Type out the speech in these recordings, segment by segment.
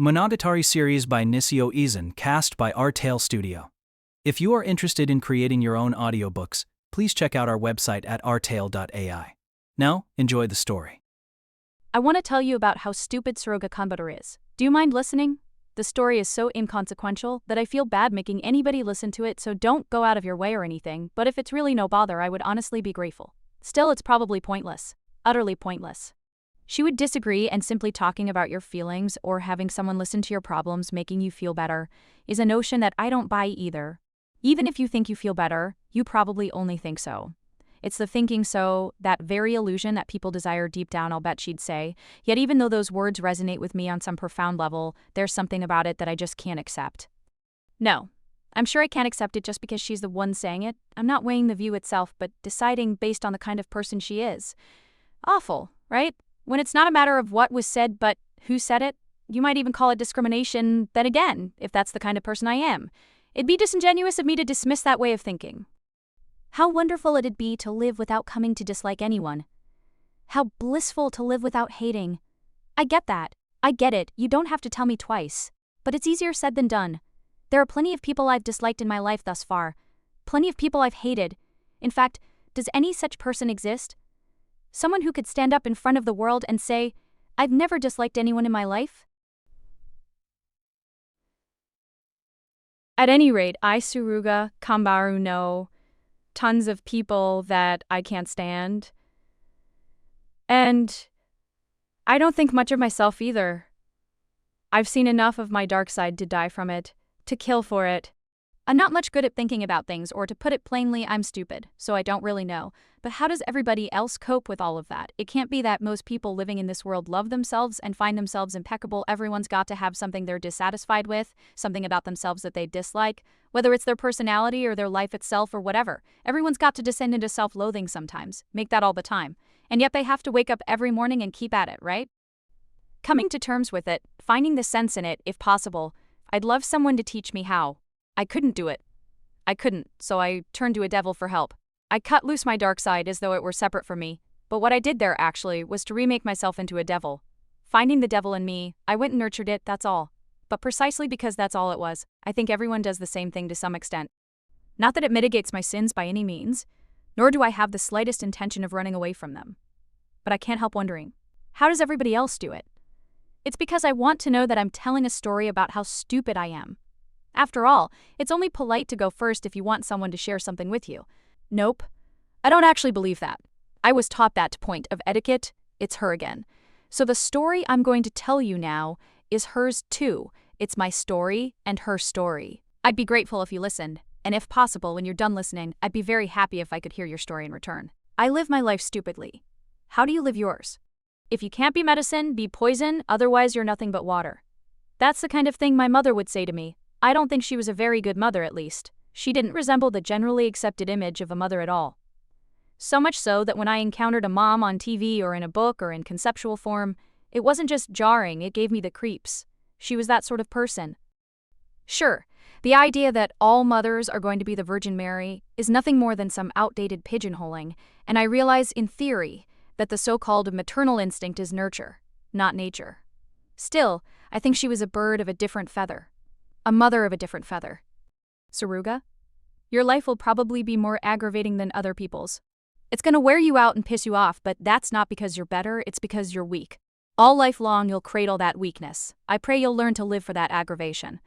Monogatari series by Nisio Izan, cast by Our Tale Studio. If you are interested in creating your own audiobooks, please check out our website at ourtale.ai. Now, enjoy the story. I want to tell you about how stupid Suruga Kanbaru is. Do you mind listening? The story is so inconsequential that I feel bad making anybody listen to it, so don't go out of your way or anything, but if it's really no bother, I would honestly be grateful. Still, it's probably pointless. Utterly pointless. She would disagree, and simply talking about your feelings or having someone listen to your problems making you feel better is a notion that I don't buy either. Even if you think you feel better, you probably only think so. It's the thinking so, that very illusion that people desire deep down, I'll bet she'd say. Yet even though those words resonate with me on some profound level, there's something about it that I just can't accept. No, I'm sure I can't accept it just because she's the one saying it. I'm not weighing the view itself, but deciding based on the kind of person she is. Awful, right? When it's not a matter of what was said, but who said it. You might even call it discrimination, then again, if that's the kind of person I am. It'd be disingenuous of me to dismiss that way of thinking. How wonderful it'd be to live without coming to dislike anyone. How blissful to live without hating. I get that. I get it, you don't have to tell me twice. But it's easier said than done. There are plenty of people I've disliked in my life thus far. Plenty of people I've hated. In fact, does any such person exist? Someone who could stand up in front of the world and say, I've never disliked anyone in my life? At any rate, I, Suruga Kanbaru, know tons of people that I can't stand. And I don't think much of myself either. I've seen enough of my dark side to die from it, to kill for it. I'm not much good at thinking about things, or to put it plainly, I'm stupid, so I don't really know. But how does everybody else cope with all of that? It can't be that most people living in this world love themselves and find themselves impeccable. Everyone's got to have something they're dissatisfied with, something about themselves that they dislike, whether it's their personality or their life itself or whatever. Everyone's got to descend into self-loathing sometimes, make that all the time. And yet they have to wake up every morning and keep at it, right? Coming to terms with it, finding the sense in it, if possible. I'd love someone to teach me how. I couldn't do it. I couldn't, so I turned to a devil for help. I cut loose my dark side as though it were separate from me, but what I did there actually was to remake myself into a devil. Finding the devil in me, I went and nurtured it, that's all. But precisely because that's all it was, I think everyone does the same thing to some extent. Not that it mitigates my sins by any means, nor do I have the slightest intention of running away from them. But I can't help wondering, how does everybody else do it? It's because I want to know that I'm telling a story about how stupid I am. After all, it's only polite to go first if you want someone to share something with you. Nope. I don't actually believe that. I was taught that point of etiquette. It's her again. So the story I'm going to tell you now is hers too. It's my story and her story. I'd be grateful if you listened, and if possible, when you're done listening, I'd be very happy if I could hear your story in return. I live my life stupidly. How do you live yours? If you can't be medicine, be poison, otherwise you're nothing but water. That's the kind of thing my mother would say to me. I don't think she was a very good mother, at least. She didn't resemble the generally accepted image of a mother at all. So much so that when I encountered a mom on TV or in a book or in conceptual form, it wasn't just jarring, it gave me the creeps. She was that sort of person. Sure, the idea that all mothers are going to be the Virgin Mary is nothing more than some outdated pigeonholing, and I realize in theory that the so-called maternal instinct is nurture, not nature. Still, I think she was a bird of a different feather. A mother of a different feather. Suruga? Your life will probably be more aggravating than other people's. It's gonna wear you out and piss you off, but that's not because you're better, it's because you're weak. All life long you'll cradle that weakness. I pray you'll learn to live for that aggravation.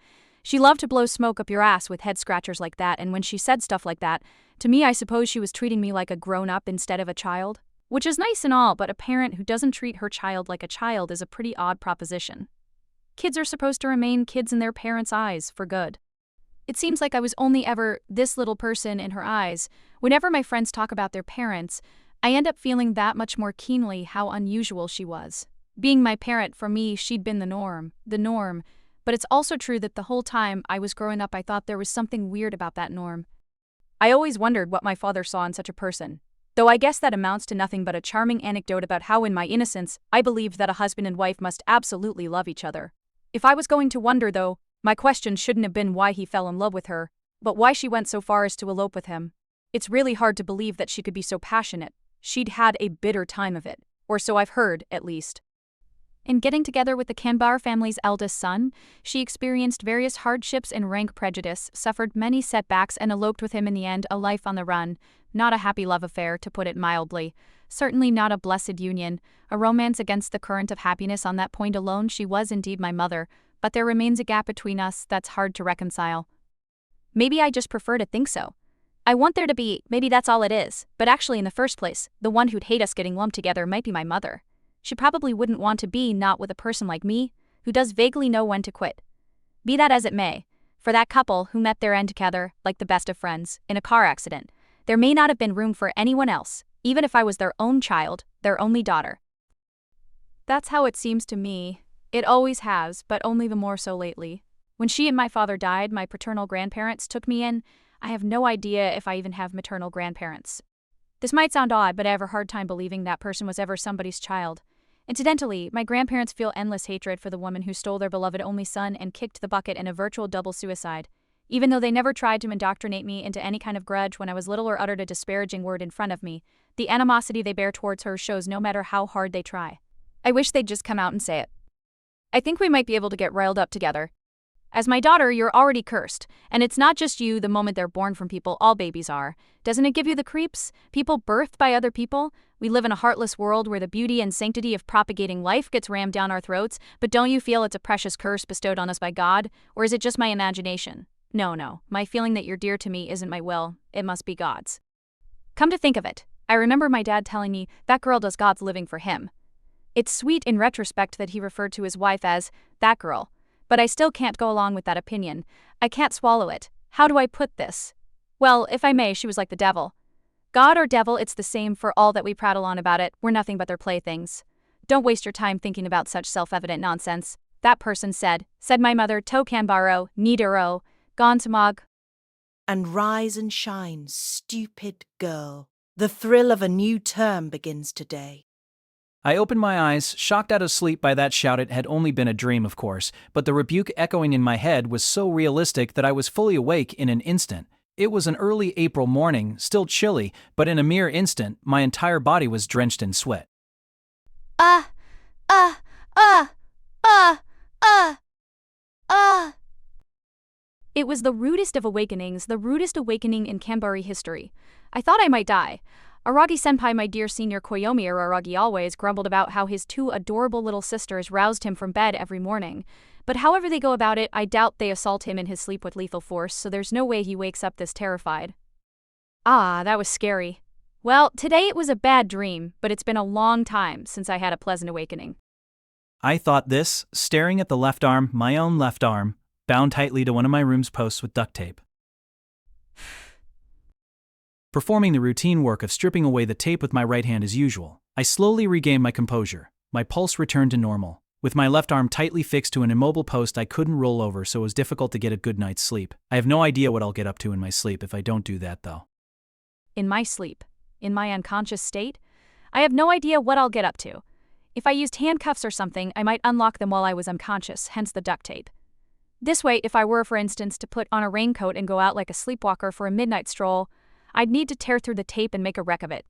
She loved to blow smoke up your ass with head scratchers like that, and when she said stuff like that, to me I suppose she was treating me like a grown-up instead of a child. Which is nice and all, but a parent who doesn't treat her child like a child is a pretty odd proposition. Kids are supposed to remain kids in their parents' eyes, for good. It seems like I was only ever this little person in her eyes. Whenever my friends talk about their parents, I end up feeling that much more keenly how unusual she was. Being my parent, for me, she'd been the norm, but it's also true that the whole time I was growing up I thought there was something weird about that norm. I always wondered what my father saw in such a person. Though I guess that amounts to nothing but a charming anecdote about how in my innocence I believed that a husband and wife must absolutely love each other. If I was going to wonder, though, my question shouldn't have been why he fell in love with her, but why she went so far as to elope with him. It's really hard to believe that she could be so passionate. She'd had a bitter time of it, or so I've heard, at least. In getting together with the Kanbaru family's eldest son, she experienced various hardships and rank prejudice, suffered many setbacks, and eloped with him in the end, a life on the run. Not a happy love affair, to put it mildly. Certainly not a blessed union, a romance against the current of happiness. On that point alone, she was indeed my mother, but there remains a gap between us that's hard to reconcile. Maybe I just prefer to think so. I want there to be, maybe that's all it is, but actually in the first place, the one who'd hate us getting lumped together might be my mother. She probably wouldn't want to be not with a person like me, who does vaguely know when to quit. Be that as it may, for that couple who met their end together, like the best of friends, in a car accident, there may not have been room for anyone else, even if I was their own child, their only daughter. That's how it seems to me. It always has, but only the more so lately. When she and my father died, my paternal grandparents took me in. I have no idea if I even have maternal grandparents. This might sound odd, but I have a hard time believing that person was ever somebody's child. Incidentally, my grandparents feel endless hatred for the woman who stole their beloved only son and kicked the bucket in a virtual double suicide. Even though they never tried to indoctrinate me into any kind of grudge when I was little or uttered a disparaging word in front of me, the animosity they bear towards her shows no matter how hard they try. I wish they'd just come out and say it. I think we might be able to get riled up together. As my daughter, you're already cursed, and it's not just you the moment they're born from people, all babies are. Doesn't it give you the creeps? People birthed by other people? We live in a heartless world where the beauty and sanctity of propagating life gets rammed down our throats, but don't you feel it's a precious curse bestowed on us by God? Or is it just my imagination? No, my feeling that you're dear to me isn't my will, it must be God's. Come to think of it, I remember my dad telling me that girl does God's living for him. It's sweet in retrospect that he referred to his wife as that girl. But I still can't go along with that opinion. I can't swallow it. How do I put this? Well, if I may, she was like the devil. God or devil, it's the same for all that we prattle on about it. We're nothing but their playthings. Don't waste your time thinking about such self-evident nonsense. That person said my mother, To Kanbaru, Nidero, Gontamog. And rise and shine, stupid girl. The thrill of a new term begins today. I opened my eyes, shocked out of sleep by that shout. It had only been a dream, of course, but the rebuke echoing in my head was so realistic that I was fully awake in an instant. It was an early April morning, still chilly, but in a mere instant, my entire body was drenched in sweat. It was the rudest of awakenings, the rudest awakening in Kanbaru history. I thought I might die. Aragi-senpai, my dear senior Koyomi Aragi, always grumbled about how his two adorable little sisters roused him from bed every morning. But however they go about it, I doubt they assault him in his sleep with lethal force, so there's no way he wakes up this terrified. That was scary. Well, today it was a bad dream, but it's been a long time since I had a pleasant awakening. I thought this, staring at the left arm, my own left arm, bound tightly to one of my room's posts with duct tape. Performing the routine work of stripping away the tape with my right hand as usual, I slowly regained my composure. My pulse returned to normal. With my left arm tightly fixed to an immobile post, I couldn't roll over, so it was difficult to get a good night's sleep. I have no idea what I'll get up to in my sleep if I don't do that, though. In my sleep? In my unconscious state? I have no idea what I'll get up to. If I used handcuffs or something, I might unlock them while I was unconscious, hence the duct tape. This way, if I were, for instance, to put on a raincoat and go out like a sleepwalker for a midnight stroll, I'd need to tear through the tape and make a wreck of it.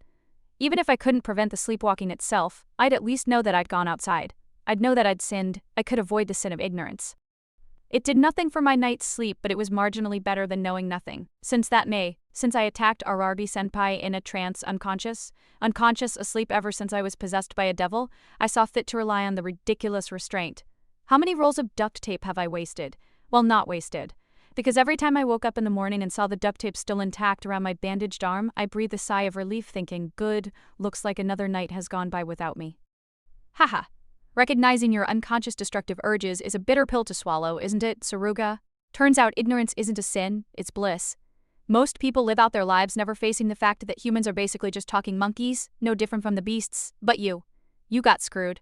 Even if I couldn't prevent the sleepwalking itself, I'd at least know that I'd gone outside. I'd know that I'd sinned. I could avoid the sin of ignorance. It did nothing for my night's sleep, but it was marginally better than knowing nothing. Since I attacked Aragi-senpai in a trance, unconscious, asleep ever since I was possessed by a devil, I saw fit to rely on the ridiculous restraint. How many rolls of duct tape have I wasted? Well, not wasted. Because every time I woke up in the morning and saw the duct tape still intact around my bandaged arm, I breathed a sigh of relief thinking, good, looks like another night has gone by without me. Haha. Recognizing your unconscious destructive urges is a bitter pill to swallow, isn't it, Suruga? Turns out ignorance isn't a sin, it's bliss. Most people live out their lives never facing the fact that humans are basically just talking monkeys, no different from the beasts, but you got screwed.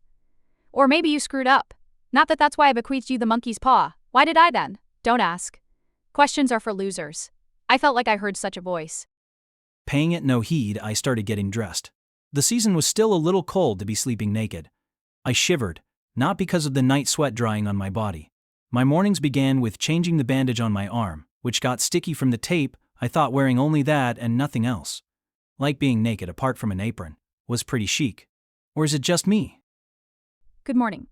Or maybe you screwed up. Not that that's why I bequeathed you the monkey's paw. Why did I then? Don't ask. Questions are for losers. I felt like I heard such a voice. Paying it no heed, I started getting dressed. The season was still a little cold to be sleeping naked. I shivered, not because of the night sweat drying on my body. My mornings began with changing the bandage on my arm, which got sticky from the tape. I thought wearing only that and nothing else, like being naked apart from an apron, was pretty chic. Or is it just me? Good morning.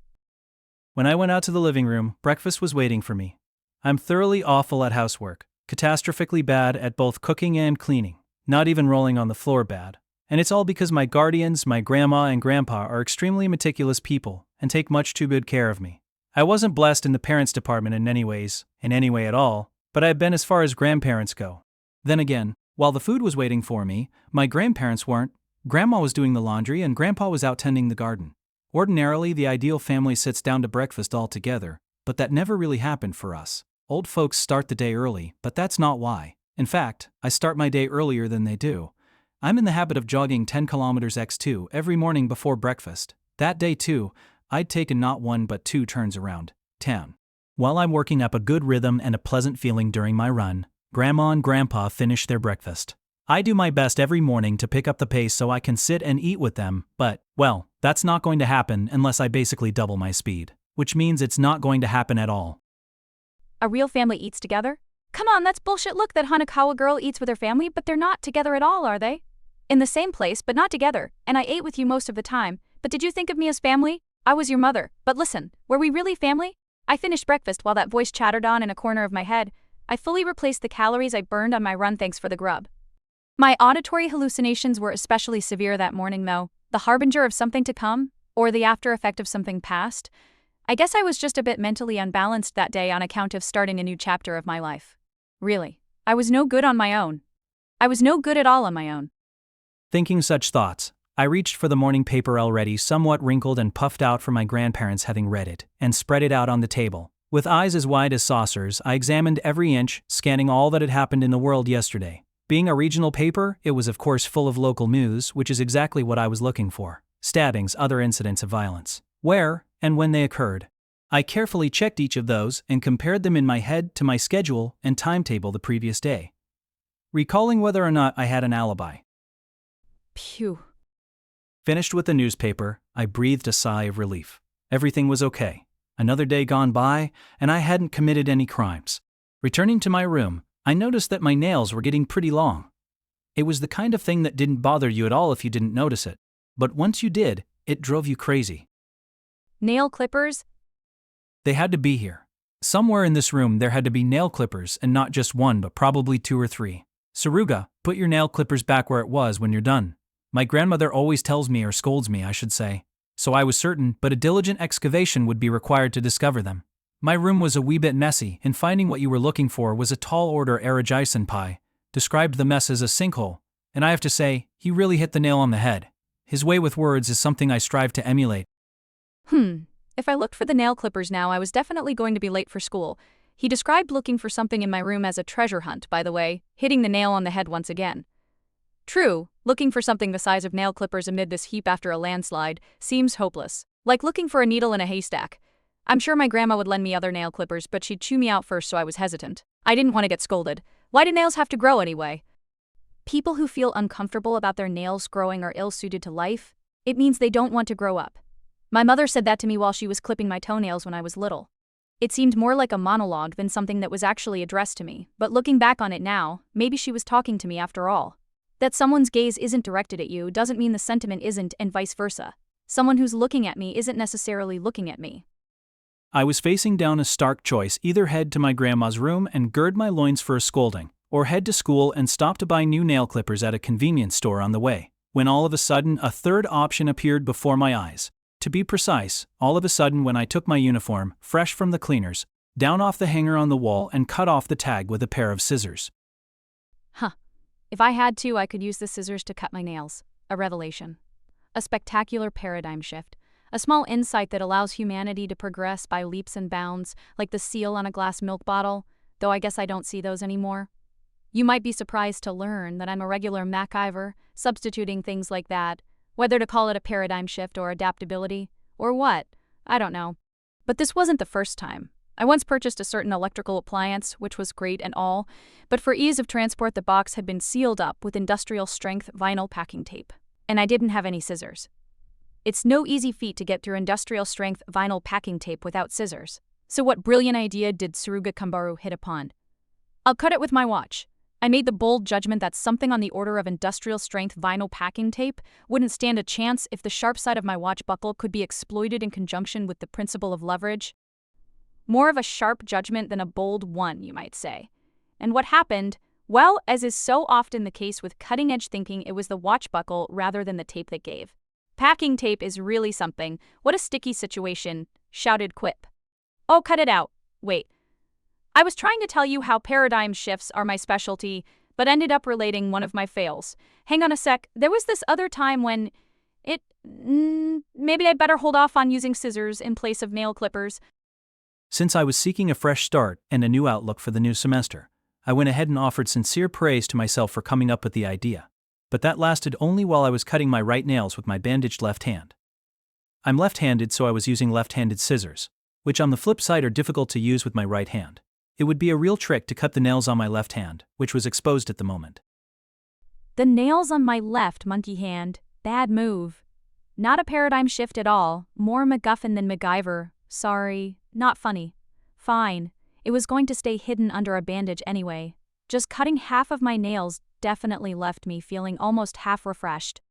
When I went out to the living room, breakfast was waiting for me. I'm thoroughly awful at housework, catastrophically bad at both cooking and cleaning, not even rolling on the floor bad. And it's all because my guardians, my grandma and grandpa, are extremely meticulous people and take much too good care of me. I wasn't blessed in the parents department in any way at all, but I've been as far as grandparents go. Then again, while the food was waiting for me, my grandparents weren't. Grandma was doing the laundry and grandpa was out tending the garden. Ordinarily, the ideal family sits down to breakfast all together, but that never really happened for us. Old folks start the day early, but that's not why. In fact, I start my day earlier than they do. I'm in the habit of jogging 10 kilometers x2 every morning before breakfast. That day too, I'd taken not one but 2 turns around town. While I'm working up a good rhythm and a pleasant feeling during my run, Grandma and Grandpa finish their breakfast. I do my best every morning to pick up the pace so I can sit and eat with them, but, well, that's not going to happen unless I basically double my speed, which means it's not going to happen at all. A real family eats together? Come on, that's bullshit. Look, that Hanakawa girl eats with her family, but they're not together at all, are they? In the same place, but not together, and I ate with you most of the time, but did you think of me as family? I was your mother, but listen, were we really family? I finished breakfast while that voice chattered on in a corner of my head. I fully replaced the calories I burned on my run thanks for the grub. My auditory hallucinations were especially severe that morning though, the harbinger of something to come, or the after effect of something past. I guess I was just a bit mentally unbalanced that day on account of starting a new chapter of my life. Really, I was no good on my own. I was no good at all on my own. Thinking such thoughts, I reached for the morning paper already somewhat wrinkled and puffed out from my grandparents having read it, and spread it out on the table. With eyes as wide as saucers, I examined every inch, scanning all that had happened in the world yesterday. Being a regional paper, it was of course full of local news, which is exactly what I was looking for. Stabbings, other incidents of violence. Where, and when they occurred. I carefully checked each of those and compared them in my head to my schedule and timetable the previous day, recalling whether or not I had an alibi. Phew. Finished with the newspaper, I breathed a sigh of relief. Everything was okay. Another day gone by, and I hadn't committed any crimes. Returning to my room, I noticed that my nails were getting pretty long. It was the kind of thing that didn't bother you at all if you didn't notice it. But once you did, it drove you crazy. Nail clippers? They had to be here. Somewhere in this room there had to be nail clippers, and not just one but probably 2 or 3. Suruga, put your nail clippers back where it was when you're done. My grandmother always tells me, or scolds me, I should say. So I was certain, but a diligent excavation would be required to discover them. My room was a wee bit messy, and finding what you were looking for was a tall order Arajisen pie, described the mess as a sinkhole, and I have to say, he really hit the nail on the head. His way with words is something I strive to emulate. If I looked for the nail clippers now, I was definitely going to be late for school. He described looking for something in my room as a treasure hunt, by the way, hitting the nail on the head once again. True, looking for something the size of nail clippers amid this heap after a landslide seems hopeless. Like looking for a needle in a haystack. I'm sure my grandma would lend me other nail clippers, but she'd chew me out first, so I was hesitant. I didn't want to get scolded. Why do nails have to grow anyway? People who feel uncomfortable about their nails growing are ill-suited to life. It means they don't want to grow up. My mother said that to me while she was clipping my toenails when I was little. It seemed more like a monologue than something that was actually addressed to me, but looking back on it now, maybe she was talking to me after all. That someone's gaze isn't directed at you doesn't mean the sentiment isn't, and vice versa. Someone who's looking at me isn't necessarily looking at me. I was facing down a stark choice: either head to my grandma's room and gird my loins for a scolding, or head to school and stop to buy new nail clippers at a convenience store on the way, when all of a sudden a third option appeared before my eyes. To be precise, all of a sudden when I took my uniform, fresh from the cleaners, down off the hanger on the wall and cut off the tag with a pair of scissors. If I had to, I could use the scissors to cut my nails. A revelation. A spectacular paradigm shift. A small insight that allows humanity to progress by leaps and bounds, like the seal on a glass milk bottle, though I guess I don't see those anymore. You might be surprised to learn that I'm a regular MacIver, substituting things like that. Whether to call it a paradigm shift or adaptability, or what, I don't know. But this wasn't the first time. I once purchased a certain electrical appliance, which was great and all, but for ease of transport the box had been sealed up with industrial-strength vinyl packing tape, and I didn't have any scissors. It's no easy feat to get through industrial-strength vinyl packing tape without scissors. So what brilliant idea did Suruga Kanbaru hit upon? I'll cut it with my watch. I made the bold judgment that something on the order of industrial-strength vinyl packing tape wouldn't stand a chance if the sharp side of my watch buckle could be exploited in conjunction with the principle of leverage. More of a sharp judgment than a bold one, you might say. And what happened? Well, as is so often the case with cutting-edge thinking, it was the watch buckle rather than the tape that gave. Packing tape is really something. What a sticky situation, shouted Quip. Oh, cut it out. Wait. I was trying to tell you how paradigm shifts are my specialty, but ended up relating one of my fails. Hang on a sec, there was this other time when maybe I'd better hold off on using scissors in place of nail clippers. Since I was seeking a fresh start and a new outlook for the new semester, I went ahead and offered sincere praise to myself for coming up with the idea. But that lasted only while I was cutting my right nails with my bandaged left hand. I'm left-handed, so I was using left-handed scissors, which on the flip side are difficult to use with my right hand. It would be a real trick to cut the nails on my left hand, which was exposed at the moment. The nails on my left monkey hand. Bad move. Not a paradigm shift at all. More MacGuffin than MacGyver. Sorry, not funny. Fine. It was going to stay hidden under a bandage anyway. Just cutting half of my nails definitely left me feeling almost half refreshed.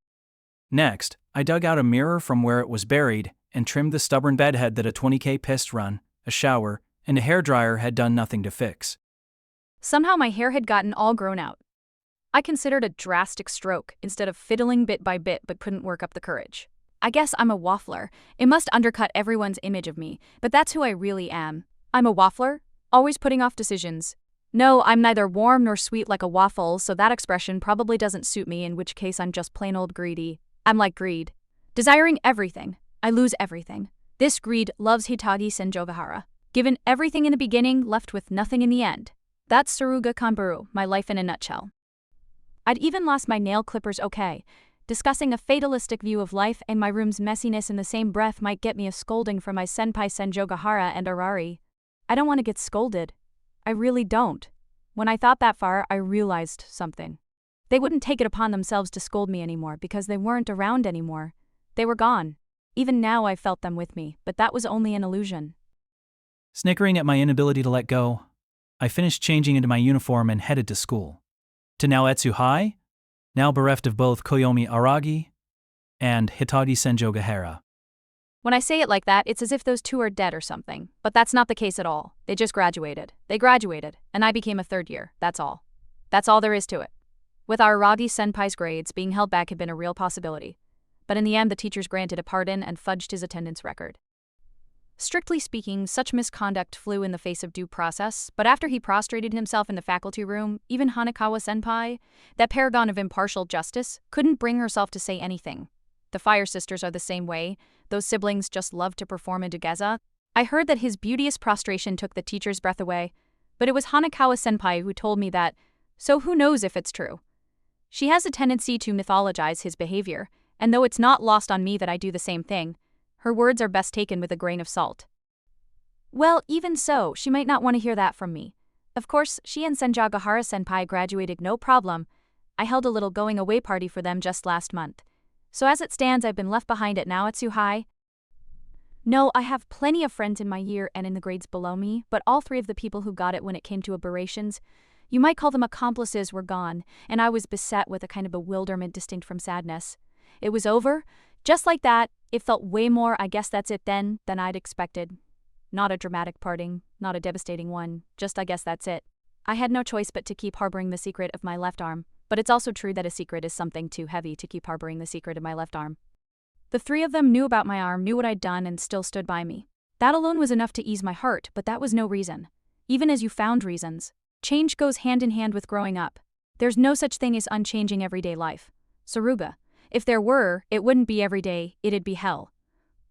Next, I dug out a mirror from where it was buried and trimmed the stubborn bedhead that a 20K pissed run, a shower, and a hairdryer had done nothing to fix. Somehow my hair had gotten all grown out. I considered a drastic stroke instead of fiddling bit by bit, but couldn't work up the courage. I guess I'm a waffler. It must undercut everyone's image of me, but that's who I really am. I'm a waffler, always putting off decisions. No, I'm neither warm nor sweet like a waffle, so that expression probably doesn't suit me, in which case I'm just plain old greedy. I'm like greed. Desiring everything, I lose everything. This greed loves Hitagi Senjogahara. Given everything in the beginning, left with nothing in the end. That's Suruga Kanbaru, my life in a nutshell. I'd even lost my nail clippers. Okay. Discussing a fatalistic view of life and my room's messiness in the same breath might get me a scolding from my senpai Senjogahara and Arari. I don't want to get scolded. I really don't. When I thought that far, I realized something. They wouldn't take it upon themselves to scold me anymore because they weren't around anymore. They were gone. Even now I felt them with me, but that was only an illusion. Snickering at my inability to let go, I finished changing into my uniform and headed to school. To Naoetsu High, now bereft of both Koyomi Aragi and Hitagi Senjogahara. When I say it like that, it's as if those two are dead or something, but that's not the case at all. They just graduated. They graduated, and I became a third year, that's all. That's all there is to it. With our Aragi senpai's grades, being held back had been a real possibility. But in the end, the teachers granted a pardon and fudged his attendance record. Strictly speaking, such misconduct flew in the face of due process, but after he prostrated himself in the faculty room, even Hanekawa senpai, that paragon of impartial justice, couldn't bring herself to say anything. The Fire Sisters are the same way. Those siblings just love to perform a dugeza. I heard that his beauteous prostration took the teacher's breath away, but it was Hanekawa senpai who told me that, so who knows if it's true. She has a tendency to mythologize his behavior, and though it's not lost on me that I do the same thing, her words are best taken with a grain of salt. Well, even so, she might not want to hear that from me. Of course, she and Senjogahara senpai graduated no problem. I held a little going-away party for them just last month. So as it stands, I've been left behind at Naoetsu High. No, I have plenty of friends in my year and in the grades below me, but all three of the people who got it when it came to aberrations, you might call them accomplices, were gone, and I was beset with a kind of bewilderment distinct from sadness. It was over, just like that. It felt way more, I guess that's it then, than I'd expected. Not a dramatic parting, not a devastating one, just I guess that's it. I had no choice but to keep harboring the secret of my left arm, but it's also true that a secret is something too heavy to keep harboring the secret of my left arm. The three of them knew about my arm, knew what I'd done, and still stood by me. That alone was enough to ease my heart, but that was no reason. Even as you found reasons. Change goes hand in hand with growing up. There's no such thing as unchanging everyday life. Suruga. If there were, it wouldn't be every day, it'd be hell.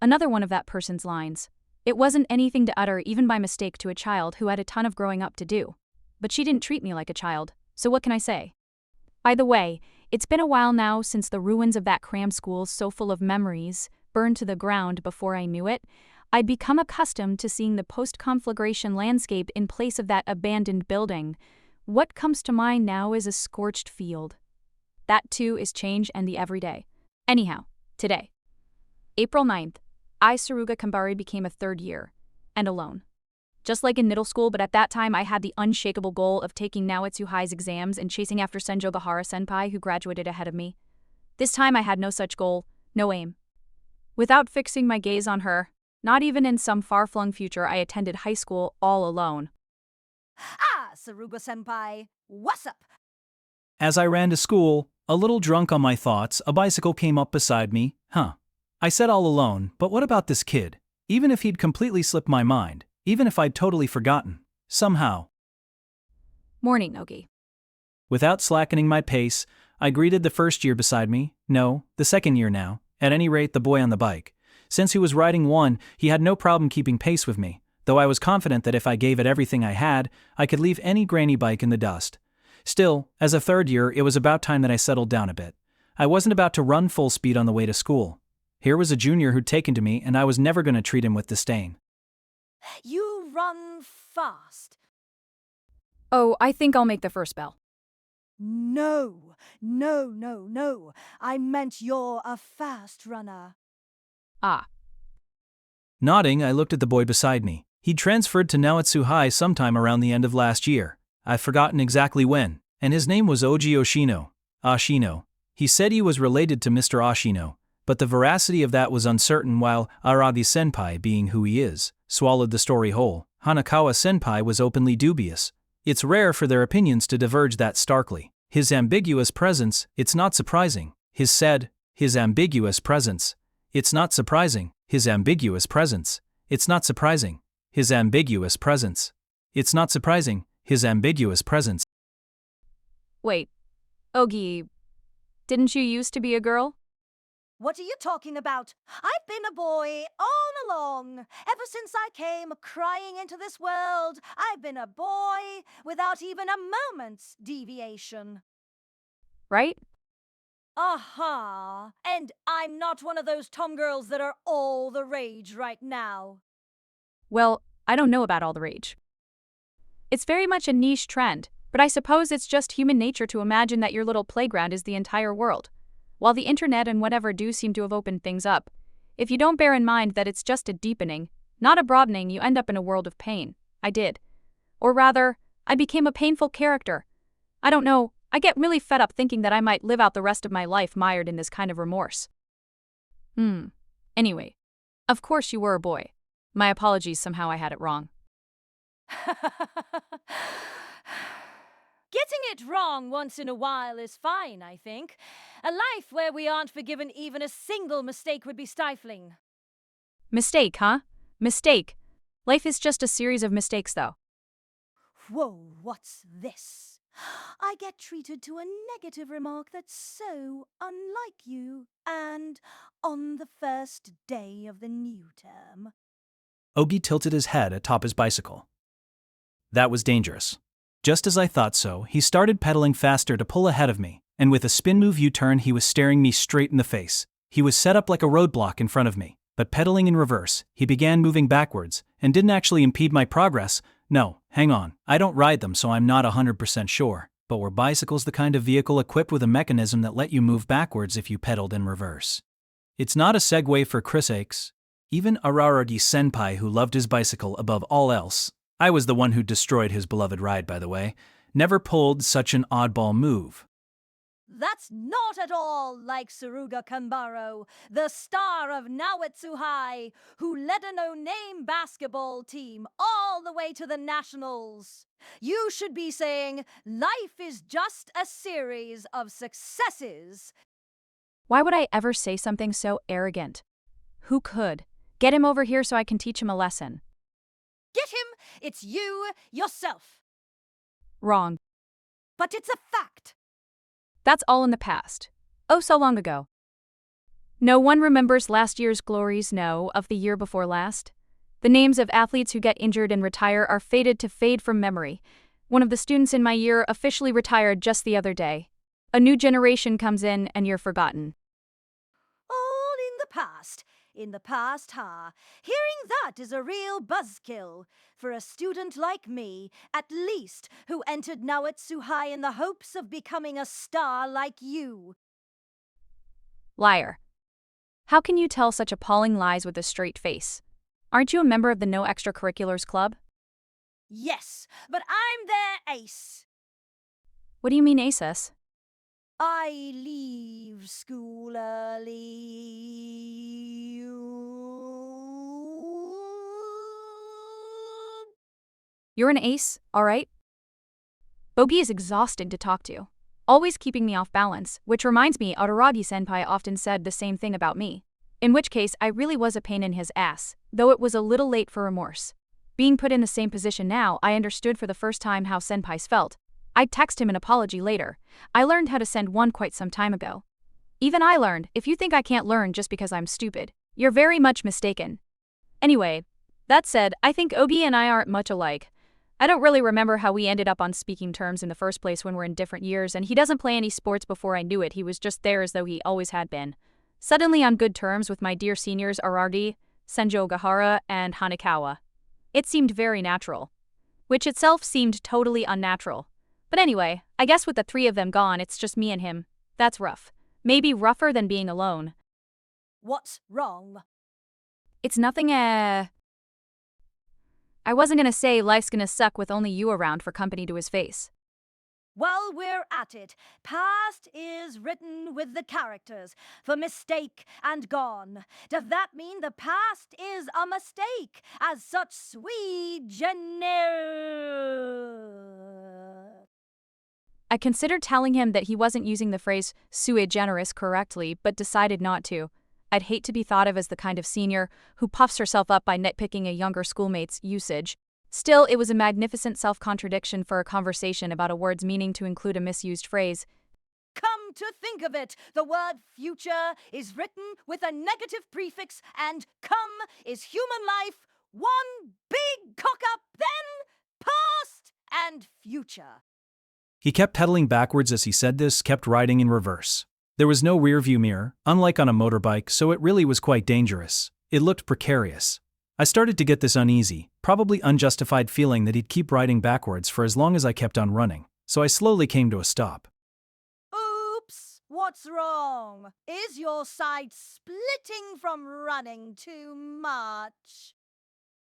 Another one of that person's lines. It wasn't anything to utter even by mistake to a child who had a ton of growing up to do. But she didn't treat me like a child, so what can I say? By the way, it's been a while now since the ruins of that cram school so full of memories burned to the ground. Before I knew it, I'd become accustomed to seeing the post-conflagration landscape in place of that abandoned building. What comes to mind now is a scorched field. That too is change and the everyday. Anyhow, today, April 9th, I, Suruga Kanbaru, became a third year, and alone. just like in middle school, but at that time I had the unshakable goal of taking Naoitsu High's exams and chasing after Senjo Gahara-senpai, who graduated ahead of me. This time I had no such goal, no aim. Without fixing my gaze on her, not even in some far-flung future, I attended high school all alone. Ah, Suruga-senpai, what's up? As I ran to school, a little drunk on my thoughts, a bicycle came up beside me. I said all alone, but what about this kid? Even if he'd completely slipped my mind, even if I'd totally forgotten, somehow. Morning, Nogi. Without slackening my pace, I greeted the first year beside me, no, the second year now, at any rate the boy on the bike. Since he was riding one, he had no problem keeping pace with me, though I was confident that if I gave it everything I had, I could leave any granny bike in the dust. Still, as a third year, it was about time that I settled down a bit. I wasn't about to run full speed on the way to school. Here was a junior who'd taken to me, and I was never going to treat him with disdain. You run fast. Oh, I think I'll make the first bell. No. I meant you're a fast runner. Ah. Nodding, I looked at the boy beside me. He'd transferred to Naoitsu High sometime around the end of last year. I've forgotten exactly when, and his name was Oji Oshino. Ashino. He said he was related to Mr. Ashino, but the veracity of that was uncertain, while Aragi-senpai, being who he is, swallowed the story whole. Hanakawa-senpai was openly dubious. It's rare for their opinions to diverge that starkly. His ambiguous presence, it's not surprising. His ambiguous presence. It's not surprising. His ambiguous presence. It's not surprising. His ambiguous presence. It's not surprising. His ambiguous presence. Wait. Ogi, didn't you used to be a girl? What are you talking about? I've been a boy all along. Ever since I came crying into this world, I've been a boy without even a moment's deviation. Right? Aha! And I'm not one of those tomgirls that are all the rage right now. Well, I don't know about all the rage. It's very much a niche trend, but I suppose it's just human nature to imagine that your little playground is the entire world. While the internet and whatever do seem to have opened things up, if you don't bear in mind that it's just a deepening, not a broadening, you end up in a world of pain. I did. Or rather, I became a painful character. I don't know, I get really fed up thinking that I might live out the rest of my life mired in this kind of remorse. Anyway, of course you were a boy. My apologies, somehow I had it wrong. Getting it wrong once in a while is fine, I think. A life where we aren't forgiven even a single mistake would be stifling. Mistake, huh? Mistake. Life is just a series of mistakes, though. Whoa, what's this? I get treated to a negative remark that's so unlike you, and on the first day of the new term. Ogi tilted his head atop his bicycle. That was dangerous. Just as I thought so, he started pedaling faster to pull ahead of me, and with a spin move U-turn he was staring me straight in the face. He was set up like a roadblock in front of me, but pedaling in reverse, he began moving backwards, and didn't actually impede my progress. No, hang on, I don't ride them so I'm not 100% sure, but were bicycles the kind of vehicle equipped with a mechanism that let you move backwards if you pedaled in reverse? It's not a Segway for Chris Aches. Even Araragi-senpai, who loved his bicycle above all else, I was the one who destroyed his beloved ride, by the way, never pulled such an oddball move. That's not at all like Suruga Kanbaru, the star of Naoitsu High, who led a no-name basketball team all the way to the nationals. You should be saying, life is just a series of successes. Why would I ever say something so arrogant? Who could? Get him over here so I can teach him a lesson. Get him! It's you, yourself. Wrong. But it's a fact. That's all in the past. Oh, so long ago. No one remembers last year's glories, no, of the year before last. The names of athletes who get injured and retire are fated to fade from memory. One of the students in my year officially retired just the other day. A new generation comes in and you're forgotten. All in the past. In the past, ha. Hearing that is a real buzzkill. For a student like me, at least, who entered Naoitsu High in the hopes of becoming a star like you. Liar. How can you tell such appalling lies with a straight face? Aren't you a member of the No Extracurriculars Club? Yes, but I'm their ace. What do you mean, ASUS? I leave school early. You're an ace, alright? Bogi is exhausting to talk to, always keeping me off balance, which reminds me Araragi-senpai often said the same thing about me. In which case, I really was a pain in his ass, though it was a little late for remorse. Being put in the same position now, I understood for the first time how senpais felt. I'd text him an apology later. I learned how to send one quite some time ago. Even I learned, if you think I can't learn just because I'm stupid, you're very much mistaken. Anyway, that said, I think Ogi and I aren't much alike. I don't really remember how we ended up on speaking terms in the first place when we're in different years, and he doesn't play any sports before I knew it. He was just there as though he always had been. Suddenly on good terms with my dear seniors Araragi, Senjo Gahara, and Hanekawa. It seemed very natural. Which itself seemed totally unnatural. But anyway, I guess with the three of them gone, it's just me and him. That's rough. Maybe rougher than being alone. What's wrong? It's nothing, I wasn't gonna say life's gonna suck with only you around for company to his face. While we're at it, past is written with the characters for mistake and gone. Does that mean the past is a mistake, as such sweet I considered telling him that he wasn't using the phrase sui generis correctly, but decided not to. I'd hate to be thought of as the kind of senior who puffs herself up by nitpicking a younger schoolmate's usage. Still, it was a magnificent self-contradiction for a conversation about a word's meaning to include a misused phrase. Come to think of it, the word future is written with a negative prefix, and come is human life, one big cock-up, then past and future. He kept pedaling backwards as he said this, kept riding in reverse. There was no rear-view mirror, unlike on a motorbike, so it really was quite dangerous. It looked precarious. I started to get this uneasy, probably unjustified feeling that he'd keep riding backwards for as long as I kept on running, so I slowly came to a stop. Oops, what's wrong? Is your side splitting from running too much?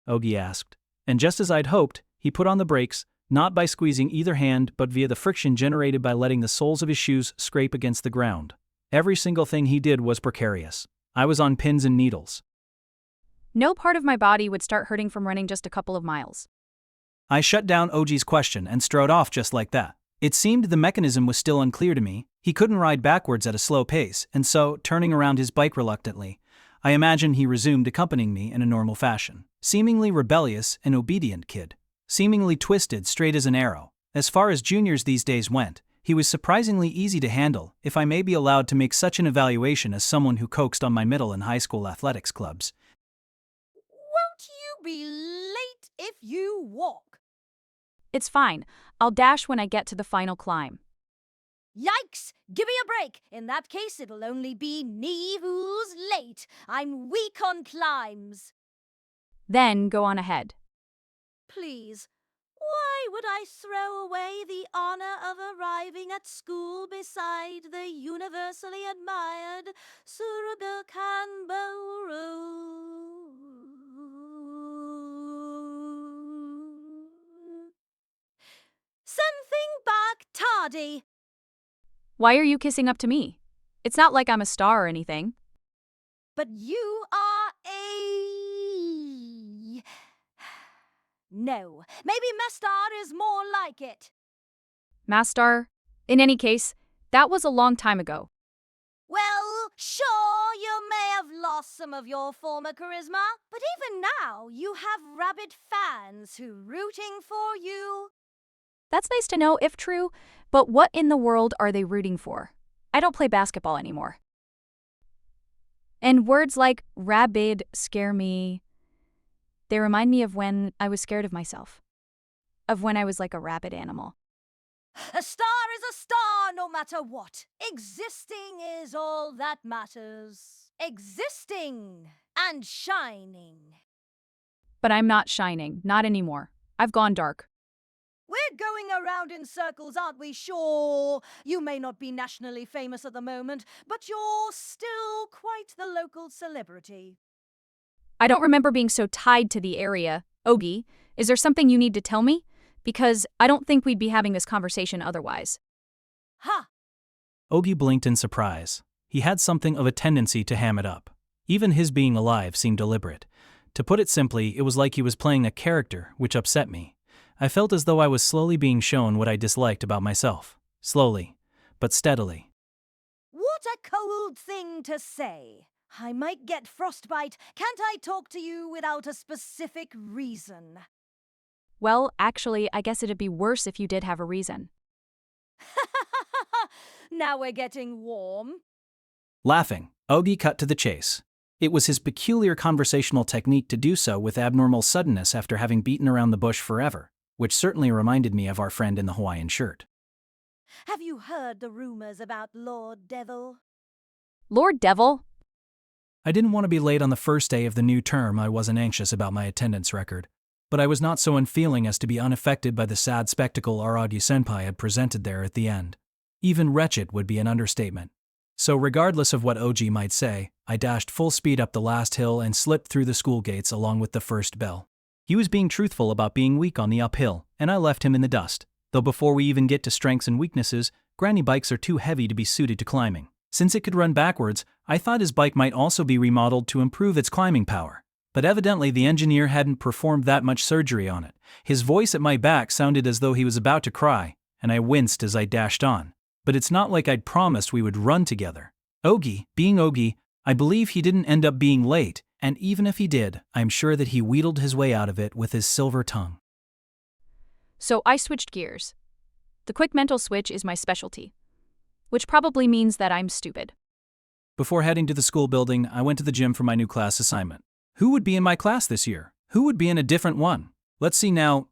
Ogi asked. And just as I'd hoped, he put on the brakes, not by squeezing either hand but via the friction generated by letting the soles of his shoes scrape against the ground. Every single thing he did was precarious. I was on pins and needles. No part of my body would start hurting from running just a couple of miles. I shut down Ogi's question and strode off just like that. It seemed the mechanism was still unclear to me. He couldn't ride backwards at a slow pace, and so, turning around his bike reluctantly, I imagine he resumed accompanying me in a normal fashion. Seemingly rebellious and obedient kid. Seemingly twisted straight as an arrow. As far as juniors these days went, he was surprisingly easy to handle, if I may be allowed to make such an evaluation as someone who coaxed on my middle and high school athletics clubs. Won't you be late if you walk? It's fine. I'll dash when I get to the final climb. Yikes! Give me a break. In that case, it'll only be me who's late. I'm weak on climbs. Then go on ahead. Please, why would I throw away the honor of arriving at school beside the universally admired Suruga Kanbaru? Something back tardy. Why are you kissing up to me? It's not like I'm a star or anything. But you are a... No, maybe Mestar is more like it. Mastar? In any case, that was a long time ago. Well, sure, you may have lost some of your former charisma, but even now you have rabid fans who rooting for you. That's nice to know if true, but what in the world are they rooting for? I don't play basketball anymore. And words like rabid scare me. They remind me of when I was scared of myself. Of when I was like a rabid animal. A star is a star no matter what. Existing is all that matters. Existing and shining. But I'm not shining, not anymore. I've gone dark. We're going around in circles, aren't we? Sure, you may not be nationally famous at the moment, but you're still quite the local celebrity. I don't remember being so tied to the area, Ogi. Is there something you need to tell me? Because I don't think we'd be having this conversation otherwise. Ha! Ogi blinked in surprise. He had something of a tendency to ham it up. Even his being alive seemed deliberate. To put it simply, it was like he was playing a character, which upset me. I felt as though I was slowly being shown what I disliked about myself. Slowly, but steadily. What a cold thing to say. I might get frostbite. Can't I talk to you without a specific reason? Well, actually, I guess it'd be worse if you did have a reason. Now we're getting warm. Laughing, Ogi cut to the chase. It was his peculiar conversational technique to do so with abnormal suddenness after having beaten around the bush forever, which certainly reminded me of our friend in the Hawaiian shirt. Have you heard the rumors about Lord Devil? Lord Devil? I didn't want to be late on the first day of the new term. I wasn't anxious about my attendance record, but I was not so unfeeling as to be unaffected by the sad spectacle Aragi-senpai had presented there at the end. Even wretched would be an understatement. So regardless of what Ogi might say, I dashed full speed up the last hill and slipped through the school gates along with the first bell. He was being truthful about being weak on the uphill, and I left him in the dust. Though before we even get to strengths and weaknesses, granny bikes are too heavy to be suited to climbing. Since it could run backwards, I thought his bike might also be remodeled to improve its climbing power. But evidently the engineer hadn't performed that much surgery on it. His voice at my back sounded as though he was about to cry, and I winced as I dashed on. But it's not like I'd promised we would run together. Ogi, being Ogi, I believe he didn't end up being late, and even if he did, I'm sure that he wheedled his way out of it with his silver tongue. So I switched gears. The quick mental switch is my specialty, which probably means that I'm stupid. Before heading to the school building, I went to the gym for my new class assignment. Who would be in my class this year? Who would be in a different one? Let's see now.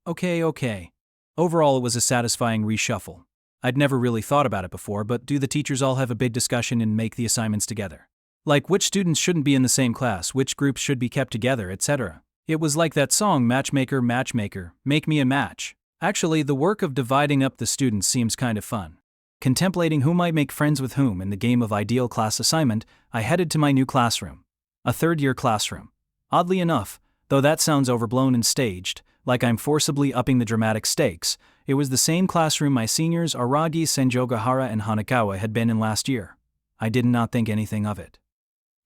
Okay. Overall, it was a satisfying reshuffle. I'd never really thought about it before, but do the teachers all have a big discussion and make the assignments together? Like which students shouldn't be in the same class, which groups should be kept together, etc. It was like that song, Matchmaker, Matchmaker, Make Me a Match. Actually, the work of dividing up the students seems kind of fun. Contemplating who might make friends with whom in the game of ideal class assignment, I headed to my new classroom. A third-year classroom. Oddly enough, though that sounds overblown and staged, like I'm forcibly upping the dramatic stakes, it was the same classroom my seniors Aragi, Senjogahara, and Hanakawa had been in last year. I did not think anything of it.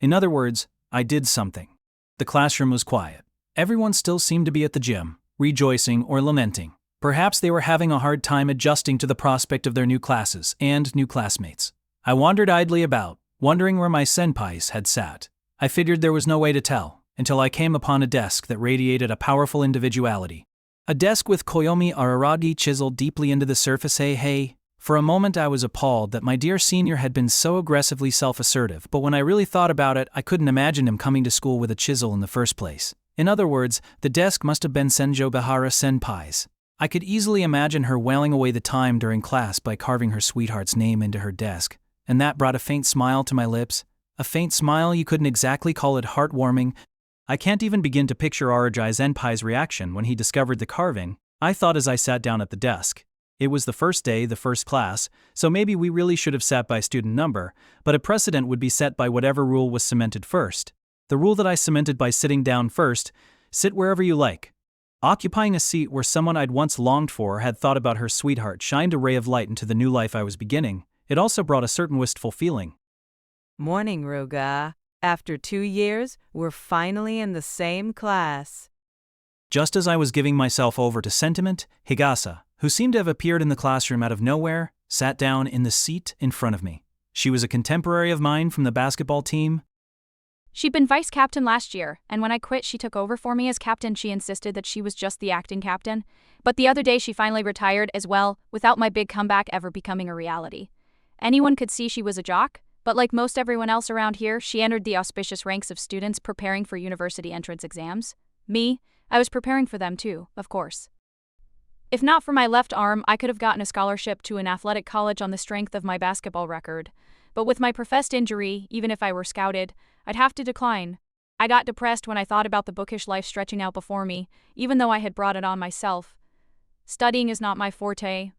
In other words, I did something. The classroom was quiet. Everyone still seemed to be at the gym, rejoicing or lamenting. Perhaps they were having a hard time adjusting to the prospect of their new classes and new classmates. I wandered idly about, wondering where my senpais had sat. I figured there was no way to tell, until I came upon a desk that radiated a powerful individuality. A desk with Koyomi Araragi chiseled deeply into the surface. Hey. For a moment I was appalled that my dear senior had been so aggressively self-assertive, but when I really thought about it, I couldn't imagine him coming to school with a chisel in the first place. In other words, the desk must have been Senjogahara senpai's. I could easily imagine her wailing away the time during class by carving her sweetheart's name into her desk, and that brought a faint smile to my lips. A faint smile, you couldn't exactly call it heartwarming. I can't even begin to picture Arajai Zenpai's reaction when he discovered the carving. I thought as I sat down at the desk. It was the first day, the first class, so maybe we really should have sat by student number, but a precedent would be set by whatever rule was cemented first. The rule that I cemented by sitting down first: sit wherever you like. Occupying a seat where someone I'd once longed for or had thought about her sweetheart shined a ray of light into the new life I was beginning. It also brought a certain wistful feeling. Morning, Ruga. After 2 years, we're finally in the same class. Just as I was giving myself over to sentiment, Higasa, who seemed to have appeared in the classroom out of nowhere, sat down in the seat in front of me. She was a contemporary of mine from the basketball team. She'd been vice captain last year, and when I quit she took over for me as captain. She insisted that she was just the acting captain. But the other day she finally retired as well, without my big comeback ever becoming a reality. Anyone could see she was a jock, but like most everyone else around here, she entered the auspicious ranks of students preparing for university entrance exams. Me, I was preparing for them too, of course. If not for my left arm, I could have gotten a scholarship to an athletic college on the strength of my basketball record. But with my professed injury, even if I were scouted, I'd have to decline. I got depressed when I thought about the bookish life stretching out before me, even though I had brought it on myself. Studying is not my forte.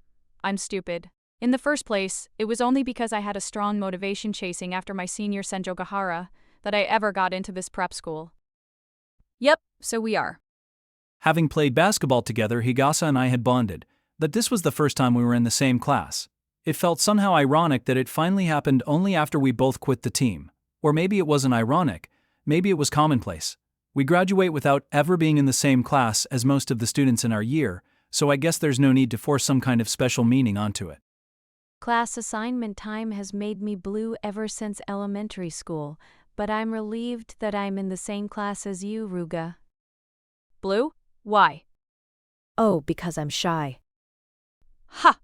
I'm stupid. In the first place, it was only because I had a strong motivation chasing after my senior Senjogahara that I ever got into this prep school. Yep, so we are. Having played basketball together, Higasa and I had bonded, but this was the first time we were in the same class. It felt somehow ironic that it finally happened only after we both quit the team. Or maybe it wasn't ironic, maybe it was commonplace. We graduate without ever being in the same class as most of the students in our year, so I guess there's no need to force some kind of special meaning onto it. Class assignment time has made me blue ever since elementary school, but I'm relieved that I'm in the same class as you, Ruga. Blue? Why? Oh, because I'm shy. Ha!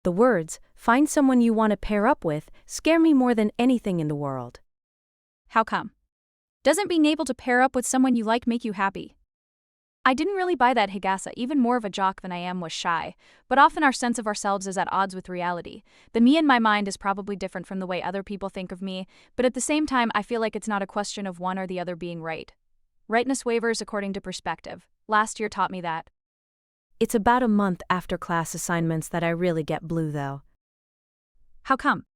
The words, find someone you want to pair up with, scare me more than anything in the world. How come? Doesn't being able to pair up with someone you like make you happy? I didn't really buy that. Higasa, even more of a jock than I am, was shy, but often our sense of ourselves is at odds with reality. The me in my mind is probably different from the way other people think of me, but at the same time I feel like it's not a question of one or the other being right. Rightness wavers according to perspective. Last year taught me that. It's about a month after class assignments that I really get blue, though. How come?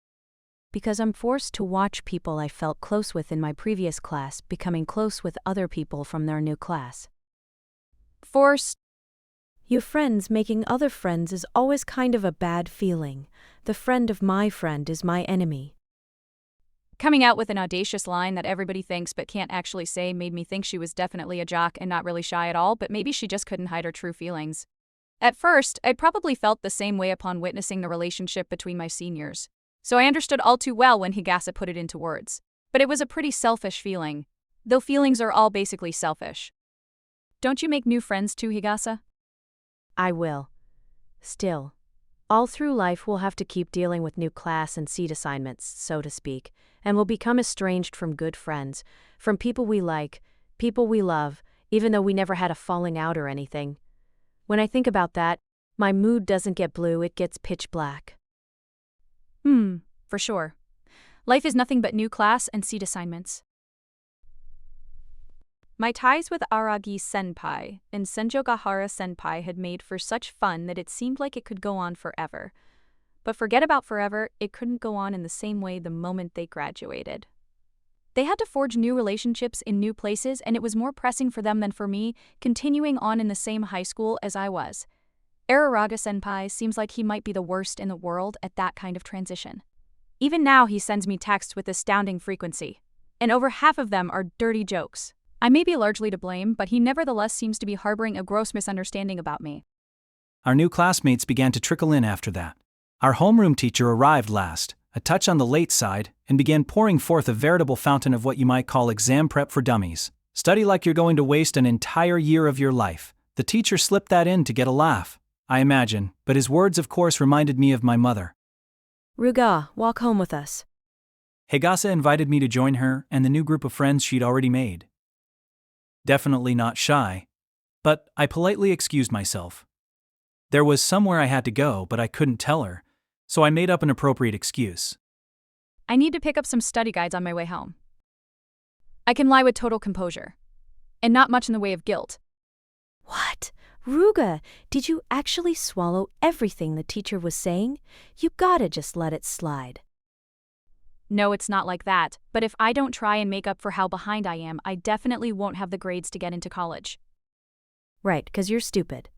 Because I'm forced to watch people I felt close with in my previous class becoming close with other people from their new class. Forced? Your friends making other friends is always kind of a bad feeling. The friend of my friend is my enemy. Coming out with an audacious line that everybody thinks but can't actually say made me think she was definitely a jock and not really shy at all, but maybe she just couldn't hide her true feelings. At first, I'd probably felt the same way upon witnessing the relationship between my seniors, so I understood all too well when Higasa put it into words. But it was a pretty selfish feeling, though feelings are all basically selfish. Don't you make new friends too, Higasa? I will. Still, all through life we'll have to keep dealing with new class and seat assignments, so to speak, and we'll become estranged from good friends, from people we like, people we love, even though we never had a falling out or anything. When I think about that, my mood doesn't get blue, it gets pitch black. For sure. Life is nothing but new class and seat assignments. My ties with Aragi Senpai and Senjogahara Senpai had made for such fun that it seemed like it could go on forever. But forget about forever, it couldn't go on in the same way the moment they graduated. They had to forge new relationships in new places, and it was more pressing for them than for me, continuing on in the same high school as I was. Araraga Senpai seems like he might be the worst in the world at that kind of transition. Even now he sends me texts with astounding frequency, and over half of them are dirty jokes. I may be largely to blame, but he nevertheless seems to be harboring a gross misunderstanding about me. Our new classmates began to trickle in after that. Our homeroom teacher arrived last, a touch on the late side, and began pouring forth a veritable fountain of what you might call exam prep for dummies. Study like you're going to waste an entire year of your life. The teacher slipped that in to get a laugh, I imagine, but his words of course reminded me of my mother. Ruga, walk home with us. Higasa invited me to join her and the new group of friends she'd already made. Definitely not shy, but I politely excused myself. There was somewhere I had to go, but I couldn't tell her, so I made up an appropriate excuse. I need to pick up some study guides on my way home. I can lie with total composure, and not much in the way of guilt. What? Ruga, did you actually swallow everything the teacher was saying? You gotta just let it slide. No, it's not like that, but if I don't try and make up for how behind I am, I definitely won't have the grades to get into college. Right, 'cause you're stupid.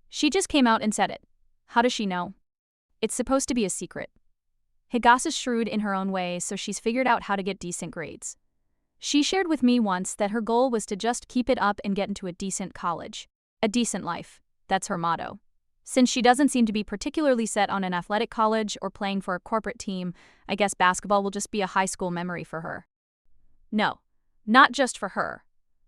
She just came out and said it. How does she know? It's supposed to be a secret. Higasa's shrewd in her own way, so she's figured out how to get decent grades. She shared with me once that her goal was to just keep it up and get into a decent college. A decent life. That's her motto. Since she doesn't seem to be particularly set on an athletic college or playing for a corporate team, I guess basketball will just be a high school memory for her. No, not just for her.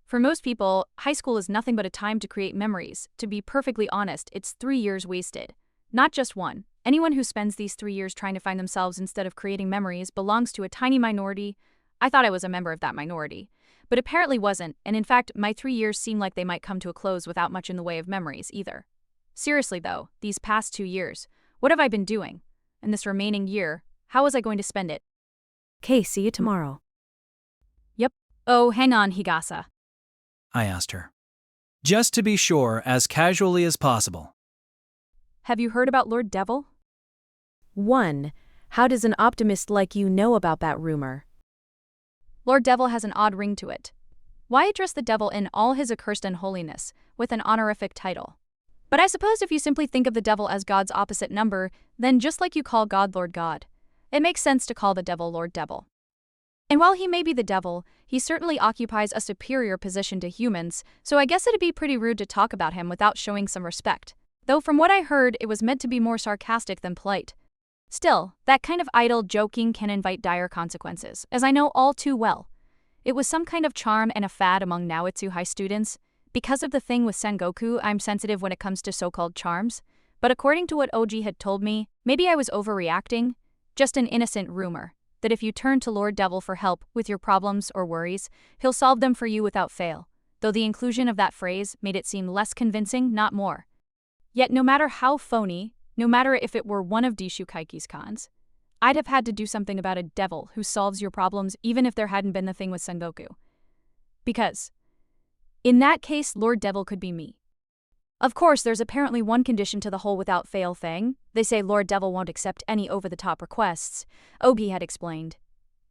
For most people, high school is nothing but a time to create memories. To be perfectly honest, it's 3 years wasted. Not just one. Anyone who spends these 3 years trying to find themselves instead of creating memories belongs to a tiny minority. I thought I was a member of that minority, but apparently wasn't, and in fact, my 3 years seem like they might come to a close without much in the way of memories either. Seriously though, these past 2 years, what have I been doing? And this remaining year, how was I going to spend it? Okay, see you tomorrow. Yep. Oh, hang on, Higasa. I asked her. Just to be sure, as casually as possible. Have you heard about Lord Devil? 1. How does an optimist like you know about that rumor? Lord Devil has an odd ring to it. Why address the devil in all his accursed unholiness, with an honorific title? But I suppose if you simply think of the devil as God's opposite number, then just like you call God Lord God, it makes sense to call the devil Lord Devil. And while he may be the devil, he certainly occupies a superior position to humans, so I guess it'd be pretty rude to talk about him without showing some respect. Though from what I heard, it was meant to be more sarcastic than polite. Still, that kind of idle joking can invite dire consequences, as I know all too well. It was some kind of charm and a fad among Naoitsu high students. Because of the thing with Sengoku, I'm sensitive when it comes to so-called charms. But according to what Oji had told me, maybe I was overreacting. Just an innocent rumor, that if you turn to Lord Devil for help with your problems or worries, he'll solve them for you without fail. Though the inclusion of that phrase made it seem less convincing, not more. Yet no matter how phony, no matter if it were one of Dishu Kaiki's cons, I'd have had to do something about a devil who solves your problems even if there hadn't been the thing with Sengoku. Because in that case, Lord Devil could be me. Of course, there's apparently one condition to the whole without fail thing. They say Lord Devil won't accept any over-the-top requests, Ogi had explained.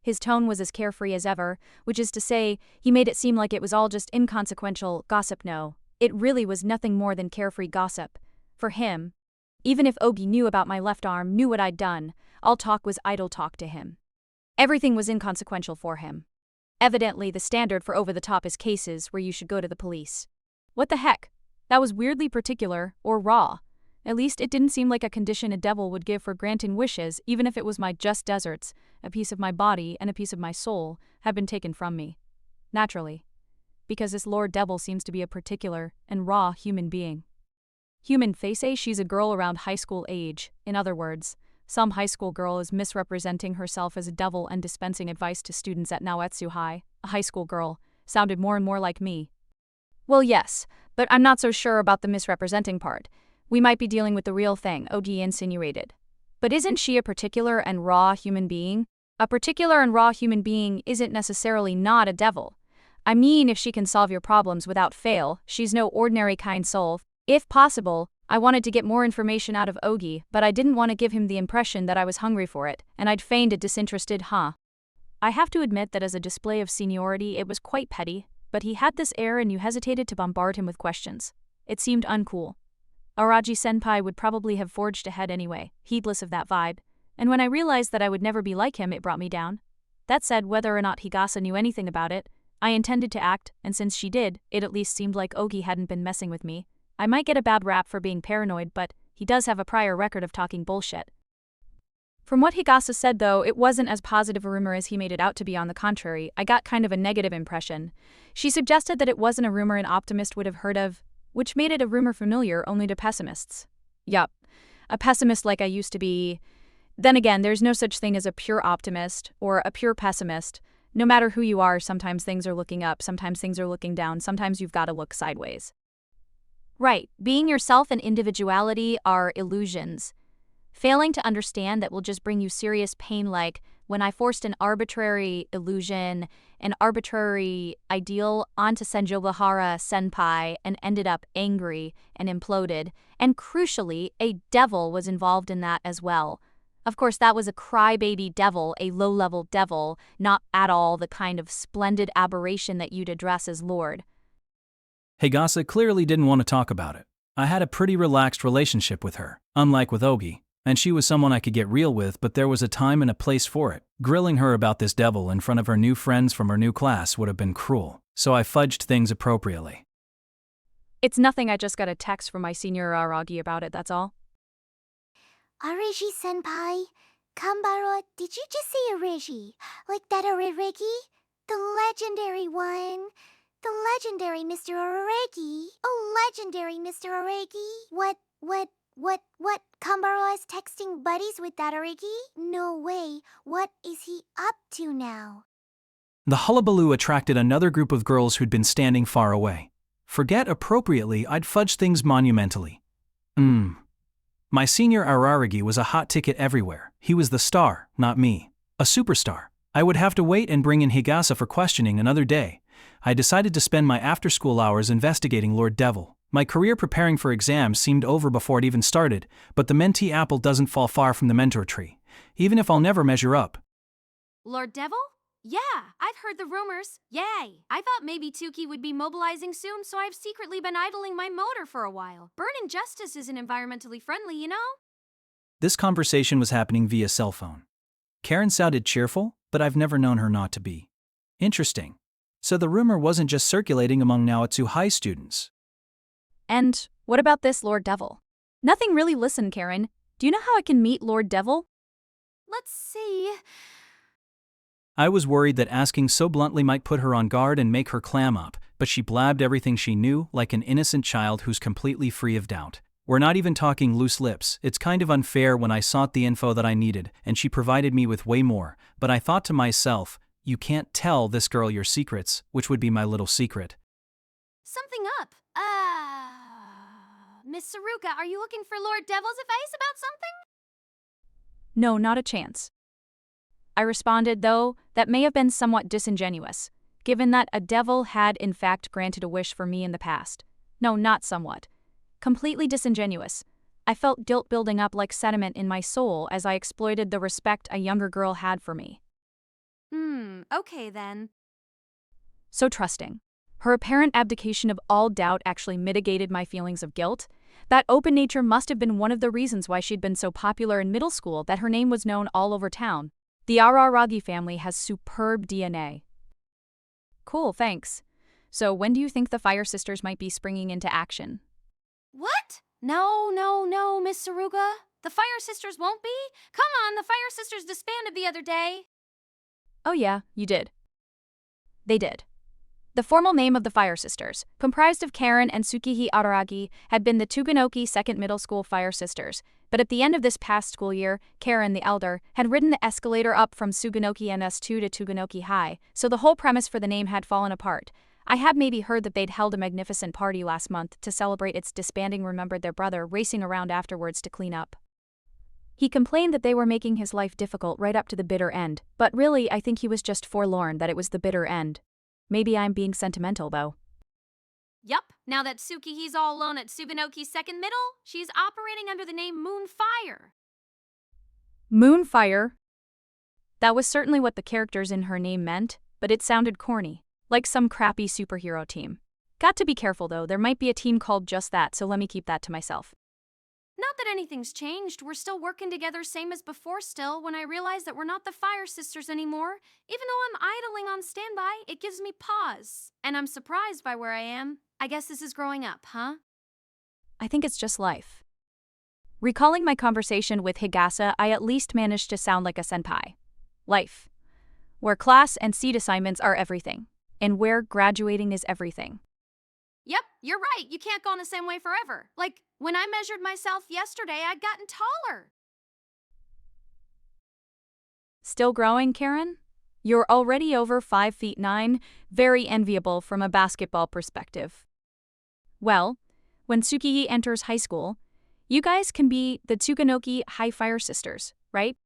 His tone was as carefree as ever, which is to say, he made it seem like it was all just inconsequential gossip. No, it really was nothing more than carefree gossip. For him, even if Ogi knew about my left arm, knew what I'd done, all talk was idle talk to him. Everything was inconsequential for him. Evidently, the standard for over-the-top is cases where you should go to the police. What the heck? That was weirdly particular, or raw. At least it didn't seem like a condition a devil would give for granting wishes, even if it was my just deserts, a piece of my body and a piece of my soul, had been taken from me. Naturally. Because this Lord Devil seems to be a particular and raw human being. Human face, she's a girl around high school age. In other words, some high school girl is misrepresenting herself as a devil and dispensing advice to students at Naoitsu High. A high school girl sounded more and more like me. Well, yes, but I'm not so sure about the misrepresenting part. We might be dealing with the real thing, Ogi insinuated. But isn't she a particular and raw human being? A particular and raw human being isn't necessarily not a devil. I mean, if she can solve your problems without fail, she's no ordinary kind soul. If possible, I wanted to get more information out of Ogi, but I didn't want to give him the impression that I was hungry for it, and I'd feigned a disinterested I have to admit that as a display of seniority it was quite petty, but he had this air and you hesitated to bombard him with questions. It seemed uncool. Araji-senpai would probably have forged ahead anyway, heedless of that vibe, and when I realized that I would never be like him, it brought me down. That said, whether or not Higasa knew anything about it, I intended to act, and since she did, it at least seemed like Ogi hadn't been messing with me. I might get a bad rap for being paranoid, but he does have a prior record of talking bullshit. From what Higasa said though, it wasn't as positive a rumor as he made it out to be. On the contrary, I got kind of a negative impression. She suggested that it wasn't a rumor an optimist would have heard of, which made it a rumor familiar only to pessimists. Yup, a pessimist like I used to be. Then again, there's no such thing as a pure optimist, or a pure pessimist. No matter who you are, sometimes things are looking up, sometimes things are looking down, sometimes you've got to look sideways. Right, being yourself and individuality are illusions. Failing to understand that will just bring you serious pain, like when I forced an arbitrary illusion, an arbitrary ideal onto Senjobahara senpai and ended up angry and imploded, and crucially, a devil was involved in that as well. Of course, that was a crybaby devil, a low-level devil, not at all the kind of splendid aberration that you'd address as Lord. Higasa clearly didn't want to talk about it. I had a pretty relaxed relationship with her, unlike with Ogi, and she was someone I could get real with, but there was a time and a place for it. Grilling her about this devil in front of her new friends from her new class would have been cruel, so I fudged things appropriately. It's nothing, I just got a text from my senior Aragi about it, that's all. Arigi-senpai, Kanbaru, did you just say Arigi? Like that Arigi? The legendary one. The legendary Mr. Aragi. Oh, legendary Mr. Aragi. What? Kanbaru is texting buddies with that Arigi? No way. What is he up to now? The hullabaloo attracted another group of girls who'd been standing far away. Forget appropriately, I'd fudged things monumentally. My senior Araragi was a hot ticket everywhere. He was the star, not me. A superstar. I would have to wait and bring in Higasa for questioning another day. I decided to spend my after-school hours investigating Lord Devil. My career preparing for exams seemed over before it even started, but the mentee apple doesn't fall far from the mentor tree, even if I'll never measure up. Lord Devil? Yeah, I've heard the rumors. Yay! I thought maybe Tsuki would be mobilizing soon, so I've secretly been idling my motor for a while. Burning justice isn't environmentally friendly, you know? This conversation was happening via cell phone. Karen sounded cheerful, but I've never known her not to be. Interesting. So the rumor wasn't just circulating among Naoatsu High students. And what about this Lord Devil? Nothing really. Listen, Karen. Do you know how I can meet Lord Devil? Let's see. I was worried that asking so bluntly might put her on guard and make her clam up, but she blabbed everything she knew like an innocent child who's completely free of doubt. We're not even talking loose lips. It's kind of unfair when I sought the info that I needed, and she provided me with way more, but I thought to myself, you can't tell this girl your secrets, which would be my little secret. Something up. Miss Suruga, are you looking for Lord Devil's advice about something? No, not a chance. I responded, though, that may have been somewhat disingenuous, given that a devil had in fact granted a wish for me in the past. No, not somewhat. Completely disingenuous. I felt guilt building up like sediment in my soul as I exploited the respect a younger girl had for me. Okay then. So trusting. Her apparent abdication of all doubt actually mitigated my feelings of guilt. That open nature must have been one of the reasons why she'd been so popular in middle school that her name was known all over town. The Araragi family has superb DNA. Cool, thanks. So when do you think the Fire Sisters might be springing into action? What? No, Miss Suruga. The Fire Sisters won't be? Come on, the Fire Sisters disbanded the other day. Oh yeah, you did. They did. The formal name of the Fire Sisters, comprised of Karen and Tsukihi Araragi, had been the Tuganoki Second Middle School Fire Sisters, but at the end of this past school year, Karen, the elder, had ridden the escalator up from Suganoki NS2 to Tuganoki High, so the whole premise for the name had fallen apart. I had maybe heard that they'd held a magnificent party last month to celebrate its disbanding, remembered their brother racing around afterwards to clean up. He complained that they were making his life difficult right up to the bitter end, but really I think he was just forlorn that it was the bitter end. Maybe I'm being sentimental, though. Yup, now that Tsukihi's all alone at Suganoki Second Middle, she's operating under the name Moonfire. Moonfire? That was certainly what the characters in her name meant, but it sounded corny, like some crappy superhero team. Got to be careful though, there might be a team called just that, so let me keep that to myself. Not that anything's changed, we're still working together same as before still. When I realize that we're not the Fire Sisters anymore, even though I'm idling on standby, it gives me pause. And I'm surprised by where I am. I guess this is growing up, huh? I think it's just life. Recalling my conversation with Higasa, I at least managed to sound like a senpai. Life. Where class and seat assignments are everything. And where graduating is everything. Yep, you're right. You can't go on the same way forever. Like, when I measured myself yesterday, I'd gotten taller. Still growing, Karen? You're already over 5'9", very enviable from a basketball perspective. Well, when Tsukihi enters high school, you guys can be the Tuganoki High Fire Sisters, right?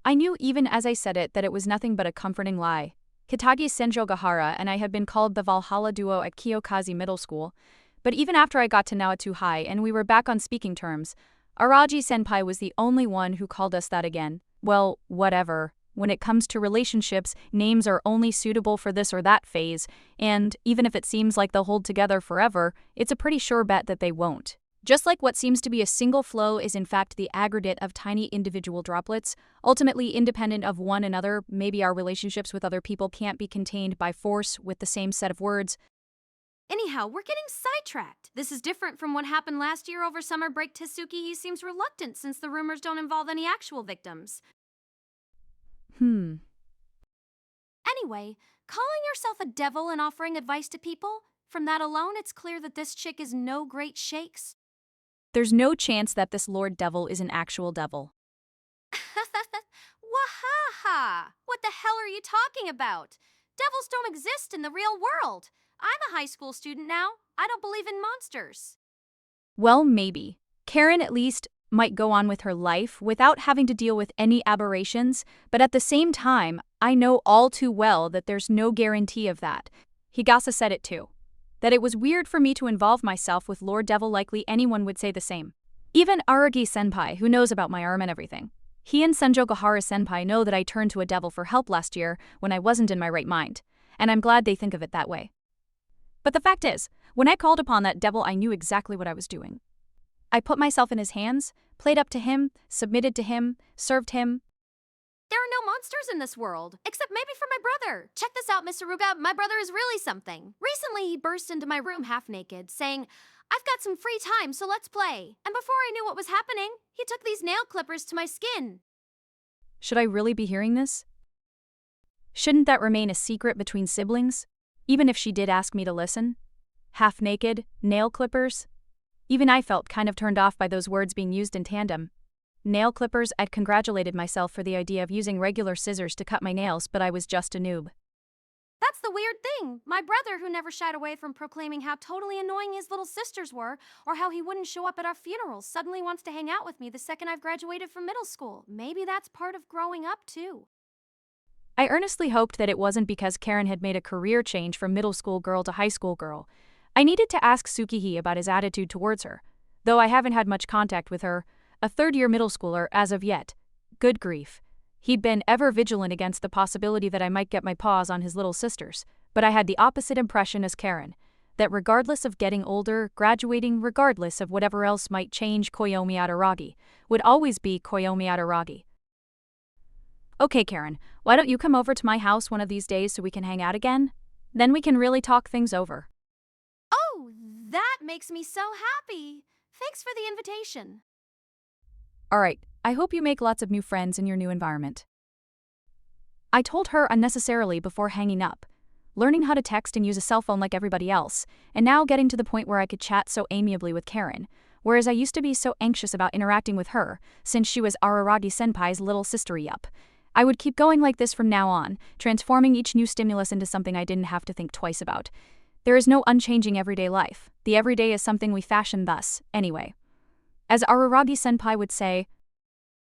I knew even as I said it that it was nothing but a comforting lie. Kitagi Senjogahara and I had been called the Valhalla duo at Kiyokazi Middle School, but even after I got to Naoatsu High and we were back on speaking terms, Araji-senpai was the only one who called us that again. Well, whatever. When it comes to relationships, names are only suitable for this or that phase, and even if it seems like they'll hold together forever, it's a pretty sure bet that they won't. Just like what seems to be a single flow is in fact the aggregate of tiny individual droplets, ultimately independent of one another, maybe our relationships with other people can't be contained by force with the same set of words. Anyhow, we're getting sidetracked. This is different from what happened last year over summer break. Tsukihi seems reluctant since the rumors don't involve any actual victims. Anyway, calling yourself a devil and offering advice to people, from that alone it's clear that this chick is no great shakes. There's no chance that this Lord Devil is an actual devil. Wahaha! What the hell are you talking about? Devils don't exist in the real world. I'm a high school student now. I don't believe in monsters. Well, maybe. Karen at least might go on with her life without having to deal with any aberrations, but at the same time, I know all too well that there's no guarantee of that. Higasa said it too. That it was weird for me to involve myself with Lord Devil, likely anyone would say the same. Even Aragi-senpai, who knows about my arm and everything. He and Senjogahara-senpai know that I turned to a devil for help last year when I wasn't in my right mind, and I'm glad they think of it that way. But the fact is, when I called upon that devil, I knew exactly what I was doing. I put myself in his hands, played up to him, submitted to him, served him. There are no monsters in this world, except maybe for my brother. Check this out, Miss Suruga. My brother is really something. Recently, he burst into my room half naked, saying, "I've got some free time, so let's play." And before I knew what was happening, he took these nail clippers to my skin. Should I really be hearing this? Shouldn't that remain a secret between siblings? Even if she did ask me to listen? Half naked, nail clippers? Even I felt kind of turned off by those words being used in tandem. Nail clippers. I'd congratulated myself for the idea of using regular scissors to cut my nails, but I was just a noob. That's the weird thing. My brother, who never shied away from proclaiming how totally annoying his little sisters were, or how he wouldn't show up at our funerals, suddenly wants to hang out with me the second I've graduated from middle school. Maybe that's part of growing up, too. I earnestly hoped that it wasn't because Karen had made a career change from middle school girl to high school girl. I needed to ask Tsukihi about his attitude towards her, though I haven't had much contact with her, a third-year middle schooler as of yet. Good grief. He'd been ever vigilant against the possibility that I might get my paws on his little sisters, but I had the opposite impression as Karen, that regardless of getting older, graduating, regardless of whatever else might change, Koyomi Araragi would always be Koyomi Araragi. Okay, Karen, why don't you come over to my house one of these days so we can hang out again? Then we can really talk things over. Oh, that makes me so happy. Thanks for the invitation. Alright, I hope you make lots of new friends in your new environment. I told her unnecessarily before hanging up, learning how to text and use a cell phone like everybody else, and now getting to the point where I could chat so amiably with Karen, whereas I used to be so anxious about interacting with her, since she was Araragi-senpai's little sistery up. I would keep going like this from now on, transforming each new stimulus into something I didn't have to think twice about. There is no unchanging everyday life. The everyday is something we fashion thus, anyway. As Araragi-senpai would say,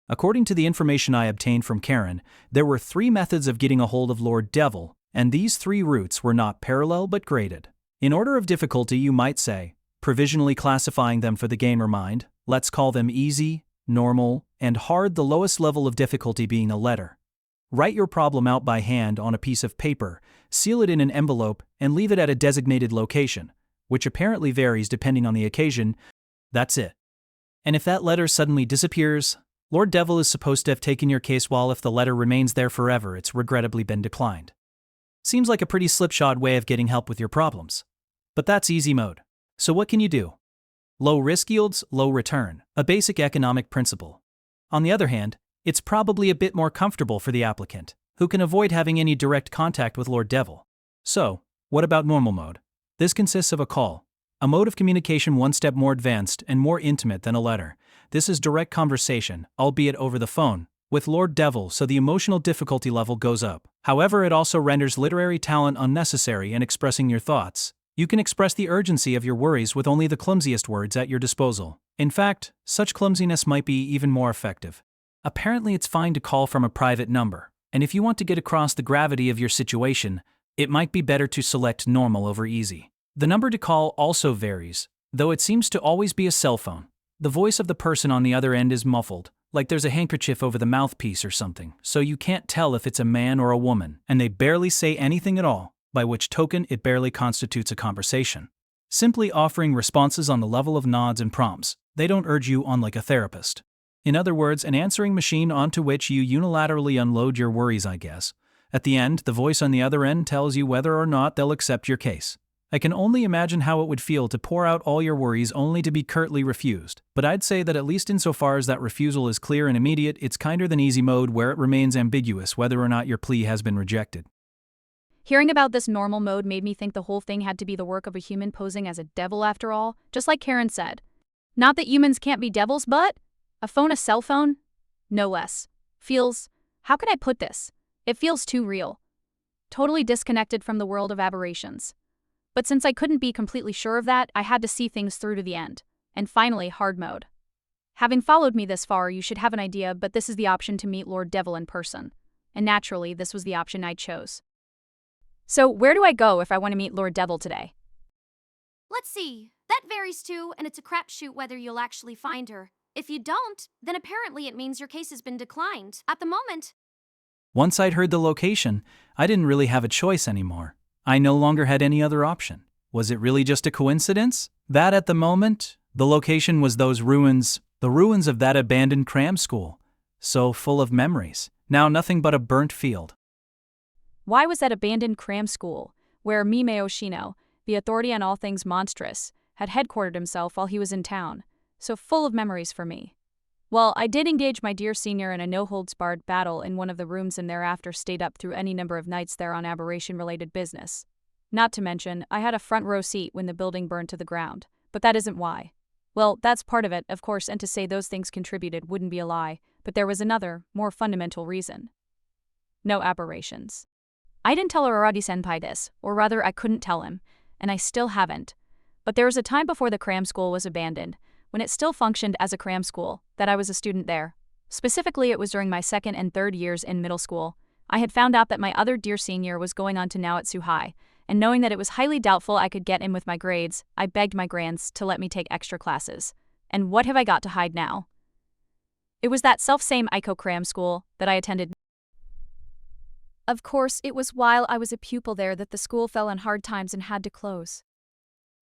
According to the information I obtained from Karen, there were 3 methods of getting a hold of Lord Devil, and these 3 routes were not parallel but graded. In order of difficulty, you might say, provisionally classifying them for the gamer mind, let's call them easy, normal, and hard, the lowest level of difficulty being a letter. Write your problem out by hand on a piece of paper, seal it in an envelope, and leave it at a designated location, which apparently varies depending on the occasion. That's it. And if that letter suddenly disappears, Lord Devil is supposed to have taken your case, while if the letter remains there forever, it's regrettably been declined. Seems like a pretty slipshod way of getting help with your problems. But that's easy mode. So what can you do? Low risk yields, low return, a basic economic principle. On the other hand, it's probably a bit more comfortable for the applicant, who can avoid having any direct contact with Lord Devil. So, what about normal mode? This consists of a call, a mode of communication one step more advanced and more intimate than a letter. This is direct conversation, albeit over the phone, with Lord Devil, so the emotional difficulty level goes up. However, it also renders literary talent unnecessary in expressing your thoughts. You can express the urgency of your worries with only the clumsiest words at your disposal. In fact, such clumsiness might be even more effective. Apparently, it's fine to call from a private number, and if you want to get across the gravity of your situation, it might be better to select normal over easy. The number to call also varies, though it seems to always be a cell phone. The voice of the person on the other end is muffled, like there's a handkerchief over the mouthpiece or something, so you can't tell if it's a man or a woman, and they barely say anything at all, by which token it barely constitutes a conversation. Simply offering responses on the level of nods and prompts, they don't urge you on like a therapist. In other words, an answering machine onto which you unilaterally unload your worries, I guess. At the end, the voice on the other end tells you whether or not they'll accept your case. I can only imagine how it would feel to pour out all your worries only to be curtly refused, but I'd say that at least insofar as that refusal is clear and immediate, it's kinder than easy mode, where it remains ambiguous whether or not your plea has been rejected. Hearing about this normal mode made me think the whole thing had to be the work of a human posing as a devil after all, just like Karen said. Not that humans can't be devils, but a phone, a cell phone? No less. Feels, how can I put this? It feels too real. Totally disconnected from the world of aberrations. But since I couldn't be completely sure of that, I had to see things through to the end. And finally, hard mode. Having followed me this far, you should have an idea, but this is the option to meet Lord Devil in person. And naturally, this was the option I chose. So, where do I go if I want to meet Lord Devil today? Let's see. That varies too, and it's a crapshoot whether you'll actually find her. If you don't, then apparently it means your case has been declined. At the moment, Once I'd heard the location, I didn't really have a choice anymore. I no longer had any other option. Was it really just a coincidence? That at the moment, the location was those ruins, the ruins of that abandoned cram school. So full of memories. Now nothing but a burnt field. Why was that abandoned cram school, where Mime Oshino, the authority on all things monstrous, had headquartered himself while he was in town, so full of memories for me? Well, I did engage my dear senior in a no-holds-barred battle in one of the rooms and thereafter stayed up through any number of nights there on aberration-related business. Not to mention, I had a front-row seat when the building burned to the ground. But that isn't why. Well, that's part of it, of course, and to say those things contributed wouldn't be a lie, but there was another, more fundamental reason. No aberrations. I didn't tell Araragi-senpai this, or rather I couldn't tell him, and I still haven't. But there was a time before the cram school was abandoned, when it still functioned as a cram school, that I was a student there. Specifically, it was during my second and third years in middle school. I had found out that my other dear senior was going on to Naoetsu High, and knowing that it was highly doubtful I could get in with my grades, I begged my grands to let me take extra classes. And what have I got to hide now? It was that self-same Aiko cram school that I attended. Of course, it was while I was a pupil there that the school fell on hard times and had to close.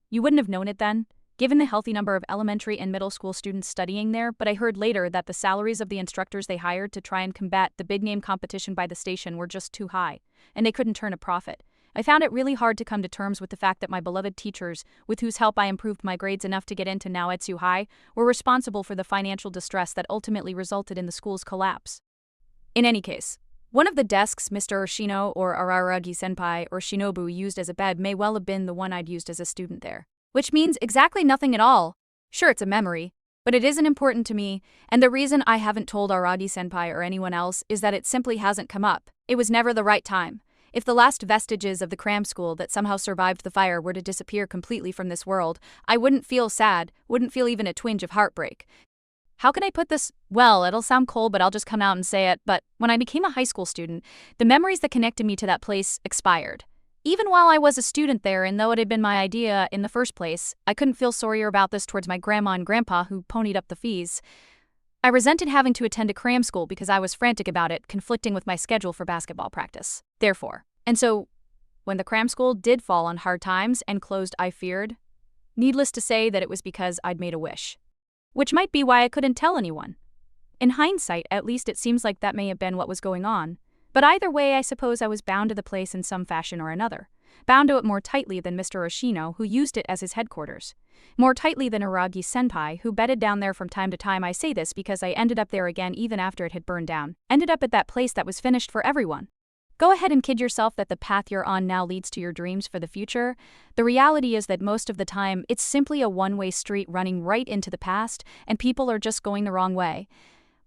You wouldn't have known it then, given the healthy number of elementary and middle school students studying there, but I heard later that the salaries of the instructors they hired to try and combat the big-name competition by the station were just too high, and they couldn't turn a profit. I found it really hard to come to terms with the fact that my beloved teachers, with whose help I improved my grades enough to get into Naoetsu High, were responsible for the financial distress that ultimately resulted in the school's collapse. In any case, one of the desks Mr. Oshino or Araragi-senpai or Shinobu used as a bed may well have been the one I'd used as a student there. Which means exactly nothing at all. Sure, it's a memory, but it isn't important to me, and the reason I haven't told Aragi-senpai or anyone else is that it simply hasn't come up. It was never the right time. If the last vestiges of the cram school that somehow survived the fire were to disappear completely from this world, I wouldn't feel sad, wouldn't feel even a twinge of heartbreak. How can I put this? Well, it'll sound cold, but I'll just come out and say it, but when I became a high school student, the memories that connected me to that place expired. Even while I was a student there, and though it had been my idea in the first place, I couldn't feel sorrier about this towards my grandma and grandpa who ponied up the fees. I resented having to attend a cram school because I was frantic about it, conflicting with my schedule for basketball practice. Therefore, and so, when the cram school did fall on hard times and closed, I feared. Needless to say that it was because I'd made a wish. Which might be why I couldn't tell anyone. In hindsight, at least it seems like that may have been what was going on. But either way, I suppose I was bound to the place in some fashion or another. Bound to it more tightly than Mr. Oshino, who used it as his headquarters. More tightly than Aragi-senpai, who bedded down there from time to time. I say this because I ended up there again even after it had burned down. Ended up at that place that was finished for everyone. Go ahead and kid yourself that the path you're on now leads to your dreams for the future. The reality is that most of the time, it's simply a one-way street running right into the past, and people are just going the wrong way.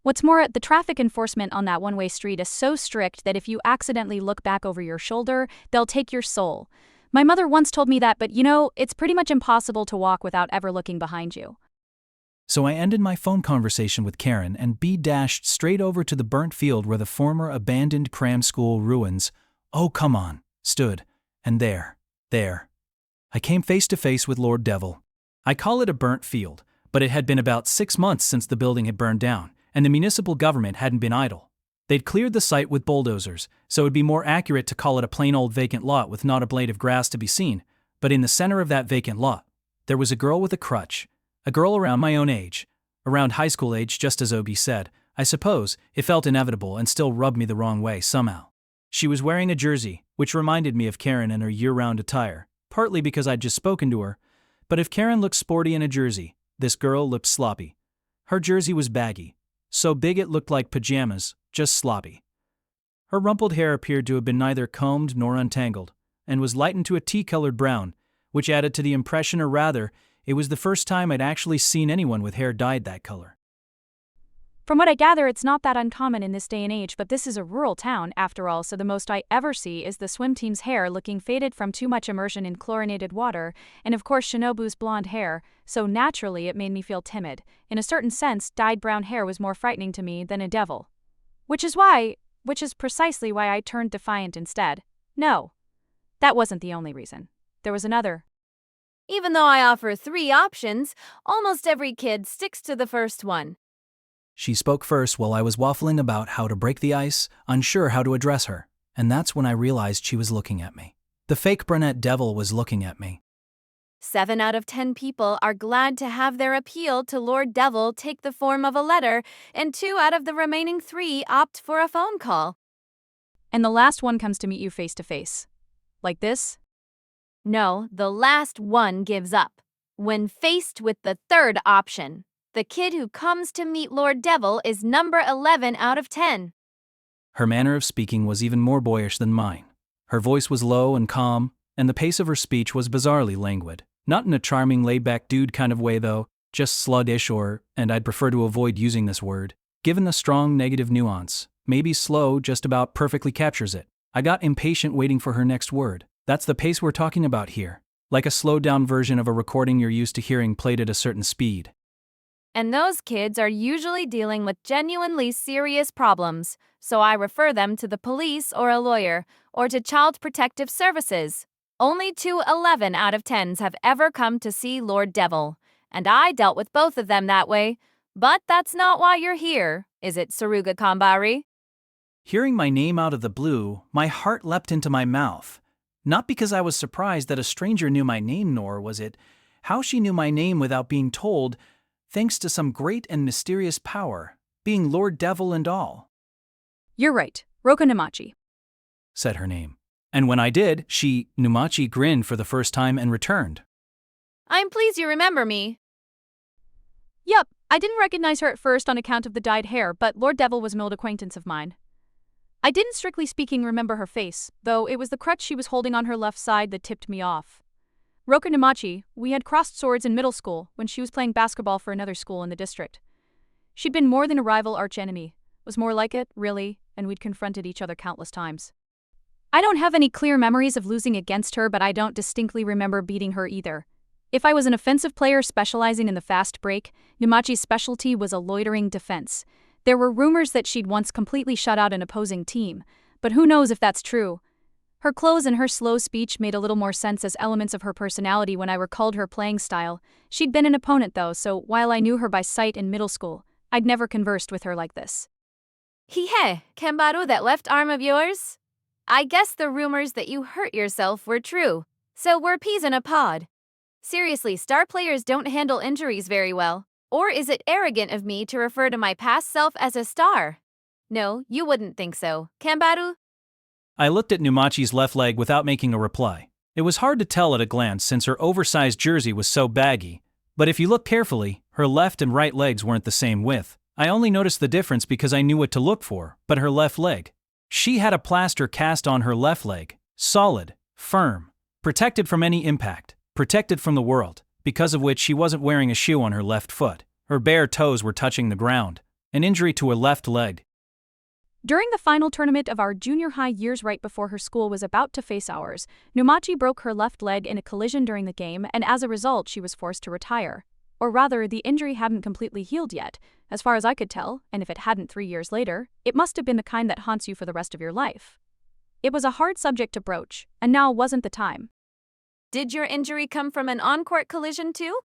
What's more, the traffic enforcement on that one-way street is so strict that if you accidentally look back over your shoulder, they'll take your soul. My mother once told me that, but you know, it's pretty much impossible to walk without ever looking behind you. So I ended my phone conversation with Karen and dashed straight over to the burnt field where the former abandoned cram school ruins, oh come on, stood, and there, I came face to face with Lord Devil. I call it a burnt field, but it had been about 6 months since the building had burned down, and the municipal government hadn't been idle. They'd cleared the site with bulldozers, so it'd be more accurate to call it a plain old vacant lot with not a blade of grass to be seen, but in the center of that vacant lot, there was a girl with a crutch. A girl around my own age, around high school age, just as Obi said. I suppose it felt inevitable and still rubbed me the wrong way somehow. She was wearing a jersey, which reminded me of Karen and her year-round attire, partly because I'd just spoken to her, but if Karen looked sporty in a jersey, this girl looked sloppy. Her jersey was baggy, so big it looked like pajamas, just sloppy. Her rumpled hair appeared to have been neither combed nor untangled, and was lightened to a tea-colored brown, which added to the impression, or rather, it was the first time I'd actually seen anyone with hair dyed that color. From what I gather, it's not that uncommon in this day and age, but this is a rural town, after all, so the most I ever see is the swim team's hair looking faded from too much immersion in chlorinated water, and of course Shinobu's blonde hair, so naturally it made me feel timid. In a certain sense, dyed brown hair was more frightening to me than a devil. Which is precisely why I turned defiant instead. No, that wasn't the only reason. There was another. Even though I offer 3 options, almost every kid sticks to the first one. She spoke first while I was waffling about how to break the ice, unsure how to address her, and that's when I realized she was looking at me. The fake brunette devil was looking at me. 7 out of 10 people are glad to have their appeal to Lord Devil take the form of a letter, and 2 out of the remaining 3 opt for a phone call. And the last one comes to meet you face to face. Like this? No, the last one gives up. When faced with the third option, the kid who comes to meet Lord Devil is number 11 out of 10. Her manner of speaking was even more boyish than mine. Her voice was low and calm, and the pace of her speech was bizarrely languid. Not in a charming laid-back dude kind of way though, just sluggish or, and I'd prefer to avoid using this word, given the strong negative nuance. Maybe slow just about perfectly captures it. I got impatient waiting for her next word. That's the pace we're talking about here. Like a slowed-down version of a recording you're used to hearing played at a certain speed. And those kids are usually dealing with genuinely serious problems, so I refer them to the police or a lawyer, or to Child Protective Services. Only 2 11 out of 10s have ever come to see Lord Devil, and I dealt with both of them that way. But that's not why you're here, is it, Suruga Kanbaru? Hearing my name out of the blue, my heart leapt into my mouth. Not because I was surprised that a stranger knew my name, nor was it how she knew my name without being told, thanks to some great and mysterious power, being Lord Devil and all. You're right, Roka Namachi. Said her name. And when I did, Numachi grinned for the first time and returned. I'm pleased you remember me. Yup, I didn't recognize her at first on account of the dyed hair, but Lord Devil was an old acquaintance of mine. I didn't strictly speaking remember her face, though it was the crutch she was holding on her left side that tipped me off. Roka Namachi, we had crossed swords in middle school when she was playing basketball for another school in the district. She'd been more than a rival archenemy, was more like it, really, and we'd confronted each other countless times. I don't have any clear memories of losing against her, but I don't distinctly remember beating her either. If I was an offensive player specializing in the fast break, Numachi's specialty was a loitering defense. There were rumors that she'd once completely shut out an opposing team, but who knows if that's true. Her clothes and her slow speech made a little more sense as elements of her personality when I recalled her playing style. She'd been an opponent though, so while I knew her by sight in middle school, I'd never conversed with her like this. Hey, Kanbaru, that left arm of yours? I guess the rumors that you hurt yourself were true, so we're peas in a pod. Seriously, star players don't handle injuries very well. Or is it arrogant of me to refer to my past self as a star? No, you wouldn't think so, Kanbaru? I looked at Numachi's left leg without making a reply. It was hard to tell at a glance since her oversized jersey was so baggy, but if you look carefully, her left and right legs weren't the same width. I only noticed the difference because I knew what to look for, but her left leg. She had a plaster cast on her left leg, solid, firm, protected from any impact, protected from the world, because of which she wasn't wearing a shoe on her left foot. Her bare toes were touching the ground, an injury to her left leg. During the final tournament of our junior high years right before her school was about to face ours, Numachi broke her left leg in a collision during the game, and as a result she was forced to retire. Or rather, the injury hadn't completely healed yet, as far as I could tell, and if it hadn't 3 years later, it must have been the kind that haunts you for the rest of your life. It was a hard subject to broach, and now wasn't the time. Did your injury come from an on-court collision too?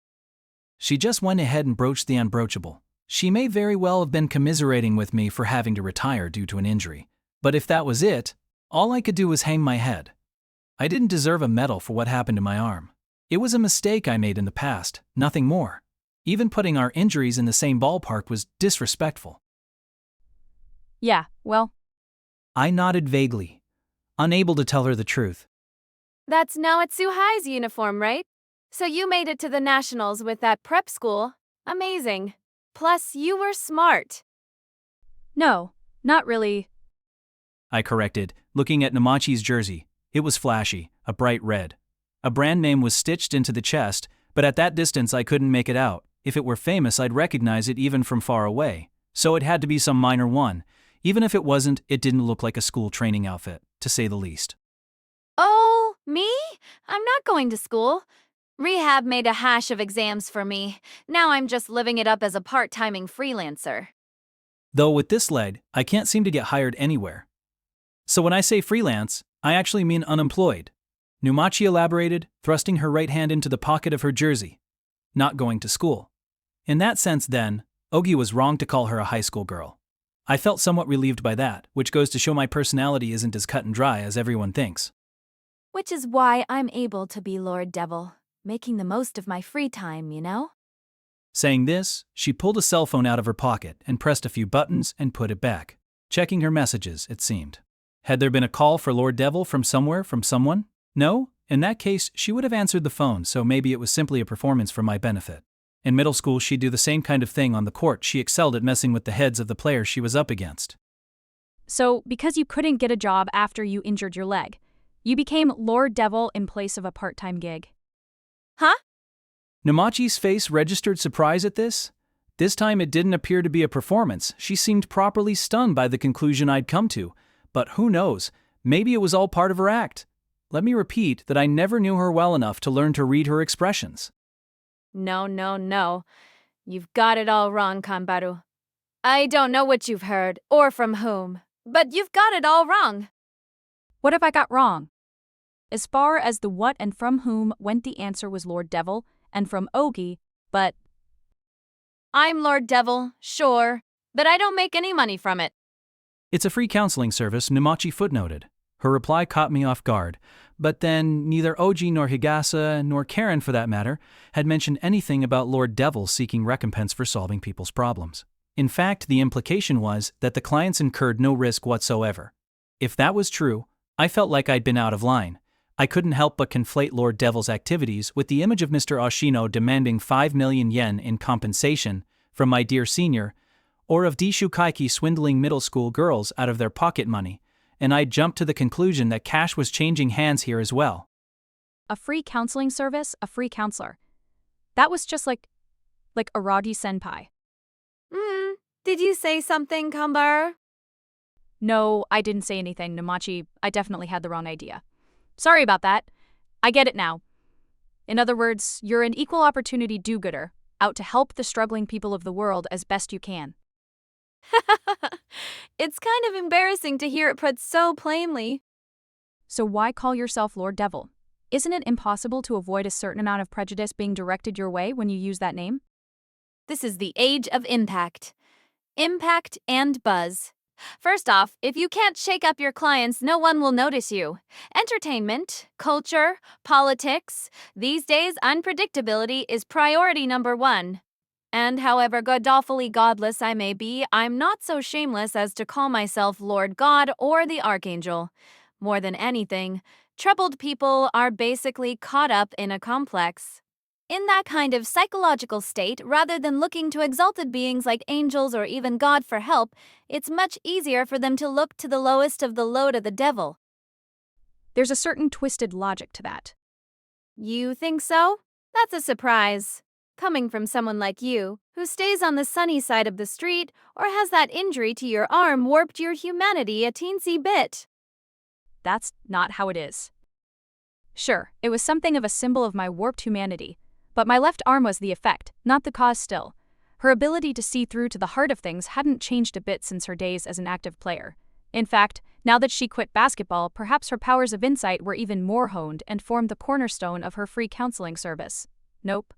She just went ahead and broached the unbroachable. She may very well have been commiserating with me for having to retire due to an injury, but if that was it, all I could do was hang my head. I didn't deserve a medal for what happened to my arm. It was a mistake I made in the past, nothing more. Even putting our injuries in the same ballpark was disrespectful. Yeah, well. I nodded vaguely, unable to tell her the truth. That's Naotsu High's uniform, right? So you made it to the nationals with that prep school. Amazing. Plus, you were smart. No, not really. I corrected, looking at Numachi's jersey. It was flashy, a bright red. A brand name was stitched into the chest, but at that distance I couldn't make it out. If it were famous, I'd recognize it even from far away. So it had to be some minor one. Even if it wasn't, it didn't look like a school training outfit, to say the least. Oh, me? I'm not going to school. Rehab made a hash of exams for me. Now I'm just living it up as a part-timing freelancer. Though with this leg, I can't seem to get hired anywhere. So when I say freelance, I actually mean unemployed. Numachi elaborated, thrusting her right hand into the pocket of her jersey. Not going to school. In that sense then, Ogi was wrong to call her a high school girl. I felt somewhat relieved by that, which goes to show my personality isn't as cut and dry as everyone thinks. Which is why I'm able to be Lord Devil, making the most of my free time, you know? Saying this, she pulled a cell phone out of her pocket and pressed a few buttons and put it back. Checking her messages, it seemed. Had there been a call for Lord Devil from somewhere, from someone? No? In that case, she would have answered the phone, so maybe it was simply a performance for my benefit. In middle school, she'd do the same kind of thing on the court. She excelled at messing with the heads of the players she was up against. So, because you couldn't get a job after you injured your leg, you became Lord Devil in place of a part-time gig. Huh? Numachi's face registered surprise at this. This time it didn't appear to be a performance. She seemed properly stunned by the conclusion I'd come to. But who knows, maybe it was all part of her act. Let me repeat that I never knew her well enough to learn to read her expressions. No. You've got it all wrong, Kanbaru. I don't know what you've heard, or from whom, but you've got it all wrong. What have I got wrong? As far as the what and from whom went, the answer was Lord Devil, and from Ogi, but... I'm Lord Devil, sure, but I don't make any money from it. It's a free counseling service, Numachi footnoted. Her reply caught me off guard, but then neither Oji nor Higasa, nor Karen for that matter, had mentioned anything about Lord Devil seeking recompense for solving people's problems. In fact, the implication was that the clients incurred no risk whatsoever. If that was true, I felt like I'd been out of line. I couldn't help but conflate Lord Devil's activities with the image of Mr. Oshino demanding 5 million yen in compensation from my dear senior, or of Dishu Kaiki swindling middle school girls out of their pocket money, and I jumped to the conclusion that cash was changing hands here as well. A free counseling service, a free counselor. That was just like Aragi senpai. Did you say something, Kanbaru? No, I didn't say anything, Numachi. I definitely had the wrong idea. Sorry about that. I get it now. In other words, you're an equal opportunity do-gooder, out to help the struggling people of the world as best you can. It's kind of embarrassing to hear it put so plainly. So why call yourself Lord Devil? Isn't it impossible to avoid a certain amount of prejudice being directed your way when you use that name? This is the age of impact. Impact and buzz. First off, if you can't shake up your clients, no one will notice you. Entertainment, culture, politics. These days, unpredictability is priority number one. And however godawfully godless I may be, I'm not so shameless as to call myself Lord God or the Archangel. More than anything, troubled people are basically caught up in a complex. In that kind of psychological state, rather than looking to exalted beings like angels or even God for help, it's much easier for them to look to the lowest of the low, to the devil. There's a certain twisted logic to that. You think so? That's a surprise. Coming from someone like you, who stays on the sunny side of the street, or has that injury to your arm warped your humanity a teensy bit. That's not how it is. Sure, it was something of a symbol of my warped humanity, but my left arm was the effect, not the cause still. Her ability to see through to the heart of things hadn't changed a bit since her days as an active player. In fact, now that she quit basketball, perhaps her powers of insight were even more honed and formed the cornerstone of her free counseling service. Nope.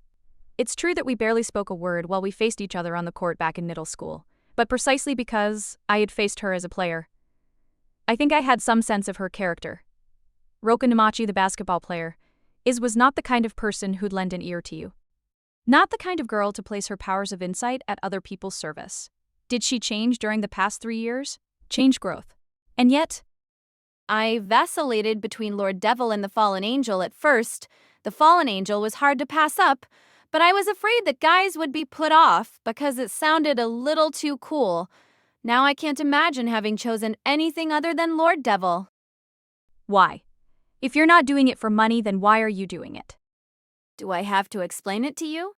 It's true that we barely spoke a word while we faced each other on the court back in middle school, but precisely because I had faced her as a player, I think I had some sense of her character. Roka Numachi, the basketball player, was not the kind of person who'd lend an ear to you. Not the kind of girl to place her powers of insight at other people's service. Did she change during the past 3 years? Change growth. And yet, I vacillated between Lord Devil and the Fallen Angel at first. The Fallen Angel was hard to pass up, but I was afraid that guys would be put off because it sounded a little too cool. Now I can't imagine having chosen anything other than Lord Devil. Why? If you're not doing it for money, then why are you doing it? Do I have to explain it to you?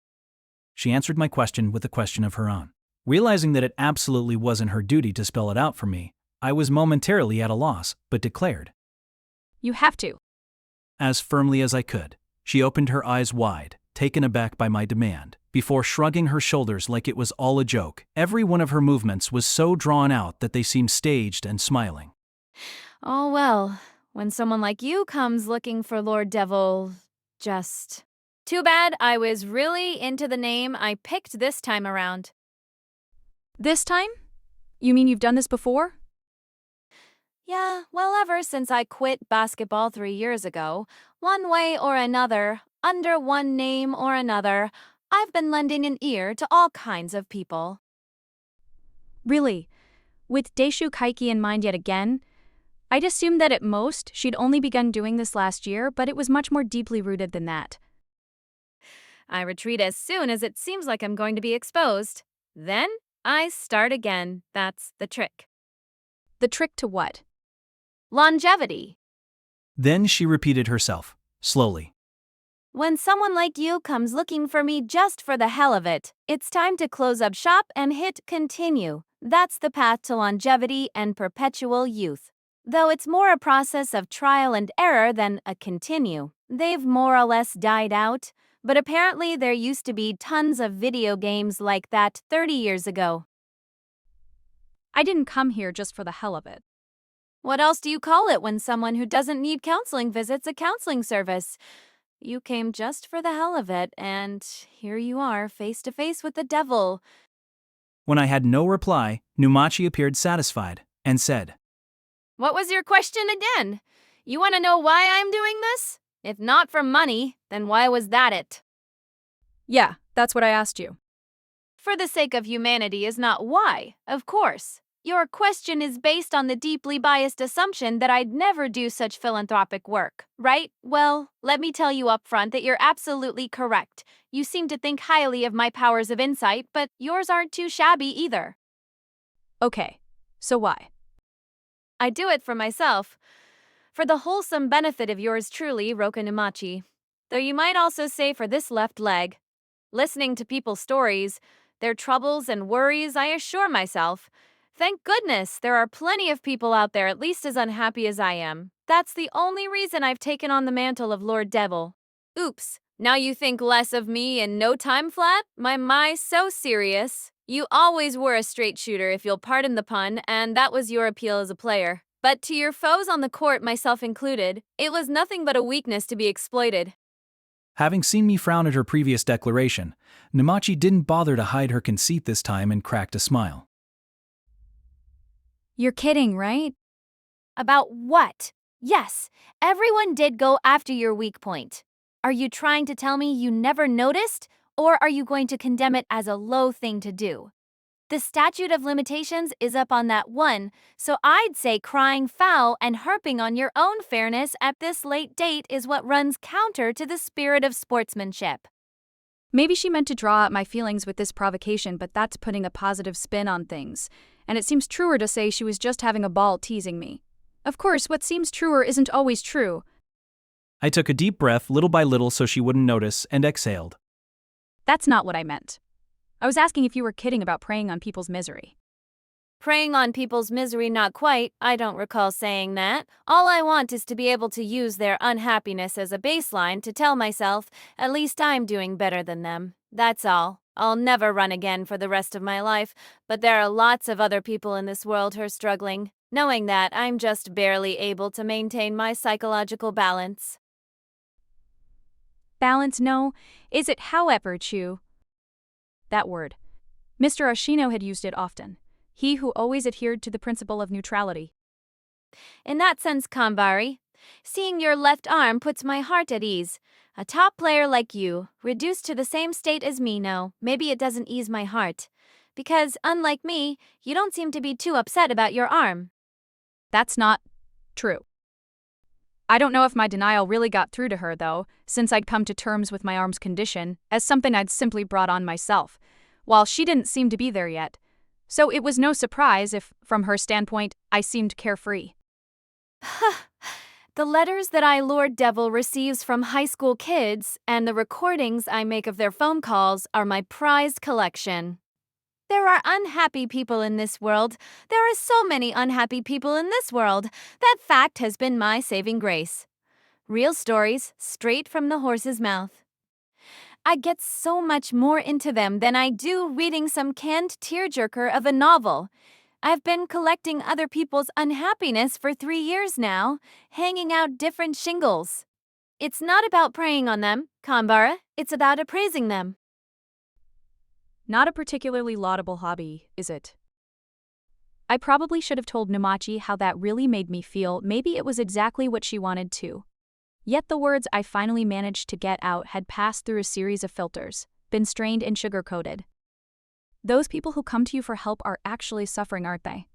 She answered my question with a question of her own. Realizing that it absolutely wasn't her duty to spell it out for me, I was momentarily at a loss, but declared, You have to. as firmly as I could. She opened her eyes wide, taken aback by my demand, before shrugging her shoulders like it was all a joke. Every one of her movements was so drawn out that they seemed staged and smiling. Oh well, When someone like you comes looking for Lord Devil, just. Too bad I was really into the name I picked this time around. This time? You mean you've done this before? Yeah, well, ever since I quit basketball 3 years ago, one way or another, under one name or another, I've been lending an ear to all kinds of people. Really? With Daishu Kaiki in mind yet again? I'd assumed that at most she'd only begun doing this last year, but it was much more deeply rooted than that. I retreat as soon as it seems like I'm going to be exposed. Then I start again. That's the trick. The trick to what? Longevity. Then she repeated herself, slowly. When someone like you comes looking for me just for the hell of it, it's time to close up shop and hit continue. That's the path to longevity and perpetual youth. Though it's more a process of trial and error than a continue. They've more or less died out, but apparently there used to be tons of video games like that 30 years ago. I didn't come here just for the hell of it. What else do you call it when someone who doesn't need counseling visits a counseling service? You came just for the hell of it, and here you are, face to face with the devil. When I had no reply, Numachi appeared satisfied and said, What was your question again? You want to know why I'm doing this? If not for money, then why was that it? Yeah, that's what I asked you. For the sake of humanity is not why, of course. Your question is based on the deeply biased assumption that I'd never do such philanthropic work, right? Well, let me tell you up front that you're absolutely correct. You seem to think highly of my powers of insight, but yours aren't too shabby either. Okay, so why? I do it for myself. For the wholesome benefit of yours truly, Rokanumachi. Though you might also say for this left leg. Listening to people's stories, their troubles and worries, I assure myself, thank goodness there are plenty of people out there at least as unhappy as I am. That's the only reason I've taken on the mantle of Lord Devil. Oops, now you think less of me in no time flat? My, so serious. You always were a straight shooter, if you'll pardon the pun, and that was your appeal as a player. But to your foes on the court, myself included, it was nothing but a weakness to be exploited. Having seen me frown at her previous declaration, Numachi didn't bother to hide her conceit this time and cracked a smile. You're kidding, right? About what? Yes, everyone did go after your weak point. Are you trying to tell me you never noticed, or are you going to condemn it as a low thing to do? The statute of limitations is up on that one, so I'd say crying foul and harping on your own fairness at this late date is what runs counter to the spirit of sportsmanship. Maybe she meant to draw out my feelings with this provocation, but that's putting a positive spin on things. And it seems truer to say she was just having a ball teasing me. Of course, what seems truer isn't always true. I took a deep breath little by little so she wouldn't notice and exhaled. That's not what I meant. I was asking if you were kidding about preying on people's misery. Preying on people's misery, not quite. I don't recall saying that. All I want is to be able to use their unhappiness as a baseline to tell myself, at least I'm doing better than them. That's all. I'll never run again for the rest of my life, but there are lots of other people in this world who are struggling. Knowing that, I'm just barely able to maintain my psychological balance. Balance, no. Is it however, Chu? That word. Mr. Ashino had used it often. He who always adhered to the principle of neutrality. In that sense, Kanbari, seeing your left arm puts my heart at ease. A top player like you, reduced to the same state as me, no, maybe it doesn't ease my heart. Because, unlike me, you don't seem to be too upset about your arm. That's not true. I don't know if my denial really got through to her, though, since I'd come to terms with my arm's condition as something I'd simply brought on myself, while she didn't seem to be there yet. So it was no surprise if, from her standpoint, I seemed carefree. The letters that Lord Devil receives from high school kids and the recordings I make of their phone calls are my prized collection. There are unhappy people in this world. There are so many unhappy people in this world. That fact has been my saving grace. Real stories, straight from the horse's mouth. I get so much more into them than I do reading some canned tearjerker of a novel. I've been collecting other people's unhappiness for 3 years now, hanging out different shingles. It's not about preying on them, Kanbara. It's about appraising them. Not a particularly laudable hobby, is it? I probably should have told Namachi how that really made me feel. Maybe it was exactly what she wanted to. Yet the words I finally managed to get out had passed through a series of filters, been strained and sugar-coated. Those people who come to you for help are actually suffering, aren't they?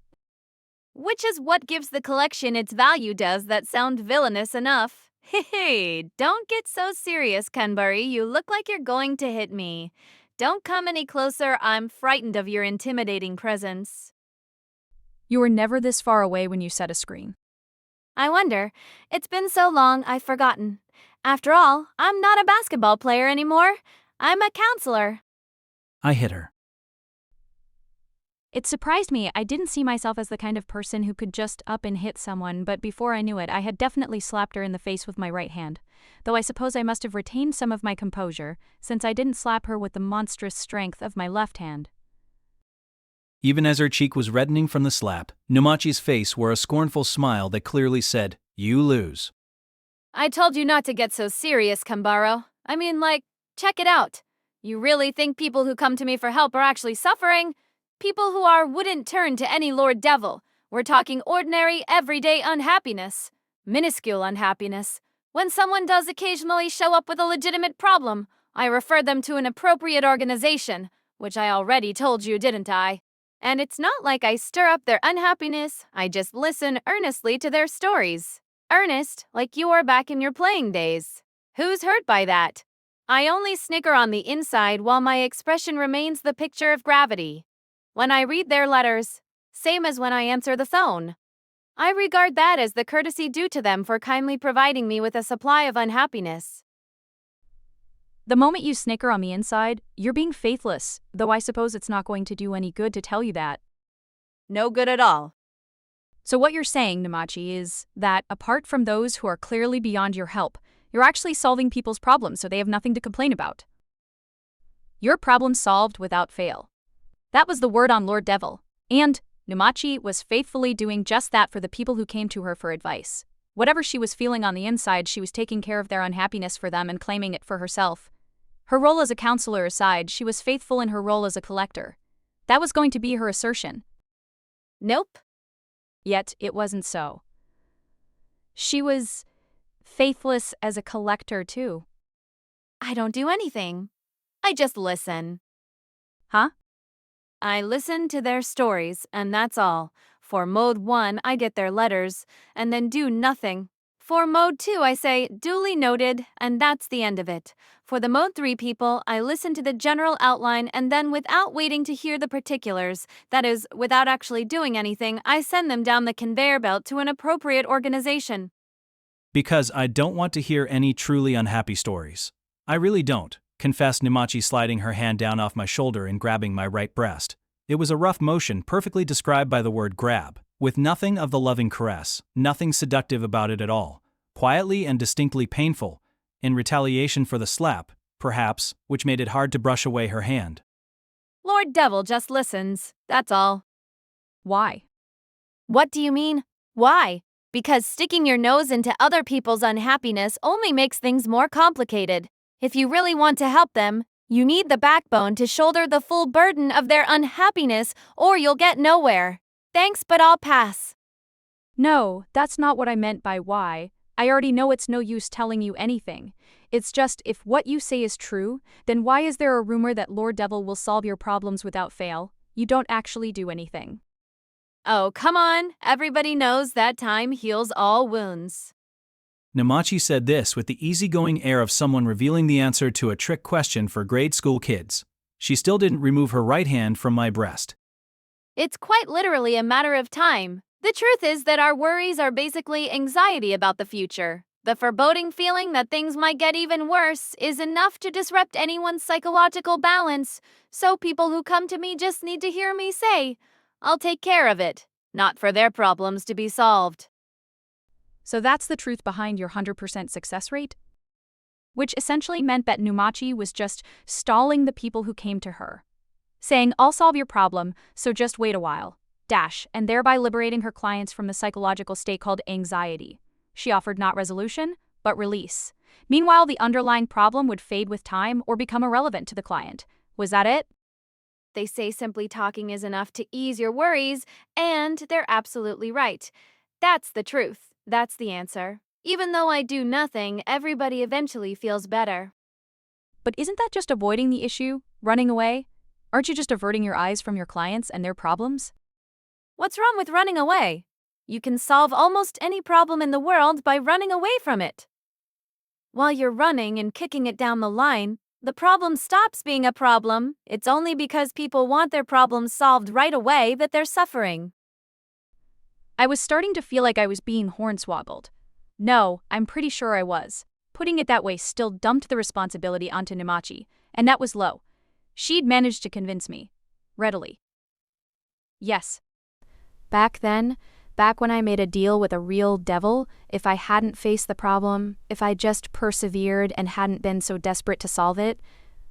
Which is what gives the collection its value. Does that sound villainous enough? Hey, don't get so serious, Kanbari. You look like you're going to hit me. Don't come any closer. I'm frightened of your intimidating presence. You were never this far away when you set a screen. I wonder. It's been so long, I've forgotten. After all, I'm not a basketball player anymore. I'm a counselor. I hit her. It surprised me. I didn't see myself as the kind of person who could just up and hit someone, but before I knew it, I had definitely slapped her in the face with my right hand. Though I suppose I must have retained some of my composure, since I didn't slap her with the monstrous strength of my left hand. Even as her cheek was reddening from the slap, Namachi's face wore a scornful smile that clearly said, "You lose." I told you not to get so serious, Kanbaro. I mean, check it out. You really think people who come to me for help are actually suffering? People who wouldn't turn to any Lord Devil. We're talking ordinary, everyday unhappiness. Minuscule unhappiness. When someone does occasionally show up with a legitimate problem, I refer them to an appropriate organization, which I already told you, didn't I? And it's not like I stir up their unhappiness, I just listen earnestly to their stories. Earnest, like you were back in your playing days. Who's hurt by that? I only snicker on the inside while my expression remains the picture of gravity. When I read their letters, same as when I answer the phone. I regard that as the courtesy due to them for kindly providing me with a supply of unhappiness. The moment you snicker on the inside, you're being faithless, though I suppose it's not going to do any good to tell you that. No good at all. So what you're saying, Namachi, is that apart from those who are clearly beyond your help, you're actually solving people's problems so they have nothing to complain about. Your problem solved without fail. That was the word on Lord Devil, and Namachi was faithfully doing just that for the people who came to her for advice. Whatever she was feeling on the inside, she was taking care of their unhappiness for them and claiming it for herself. Her role as a counselor aside, she was faithful in her role as a collector. That was going to be her assertion. Nope. Yet it wasn't so. She was faithless as a collector too. I don't do anything. I just listen. Huh? I listen to their stories, and that's all. For Mode 1, I get their letters, and then do nothing. For Mode 2, I say, duly noted, and that's the end of it. For the Mode 3 people, I listen to the general outline, and then without waiting to hear the particulars, that is, without actually doing anything, I send them down the conveyor belt to an appropriate organization. Because I don't want to hear any truly unhappy stories. I really don't, confessed Namachi, sliding her hand down off my shoulder and grabbing my right breast. It was a rough motion perfectly described by the word grab, with nothing of the loving caress, nothing seductive about it at all, quietly and distinctly painful, in retaliation for the slap, perhaps, which made it hard to brush away her hand. Lord Devil just listens, that's all. Why? What do you mean? Why? Because sticking your nose into other people's unhappiness only makes things more complicated. If you really want to help them, you need the backbone to shoulder the full burden of their unhappiness, or you'll get nowhere. Thanks, but I'll pass. No, that's not what I meant by why. I already know it's no use telling you anything. It's just, if what you say is true, then why is there a rumor that Lord Devil will solve your problems without fail? You don't actually do anything. Oh, come on. Everybody knows that time heals all wounds. Namachi said this with the easygoing air of someone revealing the answer to a trick question for grade school kids. She still didn't remove her right hand from my breast. It's quite literally a matter of time. The truth is that our worries are basically anxiety about the future. The foreboding feeling that things might get even worse is enough to disrupt anyone's psychological balance, so people who come to me just need to hear me say, I'll take care of it, not for their problems to be solved. So that's the truth behind your 100% success rate? Which essentially meant that Namachi was just stalling the people who came to her. Saying, I'll solve your problem, so just wait a while. and thereby liberating her clients from the psychological state called anxiety. She offered not resolution, but release. Meanwhile, the underlying problem would fade with time or become irrelevant to the client. Was that it? They say simply talking is enough to ease your worries, and they're absolutely right. That's the truth. That's the answer. Even though I do nothing, everybody eventually feels better. But isn't that just avoiding the issue? Running away? Aren't you just averting your eyes from your clients and their problems? What's wrong with running away? You can solve almost any problem in the world by running away from it. While you're running and kicking it down the line, the problem stops being a problem. It's only because people want their problems solved right away that they're suffering. I was starting to feel like I was being hornswoggled. No, I'm pretty sure I was. Putting it that way still dumped the responsibility onto Namachi, and that was low. She'd managed to convince me. Readily. Yes. Back then, back when I made a deal with a real devil, if I hadn't faced the problem, if I just persevered and hadn't been so desperate to solve it,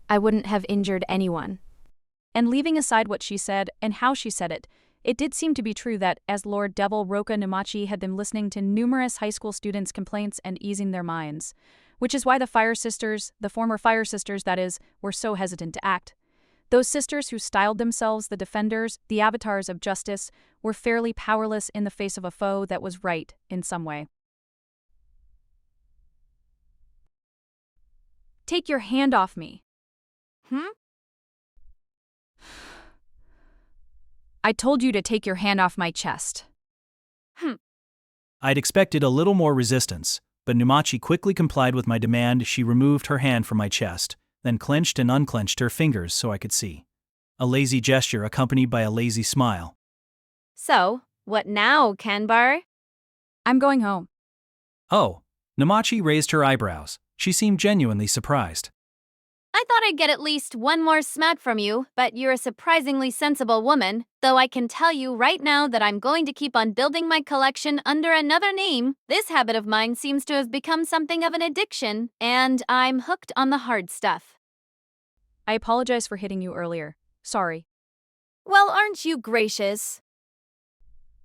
I wouldn't have injured anyone. And leaving aside what she said and how she said it did seem to be true that, as Lord Devil, Roka Namachi had been listening to numerous high school students' complaints and easing their minds, which is why the Fire Sisters, the former Fire Sisters that is, were so hesitant to act. Those sisters who styled themselves the defenders, the avatars of justice, were fairly powerless in the face of a foe that was right in some way. Take your hand off me. I told you to take your hand off my chest. I'd expected a little more resistance, but Numachi quickly complied with my demand. She removed her hand from my chest, then clenched and unclenched her fingers so I could see. A lazy gesture accompanied by a lazy smile. So, what now, Kanbar? I'm going home. Oh, Numachi raised her eyebrows. She seemed genuinely surprised. I thought I'd get at least one more smack from you, but you're a surprisingly sensible woman, though I can tell you right now that I'm going to keep on building my collection under another name. This habit of mine seems to have become something of an addiction, and I'm hooked on the hard stuff. I apologize for hitting you earlier. Sorry. Well, aren't you gracious?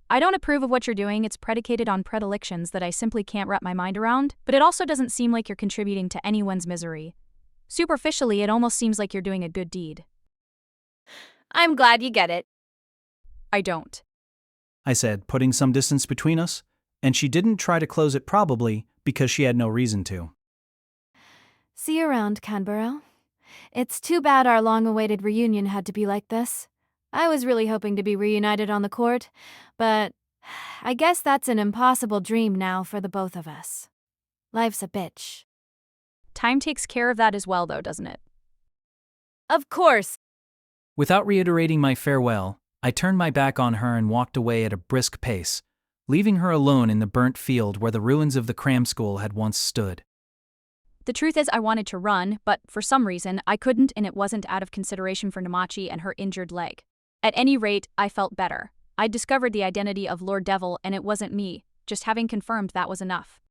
I don't approve of what you're doing. It's predicated on predilections that I simply can't wrap my mind around, but it also doesn't seem like you're contributing to anyone's misery. Superficially, it almost seems like you're doing a good deed. I'm glad you get it. I don't. I said, putting some distance between us, and she didn't try to close it, probably because she had no reason to. See you around, Kanbaru. It's too bad our long-awaited reunion had to be like this. I was really hoping to be reunited on the court, but I guess that's an impossible dream now for the both of us. Life's a bitch. Time takes care of that as well, though, doesn't it? Of course. Without reiterating my farewell, I turned my back on her and walked away at a brisk pace, leaving her alone in the burnt field where the ruins of the cram school had once stood. The truth is I wanted to run, but for some reason I couldn't, and it wasn't out of consideration for Namachi and her injured leg. At any rate, I felt better. I'd discovered the identity of Lord Devil, and it wasn't me. Just having confirmed that was enough.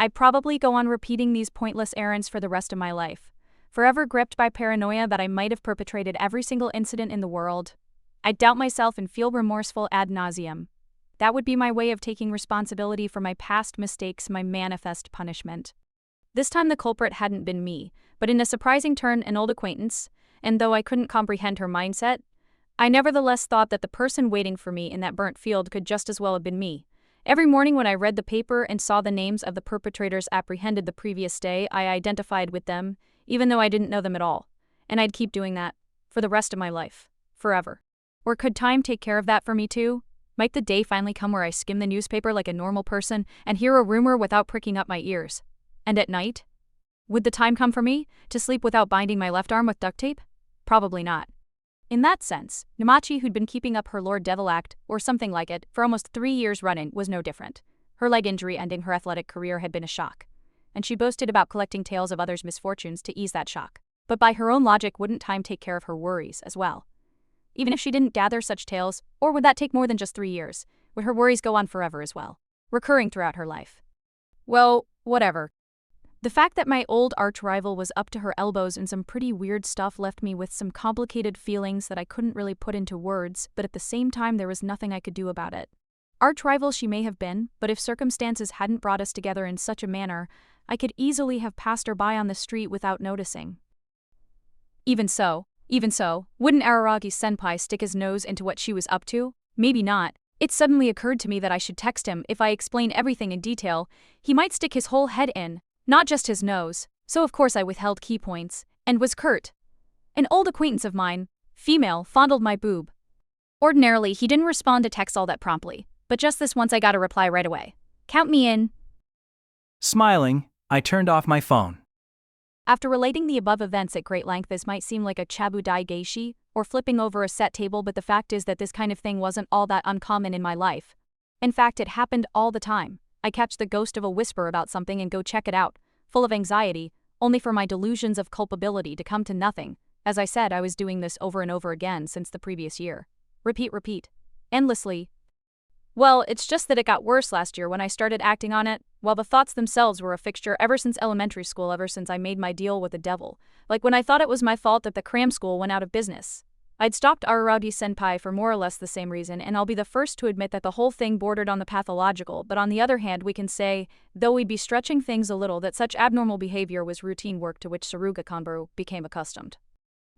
I'd probably go on repeating these pointless errands for the rest of my life, forever gripped by paranoia that I might have perpetrated every single incident in the world. I'd doubt myself and feel remorseful ad nauseum. That would be my way of taking responsibility for my past mistakes, my manifest punishment. This time the culprit hadn't been me, but in a surprising turn an old acquaintance, and though I couldn't comprehend her mindset, I nevertheless thought that the person waiting for me in that burnt field could just as well have been me. Every morning when I read the paper and saw the names of the perpetrators apprehended the previous day, I identified with them, even though I didn't know them at all. And I'd keep doing that, for the rest of my life. Forever. Or could time take care of that for me too? Might the day finally come where I skim the newspaper like a normal person and hear a rumor without pricking up my ears? And at night? Would the time come for me to sleep without binding my left arm with duct tape? Probably not. In that sense, Namachi, who'd been keeping up her Lord Devil act, or something like it, for almost 3 years running, was no different. Her leg injury ending her athletic career had been a shock, and she boasted about collecting tales of others' misfortunes to ease that shock. But by her own logic, wouldn't time take care of her worries as well? Even if she didn't gather such tales, or would that take more than just 3 years? Would her worries go on forever as well, recurring throughout her life? Well, whatever. The fact that my old arch-rival was up to her elbows in some pretty weird stuff left me with some complicated feelings that I couldn't really put into words, but at the same time there was nothing I could do about it. Arch-rival she may have been, but if circumstances hadn't brought us together in such a manner, I could easily have passed her by on the street without noticing. Even so, wouldn't Araragi-senpai stick his nose into what she was up to? Maybe not. It suddenly occurred to me that I should text him. If I explain everything in detail, he might stick his whole head in, not just his nose. So of course I withheld key points, and was curt. An old acquaintance of mine, female, fondled my boob. Ordinarily, he didn't respond to texts all that promptly, but just this once I got a reply right away. Count me in. Smiling, I turned off my phone. After relating the above events at great length, this might seem like a chabudai geishi, or flipping over a set table, but the fact is that this kind of thing wasn't all that uncommon in my life. In fact, it happened all the time. I catch the ghost of a whisper about something and go check it out, full of anxiety, only for my delusions of culpability to come to nothing. As I said, I was doing this over and over again since the previous year. Repeat. Endlessly. Well, it's just that it got worse last year when I started acting on it, while the thoughts themselves were a fixture ever since elementary school, ever since I made my deal with the devil. Like when I thought it was my fault that the cram school went out of business. I'd stopped Araragi-senpai for more or less the same reason, and I'll be the first to admit that the whole thing bordered on the pathological, but on the other hand we can say, though we'd be stretching things a little, that such abnormal behavior was routine work to which Suruga Kanbaru became accustomed.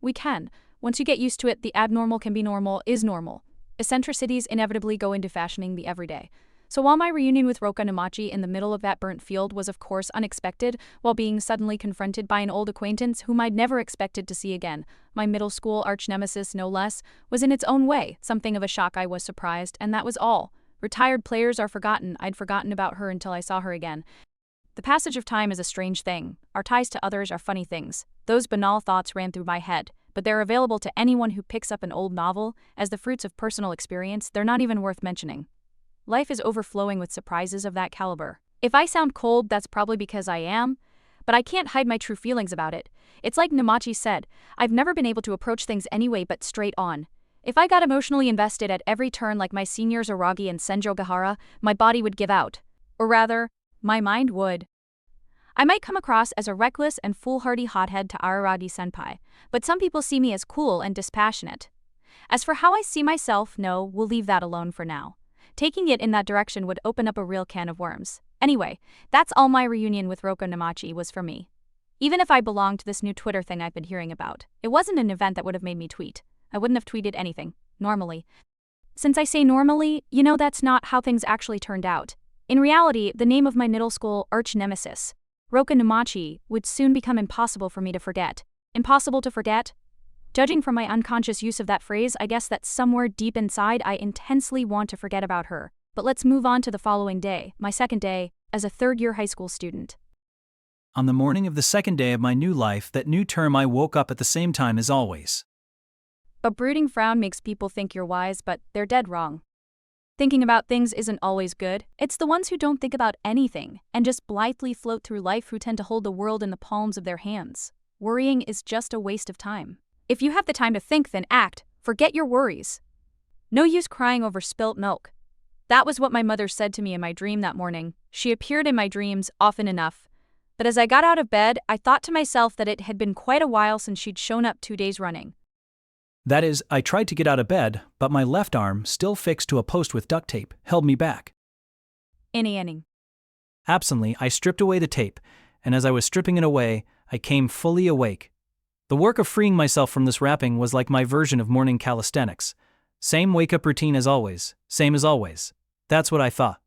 We can. Once you get used to it, the abnormal can be normal, is normal. Eccentricities inevitably go into fashioning the everyday. So while my reunion with Roka Namachi in the middle of that burnt field was of course unexpected, while being suddenly confronted by an old acquaintance whom I'd never expected to see again, my middle school arch-nemesis no less, was in its own way something of a shock. I was surprised, and that was all. Retired players are forgotten. I'd forgotten about her until I saw her again. The passage of time is a strange thing. Our ties to others are funny things. Those banal thoughts ran through my head, but they're available to anyone who picks up an old novel as the fruits of personal experience. They're not even worth mentioning. Life is overflowing with surprises of that caliber. If I sound cold, that's probably because I am, but I can't hide my true feelings about it. It's like Namachi said, I've never been able to approach things anyway but straight on. If I got emotionally invested at every turn like my seniors Aragi and Senjo Gahara, my body would give out. Or rather, my mind would. I might come across as a reckless and foolhardy hothead to Araragi-senpai, but some people see me as cool and dispassionate. As for how I see myself, no, we'll leave that alone for now. Taking it in that direction would open up a real can of worms. Anyway, that's all my reunion with Roka Namachi was for me. Even if I belonged to this new Twitter thing I've been hearing about, it wasn't an event that would have made me tweet. I wouldn't have tweeted anything, normally. Since I say normally, you know that's not how things actually turned out. In reality, the name of my middle school arch-nemesis, Roka Namachi, would soon become impossible for me to forget. Impossible to forget? Judging from my unconscious use of that phrase, I guess that somewhere deep inside I intensely want to forget about her. But let's move on to the following day, my second day, as a third-year high school student. On the morning of the second day of my new life, that new term, I woke up at the same time as always. A brooding frown makes people think you're wise, but they're dead wrong. Thinking about things isn't always good. It's the ones who don't think about anything and just blithely float through life who tend to hold the world in the palms of their hands. Worrying is just a waste of time. If you have the time to think, then act. Forget your worries. No use crying over spilt milk. That was what my mother said to me in my dream that morning. She appeared in my dreams often enough. But as I got out of bed, I thought to myself that it had been quite a while since she'd shown up 2 days running. That is, I tried to get out of bed, but my left arm, still fixed to a post with duct tape, held me back. Inning. Absently, I stripped away the tape, and as I was stripping it away, I came fully awake. The work of freeing myself from this wrapping was like my version of morning calisthenics. Same wake-up routine as always, same as always. That's what I thought.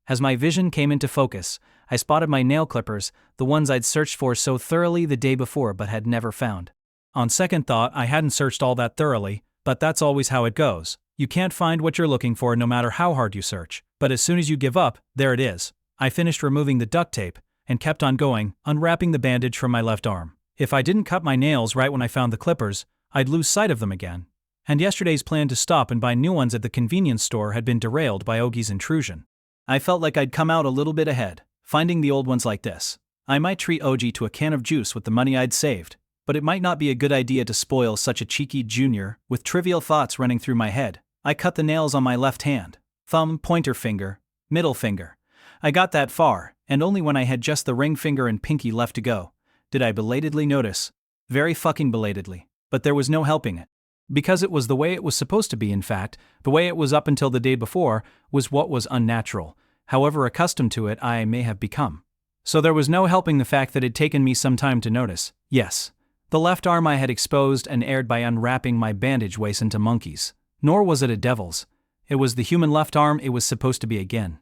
As my vision came into focus, I spotted my nail clippers, the ones I'd searched for so thoroughly the day before but had never found. On second thought, I hadn't searched all that thoroughly, but that's always how it goes. You can't find what you're looking for no matter how hard you search, but as soon as you give up, there it is. I finished removing the duct tape, and kept on going, unwrapping the bandage from my left arm. If I didn't cut my nails right when I found the clippers, I'd lose sight of them again. And yesterday's plan to stop and buy new ones at the convenience store had been derailed by Ogi's intrusion. I felt like I'd come out a little bit ahead, finding the old ones like this. I might treat Ogi to a can of juice with the money I'd saved, but it might not be a good idea to spoil such a cheeky junior. With trivial thoughts running through my head, I cut the nails on my left hand, thumb, pointer finger, middle finger. I got that far, and only when I had just the ring finger and pinky left to go, did I belatedly notice. Very fucking belatedly. But there was no helping it. Because it was the way it was supposed to be, in fact, the way it was up until the day before, was what was unnatural, however accustomed to it I may have become. So there was no helping the fact that it had taken me some time to notice. Yes. The left arm I had exposed and aired by unwrapping my bandage waist into monkeys. Nor was it a devil's. It was the human left arm it was supposed to be again.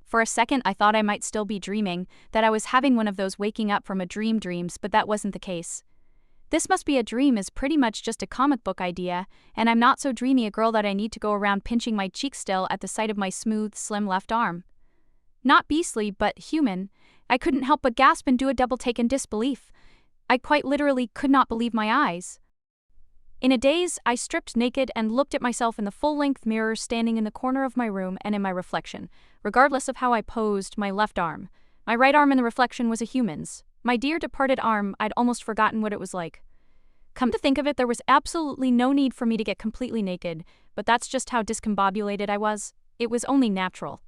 For a second, I thought I might still be dreaming, that I was having one of those waking up from a dreams, but that wasn't the case. This must be a dream is pretty much just a comic book idea, and I'm not so dreamy a girl that I need to go around pinching my cheek still at the sight of my smooth, slim left arm. Not beastly, but human. I couldn't help but gasp and do a double take in disbelief. I quite literally could not believe my eyes. In a daze, I stripped naked and looked at myself in the full-length mirror standing in the corner of my room and in my reflection, regardless of how I posed my left arm. My right arm in the reflection was a human's. My dear departed arm, I'd almost forgotten what it was like. Come to think of it, there was absolutely no need for me to get completely naked, but that's just how discombobulated I was. It was only natural.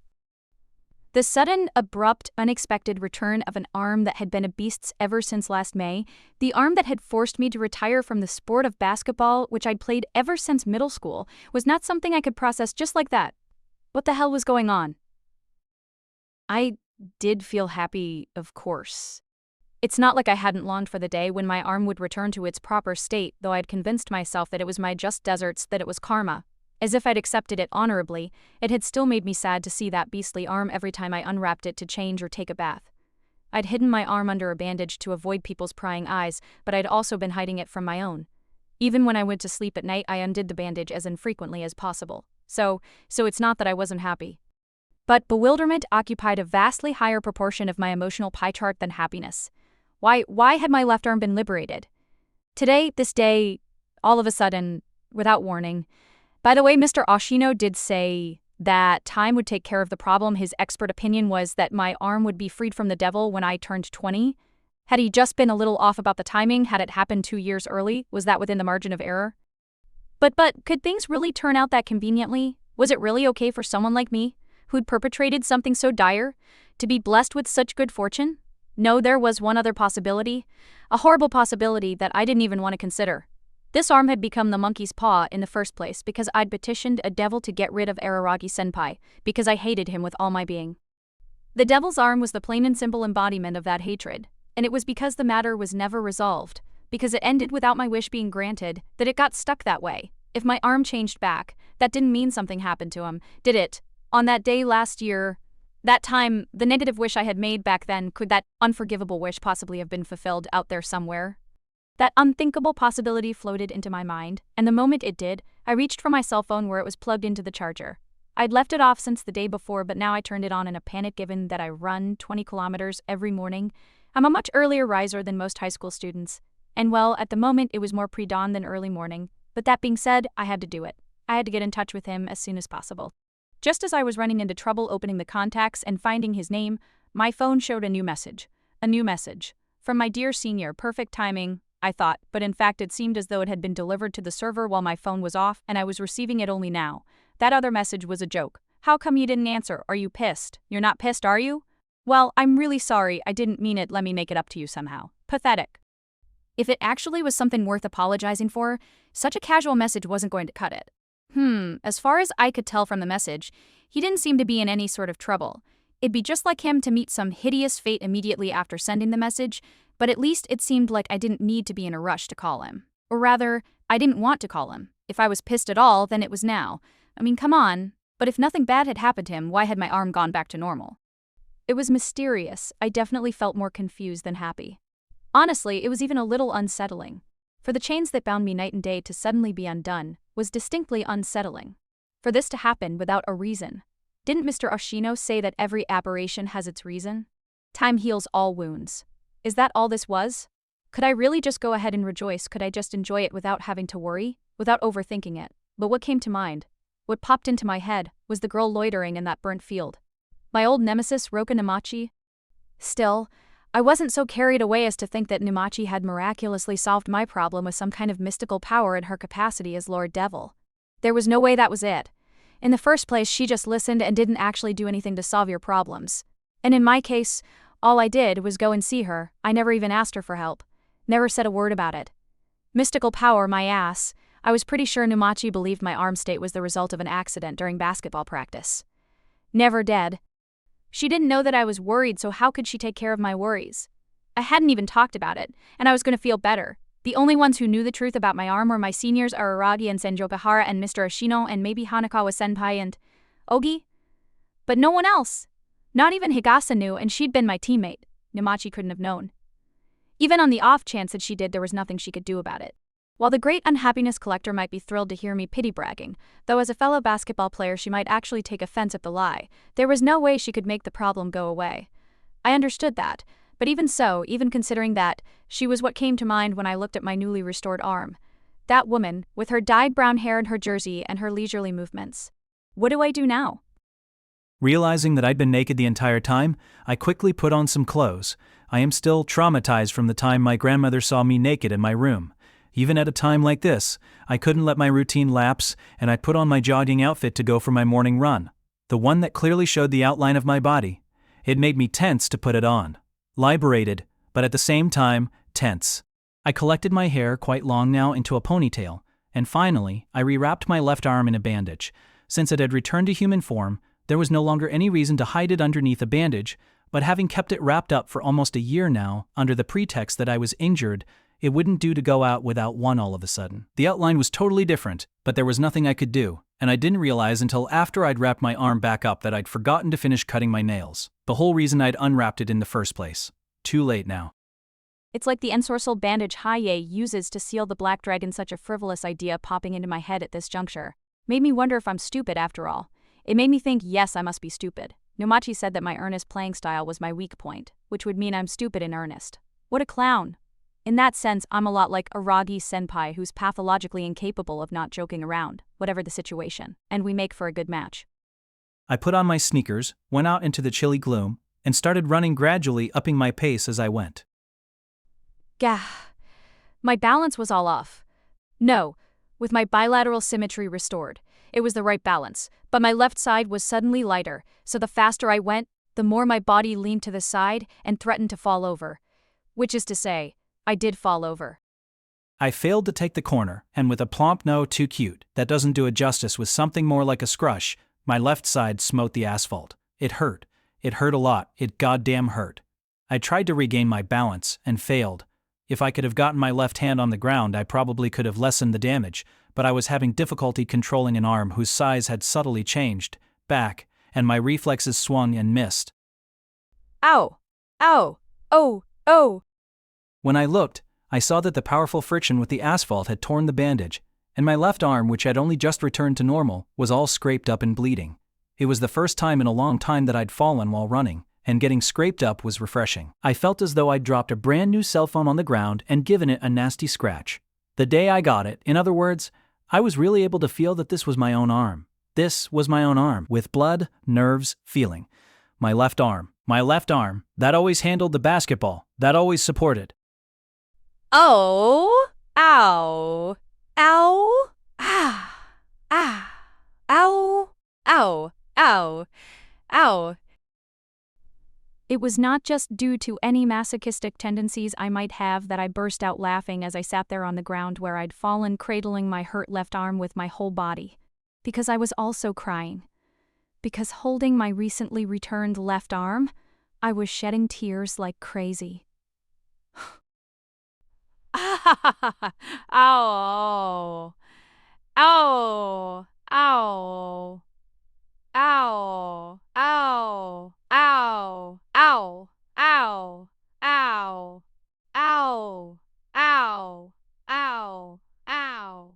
The sudden, abrupt, unexpected return of an arm that had been a beast's ever since last May, the arm that had forced me to retire from the sport of basketball, which I'd played ever since middle school, was not something I could process just like that. What the hell was going on? I did feel happy, of course. It's not like I hadn't longed for the day when my arm would return to its proper state, though I'd convinced myself that it was my just deserts, that it was karma. As if I'd accepted it honorably, it had still made me sad to see that beastly arm every time I unwrapped it to change or take a bath. I'd hidden my arm under a bandage to avoid people's prying eyes, but I'd also been hiding it from my own. Even when I went to sleep at night, I undid the bandage as infrequently as possible. So it's not that I wasn't happy. But bewilderment occupied a vastly higher proportion of my emotional pie chart than happiness. Why had my left arm been liberated? Today, this day, all of a sudden, without warning. By the way, Mr. Oshino did say that time would take care of the problem. His expert opinion was that my arm would be freed from the devil when I turned 20. Had he just been a little off about the timing? Had it happened 2 years early? Was that within the margin of error? But could things really turn out that conveniently? Was it really okay for someone like me, who'd perpetrated something so dire, to be blessed with such good fortune? No, there was one other possibility. A horrible possibility that I didn't even want to consider. This arm had become the monkey's paw in the first place because I'd petitioned a devil to get rid of Araragi-senpai, because I hated him with all my being. The devil's arm was the plain and simple embodiment of that hatred, and it was because the matter was never resolved, because it ended without my wish being granted, that it got stuck that way. If my arm changed back, that didn't mean something happened to him, did it? On that day last year, that time, the negative wish I had made back then, could that unforgivable wish possibly have been fulfilled out there somewhere? That unthinkable possibility floated into my mind, and the moment it did, I reached for my cell phone where it was plugged into the charger. I'd left it off since the day before, but now I turned it on in a panic given that I run 20 kilometers every morning. I'm a much earlier riser than most high school students. And well, at the moment it was more pre-dawn than early morning, but that being said, I had to do it. I had to get in touch with him as soon as possible. Just as I was running into trouble opening the contacts and finding his name, my phone showed a new message. A new message. From my dear senior, perfect timing, I thought, but in fact it seemed as though it had been delivered to the server while my phone was off and I was receiving it only now. That other message was a joke. How come you didn't answer? Are you pissed? You're not pissed, are you? Well, I'm really sorry, I didn't mean it, let me make it up to you somehow. Pathetic. If it actually was something worth apologizing for, such a casual message wasn't going to cut it. As far as I could tell from the message, he didn't seem to be in any sort of trouble. It'd be just like him to meet some hideous fate immediately after sending the message, but at least it seemed like I didn't need to be in a rush to call him. Or rather, I didn't want to call him. If I was pissed at all, then it was now. I mean, come on. But if nothing bad had happened to him, why had my arm gone back to normal? It was mysterious. I definitely felt more confused than happy. Honestly, it was even a little unsettling. For the chains that bound me night and day to suddenly be undone was distinctly unsettling. For this to happen without a reason. Didn't Mr. Oshino say that every aberration has its reason? Time heals all wounds. Is that all this was? Could I really just go ahead and rejoice? Could I just enjoy it without having to worry? Without overthinking it? But what came to mind? What popped into my head was the girl loitering in that burnt field. My old nemesis, Roka Namachi? Still, I wasn't so carried away as to think that Namachi had miraculously solved my problem with some kind of mystical power in her capacity as Lord Devil. There was no way that was it. In the first place, she just listened and didn't actually do anything to solve your problems. And in my case, all I did was go and see her. I never even asked her for help. Never said a word about it. Mystical power, my ass. I was pretty sure Numachi believed my arm state was the result of an accident during basketball practice. Never dead. She didn't know that I was worried, so how could she take care of my worries? I hadn't even talked about it, and I was going to feel better. The only ones who knew the truth about my arm were my seniors Araragi and Senjokahara and Mr. Ashino and maybe Hanakawa-senpai and Ogi. But no one else. Not even Higasa knew, and she'd been my teammate. Numachi couldn't have known. Even on the off chance that she did, there was nothing she could do about it. While the great unhappiness collector might be thrilled to hear me pity-bragging, though as a fellow basketball player she might actually take offense at the lie, there was no way she could make the problem go away. I understood that, but even so, even considering that, she was what came to mind when I looked at my newly restored arm. That woman, with her dyed brown hair and her jersey and her leisurely movements. What do I do now? Realizing that I'd been naked the entire time, I quickly put on some clothes. I am still traumatized from the time my grandmother saw me naked in my room. Even at a time like this, I couldn't let my routine lapse, and I put on my jogging outfit to go for my morning run. The one that clearly showed the outline of my body. It made me tense to put it on. Liberated, but at the same time, tense. I collected my hair, quite long now, into a ponytail, and finally, I rewrapped my left arm in a bandage. Since it had returned to human form, there was no longer any reason to hide it underneath a bandage, but having kept it wrapped up for almost a year now, under the pretext that I was injured, it wouldn't do to go out without one all of a sudden. The outline was totally different, but there was nothing I could do, and I didn't realize until after I'd wrapped my arm back up that I'd forgotten to finish cutting my nails. The whole reason I'd unwrapped it in the first place. Too late now. It's like the ensorcelled bandage Haye uses to seal the Black Dragon. Such a frivolous idea popping into my head at this juncture. Made me wonder if I'm stupid after all. It made me think, yes, I must be stupid. Numachi said that my earnest playing style was my weak point, which would mean I'm stupid in earnest. What a clown. In that sense, I'm a lot like Aragi-senpai, who's pathologically incapable of not joking around, whatever the situation, and we make for a good match. I put on my sneakers, went out into the chilly gloom, and started running, gradually upping my pace as I went. Gah. My balance was all off. No, with my bilateral symmetry restored, it was the right balance, but my left side was suddenly lighter, so the faster I went, the more my body leaned to the side and threatened to fall over. Which is to say, I did fall over. I failed to take the corner, and with a plump no too cute, that doesn't do it justice, with something more like a scrush, my left side smote the asphalt. It hurt. It hurt a lot. It goddamn hurt. I tried to regain my balance, and failed. If I could have gotten my left hand on the ground, I probably could have lessened the damage, but I was having difficulty controlling an arm whose size had subtly changed, back, and my reflexes swung and missed. Ow! Ow! Oh! Oh! When I looked, I saw that the powerful friction with the asphalt had torn the bandage, and my left arm, which had only just returned to normal, was all scraped up and bleeding. It was the first time in a long time that I'd fallen while running, and getting scraped up was refreshing. I felt as though I'd dropped a brand new cell phone on the ground and given it a nasty scratch. The day I got it, in other words, I was really able to feel that this was my own arm. This was my own arm, with blood, nerves, feeling. My left arm, that always handled the basketball, that always supported. Oh! Ow! Ow! Ah! Ah! Ow! Ow! Ow! Ow! It was not just due to any masochistic tendencies I might have that I burst out laughing as I sat there on the ground where I'd fallen, cradling my hurt left arm with my whole body. Because I was also crying. Because holding my recently returned left arm, I was shedding tears like crazy. Ow! Ow! Ow! Ow! Ow! Ow! Ow! Ow! Ow! Ow! Ow! Ow! Ow! Ow!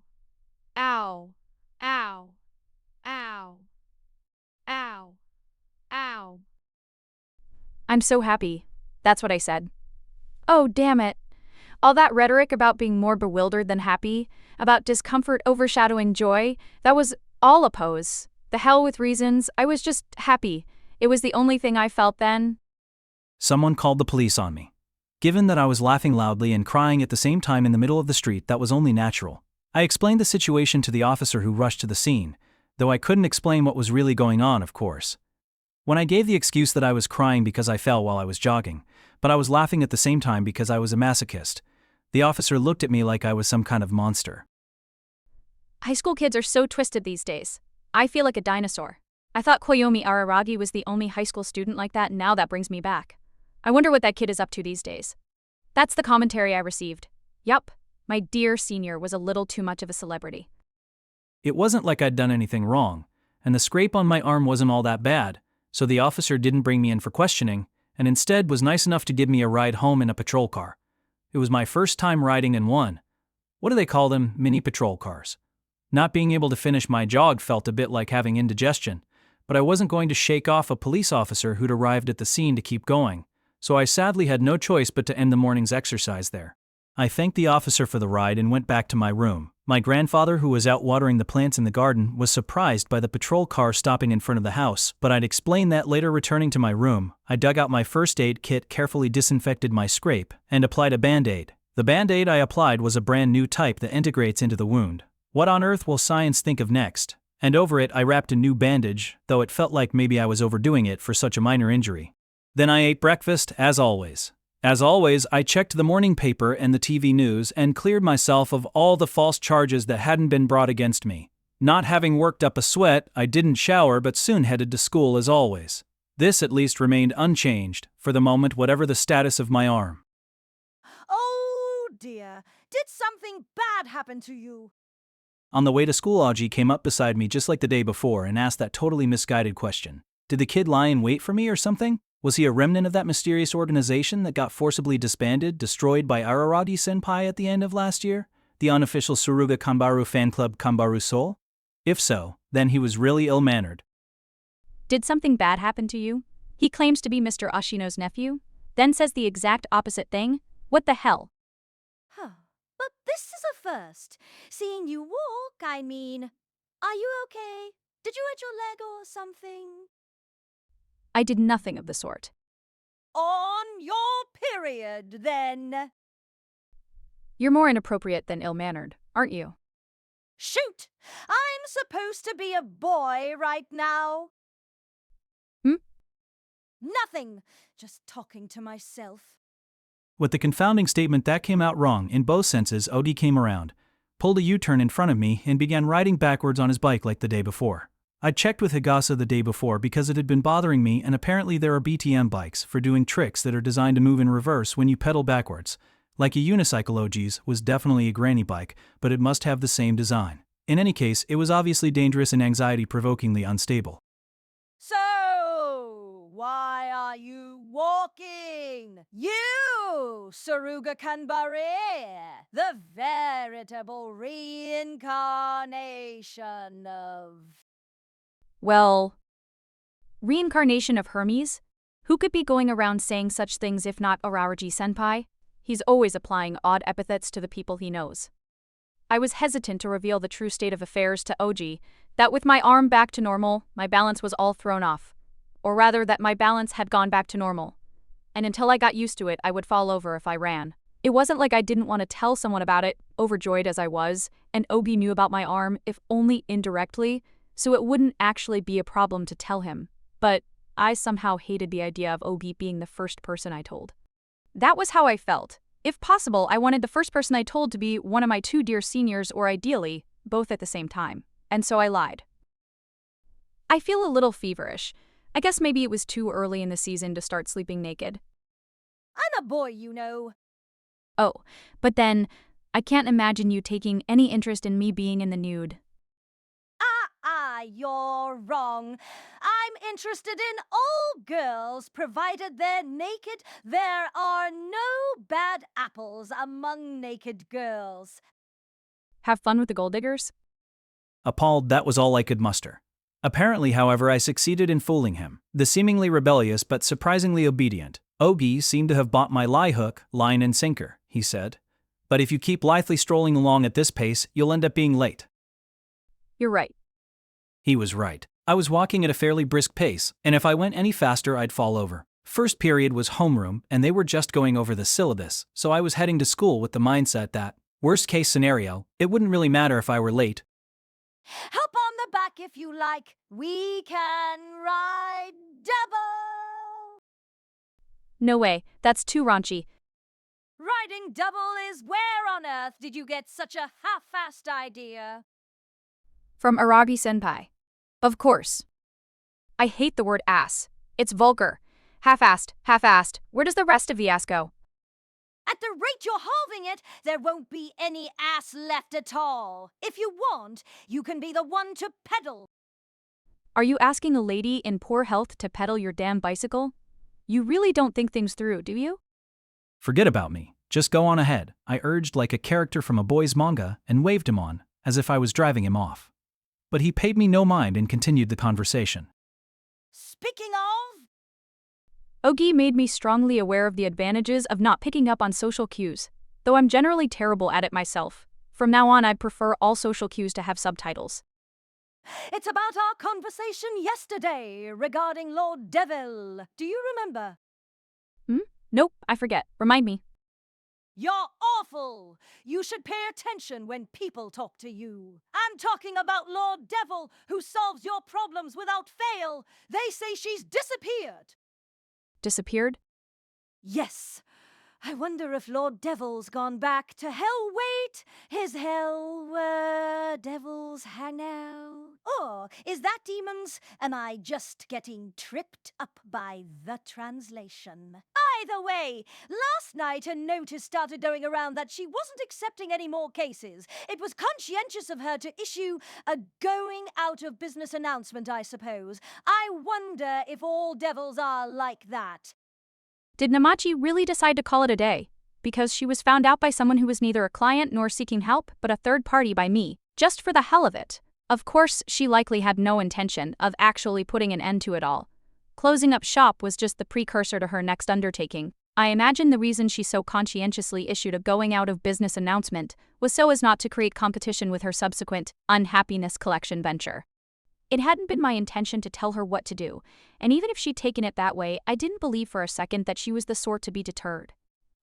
Ow! Ow! Ow! Ow! Ow! I'm so happy. That's what I said. Oh, damn it. All that rhetoric about being more bewildered than happy, about discomfort overshadowing joy, that was all a pose. The hell with reasons, I was just happy. It was the only thing I felt then. Someone called the police on me. Given that I was laughing loudly and crying at the same time in the middle of the street, that was only natural. I explained the situation to the officer who rushed to the scene, though I couldn't explain what was really going on, of course. When I gave the excuse that I was crying because I fell while I was jogging, but I was laughing at the same time because I was a masochist, the officer looked at me like I was some kind of monster. High school kids are so twisted these days. I feel like a dinosaur. I thought Koyomi Araragi was the only high school student like that, and now that brings me back. I wonder what that kid is up to these days. That's the commentary I received. Yup, my dear senior was a little too much of a celebrity. It wasn't like I'd done anything wrong, and the scrape on my arm wasn't all that bad, so the officer didn't bring me in for questioning, and instead was nice enough to give me a ride home in a patrol car. It was my first time riding in one. What do they call them? Mini patrol cars. Not being able to finish my jog felt a bit like having indigestion, but I wasn't going to shake off a police officer who'd arrived at the scene to keep going, so I sadly had no choice but to end the morning's exercise there. I thanked the officer for the ride and went back to my room. My grandfather, who was out watering the plants in the garden, was surprised by the patrol car stopping in front of the house, but I'd explain that later. Returning to my room, I dug out my first aid kit, carefully disinfected my scrape, and applied a band-aid. The band-aid I applied was a brand new type that integrates into the wound. What on earth will science think of next? And over it I wrapped a new bandage, though it felt like maybe I was overdoing it for such a minor injury. Then I ate breakfast, as always. As always, I checked the morning paper and the TV news and cleared myself of all the false charges that hadn't been brought against me. Not having worked up a sweat, I didn't shower but soon headed to school as always. This at least remained unchanged, for the moment, whatever the status of my arm. Oh dear, did something bad happen to you? On the way to school, Aji came up beside me just like the day before and asked that totally misguided question. Did the kid lie in wait for me or something? Was he a remnant of that mysterious organization that got forcibly disbanded, destroyed by Araragi-senpai at the end of last year? The unofficial Suruga Kanbaru fan club Kanbaru Soul? If so, then he was really ill-mannered. Did something bad happen to you? He claims to be Mr. Ashino's nephew, then says the exact opposite thing? What the hell? Huh. But this is a first. Seeing you walk, I mean. Are you okay? Did you hurt your leg or something? I did nothing of the sort. On your period, then. You're more inappropriate than ill-mannered, aren't you? Shoot! I'm supposed to be a boy right now. Nothing. Just talking to myself. With the confounding statement that came out wrong in both senses, Odi came around, pulled a U-turn in front of me, and began riding backwards on his bike like the day before. I checked with Higasa the day before because it had been bothering me, and apparently there are BTM bikes for doing tricks that are designed to move in reverse when you pedal backwards. Like a unicycle. OG's was definitely a granny bike, but it must have the same design. In any case, it was obviously dangerous and anxiety-provokingly unstable. So, why are you walking? You, Suruga Kanbaru, the veritable reincarnation of... Well, reincarnation of Hermes? Who could be going around saying such things if not Araragi-senpai? He's always applying odd epithets to the people he knows. I was hesitant to reveal the true state of affairs to Oji, that with my arm back to normal, my balance was all thrown off. Or rather, that my balance had gone back to normal. And until I got used to it, I would fall over if I ran. It wasn't like I didn't want to tell someone about it, overjoyed as I was, and Obi knew about my arm, if only indirectly, so it wouldn't actually be a problem to tell him. But I somehow hated the idea of Obi being the first person I told. That was how I felt. If possible, I wanted the first person I told to be one of my two dear seniors, or ideally, both at the same time. And so I lied. I feel a little feverish. I guess maybe it was too early in the season to start sleeping naked. I'm a boy, you know. Oh, but then, I can't imagine you taking any interest in me being in the nude. You're wrong. I'm interested in all girls, provided they're naked. There are no bad apples among naked girls. Have fun with the gold diggers? Appalled, that was all I could muster. Apparently, however, I succeeded in fooling him. The seemingly rebellious but surprisingly obedient Obi seemed to have bought my lie hook, line and sinker, he said. But if you keep lithely strolling along at this pace, you'll end up being late. You're right. He was right. I was walking at a fairly brisk pace, and if I went any faster I'd fall over. First period was homeroom, and they were just going over the syllabus, so I was heading to school with the mindset that, worst case scenario, it wouldn't really matter if I were late. Hop on the back if you like. We can ride double! No way, that's too raunchy. Riding double is where on earth did you get such a half-assed idea? From Arabi Senpai. Of course. I hate the word ass. It's vulgar. Half-assed. Where does the rest of the ass go? At the rate you're halving it, there won't be any ass left at all. If you want, you can be the one to pedal. Are you asking a lady in poor health to pedal your damn bicycle? You really don't think things through, do you? Forget about me. Just go on ahead, I urged like a character from a boy's manga and waved him on, as if I was driving him off. But he paid me no mind and continued the conversation. Speaking of, Ogi made me strongly aware of the advantages of not picking up on social cues, though I'm generally terrible at it myself. From now on, I'd prefer all social cues to have subtitles. it's about our conversation yesterday regarding Lord Devil. Do you remember? Nope, I forget. Remind me. You're awful! You should pay attention when people talk to you. I'm talking about Lord Devil, who solves your problems without fail. They say she's disappeared. Disappeared? Yes. I wonder if Lord Devil's gone back to hell. Wait, is hell where devils hang out? Or is that demons? Am I just getting tripped up by the translation? Either way, last night a notice started going around that she wasn't accepting any more cases. It was conscientious of her to issue a going out of business announcement, I suppose. I wonder if all devils are like that. Did Namachi really decide to call it a day? Because she was found out by someone who was neither a client nor seeking help, but a third party by me, just for the hell of it. Of course, she likely had no intention of actually putting an end to it all. Closing up shop was just the precursor to her next undertaking. I imagine the reason she so conscientiously issued a going out of business announcement was so as not to create competition with her subsequent unhappiness collection venture. It hadn't been my intention to tell her what to do, and even if she'd taken it that way, I didn't believe for a second that she was the sort to be deterred.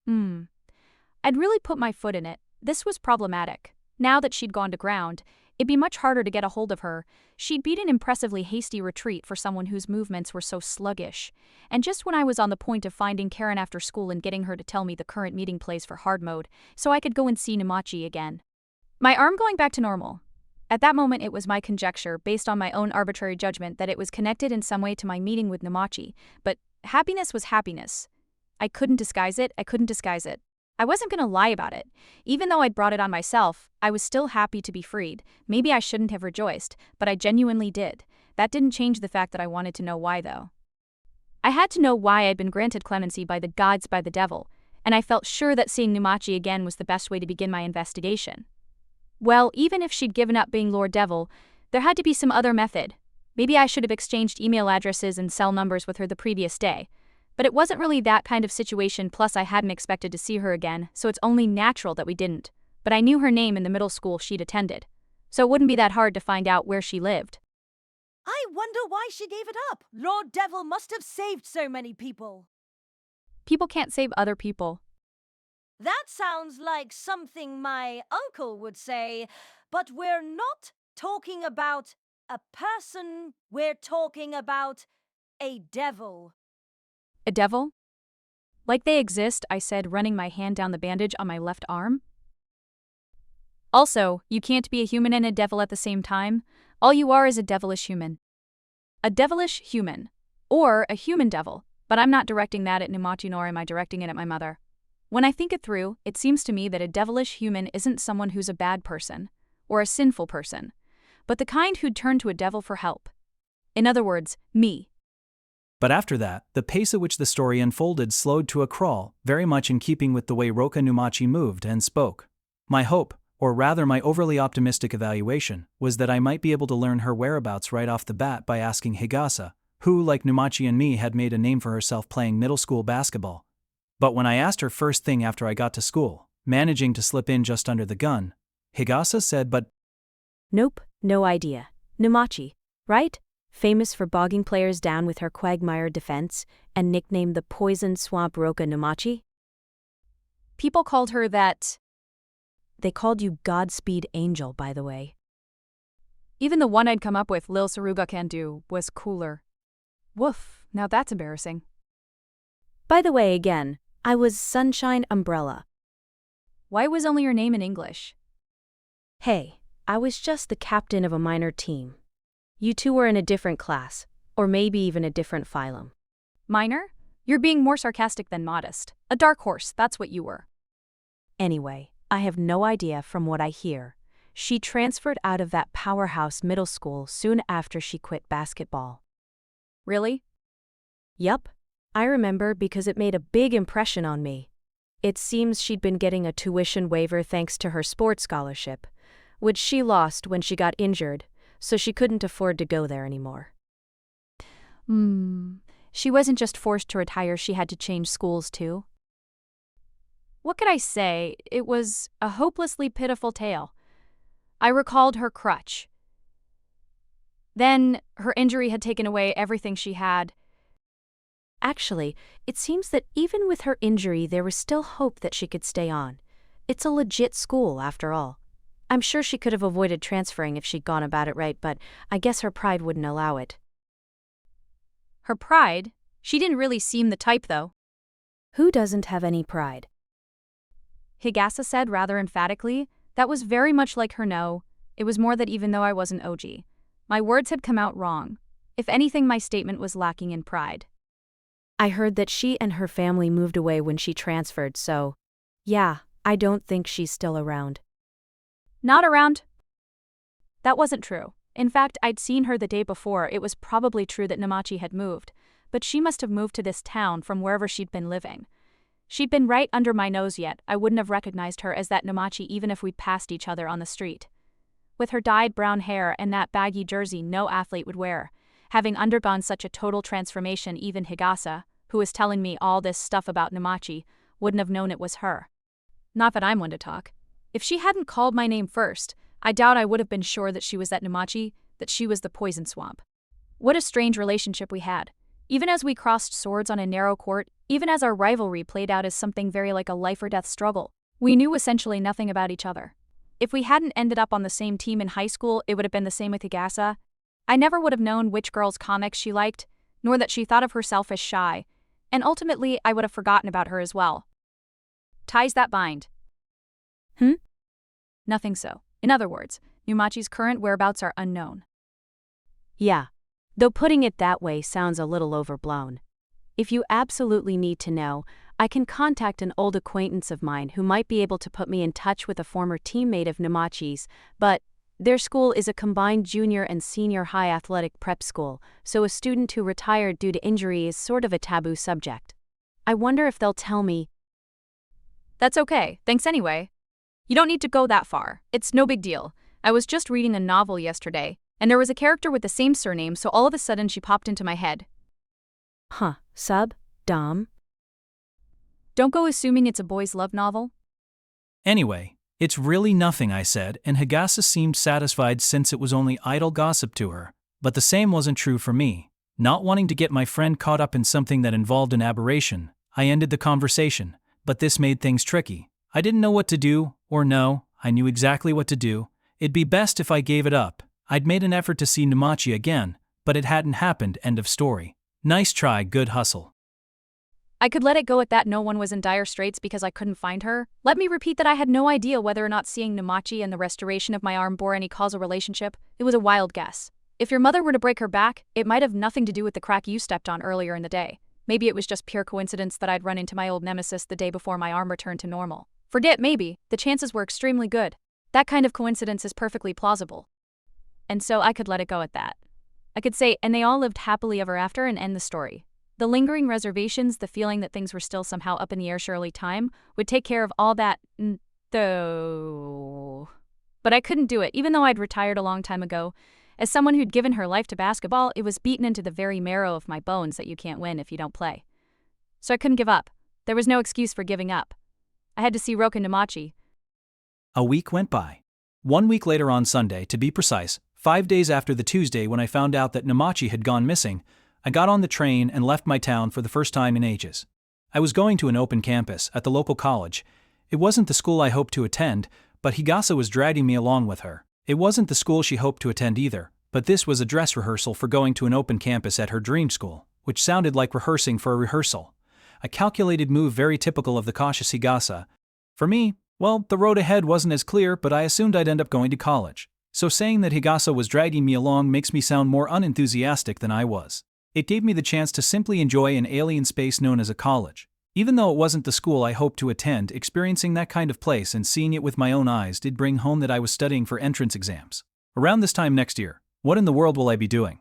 I'd really put my foot in it. This was problematic. Now that she'd gone to ground, it'd be much harder to get a hold of her. She'd beat an impressively hasty retreat for someone whose movements were so sluggish. And just when I was on the point of finding Karen after school and getting her to tell me the current meeting place for hard mode, so I could go and see Namachi again. My arm going back to normal. At that moment it was my conjecture, based on my own arbitrary judgment, that it was connected in some way to my meeting with Namachi, but happiness was happiness. I couldn't disguise it. I wasn't gonna lie about it. Even though I'd brought it on myself, I was still happy to be freed. Maybe I shouldn't have rejoiced, but I genuinely did. That didn't change the fact that I wanted to know why, though. I had to know why I'd been granted clemency by the gods by the devil, and I felt sure that seeing Namachi again was the best way to begin my investigation. Well, even if she'd given up being Lord Devil, there had to be some other method. Maybe I should have exchanged email addresses and cell numbers with her the previous day. But it wasn't really that kind of situation, plus I hadn't expected to see her again, so it's only natural that we didn't. But I knew her name in the middle school she'd attended, so it wouldn't be that hard to find out where she lived. I wonder why she gave it up. Lord Devil must have saved so many people. People can't save other people. That sounds like something my uncle would say, but we're not talking about a person, we're talking about a devil. A devil? Like they exist, I said, running my hand down the bandage on my left arm. Also, you can't be a human and a devil at the same time. All you are is a devilish human. A devilish human. Or a human devil. But I'm not directing that at Namachi, nor am I directing it at my mother. When I think it through, it seems to me that a devilish human isn't someone who's a bad person, or a sinful person, but the kind who'd turn to a devil for help. In other words, me. But after that, the pace at which the story unfolded slowed to a crawl, very much in keeping with the way Roka Numachi moved and spoke. My hope, or rather my overly optimistic evaluation, was that I might be able to learn her whereabouts right off the bat by asking Higasa, who, like Numachi and me, had made a name for herself playing middle school basketball. But when I asked her first thing after I got to school, managing to slip in just under the gun, Higasa said, "But Nope, no idea. Numachi, right? Famous for bogging players down with her quagmire defense, and nicknamed the Poison Swamp Roka Numachi? People called her that. They called you Godspeed Angel, by the way. Even the one I'd come up with, Lil Suruga Kanbaru, was cooler. Woof, now that's embarrassing. By the way, again, I was Sunshine Umbrella. Why was only your name in English? Hey, I was just the captain of a minor team. You two were in a different class, or maybe even a different phylum. Minor? You're being more sarcastic than modest. A dark horse, that's what you were. Anyway, I have no idea from what I hear. She transferred out of that powerhouse middle school soon after she quit basketball. Really? Yup. I remember because it made a big impression on me. It seems she'd been getting a tuition waiver thanks to her sports scholarship, which she lost when she got injured, so she couldn't afford to go there anymore. She wasn't just forced to retire, she had to change schools too. What could I say? It was a hopelessly pitiful tale. I recalled her crutch. Then her injury had taken away everything she had. Actually, it seems that even with her injury, there was still hope that she could stay on. It's a legit school, after all. I'm sure she could have avoided transferring if she'd gone about it right, but I guess her pride wouldn't allow it. Her pride? She didn't really seem the type, though. Who doesn't have any pride? Higasa said rather emphatically. That was very much like her no. It was more that even though I wasn't OG, my words had come out wrong. If anything, my statement was lacking in pride. I heard that she and her family moved away when she transferred, so yeah, I don't think she's still around. Not around? That wasn't true. In fact, I'd seen her the day before. It was probably true that Namachi had moved, but she must have moved to this town from wherever she'd been living. She'd been right under my nose yet. I wouldn't have recognized her as that Namachi even if we'd passed each other on the street. With her dyed brown hair and that baggy jersey no athlete would wear, having undergone such a total transformation, even Higasa, who was telling me all this stuff about Namachi, wouldn't have known it was her. Not that I'm one to talk. If she hadn't called my name first, I doubt I would have been sure that she was that Namachi, that she was the poison swamp. What a strange relationship we had. Even as we crossed swords on a narrow court, even as our rivalry played out as something very like a life-or-death struggle, we knew essentially nothing about each other. If we hadn't ended up on the same team in high school, it would have been the same with Higasa. I never would have known which girls' comics she liked, nor that she thought of herself as shy, and ultimately I would have forgotten about her as well. Ties that bind. Nothing so. In other words, Numachi's current whereabouts are unknown. Yeah, though putting it that way sounds a little overblown. If you absolutely need to know, I can contact an old acquaintance of mine who might be able to put me in touch with a former teammate of Namachi's, but their school is a combined junior and senior high athletic prep school, so a student who retired due to injury is sort of a taboo subject. I wonder if they'll tell me. That's okay, thanks anyway. You don't need to go that far. It's no big deal. I was just reading a novel yesterday, and there was a character with the same surname, so all of a sudden she popped into my head. Sub? Dom? Don't go assuming it's a boys' love novel. Anyway, it's really nothing, I said, and Higasa seemed satisfied since it was only idle gossip to her. But the same wasn't true for me. Not wanting to get my friend caught up in something that involved an aberration, I ended the conversation, but this made things tricky. I didn't know what to do, or no, I knew exactly what to do. It'd be best if I gave it up. I'd made an effort to see Namachi again, but it hadn't happened, end of story. Nice try, good hustle. I could let it go at that. No one was in dire straits because I couldn't find her. Let me repeat that I had no idea whether or not seeing Namachi and the restoration of my arm bore any causal relationship. It was a wild guess. If your mother were to break her back, it might have nothing to do with the crack you stepped on earlier in the day. Maybe it was just pure coincidence that I'd run into my old nemesis the day before my arm returned to normal. Forget maybe, the chances were extremely good. That kind of coincidence is perfectly plausible. And so I could let it go at that. I could say, and they all lived happily ever after, and end the story. The lingering reservations, the feeling that things were still somehow up in the air surely time, would take care of all that, though. But I couldn't do it, even though I'd retired a long time ago. As someone who'd given her life to basketball, it was beaten into the very marrow of my bones that you can't win if you don't play. So I couldn't give up. There was no excuse for giving up. I had to see Roka Namachi. A week went by. 1 week later on Sunday, to be precise, 5 days after the Tuesday when I found out that Namachi had gone missing, I got on the train and left my town for the first time in ages. I was going to an open campus at the local college. It wasn't the school I hoped to attend, but Higasa was dragging me along with her. It wasn't the school she hoped to attend either, But this was a dress rehearsal for going to an open campus at her dream school, which sounded like rehearsing for a rehearsal. A calculated move very typical of the cautious Higasa. For me, well, the road ahead wasn't as clear, but I assumed I'd end up going to college. So saying that Higasa was dragging me along makes me sound more unenthusiastic than I was. It gave me the chance to simply enjoy an alien space known as a college. Even though it wasn't the school I hoped to attend, experiencing that kind of place and seeing it with my own eyes did bring home that I was studying for entrance exams. Around this time next year, what in the world will I be doing?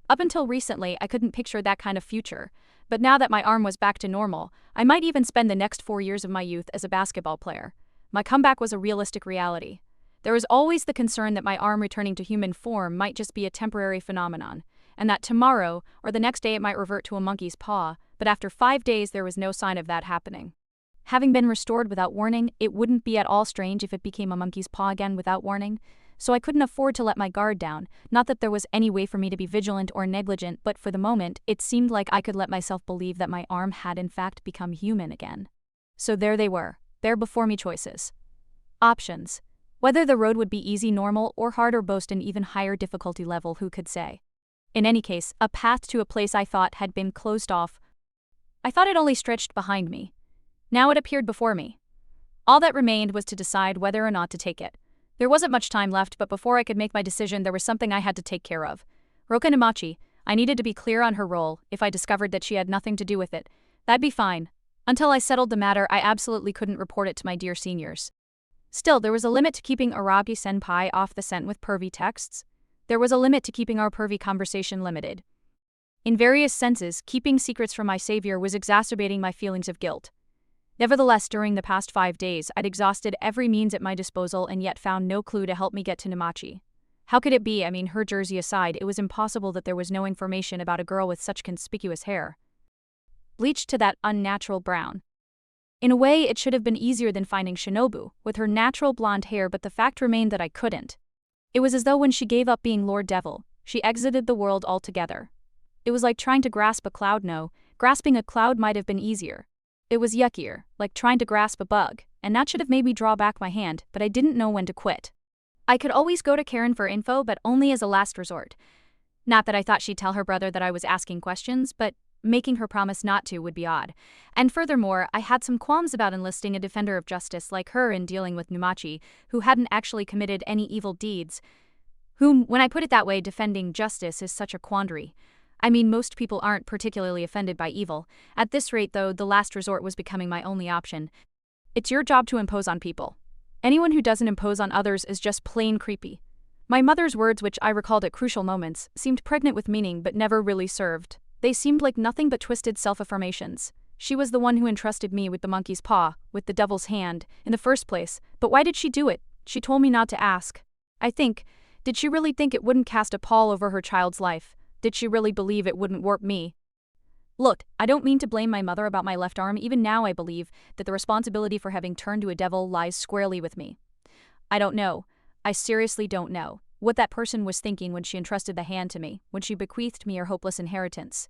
Up until recently, I couldn't picture that kind of future. But now that my arm was back to normal, I might even spend the next 4 years of my youth as a basketball player. My comeback was a realistic reality. There was always the concern that my arm returning to human form might just be a temporary phenomenon, and that tomorrow or the next day it might revert to a monkey's paw, but after 5 days there was no sign of that happening. Having been restored without warning, it wouldn't be at all strange if it became a monkey's paw again without warning, so I couldn't afford to let my guard down. Not that there was any way for me to be vigilant or negligent, but for the moment, it seemed like I could let myself believe that my arm had in fact become human again. So there they were, there before me choices. Options. Whether the road would be easy, normal, or hard or boast an even higher difficulty level, who could say? In any case, a path to a place I thought had been closed off. I thought it only stretched behind me. Now it appeared before me. All that remained was to decide whether or not to take it. There wasn't much time left, but before I could make my decision, there was something I had to take care of. Roka Namachi, I needed to be clear on her role. If I discovered that she had nothing to do with it, that'd be fine. Until I settled the matter, I absolutely couldn't report it to my dear seniors. Still, there was a limit to keeping Arabi-senpai off the scent with pervy texts. There was a limit to keeping our pervy conversation limited. In various senses, keeping secrets from my savior was exacerbating my feelings of guilt. Nevertheless, during the past 5 days, I'd exhausted every means at my disposal and yet found no clue to help me get to Namachi. How could it be? Her jersey aside, it was impossible that there was no information about a girl with such conspicuous hair. Bleached to that unnatural brown. In a way, it should have been easier than finding Shinobu, with her natural blonde hair, but the fact remained that I couldn't. It was as though when she gave up being Lord Devil, she exited the world altogether. It was like trying to grasp a cloud. No, grasping a cloud might have been easier. It was yuckier, like trying to grasp a bug, and that should have made me draw back my hand, but I didn't know when to quit. I could always go to Karen for info, but only as a last resort. Not that I thought she'd tell her brother that I was asking questions, but making her promise not to would be odd. And furthermore, I had some qualms about enlisting a defender of justice like her in dealing with Namachi, who hadn't actually committed any evil deeds. Whom, when I put it that way, defending justice is such a quandary. Most people aren't particularly offended by evil. At this rate, though, the last resort was becoming my only option. It's your job to impose on people. Anyone who doesn't impose on others is just plain creepy. My mother's words, which I recalled at crucial moments, seemed pregnant with meaning but never really served. They seemed like nothing but twisted self-affirmations. She was the one who entrusted me with the monkey's paw, with the devil's hand, in the first place. But why did she do it? She told me not to ask. Did she really think it wouldn't cast a pall over her child's life? Did she really believe it wouldn't warp me? Look, I don't mean to blame my mother about my left arm. Even now I believe that the responsibility for having turned to a devil lies squarely with me. I don't know. I seriously don't know what that person was thinking when she entrusted the hand to me, when she bequeathed me her hopeless inheritance.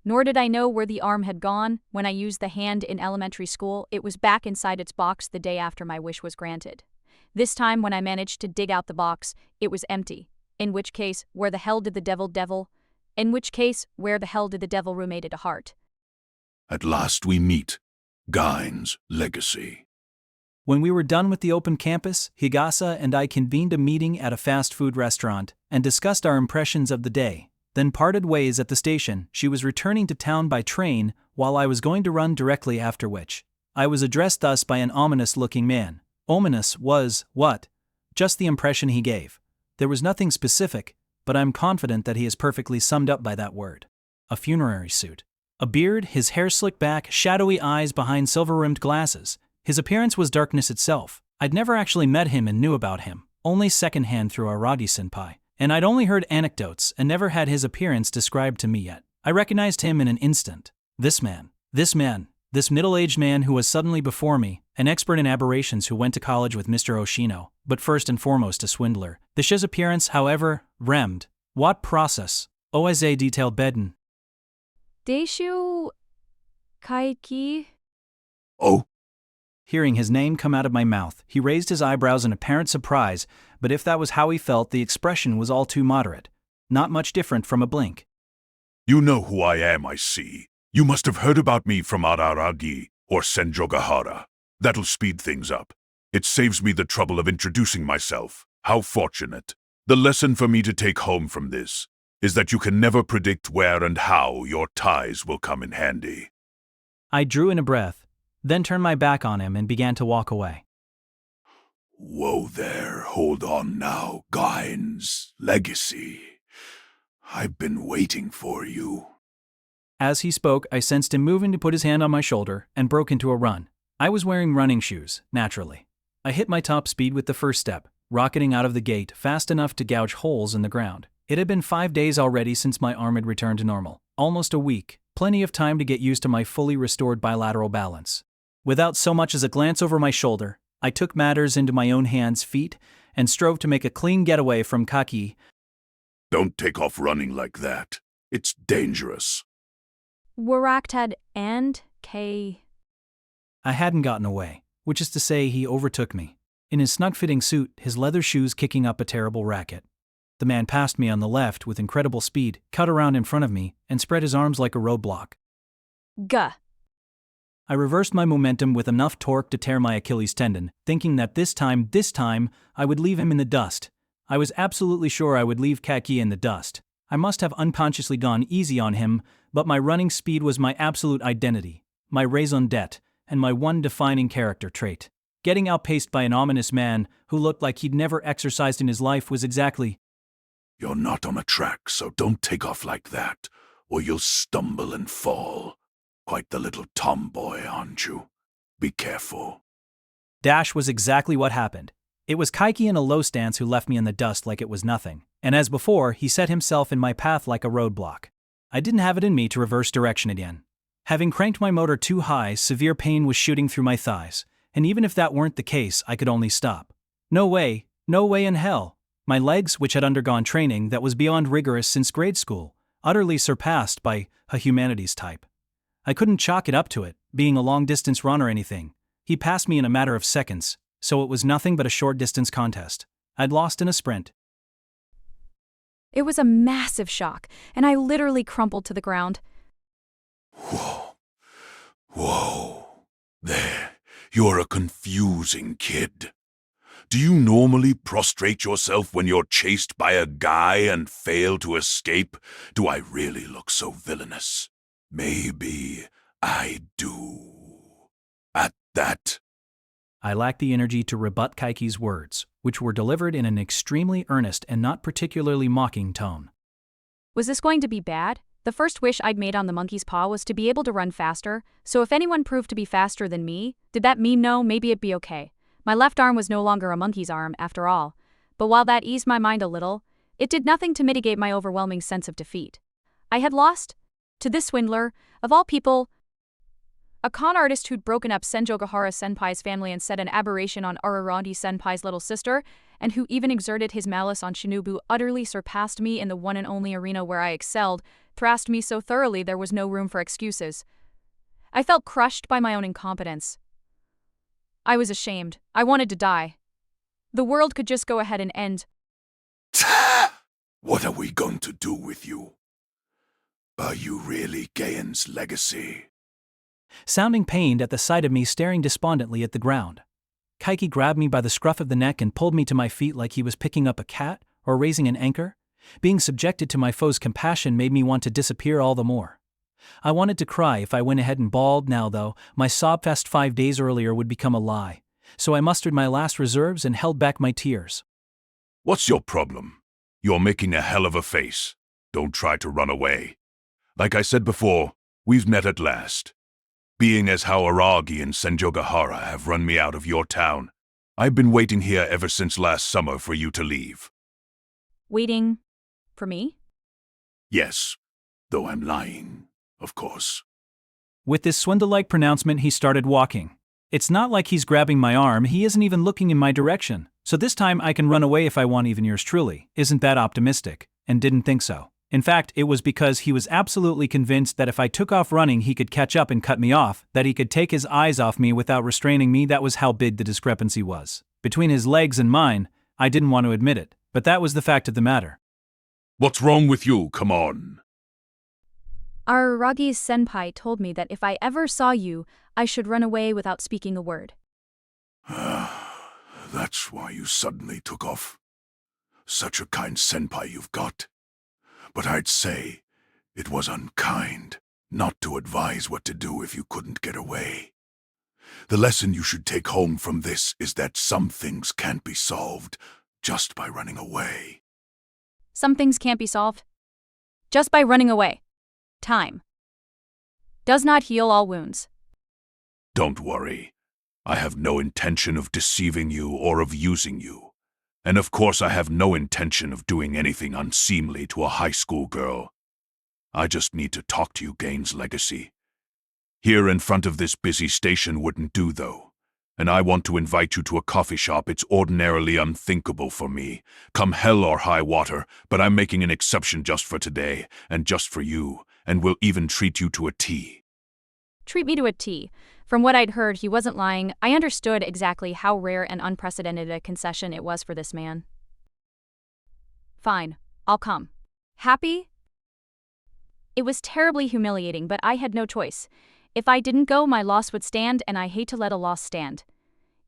Nor did I know where the arm had gone. When I used the hand in elementary school, it was back inside its box the day after my wish was granted. This time, when I managed to dig out the box, it was empty. In which case, where the hell did the devil? In which case, where the hell did the devil roommate a heart? At last we meet. Gein's legacy. When we were done with the open campus, Higasa and I convened a meeting at a fast food restaurant and discussed our impressions of the day, then parted ways at the station. She was returning to town by train, while I was going to run directly after which. I was addressed thus by an ominous-looking man. Ominous was, what? Just the impression he gave. There was nothing specific, but I'm confident that he is perfectly summed up by that word. A funerary suit. A beard, his hair slicked back, shadowy eyes behind silver-rimmed glasses. His appearance was darkness itself. I'd never actually met him and knew about him, only secondhand through Aradi-senpai. And I'd only heard anecdotes and never had his appearance described to me yet. I recognized him in an instant. This middle-aged man who was suddenly before me, an expert in aberrations who went to college with Mr. Oshino, but first and foremost a swindler. His appearance, however, remned. What process? Oise detailed beden. Deishu Kaiki? Oh, Hearing his name come out of my mouth, he raised his eyebrows in apparent surprise, but if that was how he felt, the expression was all too moderate. Not much different from a blink. You know who I am, I see. You must have heard about me from Araragi or Senjogahara. That'll speed things up. It saves me the trouble of introducing myself. How fortunate. The lesson for me to take home from this is that you can never predict where and how your ties will come in handy. I drew in a breath, then turned my back on him and began to walk away. Whoa there, hold on now, Gain's legacy. I've been waiting for you. As he spoke, I sensed him moving to put his hand on my shoulder and broke into a run. I was wearing running shoes, naturally. I hit my top speed with the first step, rocketing out of the gate fast enough to gouge holes in the ground. It had been 5 days already since my arm had returned to normal, almost a week, plenty of time to get used to my fully restored bilateral balance. Without so much as a glance over my shoulder, I took matters into my own hands, feet, and strove to make a clean getaway from Kaki. Don't take off running like that. It's dangerous. Waraktad and K. I hadn't gotten away, which is to say he overtook me. In his snug-fitting suit, his leather shoes kicking up a terrible racket. The man passed me on the left with incredible speed, cut around in front of me, and spread his arms like a roadblock. Gah. I reversed my momentum with enough torque to tear my Achilles tendon, thinking that this time, I would leave him in the dust. I was absolutely sure I would leave Kaki in the dust. I must have unconsciously gone easy on him, but my running speed was my absolute identity, my raison d'etre, and my one defining character trait. Getting outpaced by an ominous man who looked like he'd never exercised in his life was exactly. You're not on a track, so don't take off like that, or you'll stumble and fall. Quite the little tomboy, aren't you? Be careful. Dash was exactly what happened. It was Kaiki in a low stance who left me in the dust like it was nothing, and as before, he set himself in my path like a roadblock. I didn't have it in me to reverse direction again. Having cranked my motor too high, severe pain was shooting through my thighs, and even if that weren't the case, I could only stop. No way in hell. My legs, which had undergone training that was beyond rigorous since grade school, utterly surpassed by a humanities type. I couldn't chalk it up to it, being a long-distance run or anything. He passed me in a matter of seconds, so it was nothing but a short-distance contest. I'd lost in a sprint. It was a massive shock, and I literally crumpled to the ground. Whoa. There, you're a confusing kid. Do you normally prostrate yourself when you're chased by a guy and fail to escape? Do I really look so villainous? Maybe I do. At that. I lacked the energy to rebut Kaiki's words, which were delivered in an extremely earnest and not particularly mocking tone. Was this going to be bad? The first wish I'd made on the monkey's paw was to be able to run faster, so if anyone proved to be faster than me, did that mean no, maybe it'd be okay. My left arm was no longer a monkey's arm, after all. But while that eased my mind a little, it did nothing to mitigate my overwhelming sense of defeat. I had lost to this swindler, of all people, a con artist who'd broken up Senjogahara Senpai's family and set an aberration on Araragi Senpai's little sister, and who even exerted his malice on Shinobu, utterly surpassed me in the one and only arena where I excelled, thrashed me so thoroughly there was no room for excuses. I felt crushed by my own incompetence. I was ashamed. I wanted to die. The world could just go ahead and end. What are we going to do with you? Are you really Gaen's legacy? Sounding pained at the sight of me staring despondently at the ground, Kaiki grabbed me by the scruff of the neck and pulled me to my feet like he was picking up a cat or raising an anchor. Being subjected to my foe's compassion made me want to disappear all the more. I wanted to cry if I went ahead and bawled now, though. My sobfest 5 days earlier would become a lie, so I mustered my last reserves and held back my tears. What's your problem? You're making a hell of a face. Don't try to run away. Like I said before, we've met at last. Being as how Aragi and Senjogahara have run me out of your town, I've been waiting here ever since last summer for you to leave. Waiting for me? Yes, though I'm lying, of course. With this swindle-like pronouncement, he started walking. It's not like he's grabbing my arm, he isn't even looking in my direction, so this time I can run away if I want, even yours truly. Isn't that optimistic? And didn't think so. In fact, it was because he was absolutely convinced that if I took off running he could catch up and cut me off, that he could take his eyes off me without restraining me. That was how big the discrepancy was between his legs and mine. I didn't want to admit it, but that was the fact of the matter. What's wrong with you? Come on. Araragi's senpai told me that if I ever saw you, I should run away without speaking a word. That's why you suddenly took off. Such a kind senpai you've got. But I'd say it was unkind not to advise what to do if you couldn't get away. The lesson you should take home from this is that some things can't be solved just by running away. Some things can't be solved just by running away. Time does not heal all wounds. Don't worry. I have no intention of deceiving you or of using you. And of course I have no intention of doing anything unseemly to a high school girl. I just need to talk to you, Gaines Legacy. Here in front of this busy station wouldn't do, though. And I want to invite you to a coffee shop. It's ordinarily unthinkable for me, come hell or high water, but I'm making an exception just for today, and just for you, and will even treat you to a tea. Treat me to a tea. From what I'd heard, he wasn't lying. I understood exactly how rare and unprecedented a concession it was for this man. Fine, I'll come. Happy? It was terribly humiliating, but I had no choice. If I didn't go, my loss would stand, and I hate to let a loss stand.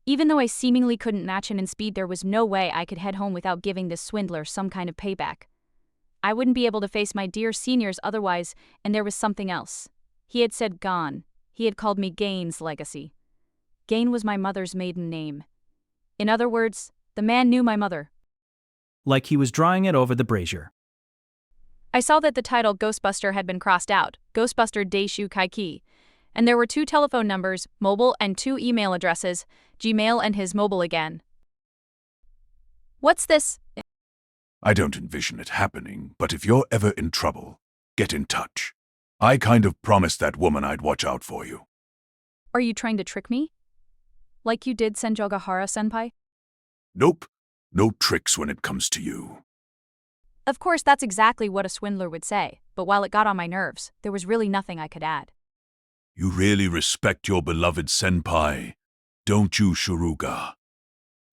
Even though I seemingly couldn't match him in speed, there was no way I could head home without giving this swindler some kind of payback. I wouldn't be able to face my dear seniors otherwise, and there was something else. He had said gone. He had called me Gaines Legacy. Gain was my mother's maiden name. In other words, the man knew my mother. Like he was drawing it over the brazier. I saw that the title Ghostbuster had been crossed out, Ghostbuster Deishu Kaiki, and there were 2 telephone numbers, mobile, and 2 email addresses, Gmail and his mobile again. What's this? I don't envision it happening, but if you're ever in trouble, get in touch. I kind of promised that woman I'd watch out for you. Are you trying to trick me? Like you did Senjogahara-senpai? Nope. No tricks when it comes to you. Of course, that's exactly what a swindler would say, but while it got on my nerves, there was really nothing I could add. You really respect your beloved senpai, don't you, Suruga?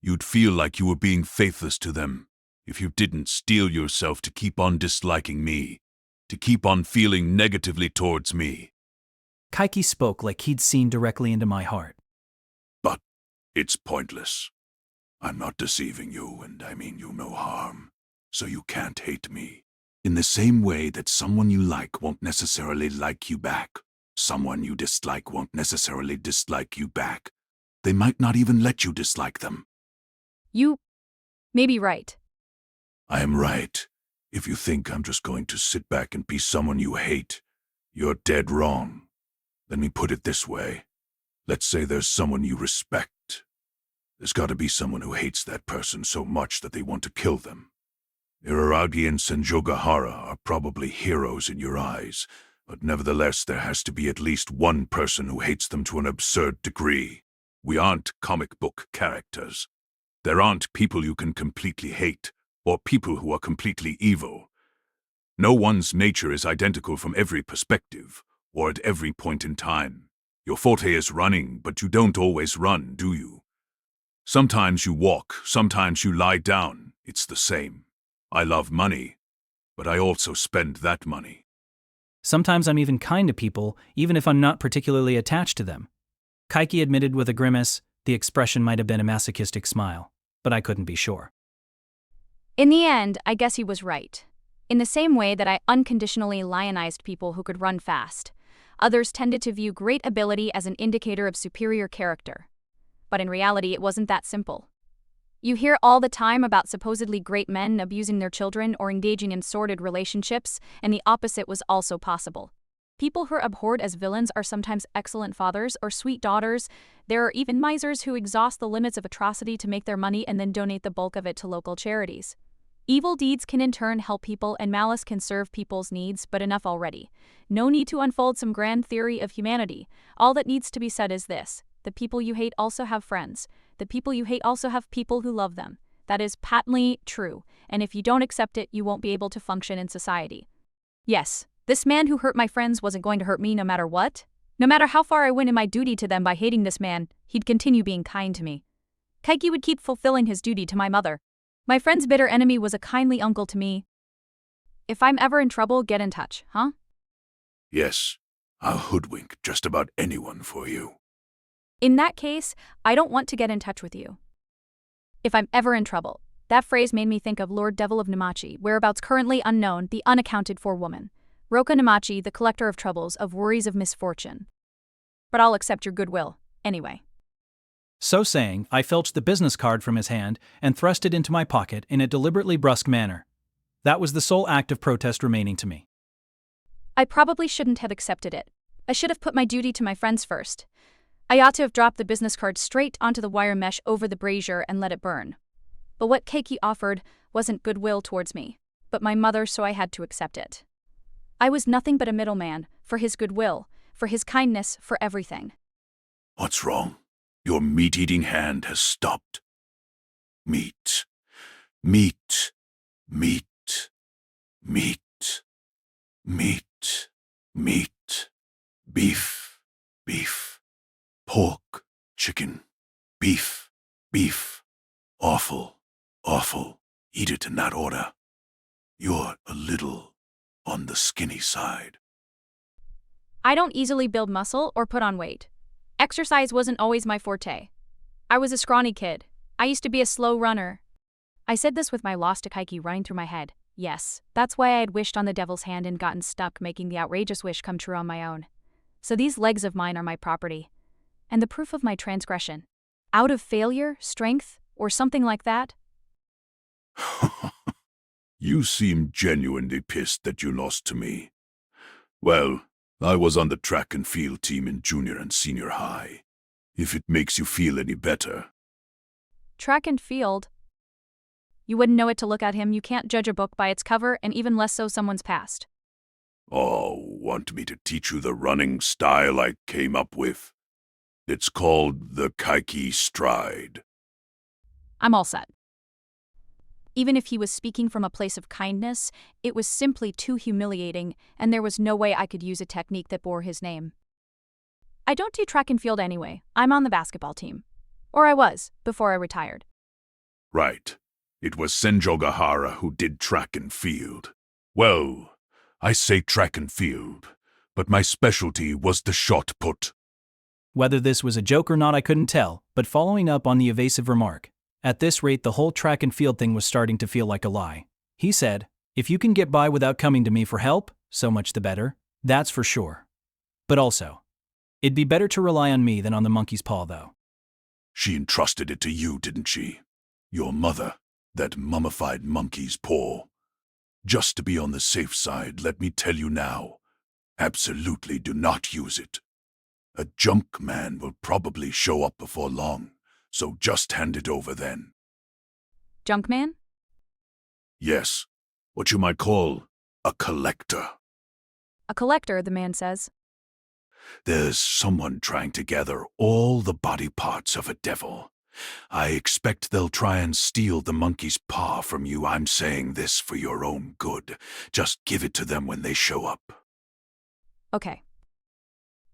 You'd feel like you were being faithless to them if you didn't steel yourself to keep on disliking me, to keep on feeling negatively towards me. Kaiki spoke like he'd seen directly into my heart. But it's pointless. I'm not deceiving you, and I mean you no harm, so you can't hate me. In the same way that someone you like won't necessarily like you back, someone you dislike won't necessarily dislike you back. They might not even let you dislike them. You may be right. I am right. If you think I'm just going to sit back and be someone you hate, you're dead wrong. Let me put it this way. Let's say there's someone you respect. There's got to be someone who hates that person so much that they want to kill them. Iraragi and Senjogahara are probably heroes in your eyes, but nevertheless there has to be at least one person who hates them to an absurd degree. We aren't comic book characters. There aren't people you can completely hate, or people who are completely evil. No one's nature is identical from every perspective, or at every point in time. Your forte is running, but you don't always run, do you? Sometimes you walk, sometimes you lie down. It's the same. I love money, but I also spend that money. Sometimes I'm even kind to people, even if I'm not particularly attached to them. Kaiki admitted with a grimace. The expression might have been a masochistic smile, but I couldn't be sure. In the end, I guess he was right. In the same way that I unconditionally lionized people who could run fast, others tended to view great ability as an indicator of superior character. But in reality, it wasn't that simple. You hear all the time about supposedly great men abusing their children or engaging in sordid relationships, and the opposite was also possible. People who are abhorred as villains are sometimes excellent fathers or sweet daughters. There are even misers who exhaust the limits of atrocity to make their money and then donate the bulk of it to local charities. Evil deeds can in turn help people, and malice can serve people's needs, but enough already. No need to unfold some grand theory of humanity. All that needs to be said is this: the people you hate also have friends. The people you hate also have people who love them. That is patently true, and if you don't accept it, you won't be able to function in society. Yes, this man who hurt my friends wasn't going to hurt me no matter what. No matter how far I went in my duty to them by hating this man, he'd continue being kind to me. Kaiki would keep fulfilling his duty to my mother. My friend's bitter enemy was a kindly uncle to me. If I'm ever in trouble, get in touch, huh? Yes, I'll hoodwink just about anyone for you. In that case, I don't want to get in touch with you. If I'm ever in trouble. That phrase made me think of Lord Devil of Namachi, whereabouts currently unknown, the unaccounted for woman. Roka Namachi, the collector of troubles, of worries of misfortune. But I'll accept your goodwill, anyway. So saying, I filched the business card from his hand and thrust it into my pocket in a deliberately brusque manner. That was the sole act of protest remaining to me. I probably shouldn't have accepted it. I should have put my duty to my friends first. I ought to have dropped the business card straight onto the wire mesh over the brazier and let it burn. But what Keiki offered wasn't goodwill towards me, but my mother, so I had to accept it. I was nothing but a middleman, for his goodwill, for his kindness, for everything. What's wrong? Your meat-eating hand has stopped. Meat. Meat. Meat. Meat. Meat. Meat. Beef. Beef. Pork. Chicken. Beef. Beef. Awful. Awful. Eat it in that order. You're a little on the skinny side. I don't easily build muscle or put on weight. Exercise wasn't always my forte. I was a scrawny kid. I used to be a slow runner. I said this with my loss to Kaiki running through my head. Yes, that's why I had wished on the devil's hand and gotten stuck making the outrageous wish come true on my own. So these legs of mine are my property. And the proof of my transgression. Out of failure, strength, or something like that? You seem genuinely pissed that you lost to me. Well, I was on the track and field team in junior and senior high. If it makes you feel any better. Track and field? You wouldn't know it to look at him. You can't judge a book by its cover, and even less so someone's past. Oh, want me to teach you the running style I came up with? It's called the Kaiki Stride. I'm all set. Even if he was speaking from a place of kindness, it was simply too humiliating, and there was no way I could use a technique that bore his name. I don't do track and field anyway. I'm on the basketball team. Or I was, before I retired. Right. It was Senjogahara who did track and field. Well, I say track and field, but my specialty was the shot put. Whether this was a joke or not I couldn't tell, but following up on the evasive remark, at this rate the whole track and field thing was starting to feel like a lie. He said, if you can get by without coming to me for help, so much the better, that's for sure. But also, it'd be better to rely on me than on the monkey's paw though. She entrusted it to you, didn't she? Your mother, that mummified monkey's paw. Just to be on the safe side, let me tell you now, absolutely do not use it. A junk man will probably show up before long, so just hand it over then. Junkman? Yes, what you might call a collector. A collector, the man says. There's someone trying to gather all the body parts of a devil. I expect they'll try and steal the monkey's paw from you. I'm saying this for your own good. Just give it to them when they show up. Okay.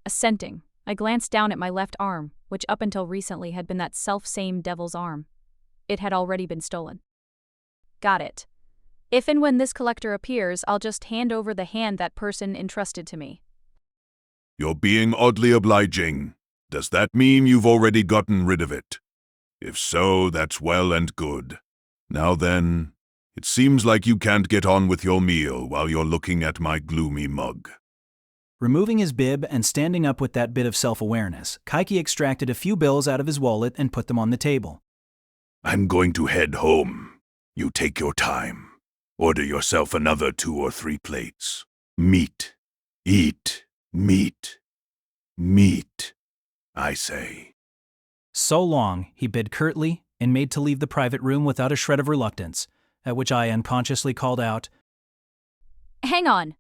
Assenting, I glanced down at my left arm, which up until recently had been that self-same devil's arm. It had already been stolen. Got it. If and when this collector appears, I'll just hand over the hand that person entrusted to me. You're being oddly obliging. Does that mean you've already gotten rid of it? If so, that's well and good. Now then, it seems like you can't get on with your meal while you're looking at my gloomy mug. Removing his bib and standing up with that bit of self-awareness, Kaiki extracted a few bills out of his wallet and put them on the table. I'm going to head home. You take your time. Order yourself another 2 or 3 plates. Meat. Eat. Meat. Meat, I say. So long, he bid curtly, and made to leave the private room without a shred of reluctance, at which I unconsciously called out, Hang on.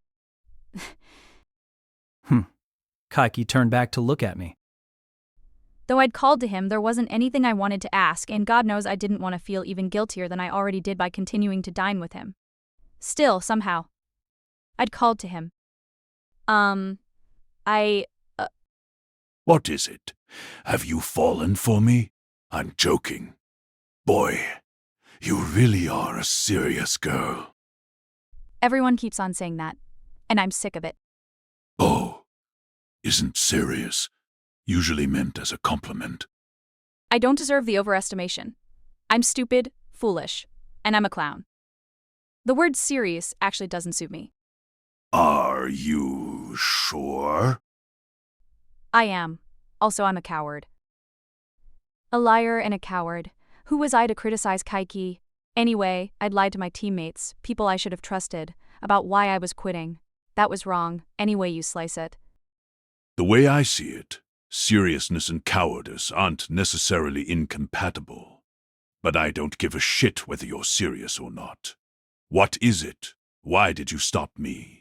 Kaiki turned back to look at me. Though I'd called to him, there wasn't anything I wanted to ask, and God knows I didn't want to feel even guiltier than I already did by continuing to dine with him. Still, somehow, I'd called to him. I. What is it? Have you fallen for me? I'm joking. Boy, you really are a serious girl. Everyone keeps on saying that, and I'm sick of it. Oh, isn't serious usually meant as a compliment? I don't deserve the overestimation. I'm stupid, foolish, and I'm a clown. The word serious actually doesn't suit me. Are you sure? I am. Also, I'm a coward. A liar and a coward. Who was I to criticize Kaiki? Anyway, I'd lied to my teammates, people I should have trusted, about why I was quitting. That was wrong, any way you slice it. The way I see it, seriousness and cowardice aren't necessarily incompatible. But I don't give a shit whether you're serious or not. What is it? Why did you stop me?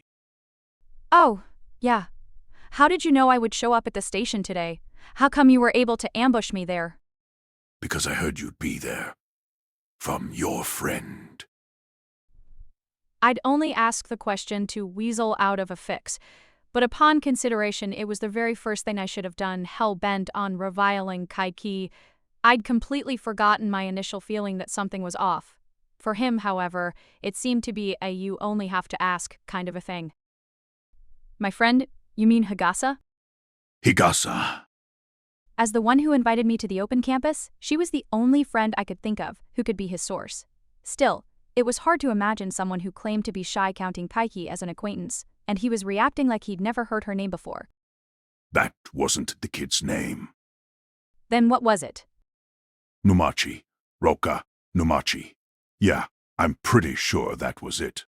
Oh, yeah. How did you know I would show up at the station today? How come you were able to ambush me there? Because I heard you'd be there. From your friend. I'd only ask the question to weasel out of a fix, but upon consideration it was the very first thing I should have done, hell-bent on reviling Kaiki. I'd completely forgotten my initial feeling that something was off. For him, however, it seemed to be a you only have to ask kind of a thing. My friend, you mean Higasa? Higasa. As the one who invited me to the open campus, she was the only friend I could think of who could be his source. Still, it was hard to imagine someone who claimed to be shy counting Kaiki as an acquaintance, and he was reacting like he'd never heard her name before. That wasn't the kid's name. Then what was it? Numachi. Roka. Numachi. Yeah, I'm pretty sure that was it.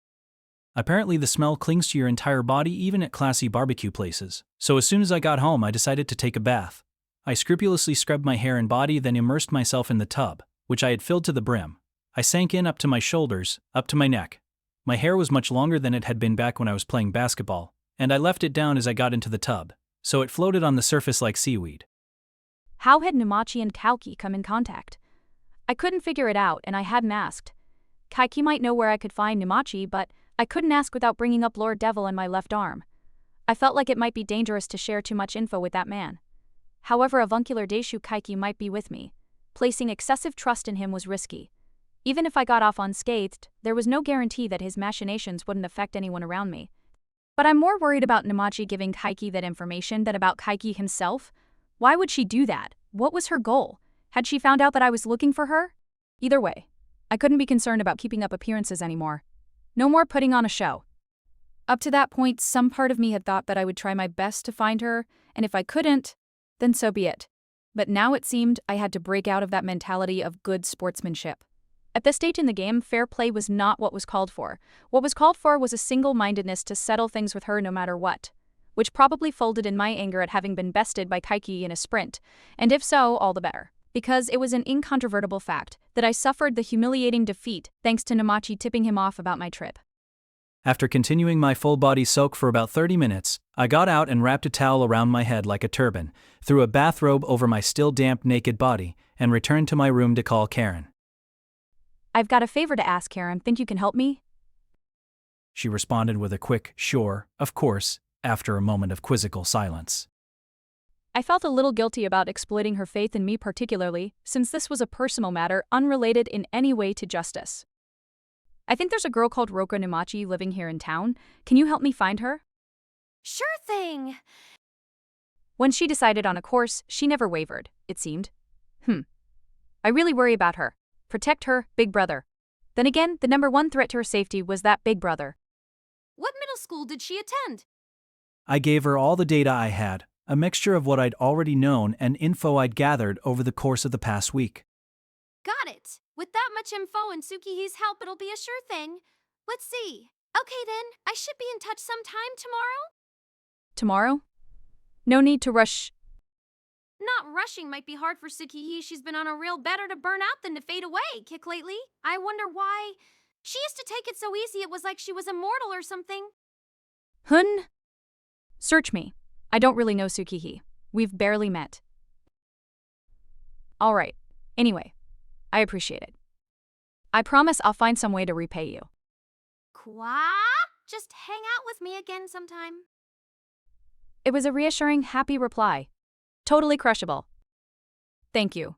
Apparently the smell clings to your entire body even at classy barbecue places, so as soon as I got home I decided to take a bath. I scrupulously scrubbed my hair and body, then immersed myself in the tub, which I had filled to the brim. I sank in up to my shoulders, up to my neck. My hair was much longer than it had been back when I was playing basketball, and I left it down as I got into the tub, so it floated on the surface like seaweed. How had Numachi and Kaiki come in contact? I couldn't figure it out, and I hadn't asked. Kaiki might know where I could find Numachi, but I couldn't ask without bringing up Lord Devil in my left arm. I felt like it might be dangerous to share too much info with that man. However avuncular Deishu Kaiki might be with me, placing excessive trust in him was risky. Even if I got off unscathed, there was no guarantee that his machinations wouldn't affect anyone around me. But I'm more worried about Numachi giving Kaiki that information than about Kaiki himself. Why would she do that? What was her goal? Had she found out that I was looking for her? Either way, I couldn't be concerned about keeping up appearances anymore. No more putting on a show. Up to that point, some part of me had thought that I would try my best to find her, and if I couldn't, then so be it. But now it seemed I had to break out of that mentality of good sportsmanship. At this stage in the game, fair play was not what was called for. What was called for was a single-mindedness to settle things with her no matter what, which probably folded in my anger at having been bested by Kaiki in a sprint, and if so, all the better. Because it was an incontrovertible fact that I suffered the humiliating defeat thanks to Numachi tipping him off about my trip. After continuing my full-body soak for about 30 minutes, I got out and wrapped a towel around my head like a turban, threw a bathrobe over my still damp naked body, and returned to my room to call Karen. I've got a favor to ask, Karen. Think you can help me? She responded with a quick, sure, of course, after a moment of quizzical silence. I felt a little guilty about exploiting her faith in me particularly, since this was a personal matter unrelated in any way to justice. I think there's a girl called Roka Numachi living here in town. Can you help me find her? Sure thing. When she decided on a course, she never wavered, it seemed. I really worry about her. Protect her, big brother. Then again, the number one threat to her safety was that big brother. What middle school did she attend? I gave her all the data I had, a mixture of what I'd already known and info I'd gathered over the course of the past week. Got it. With that much info and Tsukihi's help, it'll be a sure thing. Let's see. Okay then, I should be in touch sometime tomorrow? Tomorrow? No need to rush. Not rushing might be hard for Tsukihi. She's been on a real better to burn out than to fade away kick lately. I wonder why. She used to take it so easy it was like she was immortal or something. Hun? Search me. I don't really know Tsukihi. We've barely met. Alright. Anyway, I appreciate it. I promise I'll find some way to repay you. Kwa? just hang out with me again sometime? It was a reassuring, happy reply. Totally crushable. Thank you.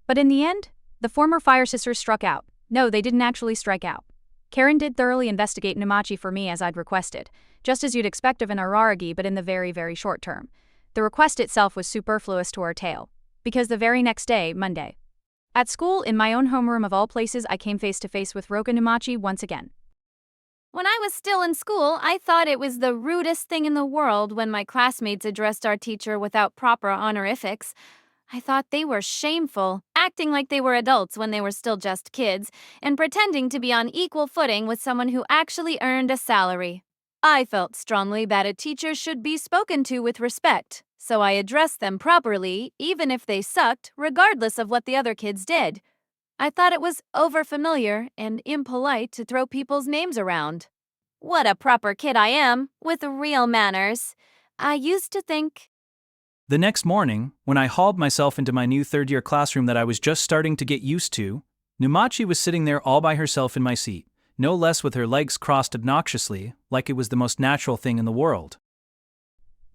But in the end, the former fire sisters struck out. No, they didn't actually strike out. Karen did thoroughly investigate Namachi for me as I'd requested, just as you'd expect of an Araragi, but in the very, very short term. The request itself was superfluous to our tale, because the very next day, Monday, at school, in my own homeroom of all places, I came face to face with Roka Namachi once again. When I was still in school, I thought it was the rudest thing in the world when my classmates addressed our teacher without proper honorifics. I thought they were shameful, acting like they were adults when they were still just kids, and pretending to be on equal footing with someone who actually earned a salary. I felt strongly that a teacher should be spoken to with respect, so I addressed them properly, even if they sucked, regardless of what the other kids did. I thought it was overfamiliar and impolite to throw people's names around. What a proper kid I am, with real manners. I used to think. The next morning, when I hauled myself into my new third-year classroom that I was just starting to get used to, Numachi was sitting there all by herself in my seat, no less with her legs crossed obnoxiously, like it was the most natural thing in the world.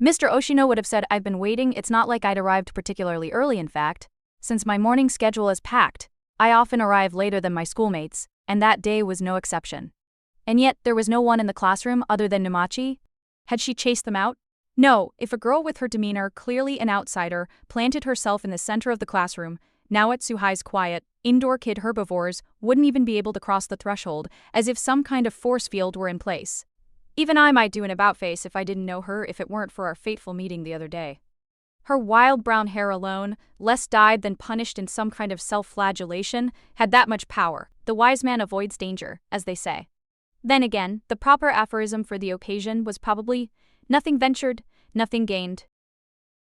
Mr. Oshino would have said I've been waiting. It's not like I'd arrived particularly early, in fact. Since my morning schedule is packed, I often arrive later than my schoolmates, and that day was no exception. And yet, there was no one in the classroom other than Numachi. Had she chased them out? No, if a girl with her demeanor, clearly an outsider, planted herself in the center of the classroom, now at Suhai's quiet, indoor kid herbivores wouldn't even be able to cross the threshold, as if some kind of force field were in place. Even I might do an about-face if I didn't know her if it weren't for our fateful meeting the other day. Her wild brown hair alone, less dyed than punished in some kind of self-flagellation, had that much power. The wise man avoids danger, as they say. Then again, the proper aphorism for the occasion was probably, nothing ventured, nothing gained.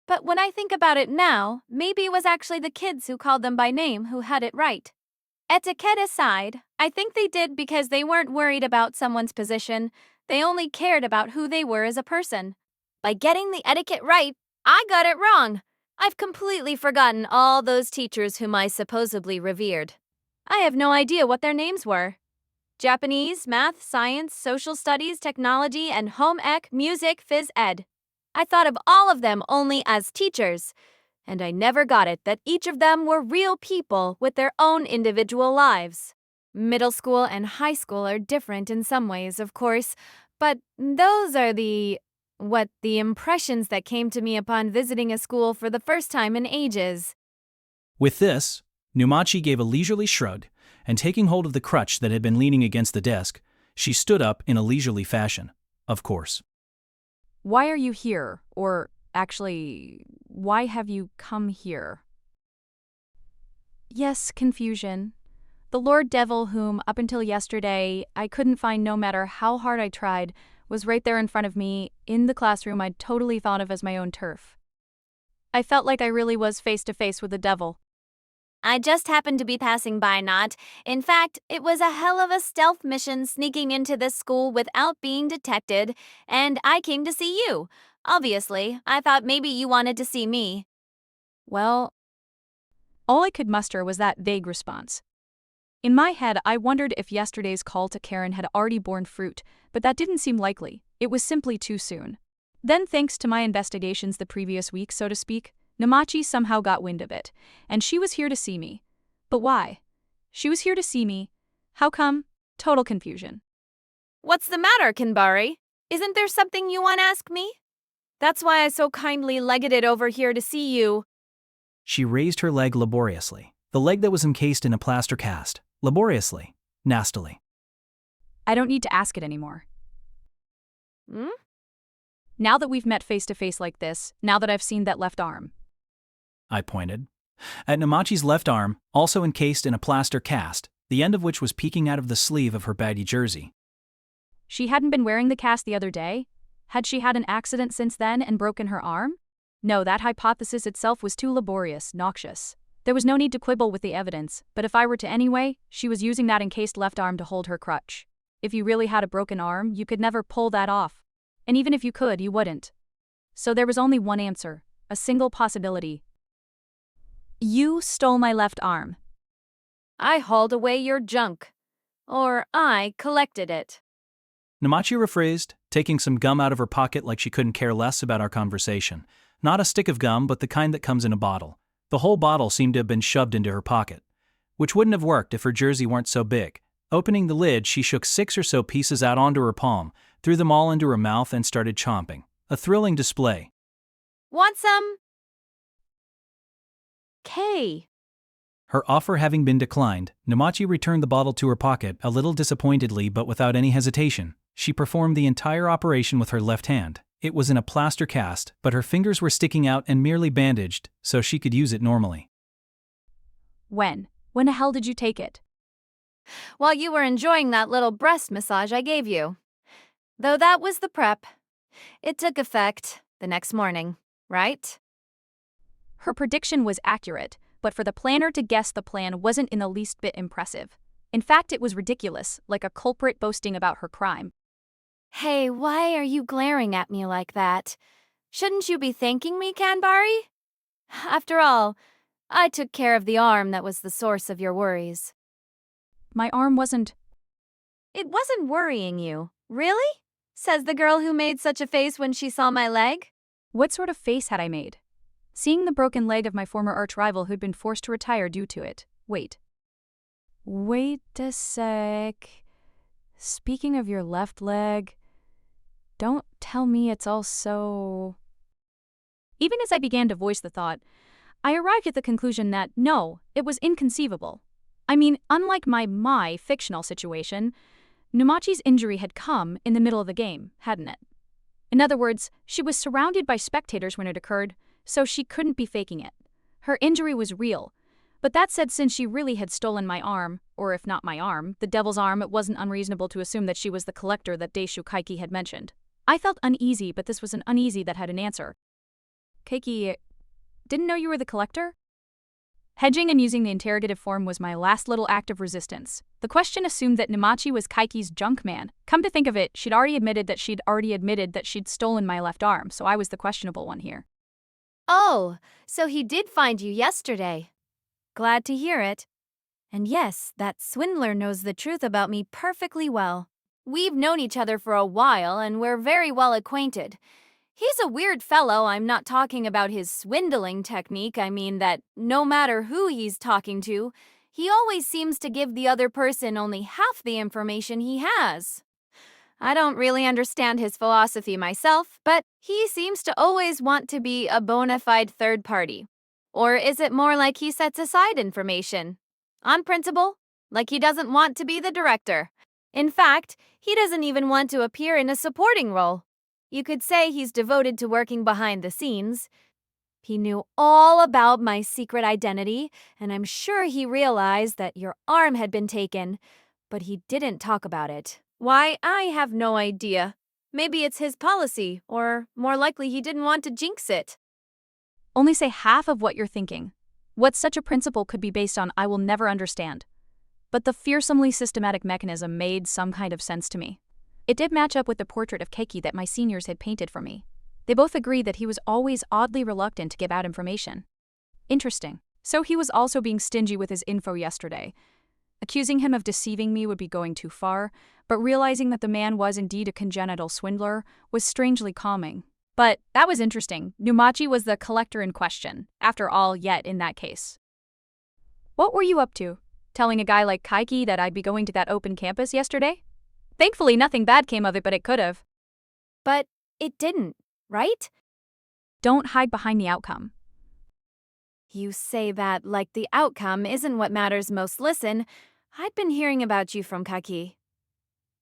But when I think about it now, maybe it was actually the kids who called them by name who had it right. Etiquette aside, I think they did because they weren't worried about someone's position. They only cared about who they were as a person. By getting the etiquette right, I got it wrong. I've completely forgotten all those teachers whom I supposedly revered. I have no idea what their names were. Japanese, math, science, social studies, technology, and home ec, music, phys ed. I thought of all of them only as teachers, and I never got it that each of them were real people with their own individual lives. Middle school and high school are different in some ways, of course, but those are the impressions that came to me upon visiting a school for the first time in ages. With this, Numachi gave a leisurely shrug, and taking hold of the crutch that had been leaning against the desk, she stood up in a leisurely fashion, of course. Why are you here? Or, actually, why have you come here? Yes, confusion. The Lord Devil whom, up until yesterday, I couldn't find no matter how hard I tried, was right there in front of me, in the classroom I'd totally thought of as my own turf. I felt like I really was face to face with the devil. I just happened to be passing by, not. In fact, it was a hell of a stealth mission sneaking into this school without being detected, and I came to see you. Obviously, I thought maybe you wanted to see me. Well, all I could muster was that vague response. In my head, I wondered if yesterday's call to Karen had already borne fruit, but that didn't seem likely. It was simply too soon. Then, thanks to my investigations the previous week, so to speak, Namachi somehow got wind of it, and she was here to see me. But why? She was here to see me. How come? Total confusion. What's the matter, Kanbari? Isn't there something you want to ask me? That's why I so kindly legged it over here to see you. She raised her leg laboriously, the leg that was encased in a plaster cast, laboriously, nastily. I don't need to ask it anymore. Hmm? Now that we've met face to face like this, now that I've seen that left arm. I pointed. At Namachi's left arm, also encased in a plaster cast, the end of which was peeking out of the sleeve of her baggy jersey. She hadn't been wearing the cast the other day? Had she had an accident since then and broken her arm? No, that hypothesis itself was too laborious, noxious. There was no need to quibble with the evidence, but if I were to anyway, she was using that encased left arm to hold her crutch. If you really had a broken arm, you could never pull that off. And even if you could, you wouldn't. So there was only one answer, a single possibility. You stole my left arm. I hauled away your junk. Or I collected it. Namachi rephrased, taking some gum out of her pocket like she couldn't care less about our conversation. Not a stick of gum, but the kind that comes in a bottle. The whole bottle seemed to have been shoved into her pocket, which wouldn't have worked if her jersey weren't so big. Opening the lid, she shook 6 or so pieces out onto her palm, threw them all into her mouth and started chomping. A thrilling display. Want some? Kay. Her offer having been declined, Namachi returned the bottle to her pocket a little disappointedly but without any hesitation. She performed the entire operation with her left hand. It was in a plaster cast, but her fingers were sticking out and merely bandaged, so she could use it normally. When? When the hell did you take it? While you were enjoying that little breast massage I gave you. Though that was the prep. It took effect the next morning, right? Her prediction was accurate, but for the planner to guess the plan wasn't in the least bit impressive. In fact, it was ridiculous, like a culprit boasting about her crime. Hey, why are you glaring at me like that? Shouldn't you be thanking me, Kanbari? After all, I took care of the arm that was the source of your worries. My arm wasn't. It wasn't worrying you, really? Says the girl who made such a face when she saw my leg. What sort of face had I made? Seeing the broken leg of my former arch-rival who'd been forced to retire due to it. Wait a sec. Speaking of your left leg, don't tell me it's all so... Even as I began to voice the thought, I arrived at the conclusion that, no, it was inconceivable. I mean, unlike my fictional situation, Numachi's injury had come in the middle of the game, hadn't it? In other words, she was surrounded by spectators when it occurred, so she couldn't be faking it. Her injury was real. But that said, since she really had stolen my arm, or if not my arm, the devil's arm, it wasn't unreasonable to assume that she was the collector that Deishu Kaiki had mentioned. I felt uneasy, but this was an uneasy that had an answer. Kaiki, didn't know you were the collector? Hedging and using the interrogative form was my last little act of resistance. The question assumed that Namachi was Kaiki's junk man. Come to think of it, she'd already admitted that she'd stolen my left arm, so I was the questionable one here. Oh, so he did find you yesterday. Glad to hear it. And yes, that swindler knows the truth about me perfectly well. We've known each other for a while and we're very well acquainted. He's a weird fellow. I'm not talking about his swindling technique. I mean that no matter who he's talking to, he always seems to give the other person only half the information he has. I don't really understand his philosophy myself, but he seems to always want to be a bona fide third party. Or is it more like he sets aside information? On principle, like he doesn't want to be the director. In fact, he doesn't even want to appear in a supporting role. You could say he's devoted to working behind the scenes. He knew all about my secret identity, and I'm sure he realized that your arm had been taken, but he didn't talk about it. Why, I have no idea. Maybe it's his policy, or more likely he didn't want to jinx it. Only say half of what you're thinking. What such a principle could be based on, I will never understand. But the fearsomely systematic mechanism made some kind of sense to me. It did match up with the portrait of Keiki that my seniors had painted for me. They both agreed that he was always oddly reluctant to give out information. Interesting. So he was also being stingy with his info yesterday. Accusing him of deceiving me would be going too far, but realizing that the man was indeed a congenital swindler was strangely calming. But that was interesting. Numachi was the collector in question, after all, yet in that case. What were you up to? Telling a guy like Kaiki that I'd be going to that open campus yesterday? Thankfully, nothing bad came of it, but it could have. But it didn't, right? Don't hide behind the outcome. You say that like the outcome isn't what matters most. Listen, I'd been hearing about you from Kaki.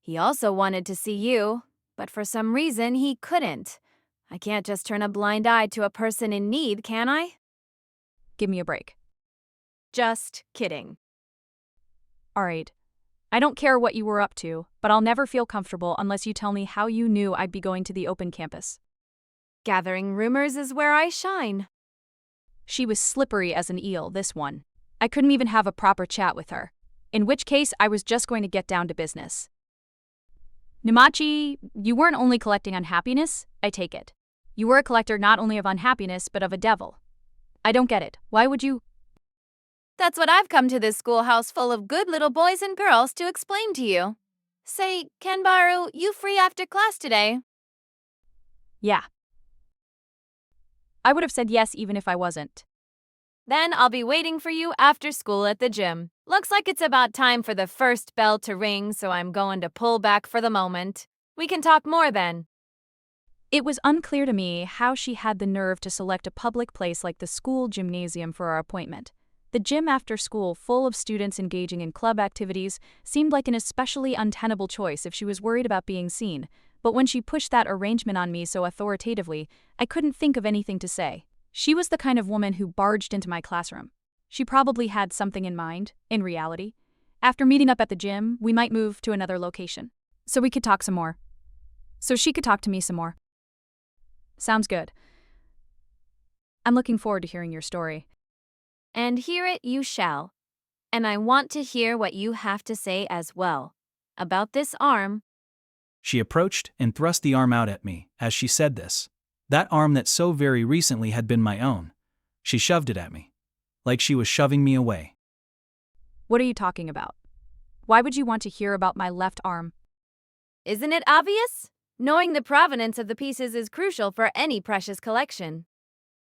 He also wanted to see you, but for some reason he couldn't. I can't just turn a blind eye to a person in need, can I? Give me a break. Just kidding. All right. I don't care what you were up to, but I'll never feel comfortable unless you tell me how you knew I'd be going to the open campus. Gathering rumors is where I shine. She was slippery as an eel, this one. I couldn't even have a proper chat with her. In which case, I was just going to get down to business. Namachi, you weren't only collecting unhappiness, I take it. You were a collector not only of unhappiness, but of a devil. I don't get it. Why would you? That's what I've come to this schoolhouse full of good little boys and girls to explain to you. Say, Kanbaru, you free after class today? Yeah. I would have said yes even if I wasn't. Then I'll be waiting for you after school at the gym. Looks like it's about time for the first bell to ring, so I'm going to pull back for the moment. We can talk more then. It was unclear to me how she had the nerve to select a public place like the school gymnasium for our appointment. The gym after school, full of students engaging in club activities, seemed like an especially untenable choice if she was worried about being seen, but when she pushed that arrangement on me so authoritatively, I couldn't think of anything to say. She was the kind of woman who barged into my classroom. She probably had something in mind, in reality. After meeting up at the gym, we might move to another location. So we could talk some more. So she could talk to me some more. Sounds good. I'm looking forward to hearing your story. And hear it you shall. And I want to hear what you have to say as well. About this arm. She approached and thrust the arm out at me as she said this. That arm that so very recently had been my own. She shoved it at me, like she was shoving me away. What are you talking about? Why would you want to hear about my left arm? Isn't it obvious? Knowing the provenance of the pieces is crucial for any precious collection.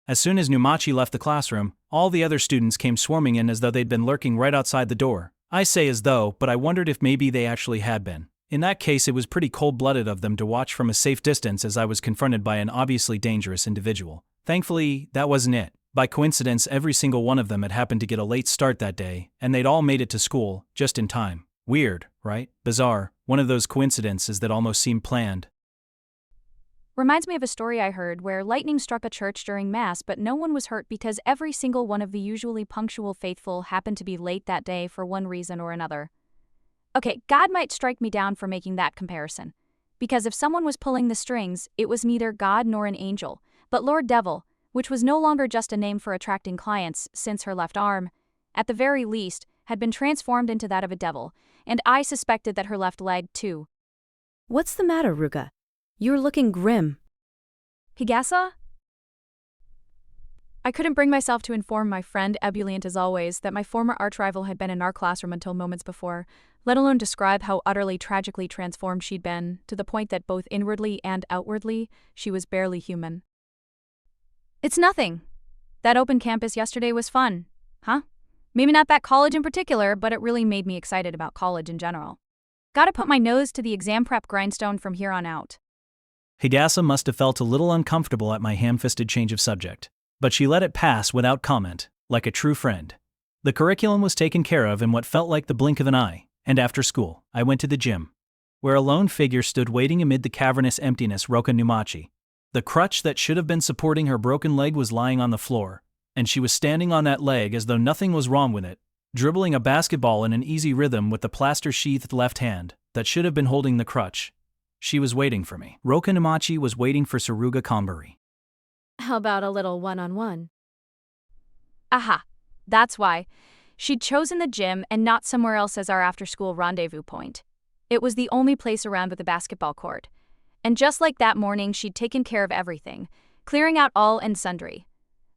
As soon as Numachi left the classroom, all the other students came swarming in as though they'd been lurking right outside the door. I say as though, but I wondered if maybe they actually had been. In that case, it was pretty cold-blooded of them to watch from a safe distance as I was confronted by an obviously dangerous individual. Thankfully, that wasn't it. By coincidence, every single one of them had happened to get a late start that day, and they'd all made it to school, just in time. Weird, right? Bizarre. One of those coincidences that almost seemed planned. Reminds me of a story I heard where lightning struck a church during Mass, but no one was hurt because every single one of the usually punctual faithful happened to be late that day for one reason or another. Okay, God might strike me down for making that comparison. Because if someone was pulling the strings, it was neither God nor an angel, but Lord Devil, which was no longer just a name for attracting clients, since her left arm, at the very least, had been transformed into that of a devil, and I suspected that her left leg, too. What's the matter, Ruga? You're looking grim. Higasa? I couldn't bring myself to inform my friend, ebullient as always, that my former arch-rival had been in our classroom until moments before, let alone describe how utterly tragically transformed she'd been, to the point that both inwardly and outwardly, she was barely human. It's nothing. That open campus yesterday was fun. Huh? Maybe not that college in particular, but it really made me excited about college in general. Gotta put my nose to the exam prep grindstone from here on out. Higasa must have felt a little uncomfortable at my ham-fisted change of subject, but she let it pass without comment, like a true friend. The curriculum was taken care of in what felt like the blink of an eye, and after school, I went to the gym, where a lone figure stood waiting amid the cavernous emptiness. Roka Numachi. The crutch that should have been supporting her broken leg was lying on the floor, and she was standing on that leg as though nothing was wrong with it, dribbling a basketball in an easy rhythm with the plaster-sheathed left hand that should have been holding the crutch. She was waiting for me. Roka Numachi was waiting for Suruga Kanbaru. How about a little one-on-one? Aha, that's why. She'd chosen the gym and not somewhere else as our after-school rendezvous point. It was the only place around with a basketball court. And just like that morning, she'd taken care of everything, clearing out all and sundry.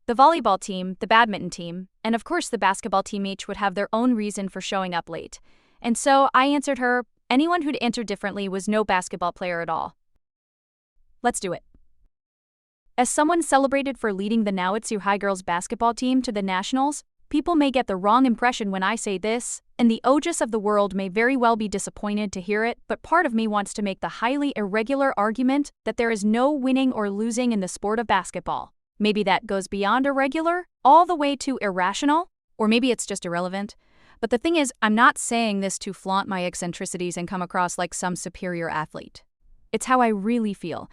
The volleyball team, the badminton team, and of course the basketball team each would have their own reason for showing up late. And so I answered her, anyone who'd answered differently was no basketball player at all. Let's do it. As someone celebrated for leading the Naoitsu High girls basketball team to the nationals, people may get the wrong impression when I say this, and the Ojas of the world may very well be disappointed to hear it, but part of me wants to make the highly irregular argument that there is no winning or losing in the sport of basketball. Maybe that goes beyond irregular, all the way to irrational, or maybe it's just irrelevant. But the thing is, I'm not saying this to flaunt my eccentricities and come across like some superior athlete. It's how I really feel.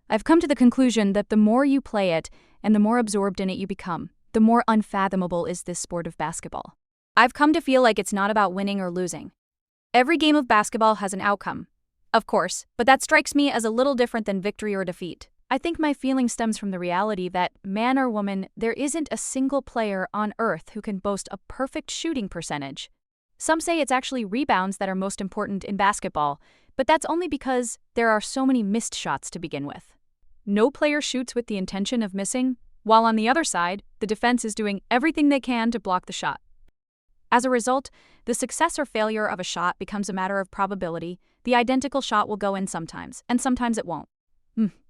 I've come to the conclusion that the more you play it, and the more absorbed in it you become, the more unfathomable is this sport of basketball. I've come to feel like it's not about winning or losing. Every game of basketball has an outcome, of course, but that strikes me as a little different than victory or defeat. I think my feeling stems from the reality that, man or woman, there isn't a single player on earth who can boast a perfect shooting percentage. Some say it's actually rebounds that are most important in basketball, but that's only because there are so many missed shots to begin with. No player shoots with the intention of missing, while on the other side, the defense is doing everything they can to block the shot. As a result, the success or failure of a shot becomes a matter of probability. The identical shot will go in sometimes, and sometimes it won't.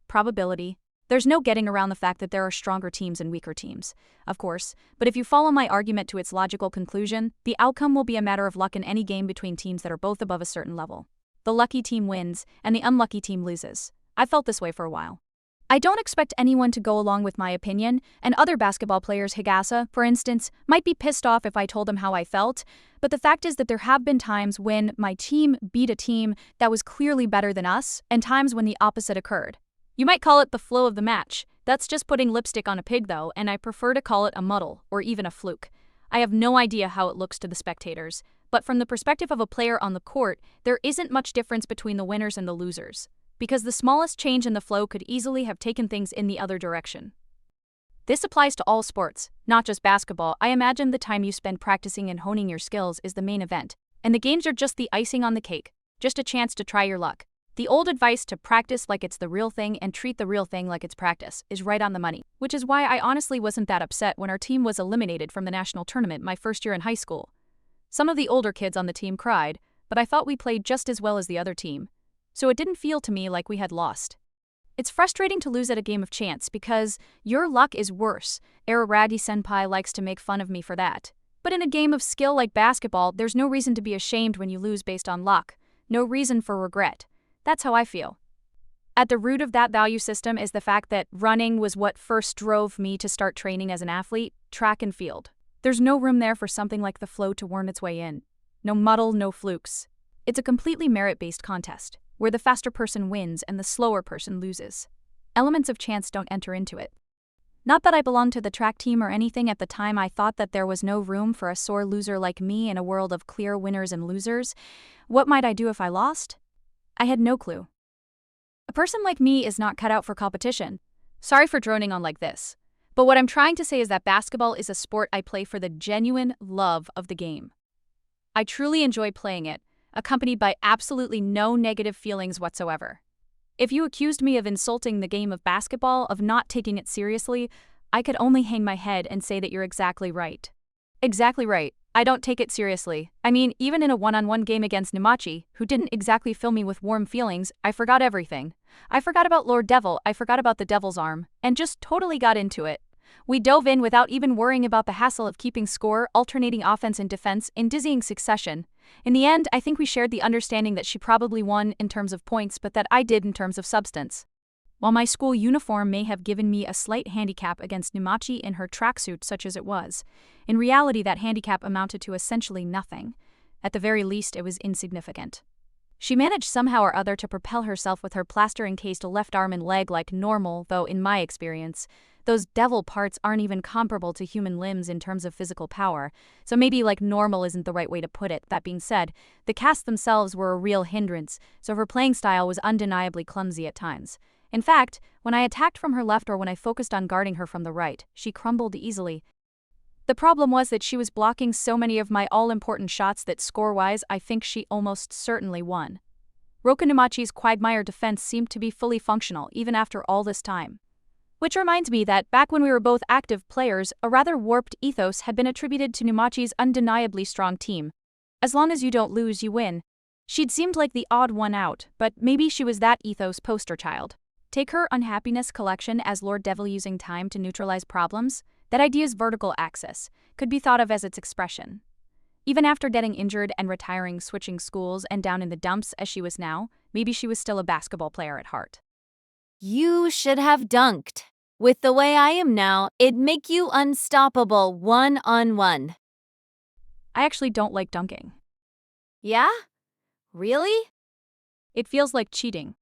Probability. There's no getting around the fact that there are stronger teams and weaker teams, of course, but if you follow my argument to its logical conclusion, the outcome will be a matter of luck in any game between teams that are both above a certain level. The lucky team wins, and the unlucky team loses. I felt this way for a while. I don't expect anyone to go along with my opinion, and other basketball players, Higasa, for instance, might be pissed off if I told them how I felt, but the fact is that there have been times when my team beat a team that was clearly better than us, and times when the opposite occurred. You might call it the flow of the match. That's just putting lipstick on a pig though, and I prefer to call it a muddle, or even a fluke. I have no idea how it looks to the spectators, but from the perspective of a player on the court, there isn't much difference between the winners and the losers, because the smallest change in the flow could easily have taken things in the other direction. This applies to all sports, not just basketball. I imagine the time you spend practicing and honing your skills is the main event, and the games are just the icing on the cake, just a chance to try your luck. The old advice to practice like it's the real thing and treat the real thing like it's practice is right on the money, which is why I honestly wasn't that upset when our team was eliminated from the national tournament my first year in high school. Some of the older kids on the team cried, but I thought we played just as well as the other team, so it didn't feel to me like we had lost. It's frustrating to lose at a game of chance because your luck is worse. Araragi-senpai likes to make fun of me for that. But in a game of skill like basketball, there's no reason to be ashamed when you lose based on luck. No reason for regret. That's how I feel. At the root of that value system is the fact that running was what first drove me to start training as an athlete, track and field. There's no room there for something like the flow to worm its way in. No muddle, no flukes. It's a completely merit-based contest, where the faster person wins and the slower person loses. Elements of chance don't enter into it. Not that I belonged to the track team or anything at the time. I thought that there was no room for a sore loser like me in a world of clear winners and losers. What might I do if I lost? I had no clue. A person like me is not cut out for competition. Sorry for droning on like this, but what I'm trying to say is that basketball is a sport I play for the genuine love of the game. I truly enjoy playing it, accompanied by absolutely no negative feelings whatsoever. If you accused me of insulting the game of basketball, of not taking it seriously, I could only hang my head and say that you're exactly right. Exactly right. I don't take it seriously. I mean, even in a one-on-one game against Numachi, who didn't exactly fill me with warm feelings, I forgot everything. I forgot about Lord Devil, I forgot about the Devil's Arm, and just totally got into it. We dove in without even worrying about the hassle of keeping score, alternating offense and defense in dizzying succession. In the end, I think we shared the understanding that she probably won in terms of points, but that I did in terms of substance. While my school uniform may have given me a slight handicap against Numachi in her tracksuit such as it was, in reality that handicap amounted to essentially nothing. At the very least, it was insignificant. She managed somehow or other to propel herself with her plaster-encased left arm and leg like normal, though in my experience, those devil parts aren't even comparable to human limbs in terms of physical power, so maybe like normal isn't the right way to put it. That being said, the casts themselves were a real hindrance, so her playing style was undeniably clumsy at times. In fact, when I attacked from her left or when I focused on guarding her from the right, she crumbled easily. The problem was that she was blocking so many of my all-important shots that score-wise I think she almost certainly won. Rokunumachi's quagmire defense seemed to be fully functional even after all this time. Which reminds me that back when we were both active players, a rather warped ethos had been attributed to Numachi's undeniably strong team. As long as you don't lose, you win. She'd seemed like the odd one out, but maybe she was that ethos poster child. Take her unhappiness collection as Lord Devil using time to neutralize problems. That idea's vertical axis could be thought of as its expression. Even after getting injured and retiring, switching schools, and down in the dumps as she was now, maybe she was still a basketball player at heart. You should have dunked. With the way I am now, it'd make you unstoppable one-on-one. I actually don't like dunking. Yeah? Really? It feels like cheating.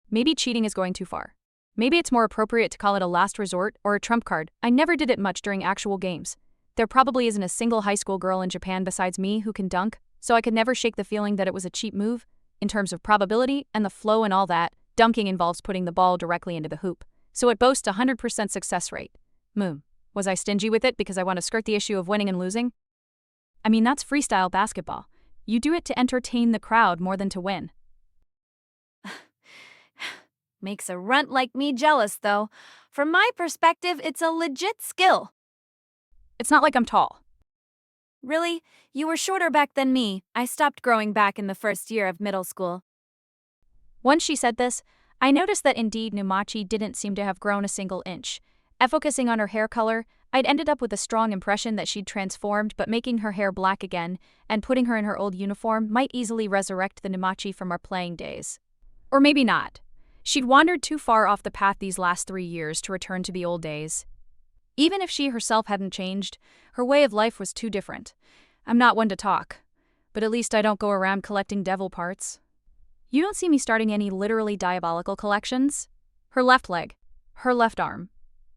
Maybe cheating is going too far. Maybe it's more appropriate to call it a last resort or a trump card. I never did it much during actual games. There probably isn't a single high school girl in Japan besides me who can dunk, so I could never shake the feeling that it was a cheap move. In terms of probability and the flow and all that, dunking involves putting the ball directly into the hoop, so it boasts a 100% success rate. Was I stingy with it because I want to skirt the issue of winning and losing? I mean, that's freestyle basketball. You do it to entertain the crowd more than to win. Makes a runt like me jealous, though. From my perspective, it's a legit skill. It's not like I'm tall. Really? You were shorter back than me. I stopped growing back in the first year of middle school. Once she said this, I noticed that indeed Numachi didn't seem to have grown a single inch. At focusing on her hair color, I'd ended up with a strong impression that she'd transformed, but making her hair black again and putting her in her old uniform might easily resurrect the Numachi from our playing days. Or maybe not. She'd wandered too far off the path these last 3 years to return to the old days. Even if she herself hadn't changed, her way of life was too different. I'm not one to talk, but at least I don't go around collecting devil parts. You don't see me starting any literally diabolical collections. Her left leg, her left arm.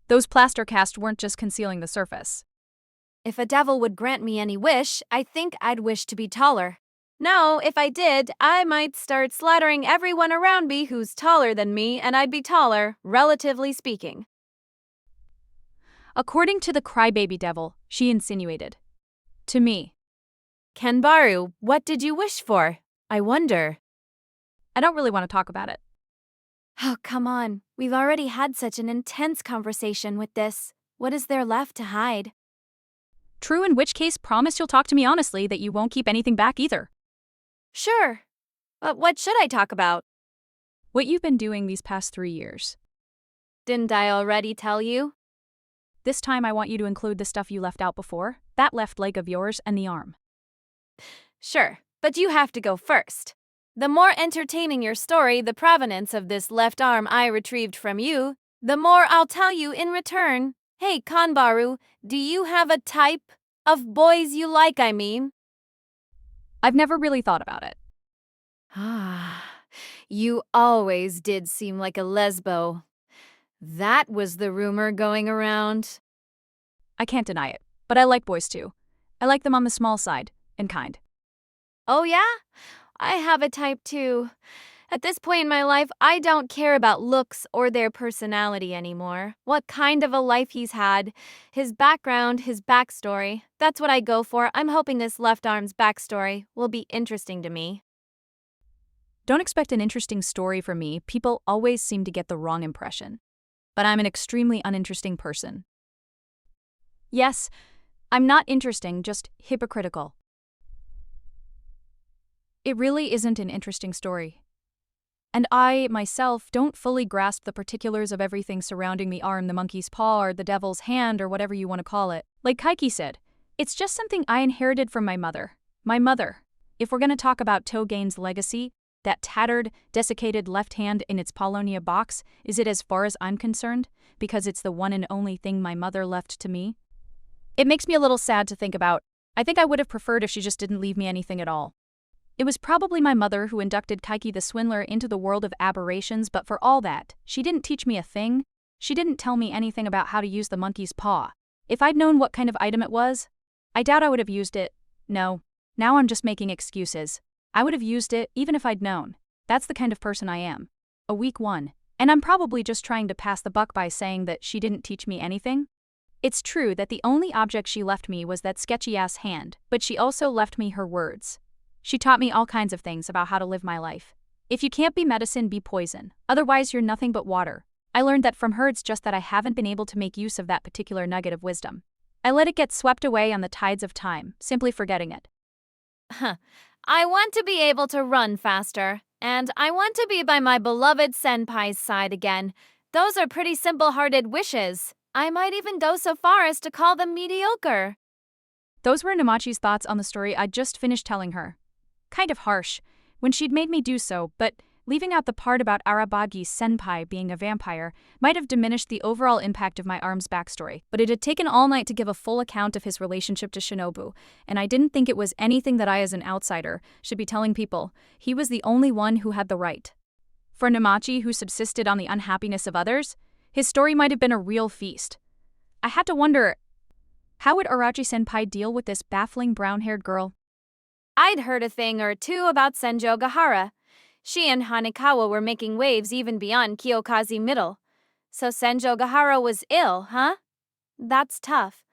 Those plaster casts weren't just concealing the surface. If a devil would grant me any wish, I think I'd wish to be taller. No, if I did, I might start slaughtering everyone around me who's taller than me, and I'd be taller, relatively speaking. According to the crybaby devil, she insinuated. To me. Kanbaru, what did you wish for? I wonder. I don't really want to talk about it. Oh, come on. We've already had such an intense conversation with this. What is there left to hide? True, in which case, promise you'll talk to me honestly that you won't keep anything back either. Sure. But what should I talk about? What you've been doing these past 3 years. Didn't I already tell you? This time I want you to include the stuff you left out before, that left leg of yours and the arm. Sure, but you have to go first. The more entertaining your story, the provenance of this left arm I retrieved from you, the more I'll tell you in return. Hey, Kanbaru, do you have a type of boys you like, I mean? I've never really thought about it. Ah, you always did seem like a lesbo. That was the rumor going around. I can't deny it, but I like boys too. I like them on the small side, and kind. Oh yeah? I have a type too. At this point in my life, I don't care about looks or their personality anymore. What kind of a life he's had, his background, his backstory. That's what I go for. I'm hoping this left arm's backstory will be interesting to me. Don't expect an interesting story from me. People always seem to get the wrong impression. But I'm an extremely uninteresting person. Yes, I'm not interesting, just hypocritical. It really isn't an interesting story. And I, myself, don't fully grasp the particulars of everything surrounding the arm, the monkey's paw, or the devil's hand, or whatever you want to call it. Like Kaiki said, it's just something I inherited from my mother. My mother. If we're going to talk about Togane's legacy, that tattered, desiccated left hand in its Polonia box, is it as far as I'm concerned? Because it's the one and only thing my mother left to me? It makes me a little sad to think about. I think I would have preferred if she just didn't leave me anything at all. It was probably my mother who inducted Kaiki the swindler into the world of aberrations, but for all that, she didn't teach me a thing. She didn't tell me anything about how to use the monkey's paw. If I'd known what kind of item it was, I doubt I would have used it. No, now I'm just making excuses. I would have used it even if I'd known. That's the kind of person I am. A weak one. And I'm probably just trying to pass the buck by saying that she didn't teach me anything. It's true that the only object she left me was that sketchy-ass hand, but she also left me her words. She taught me all kinds of things about how to live my life. If you can't be medicine, be poison. Otherwise, you're nothing but water. I learned that from her. It's just that I haven't been able to make use of that particular nugget of wisdom. I let it get swept away on the tides of time, simply forgetting it. I want to be able to run faster, and I want to be by my beloved senpai's side again. Those are pretty simple-hearted wishes. I might even go so far as to call them mediocre. Those were Namachi's thoughts on the story I'd just finished telling her. Kind of harsh, when she'd made me do so, but leaving out the part about Arabagi's senpai being a vampire might have diminished the overall impact of my arm's backstory, but it had taken all night to give a full account of his relationship to Shinobu, and I didn't think it was anything that I as an outsider should be telling people. He was the only one who had the right. For Namachi, who subsisted on the unhappiness of others, his story might have been a real feast. I had to wonder, how would Arachi-senpai deal with this baffling brown-haired girl? I'd heard a thing or two about Senjogahara. She and Hanekawa were making waves even beyond Kiyokazi Middle. So Senjogahara was ill, huh? That's tough.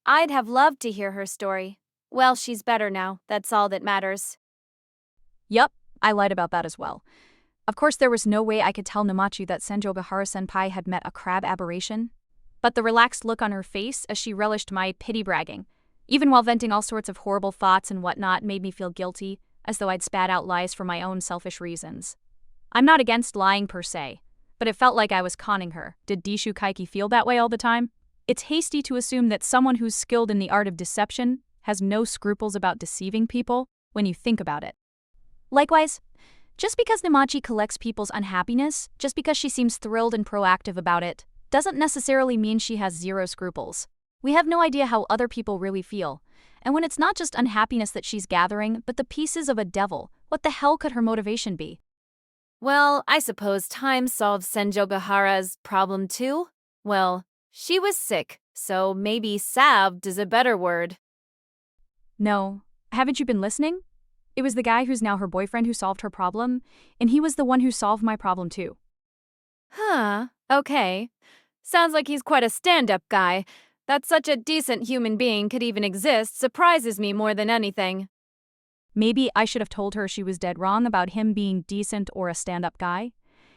I'd have loved to hear her story. Well, she's better now. That's all that matters. Yup, I lied about that as well. Of course, there was no way I could tell Namachi that Senjogahara-senpai had met a crab aberration. But the relaxed look on her face as she relished my pity bragging, Even while venting all sorts of horrible thoughts and whatnot made me feel guilty, as though I'd spat out lies for my own selfish reasons. I'm not against lying per se, but it felt like I was conning her. Did Dishu Kaiki feel that way all the time? It's hasty to assume that someone who's skilled in the art of deception has no scruples about deceiving people when you think about it. Likewise, just because Namachi collects people's unhappiness, just because she seems thrilled and proactive about it, doesn't necessarily mean she has zero scruples. We have no idea how other people really feel. And when it's not just unhappiness that she's gathering, but the pieces of a devil, what the hell could her motivation be? Well, I suppose time solves Senjogahara's problem too. Well, she was sick, so maybe salved is a better word. No, haven't you been listening? It was the guy who's now her boyfriend who solved her problem, and he was the one who solved my problem too. Huh, okay. Sounds like he's quite a stand-up guy. That such a decent human being could even exist surprises me more than anything. Maybe I should have told her she was dead wrong about him being decent or a stand-up guy.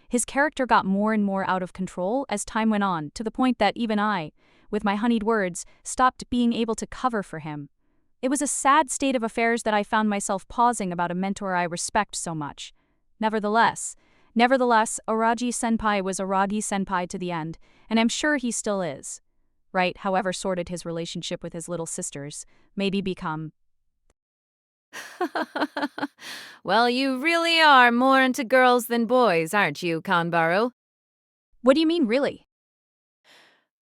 His character got more and more out of control as time went on, to the point that even I, with my honeyed words, stopped being able to cover for him. It was a sad state of affairs that I found myself pausing about a mentor I respect so much. Nevertheless, Aragi Senpai was Aragi Senpai to the end, and I'm sure he still is. Right, however sordid his relationship with his little sisters, maybe become. Well, you really are more into girls than boys, aren't you, Kanbaru? What do you mean, really?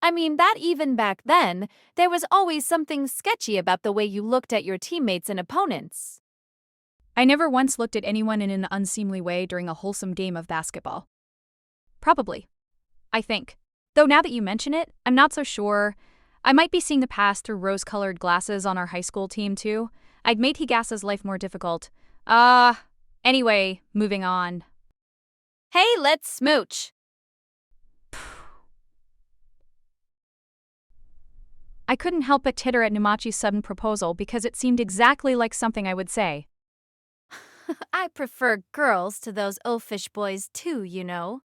I mean that even back then, there was always something sketchy about the way you looked at your teammates and opponents. I never once looked at anyone in an unseemly way during a wholesome game of basketball. Probably. I think. Though now that you mention it, I'm not so sure. I might be seeing the past through rose-colored glasses on our high school team, too. I'd made Higasa's life more difficult. Anyway, moving on. Hey, let's smooch! I couldn't help but titter at Namachi's sudden proposal because it seemed exactly like something I would say. I prefer girls to those oafish boys too, you know.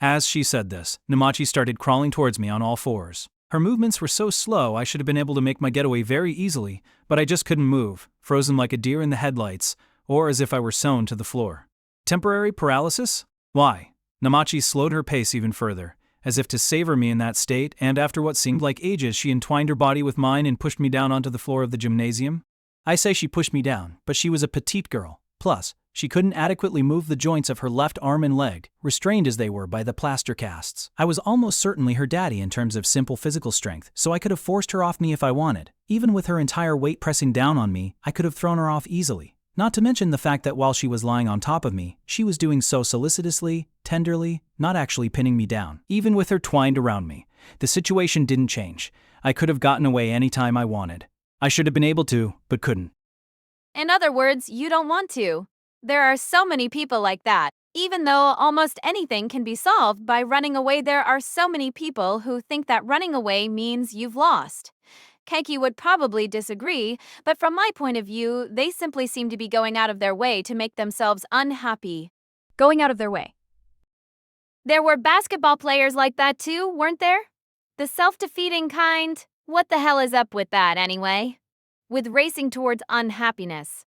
As she said this, Namachi started crawling towards me on all fours. Her movements were so slow I should have been able to make my getaway very easily, but I just couldn't move, frozen like a deer in the headlights, or as if I were sewn to the floor. Temporary paralysis? Why? Namachi slowed her pace even further, as if to savor me in that state, and after what seemed like ages she entwined her body with mine and pushed me down onto the floor of the gymnasium. I say she pushed me down, but she was a petite girl. Plus, she couldn't adequately move the joints of her left arm and leg, restrained as they were by the plaster casts. I was almost certainly her daddy in terms of simple physical strength, so I could have forced her off me if I wanted. Even with her entire weight pressing down on me, I could have thrown her off easily. Not to mention the fact that while she was lying on top of me, she was doing so solicitously, tenderly, not actually pinning me down. Even with her twined around me, the situation didn't change. I could have gotten away anytime I wanted. I should have been able to, but couldn't. In other words, you don't want to. There are so many people like that. Even though almost anything can be solved by running away, there are so many people who think that running away means you've lost. Keiki would probably disagree, but from my point of view, they simply seem to be going out of their way to make themselves unhappy. Going out of their way. There were basketball players like that too, weren't there? The self-defeating kind. What the hell is up with that, anyway? With racing towards unhappiness.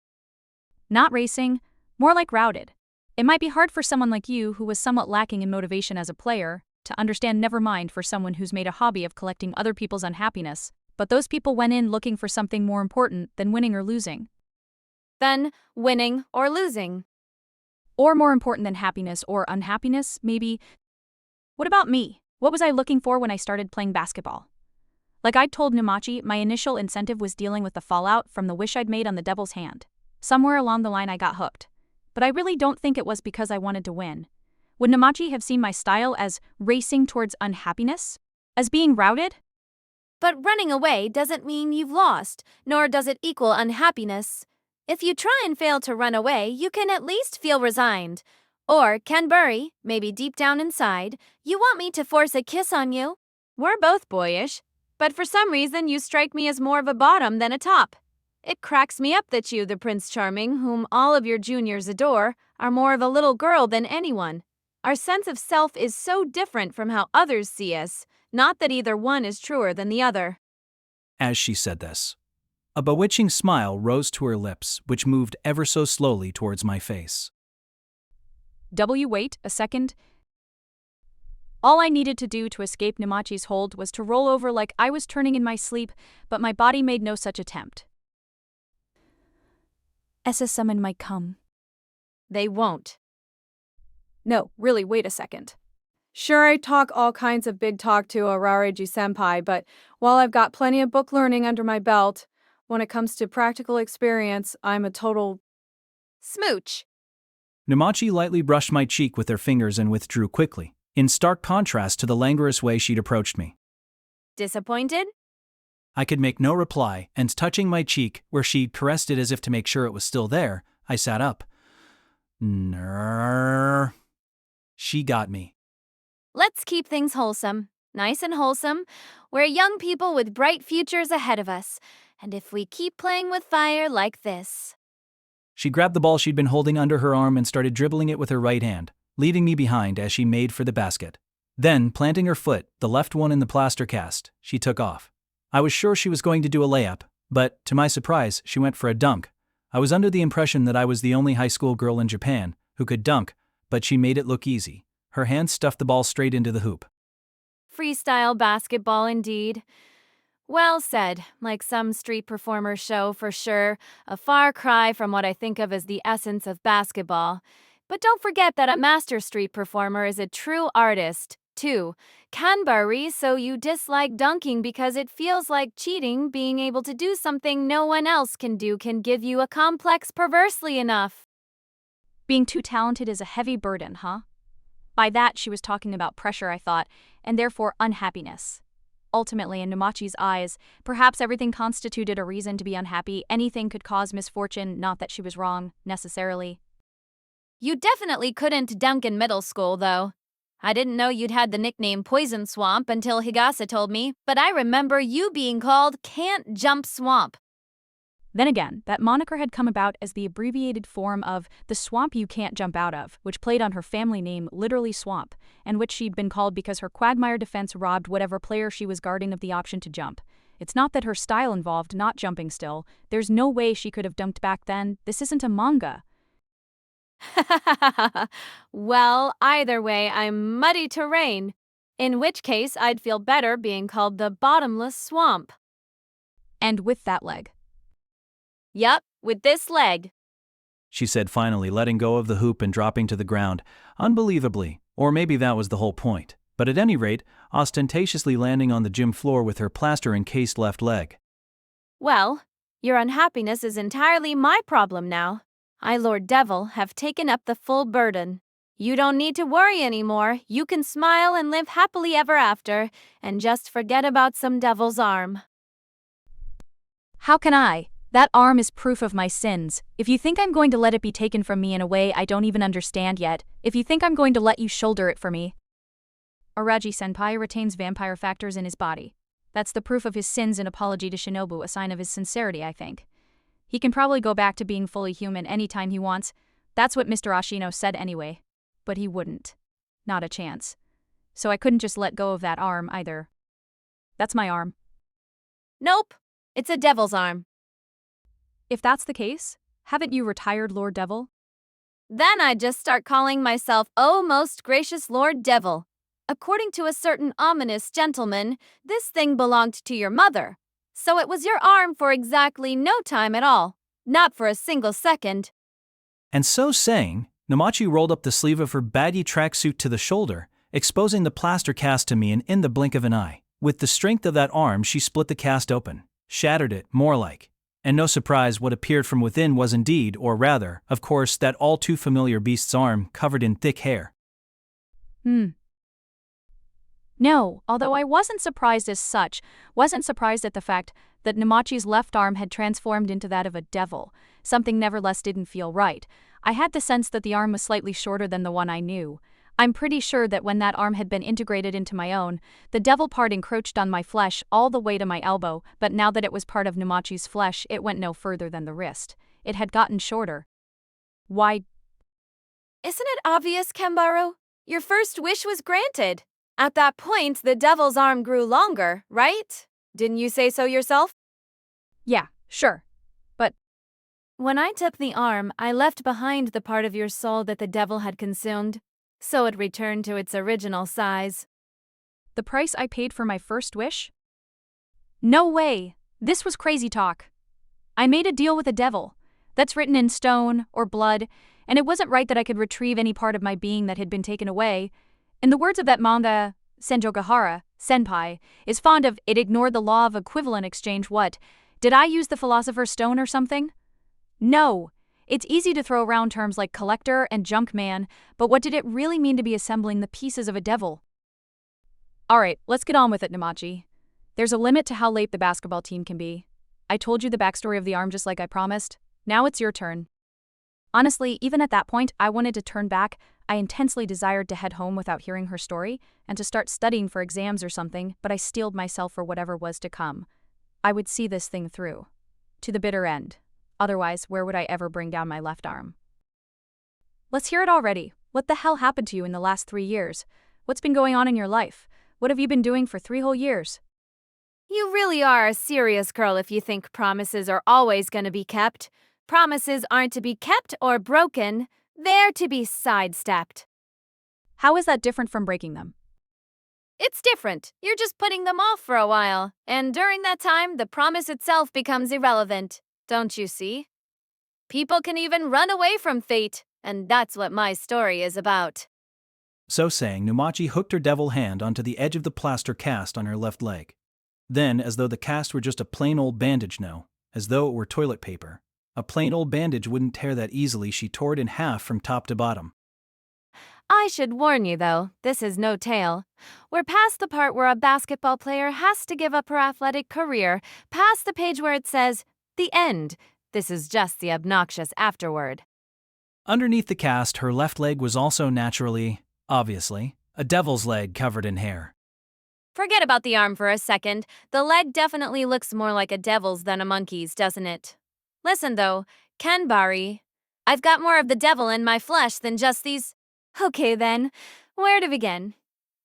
Not racing, more like routed. It might be hard for someone like you who was somewhat lacking in motivation as a player to understand, never mind for someone who's made a hobby of collecting other people's unhappiness, but those people went in looking for something more important than winning or losing. Then, winning or losing. Or more important than happiness or unhappiness, maybe. What about me? What was I looking for when I started playing basketball? Like I'd told Namachi, my initial incentive was dealing with the fallout from the wish I'd made on the devil's hand. Somewhere along the line I got hooked. But I really don't think it was because I wanted to win. Would Namachi have seen my style as racing towards unhappiness? As being routed? But running away doesn't mean you've lost, nor does it equal unhappiness. If you try and fail to run away, you can at least feel resigned. Or, Kanburi, maybe deep down inside, you want me to force a kiss on you? We're both boyish, but for some reason you strike me as more of a bottom than a top. It cracks me up that you, the Prince Charming, whom all of your juniors adore, are more of a little girl than anyone. Our sense of self is so different from how others see us, not that either one is truer than the other. As she said this, A bewitching smile rose to her lips, which moved ever so slowly towards my face. Wait a second. All I needed to do to escape Namachi's hold was to roll over like I was turning in my sleep, but my body made no such attempt. Essa summon might come. They won't. No, really, wait a second. Sure, I talk all kinds of big talk to Arareji-senpai, but while I've got plenty of book learning under my belt, when it comes to practical experience, I'm a total Smooch. Namachi lightly brushed my cheek with her fingers and withdrew quickly, in stark contrast to the languorous way she'd approached me. Disappointed? I could make no reply, and touching my cheek, where she'd caressed it as if to make sure it was still there, I sat up. She got me. Let's keep things wholesome. Nice and wholesome. We're young people with bright futures ahead of us. And if we keep playing with fire like this... She grabbed the ball she'd been holding under her arm and started dribbling it with her right hand, leaving me behind as she made for the basket. Then, planting her foot, the left one in the plaster cast, she took off. I was sure she was going to do a layup, but, to my surprise, she went for a dunk. I was under the impression that I was the only high school girl in Japan who could dunk, but she made it look easy. Her hand stuffed the ball straight into the hoop. Freestyle basketball indeed. Well said, like some street performer show for sure, a far cry from what I think of as the essence of basketball. But don't forget that a master street performer is a true artist, too. Kanbaru, so you dislike dunking because it feels like cheating. Being able to do something no one else can do can give you a complex perversely enough. Being too talented is a heavy burden, huh? By that, she was talking about pressure, I thought, and therefore unhappiness. Ultimately, in Namachi's eyes, perhaps everything constituted a reason to be unhappy. Anything could cause misfortune, not that she was wrong, necessarily. You definitely couldn't dunk in middle school, though. I didn't know you'd had the nickname Poison Swamp until Higasa told me, but I remember you being called Can't Jump Swamp. Then again, that moniker had come about as the abbreviated form of the swamp you can't jump out of, which played on her family name, literally swamp, and which she'd been called because her quagmire defense robbed whatever player she was guarding of the option to jump. It's not that her style involved not jumping still. There's no way she could have dunked back then. This isn't a manga. Well, either way, I'm muddy terrain. In which case, I'd feel better being called the Bottomless Swamp. And with that leg. Yup, with this leg. She said finally, letting go of the hoop and dropping to the ground, unbelievably, or maybe that was the whole point, but at any rate, ostentatiously landing on the gym floor with her plaster-encased left leg. Well, your unhappiness is entirely my problem now. I, Lord Devil, have taken up the full burden. You don't need to worry anymore. You can smile and live happily ever after, and just forget about some devil's arm. How can I? That arm is proof of my sins. If you think I'm going to let it be taken from me in a way I don't even understand yet, if you think I'm going to let you shoulder it for me. Araji-senpai retains vampire factors in his body. That's the proof of his sins in Apology to Shinobu, a sign of his sincerity, I think. He can probably go back to being fully human anytime he wants. That's what Mr. Ashino said anyway. But he wouldn't. Not a chance. So I couldn't just let go of that arm either. That's my arm. Nope, it's a devil's arm. If that's the case, haven't you retired, Lord Devil? Then I'd just start calling myself, Oh, most gracious Lord Devil. According to a certain ominous gentleman, this thing belonged to your mother. So it was your arm for exactly no time at all. Not for a single second. And so saying, Namachi rolled up the sleeve of her baggy tracksuit to the shoulder, exposing the plaster cast to me, and in the blink of an eye, with the strength of that arm, she split the cast open, shattered it, more like. And no surprise, what appeared from within was indeed, or rather, of course, that all too familiar beast's arm covered in thick hair. No, although I wasn't surprised as such, wasn't surprised at the fact that Namachi's left arm had transformed into that of a devil. Something nevertheless didn't feel right. I had the sense that the arm was slightly shorter than the one I knew. I'm pretty sure that when that arm had been integrated into my own, the devil part encroached on my flesh all the way to my elbow, but now that it was part of Namachi's flesh, it went no further than the wrist. It had gotten shorter. Why? Isn't it obvious, Kanbaru? Your first wish was granted. At that point, the devil's arm grew longer, right? Didn't you say so yourself? Yeah, Sure. When I took the arm, I left behind the part of your soul that the devil had consumed, so it returned to its original size. The price I paid for my first wish? No way! This was crazy talk. I made a deal with the devil. That's written in stone or blood, and it wasn't right that I could retrieve any part of my being that had been taken away. In the words of that manga, Senjogahara, senpai, is fond of, it ignored the law of equivalent exchange. What? Did I use the philosopher's stone or something? No. It's easy to throw around terms like collector and junk man, but what did it really mean to be assembling the pieces of a devil? Alright, let's get on with it, Namachi. There's a limit to how late the basketball team can be. I told you the backstory of the arm just like I promised. Now it's your turn. Honestly, even at that point, I wanted to turn back. I intensely desired to head home without hearing her story, and to start studying for exams or something, but I steeled myself for whatever was to come. I would see this thing through. To the bitter end. Otherwise, where would I ever bring down my left arm? Let's hear it already. What the hell happened to you in the last 3 years? What's been going on in your life? What have you been doing for 3 whole years? You really are a serious girl if you think promises are always going to be kept. Promises aren't to be kept or broken, they're to be sidestepped. How is that different from breaking them? It's different. You're just putting them off for a while, and during that time, the promise itself becomes irrelevant. Don't you see? People can even run away from fate, and that's what my story is about. So saying, Numachi hooked her devil hand onto the edge of the plaster cast on her left leg. Then, as though the cast were just a plain old bandage now, as though it were toilet paper, a plain old bandage wouldn't tear that easily, she tore it in half from top to bottom. I should warn you, though, this is no tale. We're past the part where a basketball player has to give up her athletic career, past the page where it says, the end. This is just the obnoxious afterword. Underneath the cast, her left leg was also naturally, obviously, a devil's leg covered in hair. Forget about the arm for a second. The leg definitely looks more like a devil's than a monkey's, doesn't it? Listen, though, Kanbari, I've got more of the devil in my flesh than just these. Okay, then, where to begin?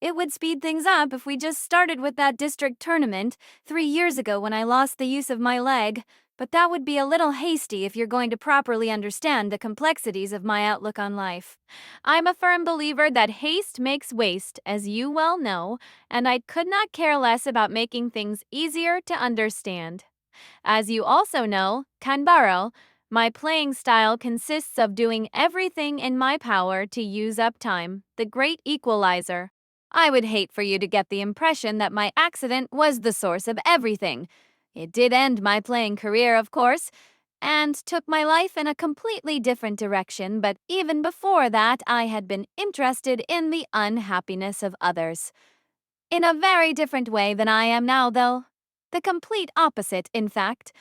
It would speed things up if we just started with that district tournament 3 years ago when I lost the use of my leg. But that would be a little hasty if you're going to properly understand the complexities of my outlook on life. I'm a firm believer that haste makes waste, as you well know, and I could not care less about making things easier to understand. As you also know, Kanbaro, my playing style consists of doing everything in my power to use up time, the great equalizer. I would hate for you to get the impression that my accident was the source of everything. It did end my playing career, of course, and took my life in a completely different direction, but even before that, I had been interested in the unhappiness of others. In a very different way than I am now, though. The complete opposite, in fact.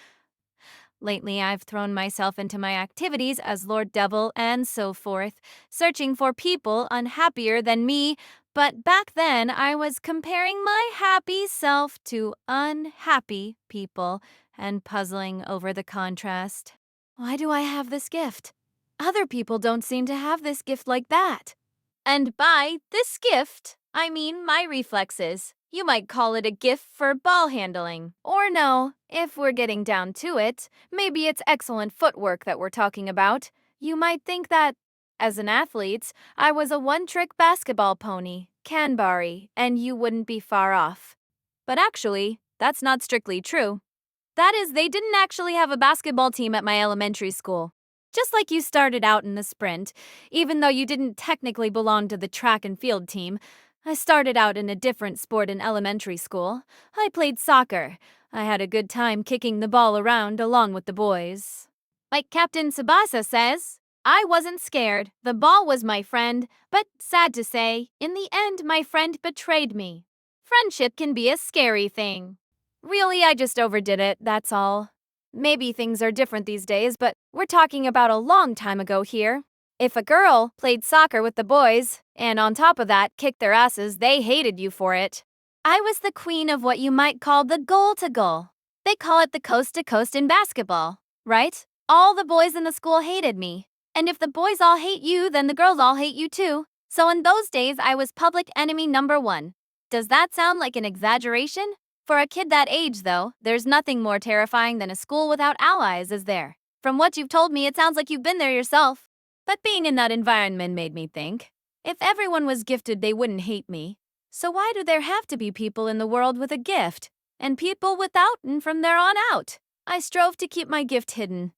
Lately, I've thrown myself into my activities as Lord Devil and so forth, searching for people unhappier than me. But back then, I was comparing my happy self to unhappy people and puzzling over the contrast. Why do I have this gift? Other people don't seem to have this gift like that. And by this gift, I mean my reflexes. You might call it a gift for ball handling. Or no, if we're getting down to it, maybe it's excellent footwork that we're talking about. You might think that, as an athlete, I was a one-trick basketball pony, Kanbari, and you wouldn't be far off. But actually, that's not strictly true. That is, they didn't actually have a basketball team at my elementary school. Just like you started out in the sprint, even though you didn't technically belong to the track and field team, I started out in a different sport in elementary school. I played soccer. I had a good time kicking the ball around along with the boys. Like Captain Tsubasa says, I wasn't scared. The ball was my friend, but sad to say, in the end, my friend betrayed me. Friendship can be a scary thing. Really, I just overdid it, that's all. Maybe things are different these days, but we're talking about a long time ago here. If a girl played soccer with the boys, and on top of that, kicked their asses, they hated you for it. I was the queen of what you might call the goal-to-goal. They call it the coast-to-coast in basketball, right? All the boys in the school hated me. And if the boys all hate you, then the girls all hate you too. So in those days, I was public enemy number 1. Does that sound like an exaggeration? For a kid that age, though, there's nothing more terrifying than a school without allies, is there? From what you've told me, it sounds like you've been there yourself. But being in that environment made me think, if everyone was gifted, they wouldn't hate me. So why do there have to be people in the world with a gift, and people without and from there on out? I strove to keep my gift hidden.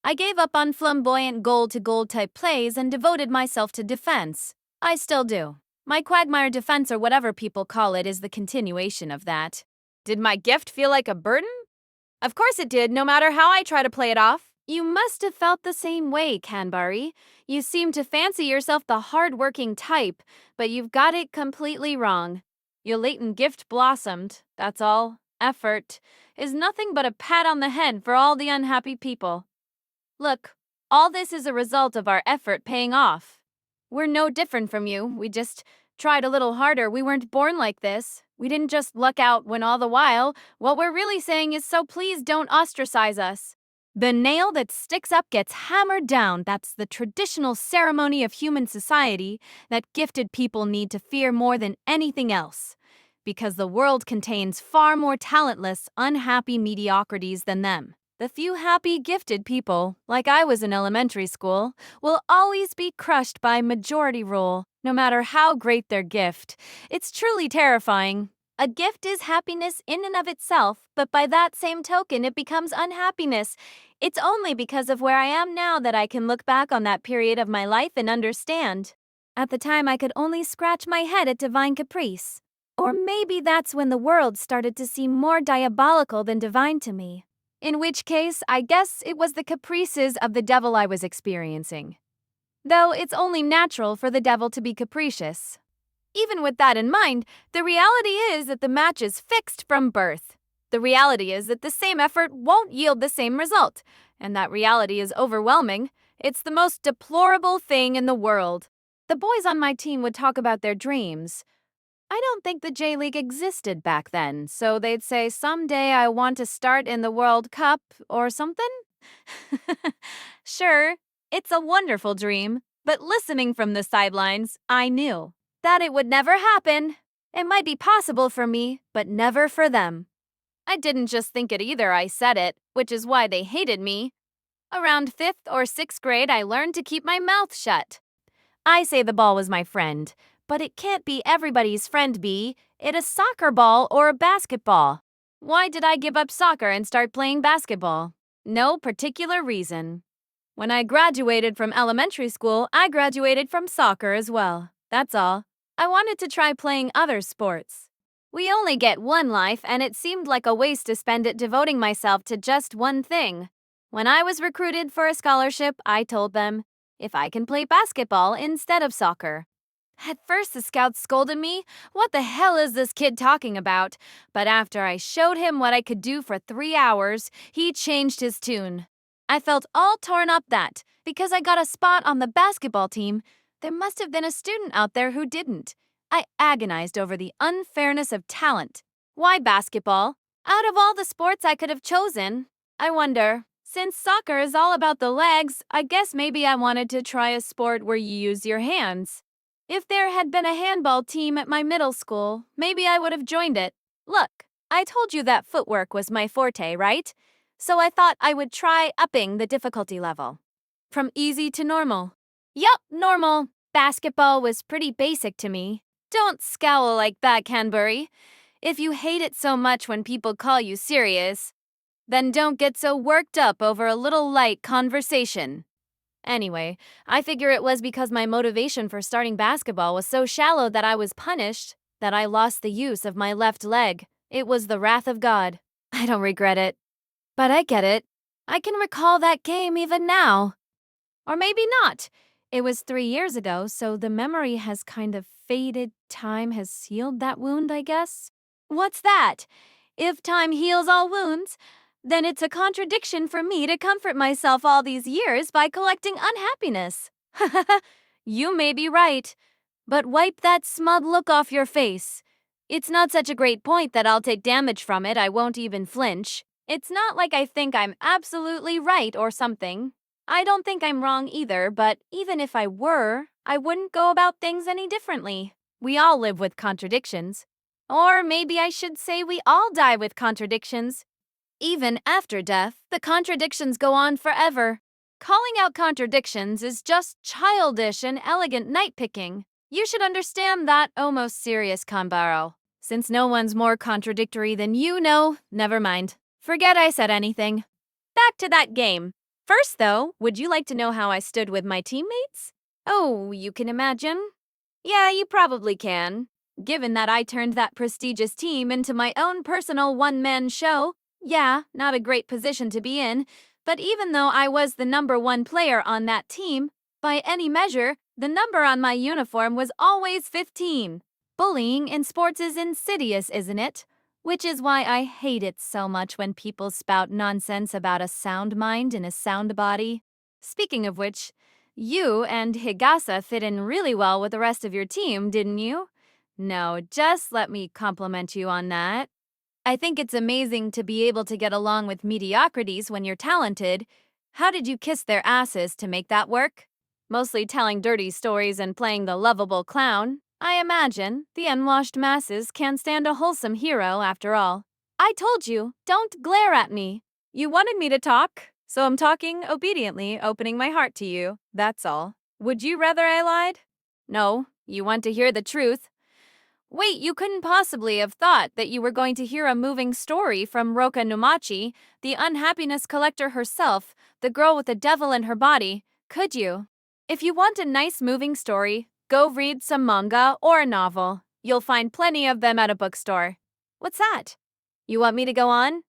I gave up on flamboyant goal-to-goal type plays and devoted myself to defense. I still do. My quagmire defense, or whatever people call it, is the continuation of that. Did my gift feel like a burden? Of course it did, no matter how I try to play it off. You must have felt the same way, Kanbari. You seem to fancy yourself the hard-working type, but you've got it completely wrong. Your latent gift blossomed, that's all. Effort is nothing but a pat on the head for all the unhappy people. Look, all this is a result of our effort paying off. We're no different from you. We just tried a little harder. We weren't born like this. We didn't just luck out when all the while. What we're really saying is, so please don't ostracize us. The nail that sticks up gets hammered down. That's the traditional ceremony of human society that gifted people need to fear more than anything else. Because the world contains far more talentless, unhappy mediocrities than them. The few happy, gifted people, like I was in elementary school, will always be crushed by majority rule, no matter how great their gift. It's truly terrifying. A gift is happiness in and of itself, but by that same token, it becomes unhappiness. It's only because of where I am now that I can look back on that period of my life and understand. At the time, I could only scratch my head at divine caprice. Or maybe that's when the world started to seem more diabolical than divine to me. In which case, I guess it was the caprices of the devil I was experiencing. Though it's only natural for the devil to be capricious. Even with that in mind, the reality is that the match is fixed from birth. The reality is that the same effort won't yield the same result, and that reality is overwhelming. It's the most deplorable thing in the world. The boys on my team would talk about their dreams. I don't think the J-League existed back then, so they'd say someday I want to start in the World Cup or something? Sure, it's a wonderful dream, but listening from the sidelines, I knew that it would never happen. It might be possible for me, but never for them. I didn't just think it either, I said it, which is why they hated me. Around 5th or 6th grade, I learned to keep my mouth shut. I say the ball was my friend, but it can't be everybody's friend, be it a soccer ball or a basketball. Why did I give up soccer and start playing basketball? No particular reason. When I graduated from elementary school, I graduated from soccer as well. That's all. I wanted to try playing other sports. We only get one life, and it seemed like a waste to spend it devoting myself to just one thing. When I was recruited for a scholarship, I told them, if I can play basketball instead of soccer. At first, the scouts scolded me. What the hell is this kid talking about? But after I showed him what I could do for 3 hours, he changed his tune. I felt all torn up that, because I got a spot on the basketball team, there must have been a student out there who didn't. I agonized over the unfairness of talent. Why basketball? Out of all the sports I could have chosen, I wonder, since soccer is all about the legs, I guess maybe I wanted to try a sport where you use your hands. If there had been a handball team at my middle school, maybe I would have joined it. Look, I told you that footwork was my forte, right? So I thought I would try upping the difficulty level. From easy to normal. Yup, normal. Basketball was pretty basic to me. Don't scowl like that, Kanbari. If you hate it so much when people call you serious, then don't get so worked up over a little light conversation. Anyway, I figure it was because my motivation for starting basketball was so shallow that I was punished, that I lost the use of my left leg. It was the wrath of God. I don't regret it. But I get it. I can recall that game even now. Or maybe not. It was 3 years ago, so the memory has kind of faded. Time has healed that wound, I guess. What's that? If time heals all wounds, then it's a contradiction for me to comfort myself all these years by collecting unhappiness. You may be right, but wipe that smug look off your face. It's not such a great point that I'll take damage from it. I won't even flinch. It's not like I think I'm absolutely right or something. I don't think I'm wrong either, but even if I were, I wouldn't go about things any differently. We all live with contradictions. Or maybe I should say we all die with contradictions. Even after death, the contradictions go on forever. Calling out contradictions is just childish and elegant nitpicking. You should understand that, almost serious Kanbaro. Since no one's more contradictory than you know, never mind. Forget I said anything. Back to that game. First, though, would you like to know how I stood with my teammates? Oh, you can imagine? Yeah, you probably can. Given that I turned that prestigious team into my own personal one-man show, yeah, not a great position to be in, but even though I was the number one player on that team, by any measure, the number on my uniform was always 15. Bullying in sports is insidious, isn't it? Which is why I hate it so much when people spout nonsense about a sound mind in a sound body. Speaking of which, you and Higasa fit in really well with the rest of your team, didn't you? No, just let me compliment you on that. I think it's amazing to be able to get along with mediocrities when you're talented. How did you kiss their asses to make that work? Mostly telling dirty stories and playing the lovable clown. I imagine the unwashed masses can't stand a wholesome hero after all. I told you, don't glare at me. You wanted me to talk, so I'm talking obediently, opening my heart to you. That's all. Would you rather I lied? No, you want to hear the truth. Wait, you couldn't possibly have thought that you were going to hear a moving story from Roka Numachi, the unhappiness collector herself, the girl with the devil in her body, could you? If you want a nice moving story, go read some manga or a novel. You'll find plenty of them at a bookstore. What's that? You want me to go on?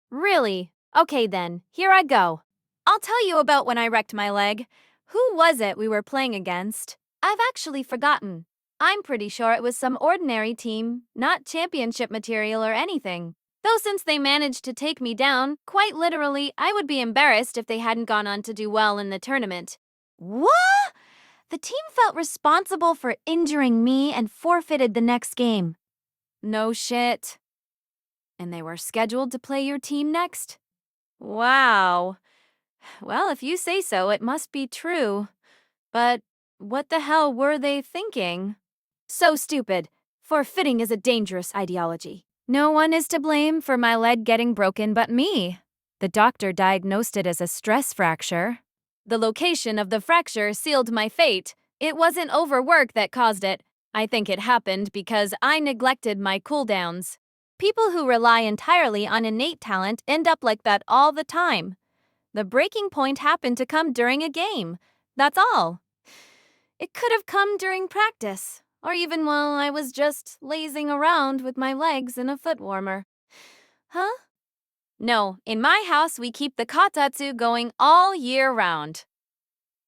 Really? Okay then, here I go. I'll tell you about when I wrecked my leg. Who was it we were playing against? I've actually forgotten. I'm pretty sure it was some ordinary team, not championship material or anything. Though since they managed to take me down, quite literally, I would be embarrassed if they hadn't gone on to do well in the tournament. What? The team felt responsible for injuring me and forfeited the next game. No shit. And they were scheduled to play your team next? Wow. Well, if you say so, it must be true. But what the hell were they thinking? So stupid. Forfeiting is a dangerous ideology. No one is to blame for my leg getting broken but me. The doctor diagnosed it as a stress fracture. The location of the fracture sealed my fate. It wasn't overwork that caused it. I think it happened because I neglected my cooldowns. People who rely entirely on innate talent end up like that all the time. The breaking point happened to come during a game. That's all. It could have come during practice, or even while I was just lazing around with my legs in a foot warmer. Huh? No, in my house we keep the katatsu going all year round.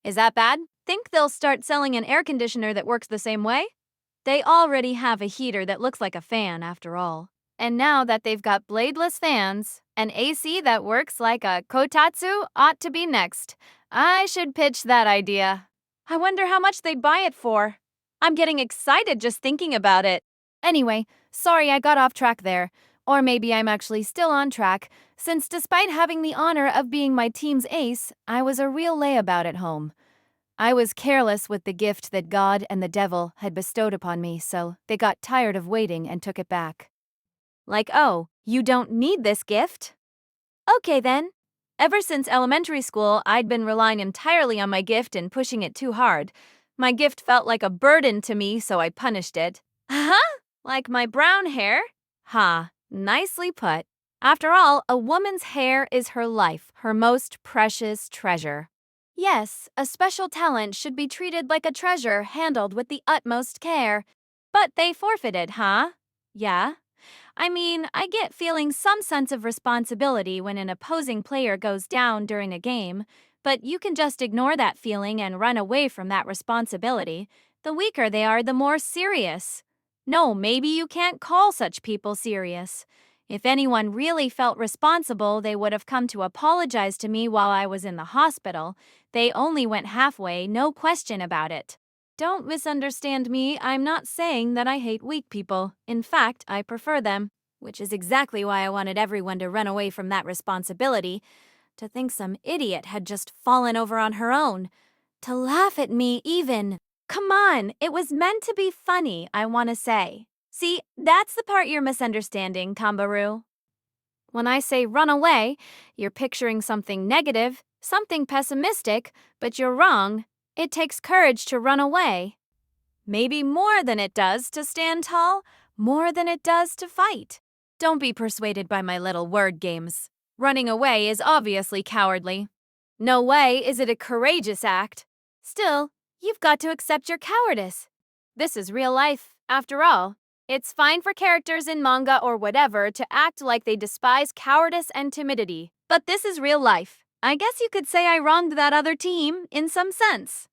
Is that bad? Think they'll start selling an air conditioner that works the same way? They already have a heater that looks like a fan after all. And now that they've got bladeless fans, an AC that works like a kotatsu ought to be next. I should pitch that idea. I wonder how much they'd buy it for. I'm getting excited just thinking about it. Anyway, sorry I got off track there. Or maybe I'm actually still on track, since despite having the honor of being my team's ace, I was a real layabout at home. I was careless with the gift that God and the devil had bestowed upon me, so they got tired of waiting and took it back. Like, oh, you don't need this gift? Okay then. Ever since elementary school, I'd been relying entirely on my gift and pushing it too hard. My gift felt like a burden to me, so I punished it. Huh? Like my brown hair? Ha, nicely put. After all, a woman's hair is her life, her most precious treasure. Yes, a special talent should be treated like a treasure handled with the utmost care. But they forfeited, huh? Yeah? I mean, I get feeling some sense of responsibility when an opposing player goes down during a game, but you can just ignore that feeling and run away from that responsibility. The weaker they are, the more serious. No, maybe you can't call such people serious. If anyone really felt responsible, they would have come to apologize to me while I was in the hospital. They only went halfway, no question about it. Don't misunderstand me, I'm not saying that I hate weak people. In fact, I prefer them, which is exactly why I wanted everyone to run away from that responsibility. To think some idiot had just fallen over on her own. To laugh at me even. Come on, it was meant to be funny, I want to say. See, that's the part you're misunderstanding, Kanbaru. When I say run away, you're picturing something negative, something pessimistic, but you're wrong. It takes courage to run away. Maybe more than it does to stand tall, more than it does to fight. Don't be persuaded by my little word games. Running away is obviously cowardly. No way is it a courageous act. Still, you've got to accept your cowardice. This is real life, after all. It's fine for characters in manga or whatever to act like they despise cowardice and timidity. But this is real life. I guess you could say I wronged that other team, in some sense.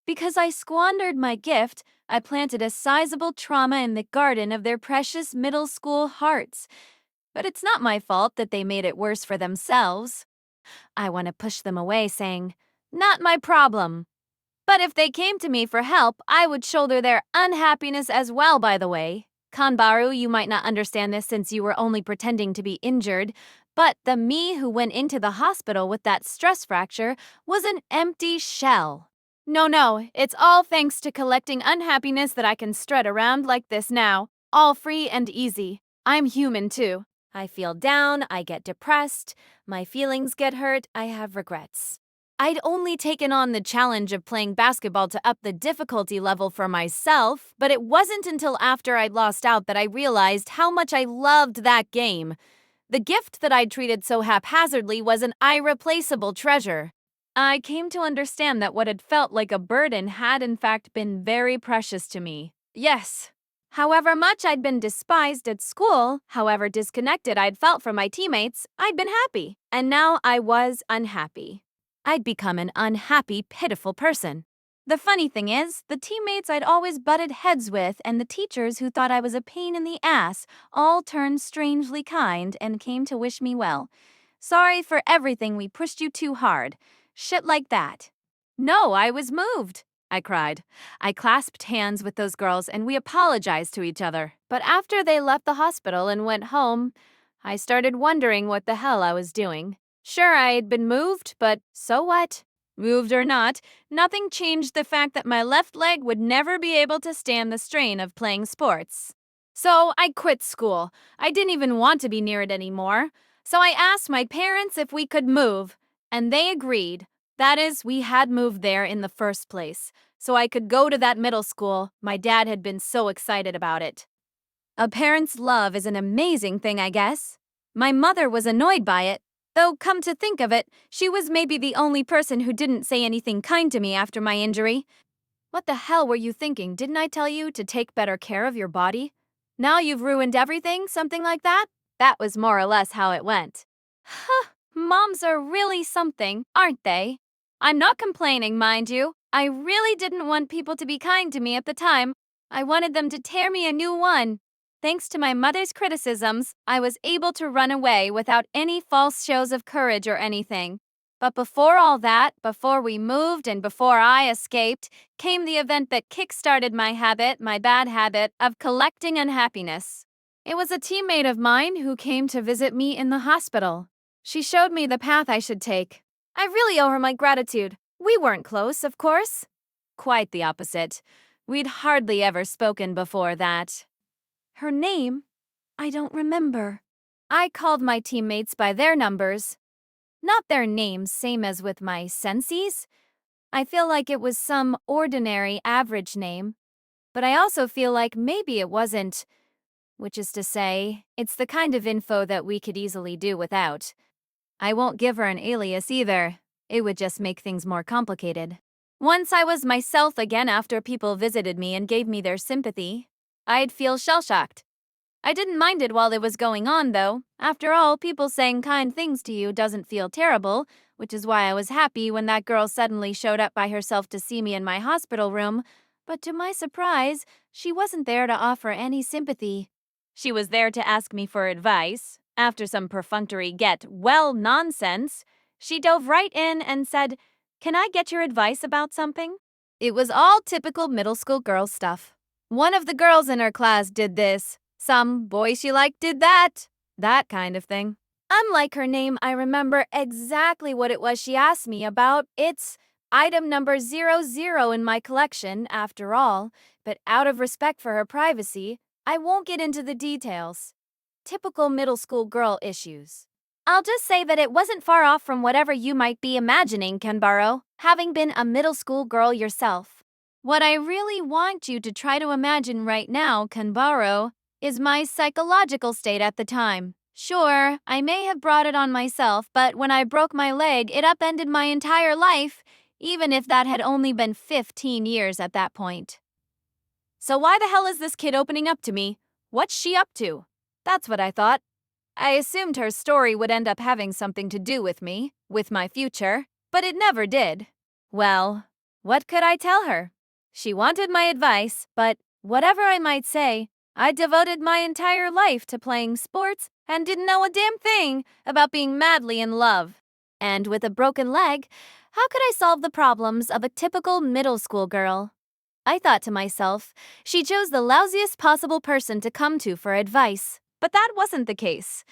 Because I squandered my gift, I planted a sizable trauma in the garden of their precious middle school hearts. But it's not my fault that they made it worse for themselves. I want to push them away, saying, "Not my problem." But if they came to me for help, I would shoulder their unhappiness as well, by the way. Kanbaru, you might not understand this since you were only pretending to be injured, but the me who went into the hospital with that stress fracture was an empty shell. No, it's all thanks to collecting unhappiness that I can strut around like this now, all free and easy. I'm human too. I feel down, I get depressed, my feelings get hurt, I have regrets. I'd only taken on the challenge of playing basketball to up the difficulty level for myself, but it wasn't until after I'd lost out that I realized how much I loved that game. The gift that I'd treated so haphazardly was an irreplaceable treasure. I came to understand that what had felt like a burden had in fact been very precious to me. Yes. However much I'd been despised at school, however disconnected I'd felt from my teammates, I'd been happy. And now I was unhappy. I'd become an unhappy, pitiful person. The funny thing is, the teammates I'd always butted heads with and the teachers who thought I was a pain in the ass all turned strangely kind and came to wish me well. Sorry for everything, we pushed you too hard. Shit like that. No, I was moved, I cried. I clasped hands with those girls and we apologized to each other. But after they left the hospital and went home, I started wondering what the hell I was doing. Sure, I had been moved, but so what? Moved or not, nothing changed the fact that my left leg would never be able to stand the strain of playing sports. So I quit school. I didn't even want to be near it anymore. So I asked my parents if we could move, and they agreed. That is, we had moved there in the first place, so I could go to that middle school. My dad had been so excited about it. A parent's love is an amazing thing, I guess. My mother was annoyed by it. Though, come to think of it, she was maybe the only person who didn't say anything kind to me after my injury. What the hell were you thinking? Didn't I tell you to take better care of your body? Now you've ruined everything, something like that? That was more or less how it went. Huh, moms are really something, aren't they? I'm not complaining, mind you. I really didn't want people to be kind to me at the time. I wanted them to tear me a new one. Thanks to my mother's criticisms, I was able to run away without any false shows of courage or anything. But before all that, before we moved and before I escaped, came the event that kick-started my bad habit, of collecting unhappiness. It was a teammate of mine who came to visit me in the hospital. She showed me the path I should take. I really owe her my gratitude. We weren't close, of course. Quite the opposite. We'd hardly ever spoken before that. Her name? I don't remember. I called my teammates by their numbers. Not their names, same as with my senseis. I feel like it was some ordinary, average name. But I also feel like maybe it wasn't. Which is to say, it's the kind of info that we could easily do without. I won't give her an alias either. It would just make things more complicated. Once I was myself again after people visited me and gave me their sympathy, I'd feel shell-shocked. I didn't mind it while it was going on, though. After all, people saying kind things to you doesn't feel terrible, which is why I was happy when that girl suddenly showed up by herself to see me in my hospital room. But to my surprise, she wasn't there to offer any sympathy. She was there to ask me for advice. After some perfunctory get-well nonsense, she dove right in and said, "Can I get your advice about something?" It was all typical middle school girl stuff. One of the girls in her class did this. Some boy she liked did that. That kind of thing. Unlike her name, I remember exactly what it was she asked me about. It's item number 00 in my collection, after all. But out of respect for her privacy, I won't get into the details. Typical middle school girl issues. I'll just say that it wasn't far off from whatever you might be imagining, Kanbaru, having been a middle school girl yourself. What I really want you to try to imagine right now, Kanbaru, is my psychological state at the time. Sure, I may have brought it on myself, but when I broke my leg, it upended my entire life, even if that had only been 15 years at that point. So why the hell is this kid opening up to me? What's she up to? That's what I thought. I assumed her story would end up having something to do with me, with my future, but it never did. Well, what could I tell her? She wanted my advice, but whatever I might say, I devoted my entire life to playing sports and didn't know a damn thing about being madly in love. And with a broken leg, how could I solve the problems of a typical middle school girl? I thought to myself, she chose the lousiest possible person to come to for advice. But that wasn't the case.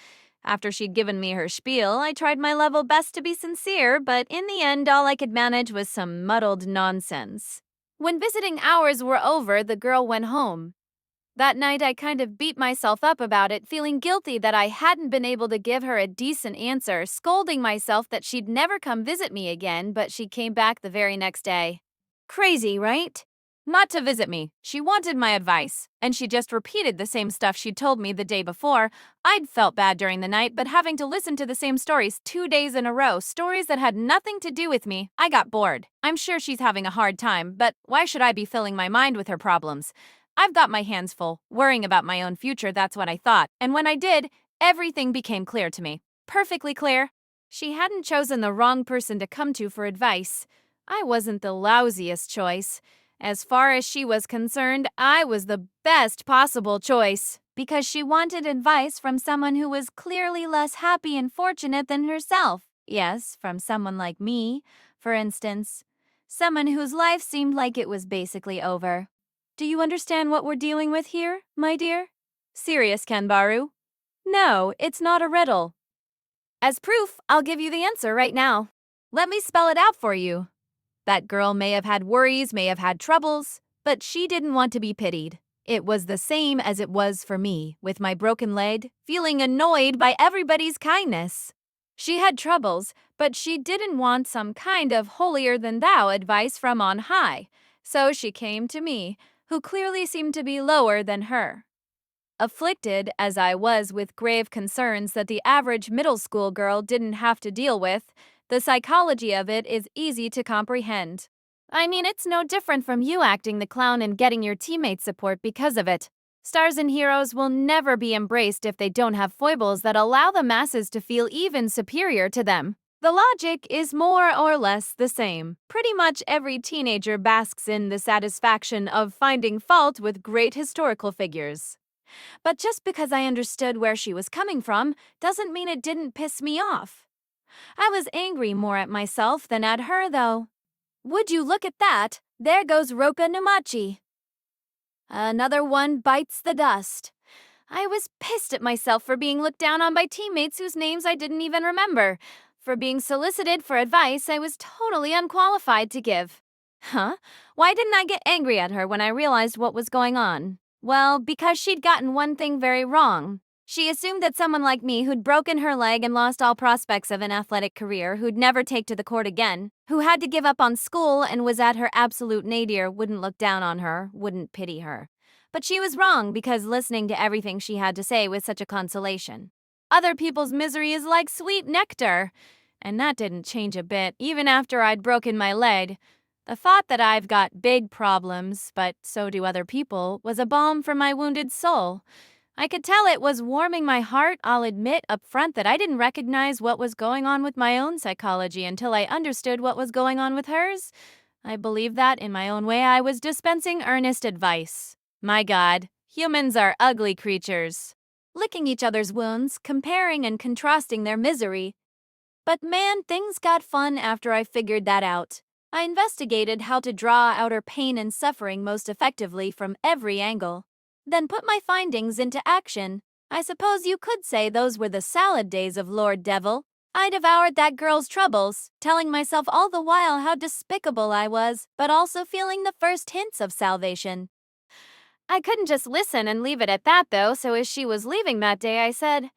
After she'd given me her spiel, I tried my level best to be sincere, but in the end, all I could manage was some muddled nonsense. When visiting hours were over, the girl went home. That night, I kind of beat myself up about it, feeling guilty that I hadn't been able to give her a decent answer, scolding myself that she'd never come visit me again, but she came back the very next day. Crazy, right? Not to visit me. She wanted my advice, and she just repeated the same stuff she'd told me the day before. I'd felt bad during the night, but having to listen to the same stories 2 days in a row, stories that had nothing to do with me, I got bored. I'm sure she's having a hard time, but why should I be filling my mind with her problems? I've got my hands full, worrying about my own future, that's what I thought. And when I did, everything became clear to me. Perfectly clear. She hadn't chosen the wrong person to come to for advice. I wasn't the lousiest choice. As far as she was concerned, I was the best possible choice, because she wanted advice from someone who was clearly less happy and fortunate than herself. Yes, from someone like me, for instance. Someone whose life seemed like it was basically over. Do you understand what we're dealing with here, my dear? Serious, Kanbaru? No, it's not a riddle. As proof, I'll give you the answer right now. Let me spell it out for you. That girl may have had worries, may have had troubles, but she didn't want to be pitied. It was the same as it was for me, with my broken leg, feeling annoyed by everybody's kindness. She had troubles, but she didn't want some kind of holier-than-thou advice from on high, so she came to me, who clearly seemed to be lower than her. Afflicted as I was with grave concerns that the average middle school girl didn't have to deal with, the psychology of it is easy to comprehend. I mean, it's no different from you acting the clown and getting your teammates support because of it. Stars and heroes will never be embraced if they don't have foibles that allow the masses to feel even superior to them. The logic is more or less the same. Pretty much every teenager basks in the satisfaction of finding fault with great historical figures. But just because I understood where she was coming from doesn't mean it didn't piss me off. I was angry more at myself than at her, though. Would you look at that? There goes Roka Numachi. Another one bites the dust. I was pissed at myself for being looked down on by teammates whose names I didn't even remember, for being solicited for advice I was totally unqualified to give. Huh? Why didn't I get angry at her when I realized what was going on? Well, because she'd gotten one thing very wrong. She assumed that someone like me who'd broken her leg and lost all prospects of an athletic career, who'd never take to the court again, who had to give up on school and was at her absolute nadir, wouldn't look down on her, wouldn't pity her. But she was wrong, because listening to everything she had to say was such a consolation. Other people's misery is like sweet nectar. And that didn't change a bit, even after I'd broken my leg. The thought that I've got big problems, but so do other people, was a balm for my wounded soul. I could tell it was warming my heart. I'll admit up front that I didn't recognize what was going on with my own psychology until I understood what was going on with hers. I believe that, in my own way, I was dispensing earnest advice. My God, humans are ugly creatures, licking each other's wounds, comparing and contrasting their misery. But man, things got fun after I figured that out. I investigated how to draw out her pain and suffering most effectively from every angle. Then put my findings into action. I suppose you could say those were the salad days of Lord Devil. I devoured that girl's troubles, telling myself all the while how despicable I was, but also feeling the first hints of salvation. I couldn't just listen and leave it at that, though, so as she was leaving that day, I said,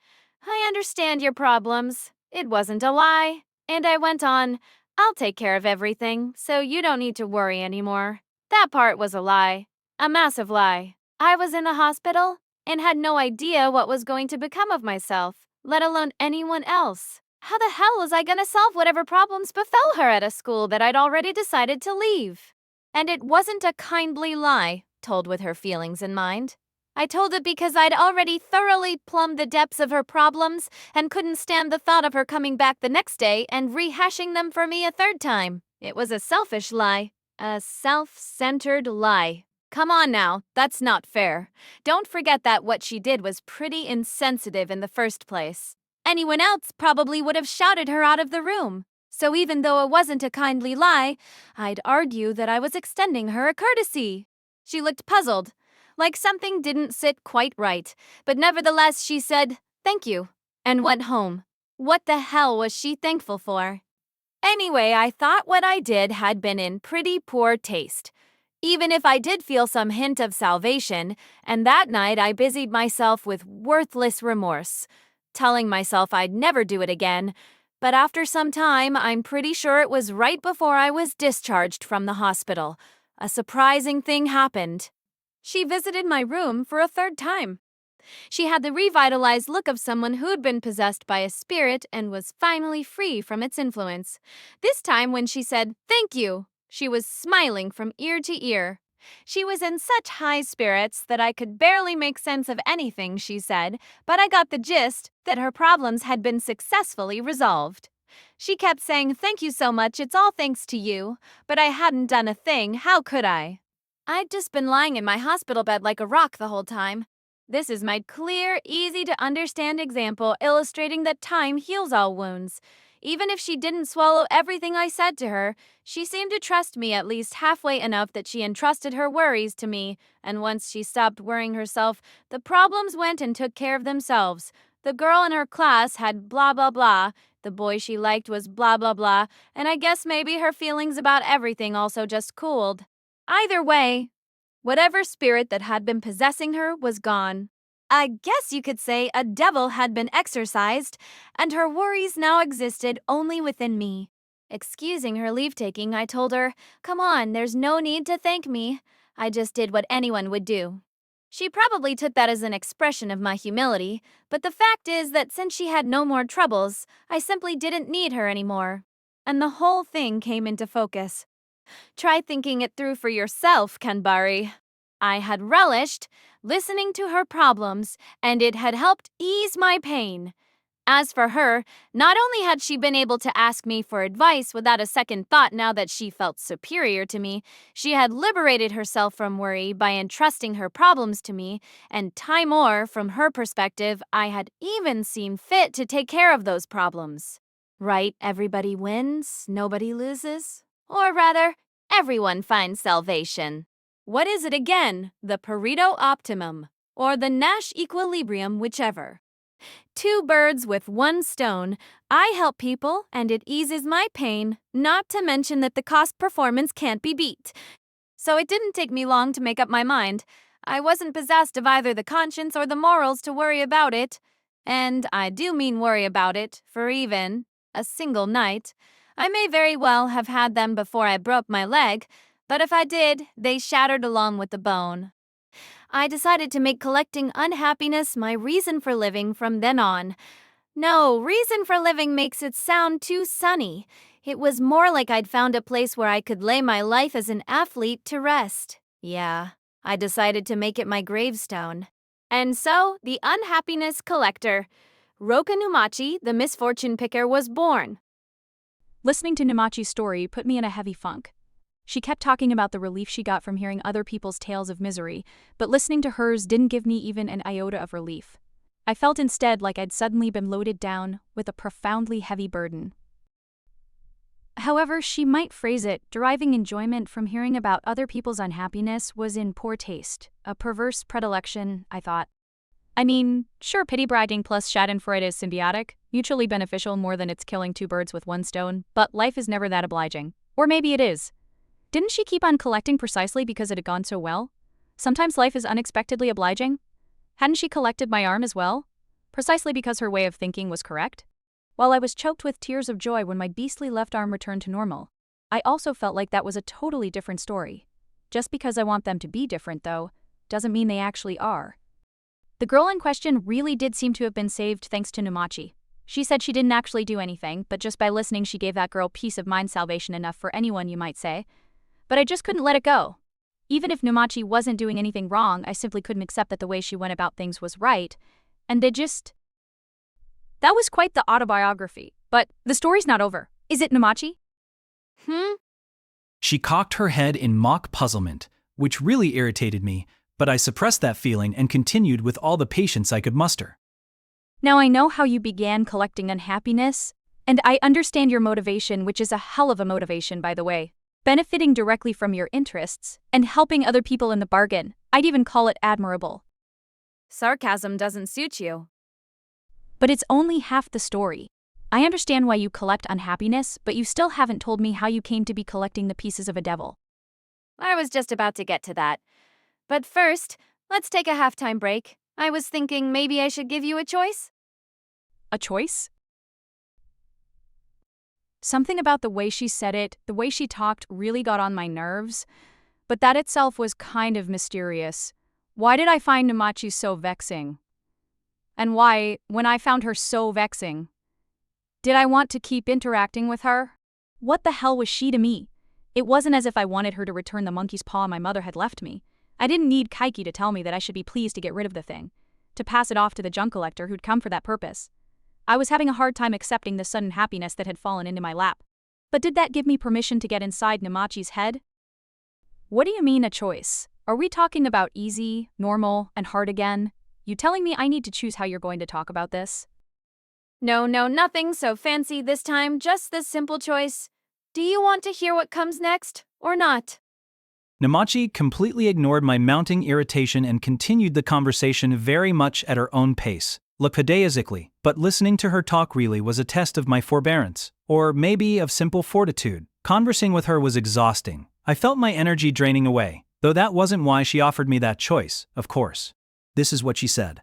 I understand your problems. It wasn't a lie. And I went on, I'll take care of everything, so you don't need to worry anymore. That part was a lie. A massive lie. I was in the hospital and had no idea what was going to become of myself, let alone anyone else. How the hell was I going to solve whatever problems befell her at a school that I'd already decided to leave? And it wasn't a kindly lie, told with her feelings in mind. I told it because I'd already thoroughly plumbed the depths of her problems and couldn't stand the thought of her coming back the next day and rehashing them for me a third time. It was a selfish lie. A self-centered lie. Come on now, that's not fair. Don't forget that what she did was pretty insensitive in the first place. Anyone else probably would have shouted her out of the room. So even though it wasn't a kindly lie, I'd argue that I was extending her a courtesy. She looked puzzled, like something didn't sit quite right, but nevertheless she said, "Thank you," and went home. What the hell was she thankful for? Anyway, I thought what I did had been in pretty poor taste, even if I did feel some hint of salvation, and that night I busied myself with worthless remorse, telling myself I'd never do it again. But after some time, I'm pretty sure it was right before I was discharged from the hospital, a surprising thing happened. She visited my room for a third time. She had the revitalized look of someone who'd been possessed by a spirit and was finally free from its influence. This time when she said, "Thank you," she was smiling from ear to ear. She was in such high spirits that I could barely make sense of anything she said, but I got the gist that her problems had been successfully resolved. She kept saying, "Thank you so much, it's all thanks to you," but I hadn't done a thing, how could I? I'd just been lying in my hospital bed like a rock the whole time. This is my clear, easy-to-understand example illustrating that time heals all wounds. Even if she didn't swallow everything I said to her, she seemed to trust me at least halfway enough that she entrusted her worries to me, and once she stopped worrying herself, the problems went and took care of themselves. The girl in her class had blah blah blah, the boy she liked was blah blah blah, and I guess maybe her feelings about everything also just cooled. Either way, whatever spirit that had been possessing her was gone. I guess you could say a devil had been exorcised, and her worries now existed only within me. Excusing her leave-taking, I told her, "Come on, there's no need to thank me. I just did what anyone would do." She probably took that as an expression of my humility, but the fact is that since she had no more troubles, I simply didn't need her anymore. And the whole thing came into focus. Try thinking it through for yourself, Kanbari. I had relished listening to her problems, and it had helped ease my pain. As for her, not only had she been able to ask me for advice without a second thought now that she felt superior to me, she had liberated herself from worry by entrusting her problems to me, and time more, from her perspective, I had even seen fit to take care of those problems. Right, everybody wins, nobody loses? Or rather, everyone finds salvation. What is it again? The Pareto optimum, or the Nash equilibrium, whichever. Two birds with one stone. I help people, and it eases my pain, not to mention that the cost performance can't be beat. So it didn't take me long to make up my mind. I wasn't possessed of either the conscience or the morals to worry about it. And I do mean worry about it, for even a single night. I may very well have had them before I broke my leg, but if I did, they shattered along with the bone. I decided to make collecting unhappiness my reason for living from then on. No, reason for living makes it sound too sunny. It was more like I'd found a place where I could lay my life as an athlete to rest. Yeah, I decided to make it my gravestone. And so, the unhappiness collector, Rokanumachi, the misfortune picker, was born. Listening to Namachi's story put me in a heavy funk. She kept talking about the relief she got from hearing other people's tales of misery, but listening to hers didn't give me even an iota of relief. I felt instead like I'd suddenly been loaded down with a profoundly heavy burden. However she might phrase it, deriving enjoyment from hearing about other people's unhappiness was in poor taste, a perverse predilection, I thought. I mean, sure, pity bragging plus schadenfreude is symbiotic, mutually beneficial more than it's killing two birds with one stone, but life is never that obliging. Or maybe it is. Didn't she keep on collecting precisely because it had gone so well? Sometimes life is unexpectedly obliging. Hadn't she collected my arm as well? Precisely because her way of thinking was correct? While I was choked with tears of joy when my beastly left arm returned to normal, I also felt like that was a totally different story. Just because I want them to be different, though, doesn't mean they actually are. The girl in question really did seem to have been saved thanks to Numachi. She said she didn't actually do anything, but just by listening she gave that girl peace of mind, salvation enough for anyone, you might say. But I just couldn't let it go. Even if Numachi wasn't doing anything wrong, I simply couldn't accept that the way she went about things was right. And that was quite the autobiography. But the story's not over. Is it, Numachi? She cocked her head in mock puzzlement, which really irritated me, but I suppressed that feeling and continued with all the patience I could muster. Now I know how you began collecting unhappiness, and I understand your motivation, which is a hell of a motivation, by the way. Benefiting directly from your interests, and helping other people in the bargain. I'd even call it admirable. Sarcasm doesn't suit you. But it's only half the story. I understand why you collect unhappiness, but you still haven't told me how you came to be collecting the pieces of a devil. I was just about to get to that. But first, let's take a halftime break. I was thinking maybe I should give you a choice. A choice? Something about the way she said it, the way she talked, really got on my nerves. But that itself was kind of mysterious. Why did I find Numachi so vexing? And why, when I found her so vexing, did I want to keep interacting with her? What the hell was she to me? It wasn't as if I wanted her to return the monkey's paw my mother had left me. I didn't need Kaiki to tell me that I should be pleased to get rid of the thing, to pass it off to the junk collector who'd come for that purpose. I was having a hard time accepting the sudden happiness that had fallen into my lap. But did that give me permission to get inside Numachi's head? What do you mean a choice? Are we talking about easy, normal, and hard again? You telling me I need to choose how you're going to talk about this? No, nothing so fancy this time, just this simple choice. Do you want to hear what comes next, or not? Numachi completely ignored my mounting irritation and continued the conversation very much at her own pace, lackadaisically, but listening to her talk really was a test of my forbearance, or maybe of simple fortitude. Conversing with her was exhausting. I felt my energy draining away, though that wasn't why she offered me that choice, of course. This is what she said.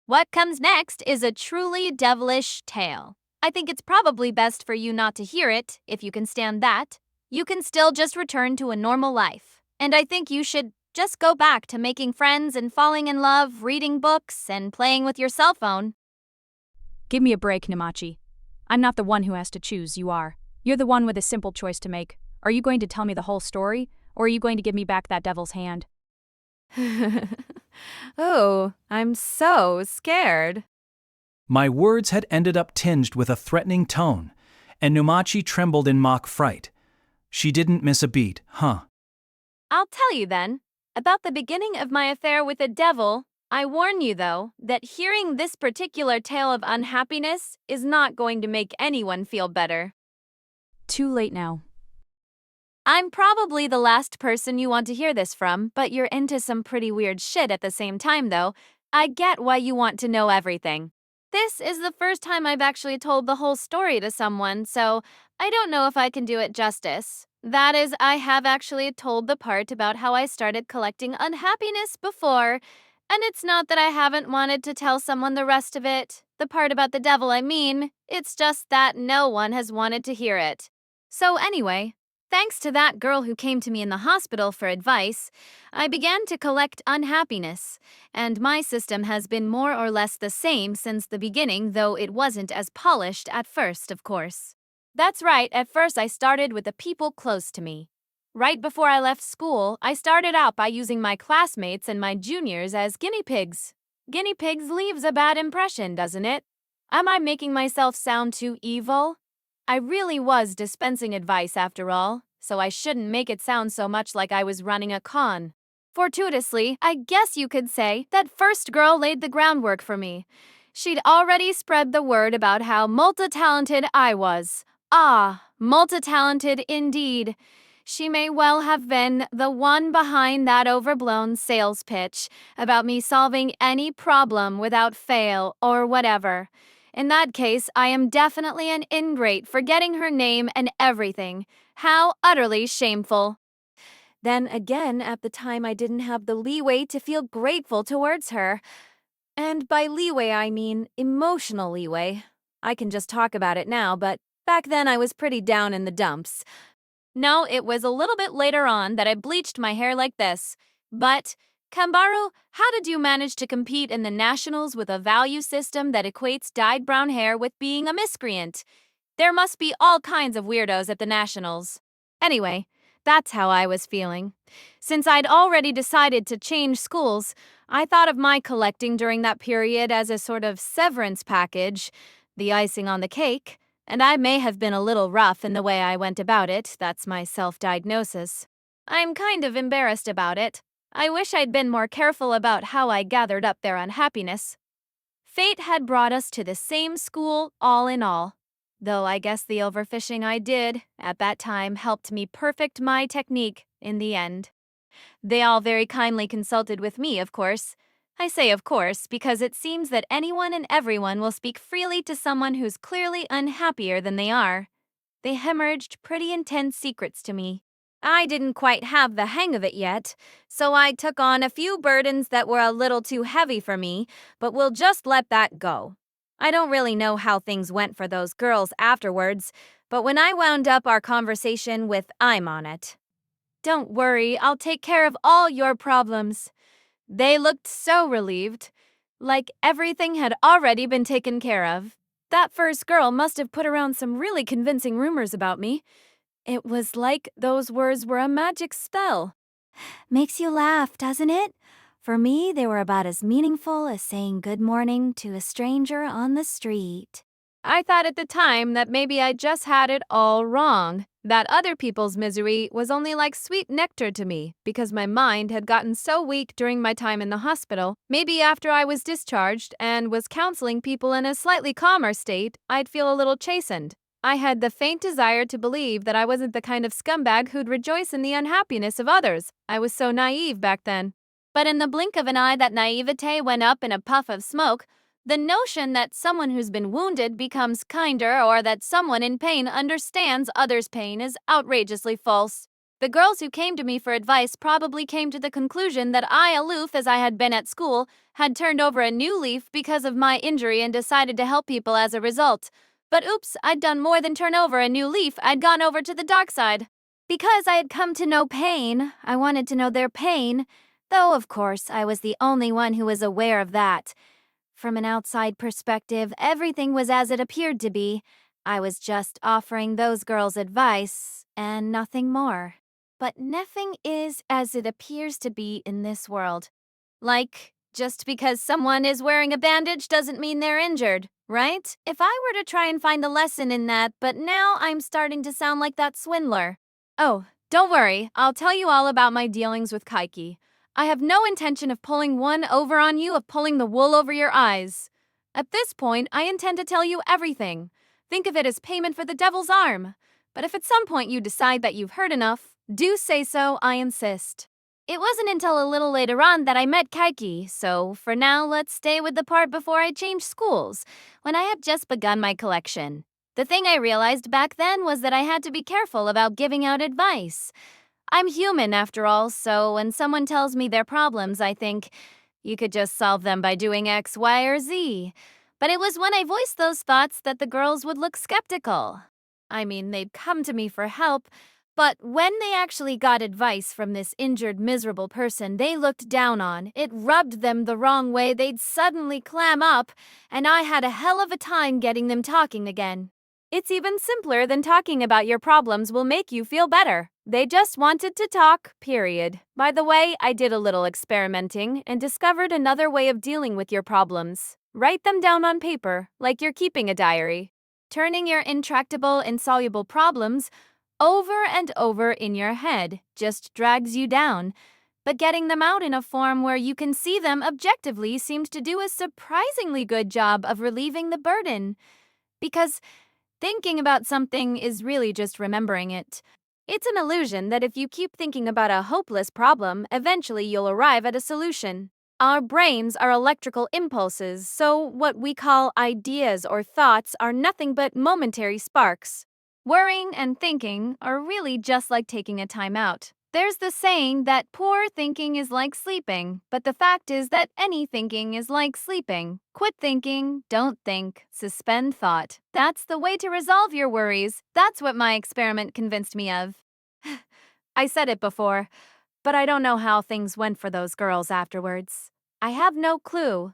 What comes next is a truly devilish tale. I think it's probably best for you not to hear it, if you can stand that. You can still just return to a normal life. And I think you should just go back to making friends and falling in love, reading books, and playing with your cell phone. Give me a break, Numachi. I'm not the one who has to choose, you are. You're the one with a simple choice to make. Are you going to tell me the whole story, or are you going to give me back that devil's hand? Oh, I'm so scared. My words had ended up tinged with a threatening tone, and Numachi trembled in mock fright. She didn't miss a beat, huh? I'll tell you then. About the beginning of my affair with the devil, I warn you though, that hearing this particular tale of unhappiness is not going to make anyone feel better. Too late now. I'm probably the last person you want to hear this from, but you're into some pretty weird shit at the same time though. I get why you want to know everything. This is the first time I've actually told the whole story to someone, so I don't know if I can do it justice. That is, I have actually told the part about how I started collecting unhappiness before, and it's not that I haven't wanted to tell someone the rest of it. The part about the devil, I mean. It's just that no one has wanted to hear it. So anyway, thanks to that girl who came to me in the hospital for advice, I began to collect unhappiness, and my system has been more or less the same since the beginning, though it wasn't as polished at first, of course. That's right, at first I started with the people close to me. Right before I left school, I started out by using my classmates and my juniors as guinea pigs. Guinea pigs leaves a bad impression, doesn't it? Am I making myself sound too evil? I really was dispensing advice after all, so I shouldn't make it sound so much like I was running a con. Fortuitously, I guess you could say, that first girl laid the groundwork for me. She'd already spread the word about how multi-talented I was. Ah, multi-talented indeed. She may well have been the one behind that overblown sales pitch about me solving any problem without fail or whatever. In that case, I am definitely an ingrate, forgetting her name and everything. How utterly shameful. Then again, at the time, I didn't have the leeway to feel grateful towards her. And by leeway, I mean emotional leeway. I can just talk about it now, but back then I was pretty down in the dumps. No, it was a little bit later on that I bleached my hair like this. But, Kanbaru, how did you manage to compete in the nationals with a value system that equates dyed brown hair with being a miscreant? There must be all kinds of weirdos at the nationals. Anyway, that's how I was feeling. Since I'd already decided to change schools, I thought of my collecting during that period as a sort of severance package, the icing on the cake, and I may have been a little rough in the way I went about it. That's my self-diagnosis. I'm kind of embarrassed about it. I wish I'd been more careful about how I gathered up their unhappiness. Fate had brought us to the same school, all in all. Though I guess the overfishing I did at that time helped me perfect my technique in the end. They all very kindly consulted with me, of course. I say of course because it seems that anyone and everyone will speak freely to someone who's clearly unhappier than they are. They hemorrhaged pretty intense secrets to me. I didn't quite have the hang of it yet, so I took on a few burdens that were a little too heavy for me, but we'll just let that go. I don't really know how things went for those girls afterwards, but when I wound up our conversation with "I'm on it." "Don't worry, I'll take care of all your problems." They looked so relieved, like everything had already been taken care of. That first girl must have put around some really convincing rumors about me. It was like those words were a magic spell. Makes you laugh, doesn't it? For me, they were about as meaningful as saying good morning to a stranger on the street. I thought at the time that maybe I just had it all wrong, that other people's misery was only like sweet nectar to me because my mind had gotten so weak during my time in the hospital. Maybe after I was discharged and was counseling people in a slightly calmer state, I'd feel a little chastened. I had the faint desire to believe that I wasn't the kind of scumbag who'd rejoice in the unhappiness of others. I was so naive back then. But in the blink of an eye, that naivete went up in a puff of smoke. The notion that someone who's been wounded becomes kinder or that someone in pain understands others' pain is outrageously false. The girls who came to me for advice probably came to the conclusion that I, aloof as I had been at school, had turned over a new leaf because of my injury and decided to help people as a result. But oops, I'd done more than turn over a new leaf. I'd gone over to the dark side. Because I had come to know pain, I wanted to know their pain, though, of course, I was the only one who was aware of that. From an outside perspective, everything was as it appeared to be. I was just offering those girls advice, and nothing more. But nothing is as it appears to be in this world. Like, just because someone is wearing a bandage doesn't mean they're injured, right? If I were to try and find a lesson in that, but now I'm starting to sound like that swindler. Oh, don't worry, I'll tell you all about my dealings with Kaiki. I have no intention of pulling one over on you, of pulling the wool over your eyes. At this point, I intend to tell you everything. Think of it as payment for the devil's arm. But if at some point you decide that you've heard enough, do say so, I insist. It wasn't until a little later on that I met Kaiki, so for now let's stay with the part before I changed schools, when I had just begun my collection. The thing I realized back then was that I had to be careful about giving out advice. I'm human, after all, so when someone tells me their problems, I think, you could just solve them by doing X, Y, or Z. But it was when I voiced those thoughts that the girls would look skeptical. I mean, they'd come to me for help, but when they actually got advice from this injured, miserable person they looked down on, it rubbed them the wrong way. They'd suddenly clam up, and I had a hell of a time getting them talking again. It's even simpler than talking about your problems will make you feel better. They just wanted to talk, period. By the way, I did a little experimenting and discovered another way of dealing with your problems. Write them down on paper, like you're keeping a diary. Turning your intractable, insoluble problems over and over in your head just drags you down. But getting them out in a form where you can see them objectively seems to do a surprisingly good job of relieving the burden. Because thinking about something is really just remembering it. It's an illusion that if you keep thinking about a hopeless problem, eventually you'll arrive at a solution. Our brains are electrical impulses, so what we call ideas or thoughts are nothing but momentary sparks. Worrying and thinking are really just like taking a time out. There's the saying that poor thinking is like sleeping, but the fact is that any thinking is like sleeping. Quit thinking, don't think, suspend thought. That's the way to resolve your worries. That's what my experiment convinced me of. I said it before, but I don't know how things went for those girls afterwards. I have no clue.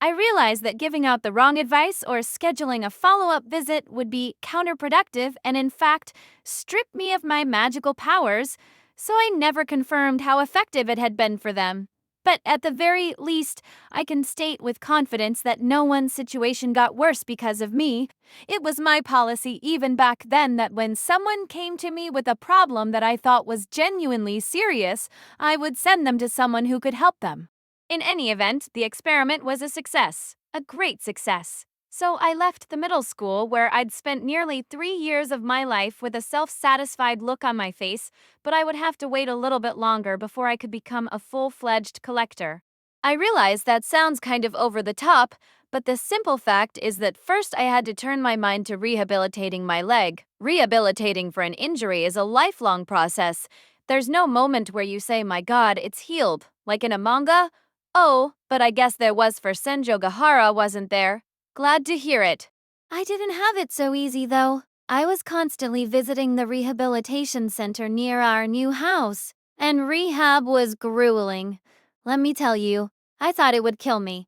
I realized that giving out the wrong advice or scheduling a follow-up visit would be counterproductive and, in fact, strip me of my magical powers, so I never confirmed how effective it had been for them. But at the very least, I can state with confidence that no one's situation got worse because of me. It was my policy even back then that when someone came to me with a problem that I thought was genuinely serious, I would send them to someone who could help them. In any event, the experiment was a success, a great success. So I left the middle school where I'd spent nearly 3 years of my life with a self-satisfied look on my face, but I would have to wait a little bit longer before I could become a full-fledged collector. I realize that sounds kind of over the top, but the simple fact is that first I had to turn my mind to rehabilitating my leg. Rehabilitating for an injury is a lifelong process. There's no moment where you say, "My God, it's healed," like in a manga. Oh, but I guess there was for Senjogahara, wasn't there? Glad to hear it. I didn't have it so easy, though. I was constantly visiting the rehabilitation center near our new house, and rehab was grueling. Let me tell you, I thought it would kill me.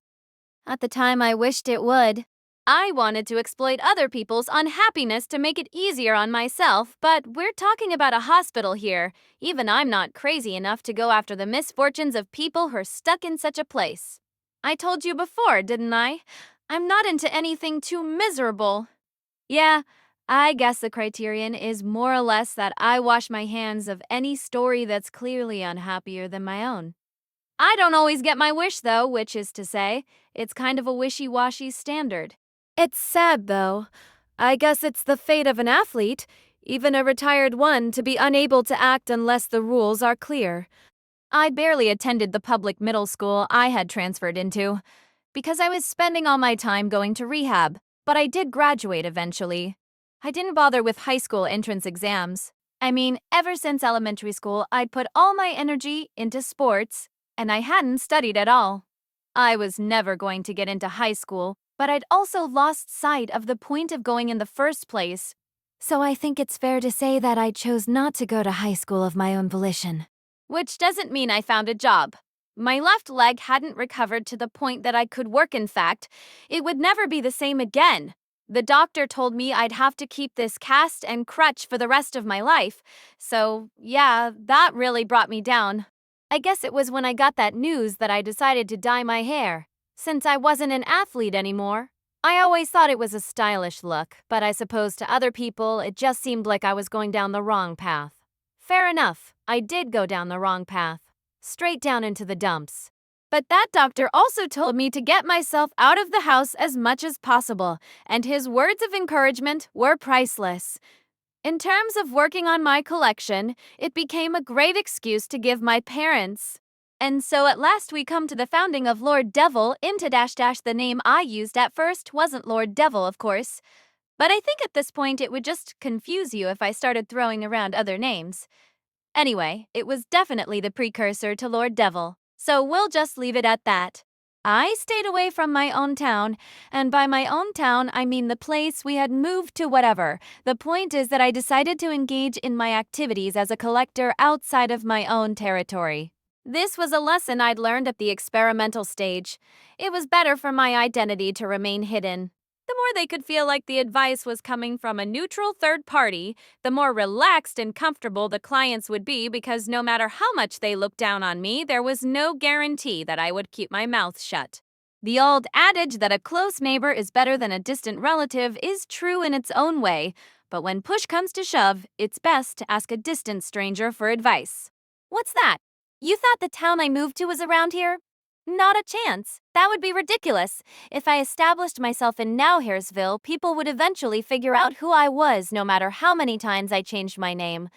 At the time, I wished it would. I wanted to exploit other people's unhappiness to make it easier on myself, but we're talking about a hospital here. Even I'm not crazy enough to go after the misfortunes of people who are stuck in such a place. I told you before, didn't I? I'm not into anything too miserable. Yeah, I guess the criterion is more or less that I wash my hands of any story that's clearly unhappier than my own. I don't always get my wish, though, which is to say, it's kind of a wishy-washy standard. It's sad, though. I guess it's the fate of an athlete, even a retired one, to be unable to act unless the rules are clear. I barely attended the public middle school I had transferred into, because I was spending all my time going to rehab, but I did graduate eventually. I didn't bother with high school entrance exams. I mean, ever since elementary school, I'd put all my energy into sports, and I hadn't studied at all. I was never going to get into high school, but I'd also lost sight of the point of going in the first place. So I think it's fair to say that I chose not to go to high school of my own volition. Which doesn't mean I found a job. My left leg hadn't recovered to the point that I could work. In fact, it would never be the same again. The doctor told me I'd have to keep this cast and crutch for the rest of my life. So, yeah, that really brought me down. I guess it was when I got that news that I decided to dye my hair. Since I wasn't an athlete anymore, I always thought it was a stylish look, but I suppose to other people it just seemed like I was going down the wrong path. Fair enough, I did go down the wrong path. Straight down into the dumps. But that doctor also told me to get myself out of the house as much as possible, and his words of encouragement were priceless. In terms of working on my collection, it became a great excuse to give my parents. And so at last we come to the founding of Lord Devil into -- the name I used at first wasn't Lord Devil, of course. But I think at this point it would just confuse you if I started throwing around other names. Anyway, it was definitely the precursor to Lord Devil, so we'll just leave it at that. I stayed away from my own town, and by my own town, I mean the place we had moved to. Whatever. The point is that I decided to engage in my activities as a collector outside of my own territory. This was a lesson I'd learned at the experimental stage. It was better for my identity to remain hidden. The more they could feel like the advice was coming from a neutral third party, the more relaxed and comfortable the clients would be, because no matter how much they looked down on me, there was no guarantee that I would keep my mouth shut. The old adage that a close neighbor is better than a distant relative is true in its own way, but when push comes to shove, it's best to ask a distant stranger for advice. What's that? You thought the town I moved to was around here? Not a chance. That would be ridiculous. If I established myself in Nowheresville, people would eventually figure out who I was, no matter how many times I changed my name.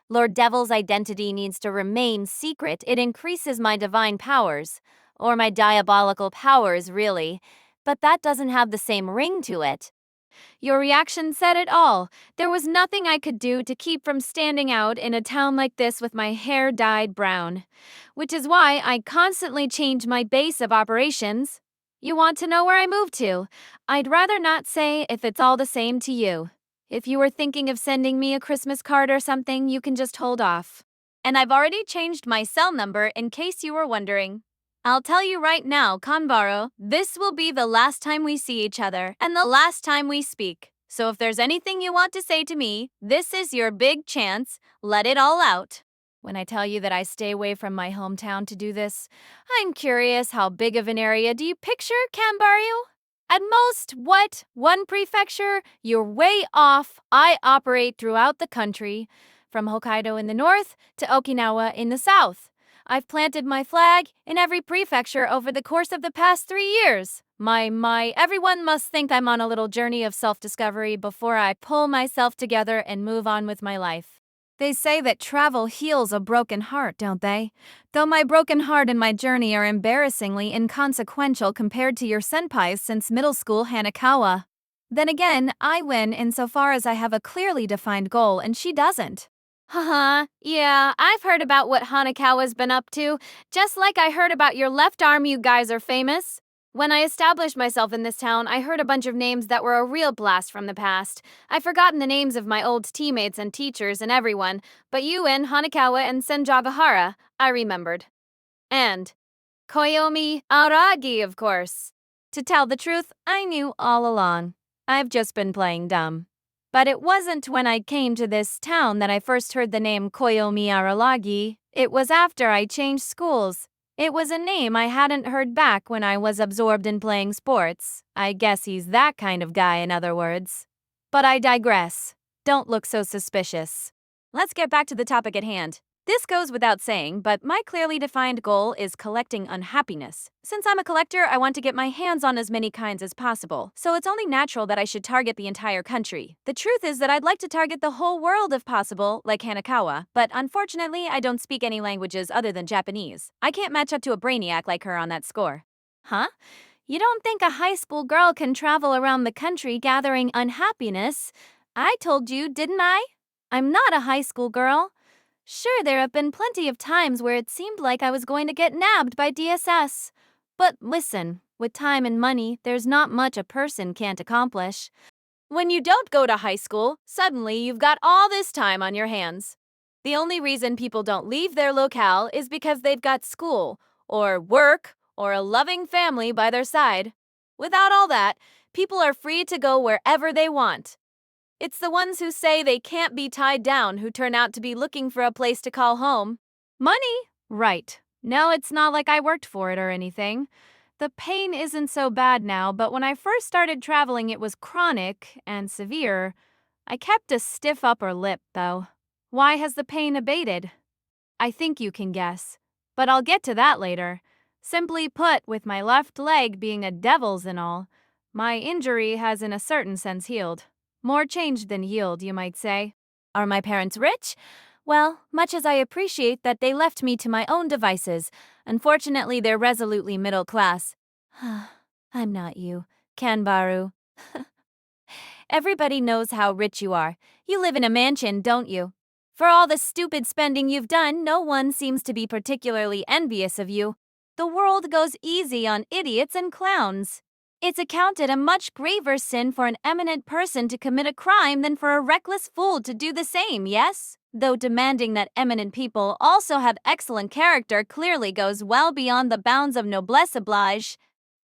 Lord Devil's identity needs to remain secret. It increases my divine powers. Or my diabolical powers, really. But that doesn't have the same ring to it. Your reaction said it all. There was nothing I could do to keep from standing out in a town like this with my hair dyed brown. Which is why I constantly change my base of operations. You want to know where I moved to? I'd rather not say if it's all the same to you. If you were thinking of sending me a Christmas card or something, you can just hold off. And I've already changed my cell number in case you were wondering. I'll tell you right now, Kanbaru, this will be the last time we see each other and the last time we speak. So if there's anything you want to say to me, this is your big chance. Let it all out. When I tell you that I stay away from my hometown to do this, I'm curious, how big of an area do you picture, Kanbaru? At most, what? One prefecture? You're way off. I operate throughout the country, from Hokkaido in the north to Okinawa in the south. I've planted my flag in every prefecture over the course of the past 3 years. Everyone must think I'm on a little journey of self-discovery before I pull myself together and move on with my life. They say that travel heals a broken heart, don't they? Though my broken heart and my journey are embarrassingly inconsequential compared to your senpais since middle school Hanakawa. Then again, I win insofar as I have a clearly defined goal and she doesn't. Haha, yeah, I've heard about what Hanakawa's been up to, just like I heard about your left arm. You guys are famous. When I established myself in this town, I heard a bunch of names that were a real blast from the past. I've forgotten the names of my old teammates and teachers and everyone, but you and Hanakawa and Senjagahara, I remembered. And Koyomi Aragi, of course. To tell the truth, I knew all along. I've just been playing dumb. But it wasn't when I came to this town that I first heard the name Koyomi Aralagi. It was after I changed schools. It was a name I hadn't heard back when I was absorbed in playing sports. I guess he's that kind of guy, in other words. But I digress. Don't look so suspicious. Let's get back to the topic at hand. This goes without saying, but my clearly defined goal is collecting unhappiness. Since I'm a collector, I want to get my hands on as many kinds as possible, so it's only natural that I should target the entire country. The truth is that I'd like to target the whole world if possible, like Hanakawa, but unfortunately I don't speak any languages other than Japanese. I can't match up to a brainiac like her on that score. Huh? You don't think a high school girl can travel around the country gathering unhappiness? I told you, didn't I? I'm not a high school girl. Sure, there have been plenty of times where it seemed like I was going to get nabbed by DSS. But listen, with time and money, there's not much a person can't accomplish. When you don't go to high school, suddenly you've got all this time on your hands. The only reason people don't leave their locale is because they've got school, or work, or a loving family by their side. Without all that, people are free to go wherever they want. It's the ones who say they can't be tied down who turn out to be looking for a place to call home. Money? Right. No, it's not like I worked for it or anything. The pain isn't so bad now, but when I first started traveling, it was chronic and severe. I kept a stiff upper lip, though. Why has the pain abated? I think you can guess. But I'll get to that later. Simply put, with my left leg being a devil's and all, my injury has in a certain sense healed. More changed than healed, you might say. Are my parents rich? Well, much as I appreciate that they left me to my own devices, unfortunately they're resolutely middle class. I'm not you, Kanbaru. Everybody knows how rich you are. You live in a mansion, don't you? For all the stupid spending you've done, no one seems to be particularly envious of you. The world goes easy on idiots and clowns. It's accounted a much graver sin for an eminent person to commit a crime than for a reckless fool to do the same, yes? Though demanding that eminent people also have excellent character clearly goes well beyond the bounds of noblesse oblige.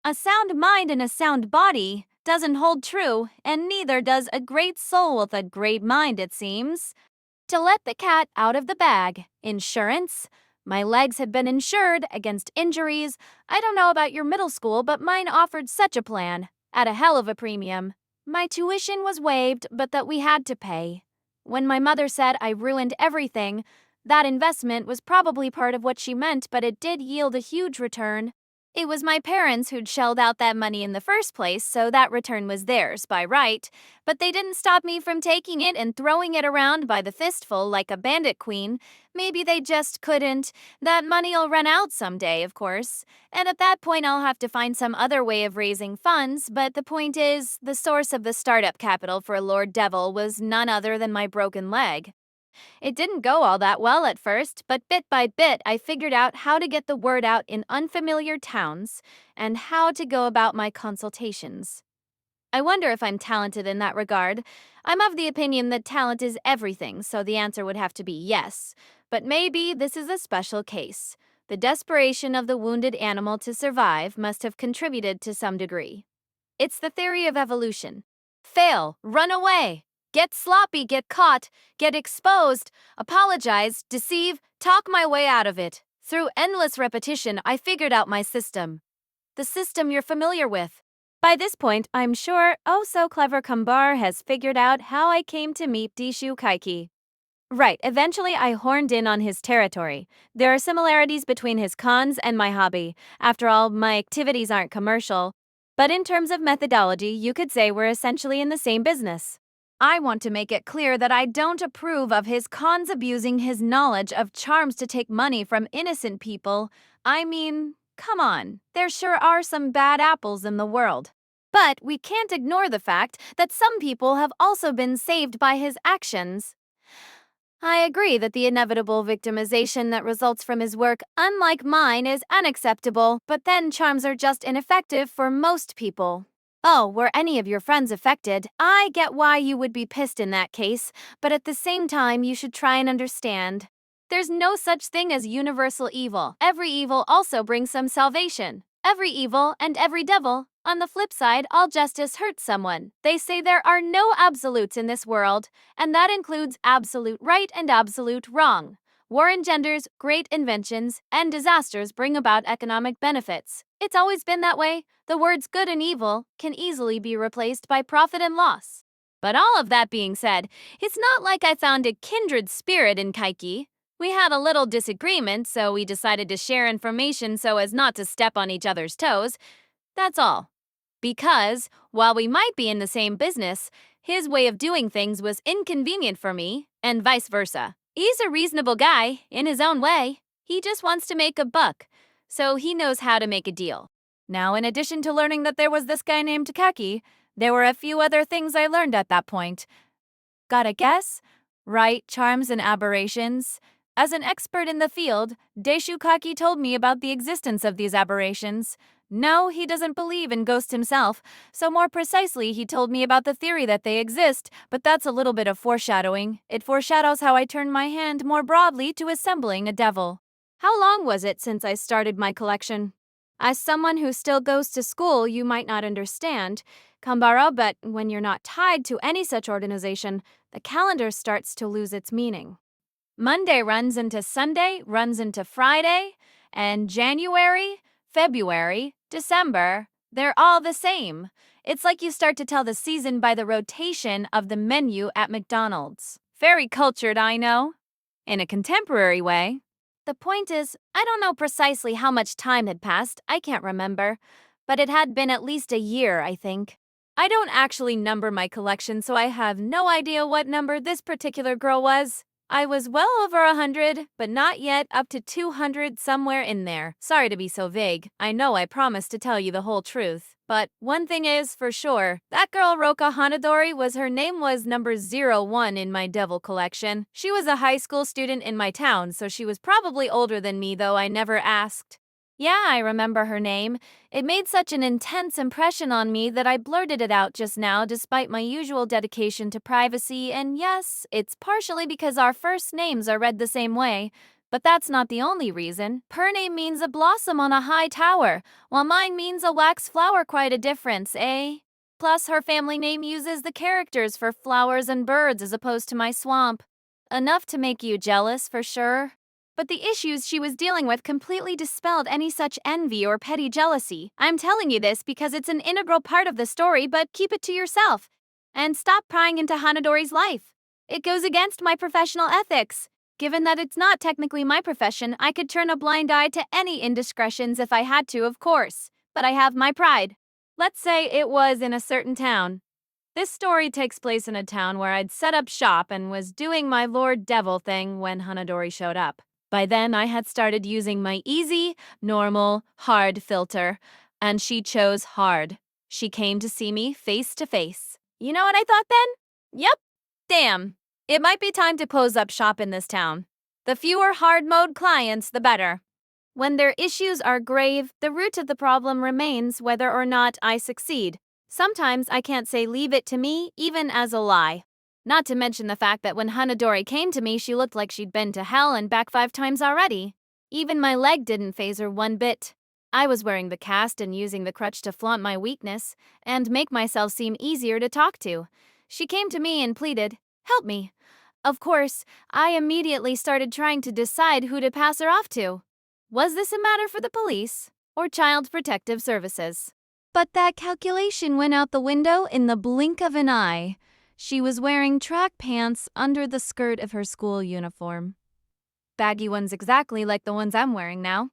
A sound mind and a sound body doesn't hold true, and neither does a great soul with a great mind, it seems. To let the cat out of the bag. Insurance? My legs had been insured against injuries. I don't know about your middle school, but mine offered such a plan, at a hell of a premium. My tuition was waived, but that we had to pay. When my mother said I ruined everything, that investment was probably part of what she meant, but it did yield a huge return. It was my parents who'd shelled out that money in the first place, so that return was theirs by right. But they didn't stop me from taking it and throwing it around by the fistful like a bandit queen. Maybe they just couldn't. That money'll run out someday, of course. And at that point, I'll have to find some other way of raising funds. But the point is, the source of the startup capital for Lord Devil was none other than my broken leg. It didn't go all that well at first, but bit by bit, I figured out how to get the word out in unfamiliar towns and how to go about my consultations. I wonder if I'm talented in that regard. I'm of the opinion that talent is everything, so the answer would have to be yes. But maybe this is a special case. The desperation of the wounded animal to survive must have contributed to some degree. It's the theory of evolution. Fail, run away, get sloppy, get caught, get exposed, apologize, deceive, talk my way out of it. Through endless repetition, I figured out my system. The system you're familiar with. By this point, I'm sure oh-so-clever Kambar has figured out how I came to meet Dishu Kaiki. Right, eventually I horned in on his territory. There are similarities between his cons and my hobby. After all, my activities aren't commercial. But in terms of methodology, you could say we're essentially in the same business. I want to make it clear that I don't approve of his cons abusing his knowledge of charms to take money from innocent people. I mean, come on, there sure are some bad apples in the world. But we can't ignore the fact that some people have also been saved by his actions. I agree that the inevitable victimization that results from his work, unlike mine, is unacceptable, but then charms are just ineffective for most people. Oh, were any of your friends affected? I get why you would be pissed in that case, but at the same time, you should try and understand. There's no such thing as universal evil. Every evil also brings some salvation. Every evil and every devil. On the flip side, all justice hurts someone. They say there are no absolutes in this world, and that includes absolute right and absolute wrong. War engenders great inventions, and disasters bring about economic benefits. It's always been that way. The words good and evil can easily be replaced by profit and loss. But all of that being said, it's not like I found a kindred spirit in Kaiki. We had a little disagreement, so we decided to share information so as not to step on each other's toes. That's all. Because, while we might be in the same business, his way of doing things was inconvenient for me, and vice versa. He's a reasonable guy, in his own way. He just wants to make a buck, so he knows how to make a deal. Now, in addition to learning that there was this guy named Takaki, there were a few other things I learned at that point. Got a guess? Right, charms and aberrations. As an expert in the field, Deishu Kaki told me about the existence of these aberrations. No, he doesn't believe in ghosts himself, so more precisely, he told me about the theory that they exist, but that's a little bit of foreshadowing. It foreshadows how I turn my hand more broadly to assembling a devil. How long was it since I started my collection? As someone who still goes to school, you might not understand, Kambara, but when you're not tied to any such organization, the calendar starts to lose its meaning. Monday runs into Sunday, runs into Friday, and January, February, December, they're all the same. It's like you start to tell the season by the rotation of the menu at McDonald's. Very cultured, I know. In a contemporary way. The point is, I don't know precisely how much time had passed, I can't remember. But it had been at least a year, I think. I don't actually number my collection, so I have no idea what number this particular girl was. I was well over 100, but not yet up to 200 somewhere in there. Sorry to be so vague. I know I promised to tell you the whole truth. But one thing is for sure, that girl Roka Hanadori her name was number 01 in my devil collection. She was a high school student in my town, so she was probably older than me, though I never asked. Yeah, I remember her name. It made such an intense impression on me that I blurted it out just now despite my usual dedication to privacy, and yes, it's partially because our first names are read the same way. But that's not the only reason. Her name means a blossom on a high tower, while mine means a wax flower. Quite a difference, eh? Plus, her family name uses the characters for flowers and birds as opposed to my swamp. Enough to make you jealous, for sure. But the issues she was dealing with completely dispelled any such envy or petty jealousy. I'm telling you this because it's an integral part of the story, but keep it to yourself. And stop prying into Hanadori's life. It goes against my professional ethics. Given that it's not technically my profession, I could turn a blind eye to any indiscretions if I had to, of course. But I have my pride. Let's say it was in a certain town. This story takes place in a town where I'd set up shop and was doing my Lord Devil thing when Hanadori showed up. By then, I had started using my easy, normal, hard filter, and she chose hard. She came to see me face to face. You know what I thought then? Yep. Damn. It might be time to close up shop in this town. The fewer hard mode clients, the better. When their issues are grave, the root of the problem remains whether or not I succeed. Sometimes I can't say leave it to me, even as a lie. Not to mention the fact that when Hanadori came to me, she looked like she'd been to hell and back 5 times already. Even my leg didn't faze her one bit. I was wearing the cast and using the crutch to flaunt my weakness and make myself seem easier to talk to. She came to me and pleaded, "Help me." Of course, I immediately started trying to decide who to pass her off to. Was this a matter for the police or Child Protective Services? But that calculation went out the window in the blink of an eye. She was wearing track pants under the skirt of her school uniform. Baggy ones exactly like the ones I'm wearing now.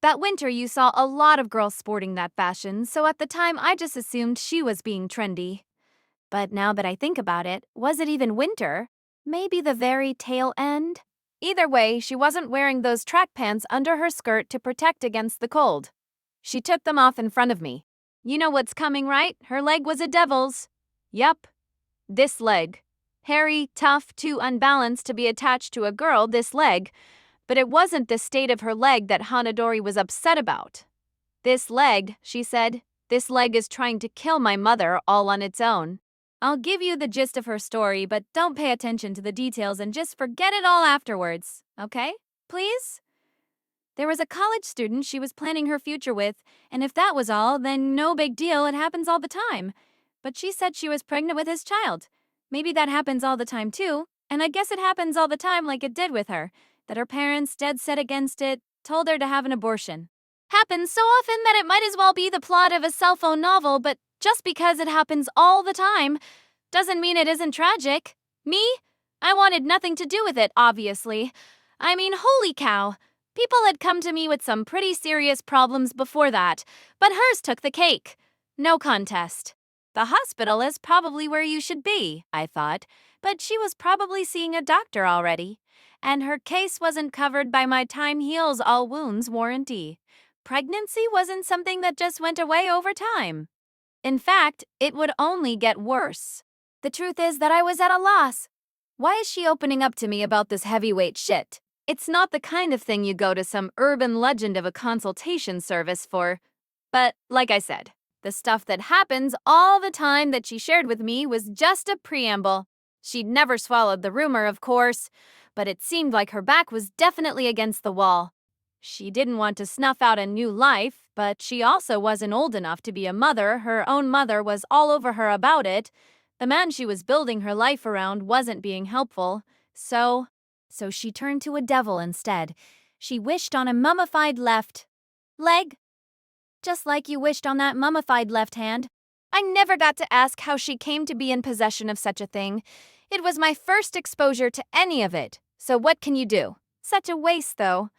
That winter you saw a lot of girls sporting that fashion, so at the time I just assumed she was being trendy. But now that I think about it, was it even winter? Maybe the very tail end? Either way, she wasn't wearing those track pants under her skirt to protect against the cold. She took them off in front of me. You know what's coming, right? Her leg was a devil's. Yup. This leg. Hairy, tough, too unbalanced to be attached to a girl, this leg. But it wasn't the state of her leg that Hanadori was upset about. This leg, she said, this leg is trying to kill my mother all on its own. I'll give you the gist of her story, but don't pay attention to the details and just forget it all afterwards, okay? Please? There was a college student she was planning her future with, and if that was all, then no big deal, it happens all the time. But she said she was pregnant with his child. Maybe that happens all the time too, and I guess it happens all the time like it did with her, that her parents, dead set against it, told her to have an abortion. Happens so often that it might as well be the plot of a cell phone novel, but just because it happens all the time doesn't mean it isn't tragic. Me? I wanted nothing to do with it, obviously. I mean, holy cow. People had come to me with some pretty serious problems before that, but hers took the cake. No contest. The hospital is probably where you should be, I thought, but she was probably seeing a doctor already. And her case wasn't covered by my Time Heals All Wounds warranty. Pregnancy wasn't something that just went away over time. In fact, it would only get worse. The truth is that I was at a loss. Why is she opening up to me about this heavyweight shit? It's not the kind of thing you go to some urban legend of a consultation service for. But, like I said, the stuff that happens all the time that she shared with me was just a preamble. She'd never swallowed the rumor, of course, but it seemed like her back was definitely against the wall. She didn't want to snuff out a new life, but she also wasn't old enough to be a mother. Her own mother was all over her about it. The man she was building her life around wasn't being helpful. So she turned to a devil instead. She wished on a mummified left leg. Just like you wished on that mummified left hand. I never got to ask how she came to be in possession of such a thing. It was my first exposure to any of it. So what can you do? Such a waste, though.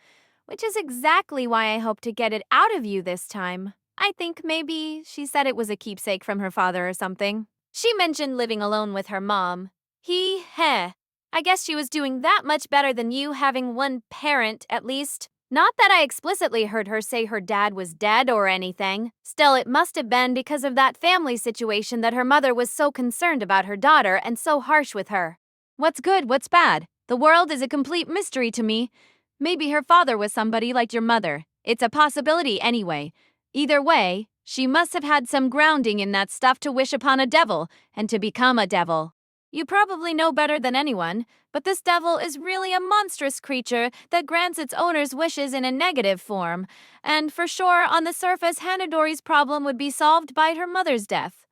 Which is exactly why I hope to get it out of you this time. I think maybe she said it was a keepsake from her father or something. She mentioned living alone with her mom. I guess she was doing that much better than you having one parent, at least. Not that I explicitly heard her say her dad was dead or anything. Still, it must have been because of that family situation that her mother was so concerned about her daughter and so harsh with her. What's good, what's bad? The world is a complete mystery to me. Maybe her father was somebody like your mother. It's a possibility anyway. Either way, she must have had some grounding in that stuff to wish upon a devil and to become a devil. You probably know better than anyone, but this devil is really a monstrous creature that grants its owner's wishes in a negative form. And for sure, on the surface, Hanadori's problem would be solved by her mother's death.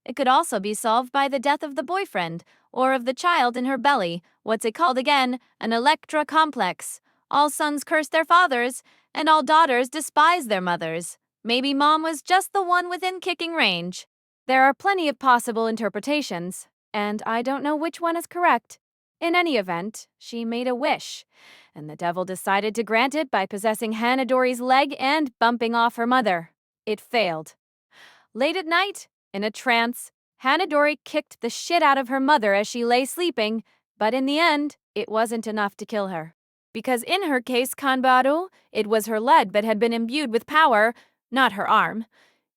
It could also be solved by the death of the boyfriend, or of the child in her belly. What's it called again? An Electra complex. All sons curse their fathers, and all daughters despise their mothers. Maybe mom was just the one within kicking range. There are plenty of possible interpretations, and I don't know which one is correct. In any event, she made a wish, and the devil decided to grant it by possessing Hanadori's leg and bumping off her mother. It failed. Late at night, in a trance, Hanadori kicked the shit out of her mother as she lay sleeping, but in the end, it wasn't enough to kill her. Because in her case, Kanbaru, it was her leg that had been imbued with power, not her arm.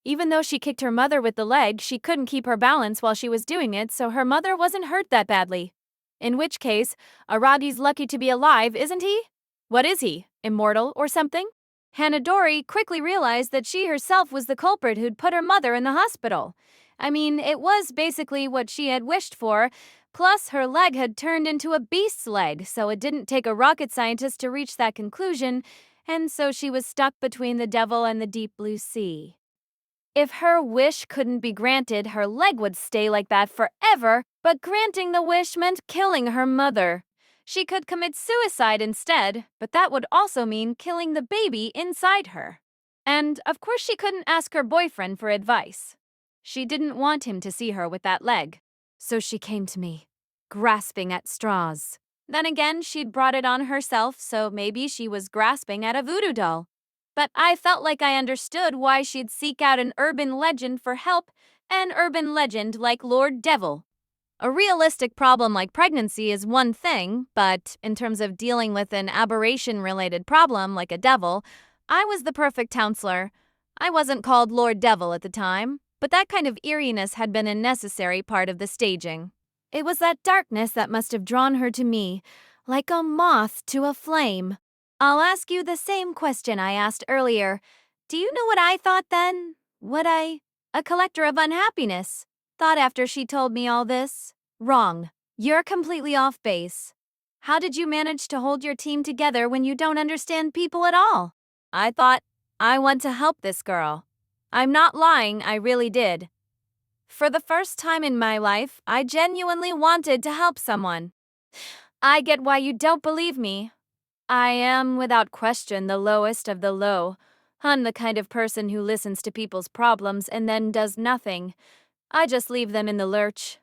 Even though she kicked her mother with the leg, she couldn't keep her balance while she was doing it, so her mother wasn't hurt that badly. In which case, Aragi's lucky to be alive, isn't he? What is he? Immortal or something? Hanadori quickly realized that she herself was the culprit who'd put her mother in the hospital. I mean, it was basically what she had wished for, plus her leg had turned into a beast's leg, so it didn't take a rocket scientist to reach that conclusion, and so she was stuck between the devil and the deep blue sea. If her wish couldn't be granted, her leg would stay like that forever, but granting the wish meant killing her mother. She could commit suicide instead, but that would also mean killing the baby inside her. And, of course, she couldn't ask her boyfriend for advice. She didn't want him to see her with that leg. So she came to me, grasping at straws. Then again, she'd brought it on herself, so maybe she was grasping at a voodoo doll. But I felt like I understood why she'd seek out an urban legend for help, an urban legend like Lord Devil. A realistic problem like pregnancy is one thing, but in terms of dealing with an aberration-related problem like a devil, I was the perfect counselor. I wasn't called Lord Devil at the time, but that kind of eeriness had been a necessary part of the staging. It was that darkness that must have drawn her to me, like a moth to a flame. I'll ask you the same question I asked earlier. Do you know what I thought then? A collector of unhappiness. Thought after she told me all this? Wrong. You're completely off base. How did you manage to hold your team together when you don't understand people at all? I thought, I want to help this girl. I'm not lying, I really did. For the first time in my life, I genuinely wanted to help someone. I get why you don't believe me. I am, without question, the lowest of the low. I'm the kind of person who listens to people's problems and then does nothing. I just leave them in the lurch.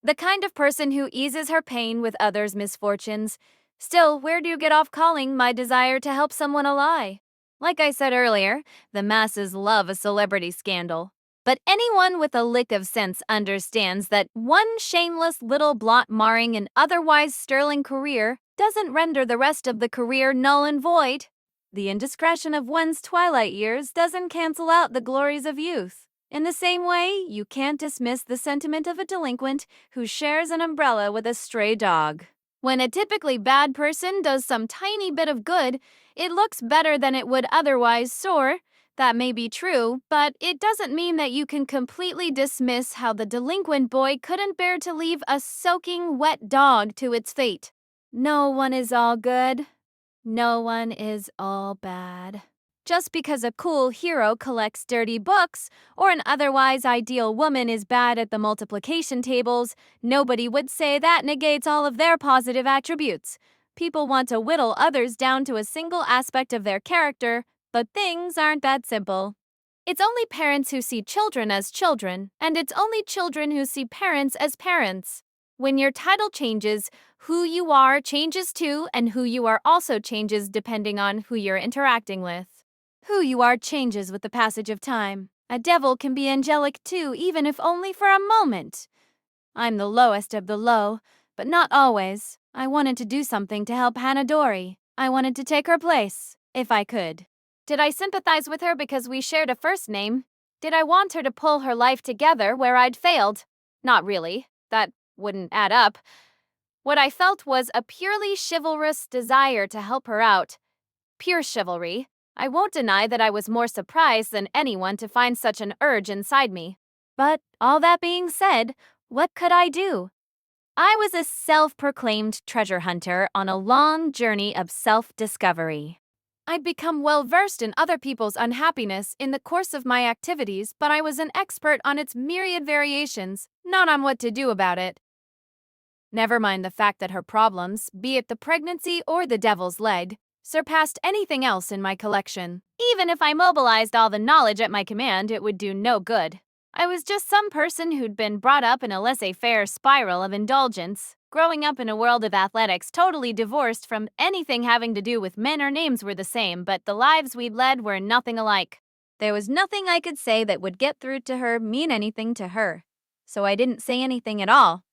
The kind of person who eases her pain with others' misfortunes. Still, where do you get off calling my desire to help someone a lie? Like I said earlier, the masses love a celebrity scandal. But anyone with a lick of sense understands that one shameless little blot marring an otherwise sterling career doesn't render the rest of the career null and void. The indiscretion of one's twilight years doesn't cancel out the glories of youth. In the same way, you can't dismiss the sentiment of a delinquent who shares an umbrella with a stray dog. When a typically bad person does some tiny bit of good, it looks better than it would otherwise soar. That may be true, but it doesn't mean that you can completely dismiss how the delinquent boy couldn't bear to leave a soaking wet dog to its fate. No one is all good. No one is all bad. Just because a cool hero collects dirty books, or an otherwise ideal woman is bad at the multiplication tables, nobody would say that negates all of their positive attributes. People want to whittle others down to a single aspect of their character, but things aren't that simple. It's only parents who see children as children, and it's only children who see parents as parents. When your title changes, who you are changes too, and who you are also changes depending on who you're interacting with. Who you are changes with the passage of time. A devil can be angelic too, even if only for a moment. I'm the lowest of the low, but not always. I wanted to do something to help Hanadori. I wanted to take her place, if I could. Did I sympathize with her because we shared a first name? Did I want her to pull her life together where I'd failed? Not really. That wouldn't add up. What I felt was a purely chivalrous desire to help her out. Pure chivalry. I won't deny that I was more surprised than anyone to find such an urge inside me. But all that being said, what could I do? I was a self-proclaimed treasure hunter on a long journey of self-discovery. I'd become well-versed in other people's unhappiness in the course of my activities, but I was an expert on its myriad variations, not on what to do about it. Never mind the fact that her problems, be it the pregnancy or the devil's leg, surpassed anything else in my collection. Even if I mobilized all the knowledge at my command, it would do no good. I was just some person who'd been brought up in a laissez-faire spiral of indulgence, growing up in a world of athletics totally divorced from anything having to do with men. Our names were the same, but the lives we'd led were nothing alike. There was nothing I could say that would get through to her, mean anything to her. so I didn't say anything at all.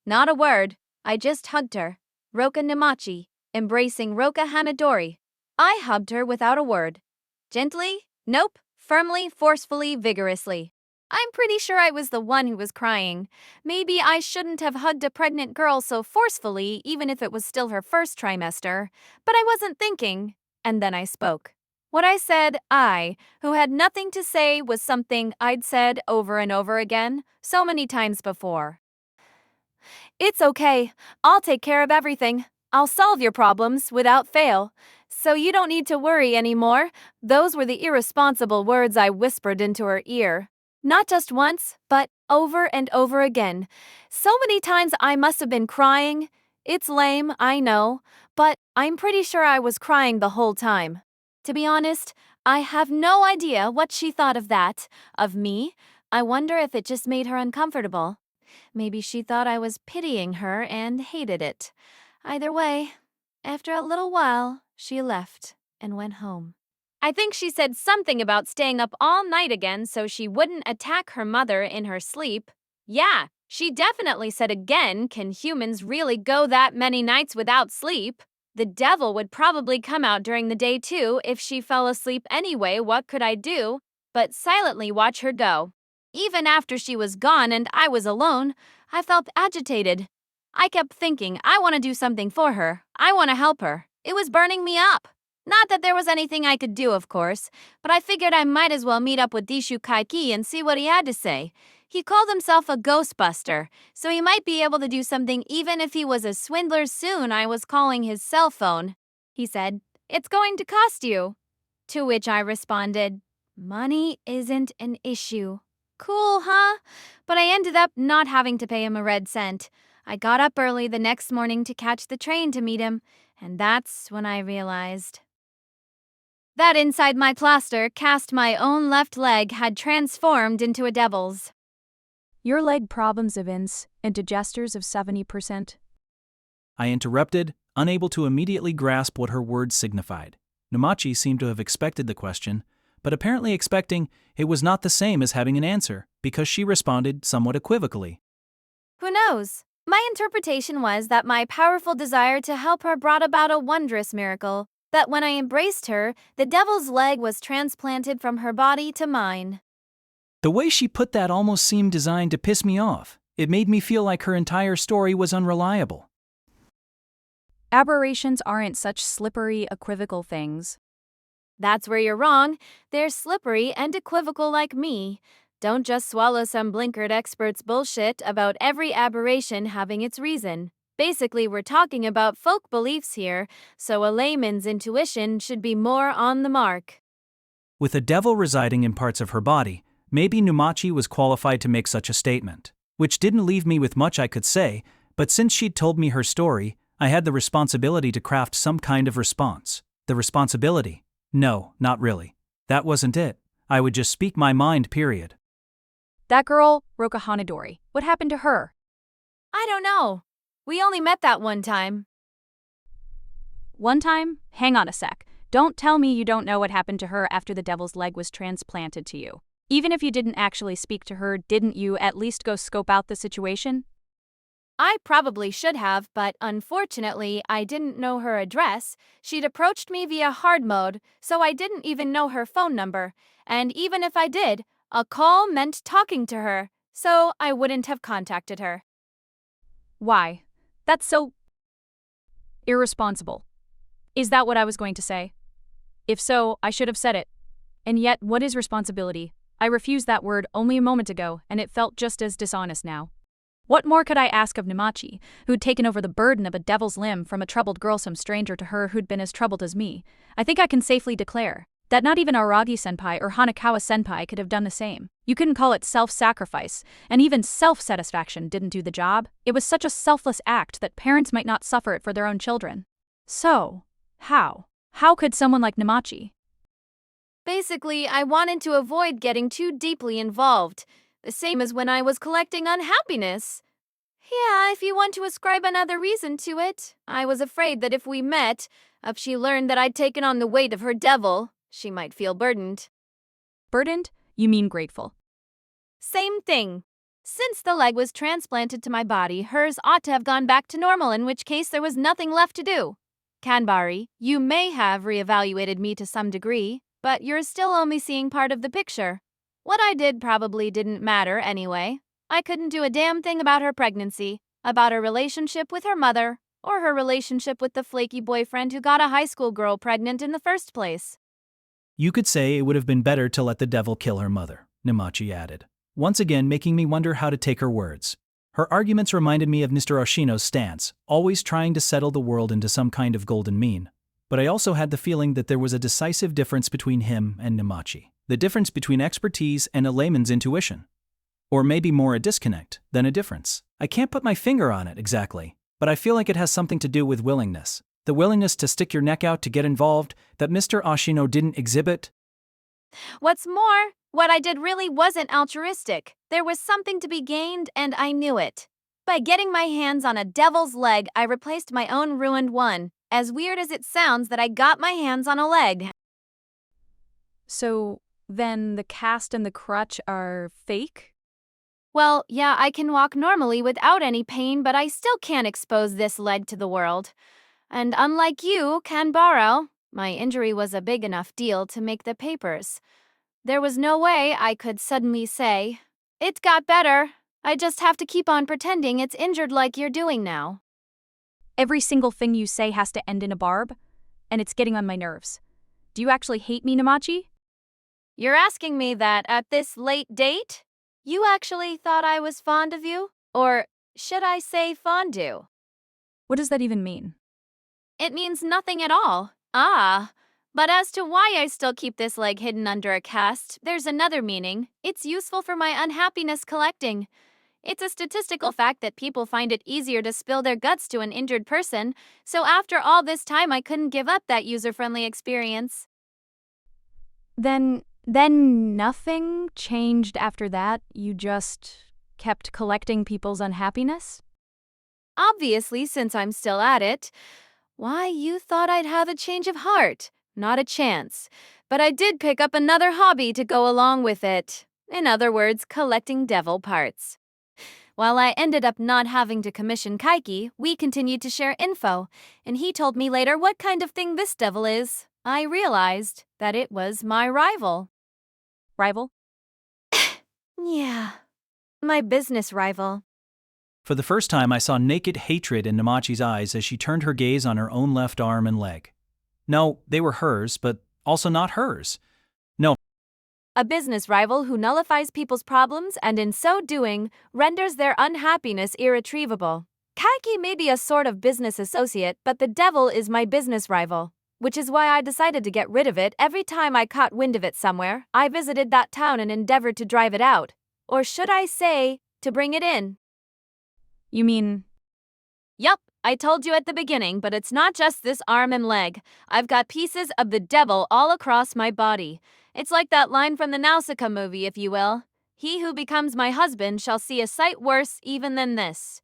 Not a word. I just hugged her. Roka Namachi, embracing Roka Hanadori. I hugged her without a word. Gently? Nope. Firmly, forcefully, vigorously. I'm pretty sure I was the one who was crying. Maybe I shouldn't have hugged a pregnant girl so forcefully, even if it was still her first trimester. But I wasn't thinking. And then I spoke. What I said, who had nothing to say, was something I'd said over and over again, so many times before. It's okay. I'll take care of everything. I'll solve your problems without fail. So you don't need to worry anymore. Those were the irresponsible words I whispered into her ear. Not just once, but over and over again. So many times I must have been crying. It's lame, I know, but I'm pretty sure I was crying the whole time. To be honest, I have no idea what she thought of that, of me. I wonder if it just made her uncomfortable. Maybe she thought I was pitying her and hated it. Either way, after a little while, she left and went home. I think she said something about staying up all night again so she wouldn't attack her mother in her sleep. Yeah, she definitely said again, can humans really go that many nights without sleep? The devil would probably come out during the day too if she fell asleep anyway. What could I do but silently watch her go? Even after she was gone and I was alone, I felt agitated. I kept thinking, I want to do something for her. I want to help her. It was burning me up. Not that there was anything I could do, of course, but I figured I might as well meet up with Dishu Kaiki and see what he had to say. He called himself a ghostbuster, so he might be able to do something even if he was a swindler. Soon I was calling his cell phone. He said, "It's going to cost you." To which I responded, "Money isn't an issue." Cool, huh? But I ended up not having to pay him a red cent. I got up early the next morning to catch the train to meet him, and that's when I realized that inside my plaster cast my own left leg had transformed into a devil's. Your leg problems evince into gestures of 70%. I interrupted, unable to immediately grasp what her words signified. Namachi seemed to have expected the question, but apparently expecting it was not the same as having an answer, because she responded somewhat equivocally. Who knows? My interpretation was that my powerful desire to help her brought about a wondrous miracle, that when I embraced her, the devil's leg was transplanted from her body to mine. The way she put that almost seemed designed to piss me off. It made me feel like her entire story was unreliable. Aberrations aren't such slippery, equivocal things. That's where you're wrong. They're slippery and equivocal like me. Don't just swallow some blinkered expert's bullshit about every aberration having its reason. Basically, we're talking about folk beliefs here, so a layman's intuition should be more on the mark. With a devil residing in parts of her body, maybe Numachi was qualified to make such a statement, which didn't leave me with much I could say, but since she'd told me her story, I had the responsibility to craft some kind of response. The responsibility? No, not really. That wasn't it. I would just speak my mind, period. That girl, Roka Hanadori, what happened to her? I don't know. We only met that one time. One time? Hang on a sec. Don't tell me you don't know what happened to her after the devil's leg was transplanted to you. Even if you didn't actually speak to her, didn't you at least go scope out the situation? I probably should have, but unfortunately, I didn't know her address. She'd approached me via hard mode, so I didn't even know her phone number. And even if I did, a call meant talking to her, so I wouldn't have contacted her. Why? That's so irresponsible. Is that what I was going to say? If so, I should have said it. And yet, what is responsibility? I refused that word only a moment ago, and it felt just as dishonest now. What more could I ask of Namachi, who'd taken over the burden of a devil's limb from a troubled girl, some stranger to her who'd been as troubled as me? I think I can safely declare that not even Aragi-senpai or Hanakawa-senpai could have done the same. You couldn't call it self-sacrifice, and even self-satisfaction didn't do the job. It was such a selfless act that parents might not suffer it for their own children. So, how? How could someone like Namachi? Basically, I wanted to avoid getting too deeply involved. The same as when I was collecting unhappiness. Yeah, if you want to ascribe another reason to it, I was afraid that if we met, if she learned that I'd taken on the weight of her devil, she might feel burdened. Burdened? You mean grateful. Same thing. Since the leg was transplanted to my body, hers ought to have gone back to normal, in which case there was nothing left to do. Kanbari, you may have reevaluated me to some degree, but you're still only seeing part of the picture. What I did probably didn't matter anyway. I couldn't do a damn thing about her pregnancy, about her relationship with her mother, or her relationship with the flaky boyfriend who got a high school girl pregnant in the first place. You could say it would have been better to let the devil kill her mother, Namachi added, once again making me wonder how to take her words. Her arguments reminded me of Mr. Oshino's stance, always trying to settle the world into some kind of golden mean. But I also had the feeling that there was a decisive difference between him and Namachi. The difference between expertise and a layman's intuition. Or maybe more a disconnect than a difference. I can't put my finger on it exactly, but I feel like it has something to do with willingness. The willingness to stick your neck out to get involved that Mr. Oshino didn't exhibit. What's more, what I did really wasn't altruistic. There was something to be gained, and I knew it. By getting my hands on a devil's leg, I replaced my own ruined one. As weird as it sounds that I got my hands on a leg. So then the cast and the crutch are fake? Well, yeah, I can walk normally without any pain, but I still can't expose this leg to the world. And unlike you, Kanbaro, my injury was a big enough deal to make the papers. There was no way I could suddenly say, "It got better. I just have to keep on pretending it's injured like you're doing now." Every single thing you say has to end in a barb, and it's getting on my nerves. Do you actually hate me, Namachi? You're asking me that at this late date? You actually thought I was fond of you? Or should I say fondue? What does that even mean? It means nothing at all. But as to why I still keep this leg hidden under a cast, there's another meaning. It's useful for my unhappiness collecting. It's a statistical fact that people find it easier to spill their guts to an injured person, so after all this time I couldn't give up that user-friendly experience. Then nothing changed after that? You just kept collecting people's unhappiness? Obviously, since I'm still at it. Why, you thought I'd have a change of heart. Not a chance. But I did pick up another hobby to go along with it. In other words, collecting devil parts. While I ended up not having to commission Kaiki, we continued to share info, and he told me later what kind of thing this devil is. I realized that it was my rival. Rival? Yeah, my business rival. For the first time, I saw naked hatred in Namachi's eyes as she turned her gaze on her own left arm and leg. No, they were hers, but also not hers. No. A business rival who nullifies people's problems and in so doing renders their unhappiness irretrievable. Kaiki may be a sort of business associate, but the devil is my business rival, which is why I decided to get rid of it every time I caught wind of it somewhere. I visited that town and endeavored to drive it out. Or should I say, to bring it in. You mean? Yup, I told you at the beginning, but it's not just this arm and leg. I've got pieces of the devil all across my body. It's like that line from the Nausicaa movie, if you will. He who becomes my husband shall see a sight worse even than this.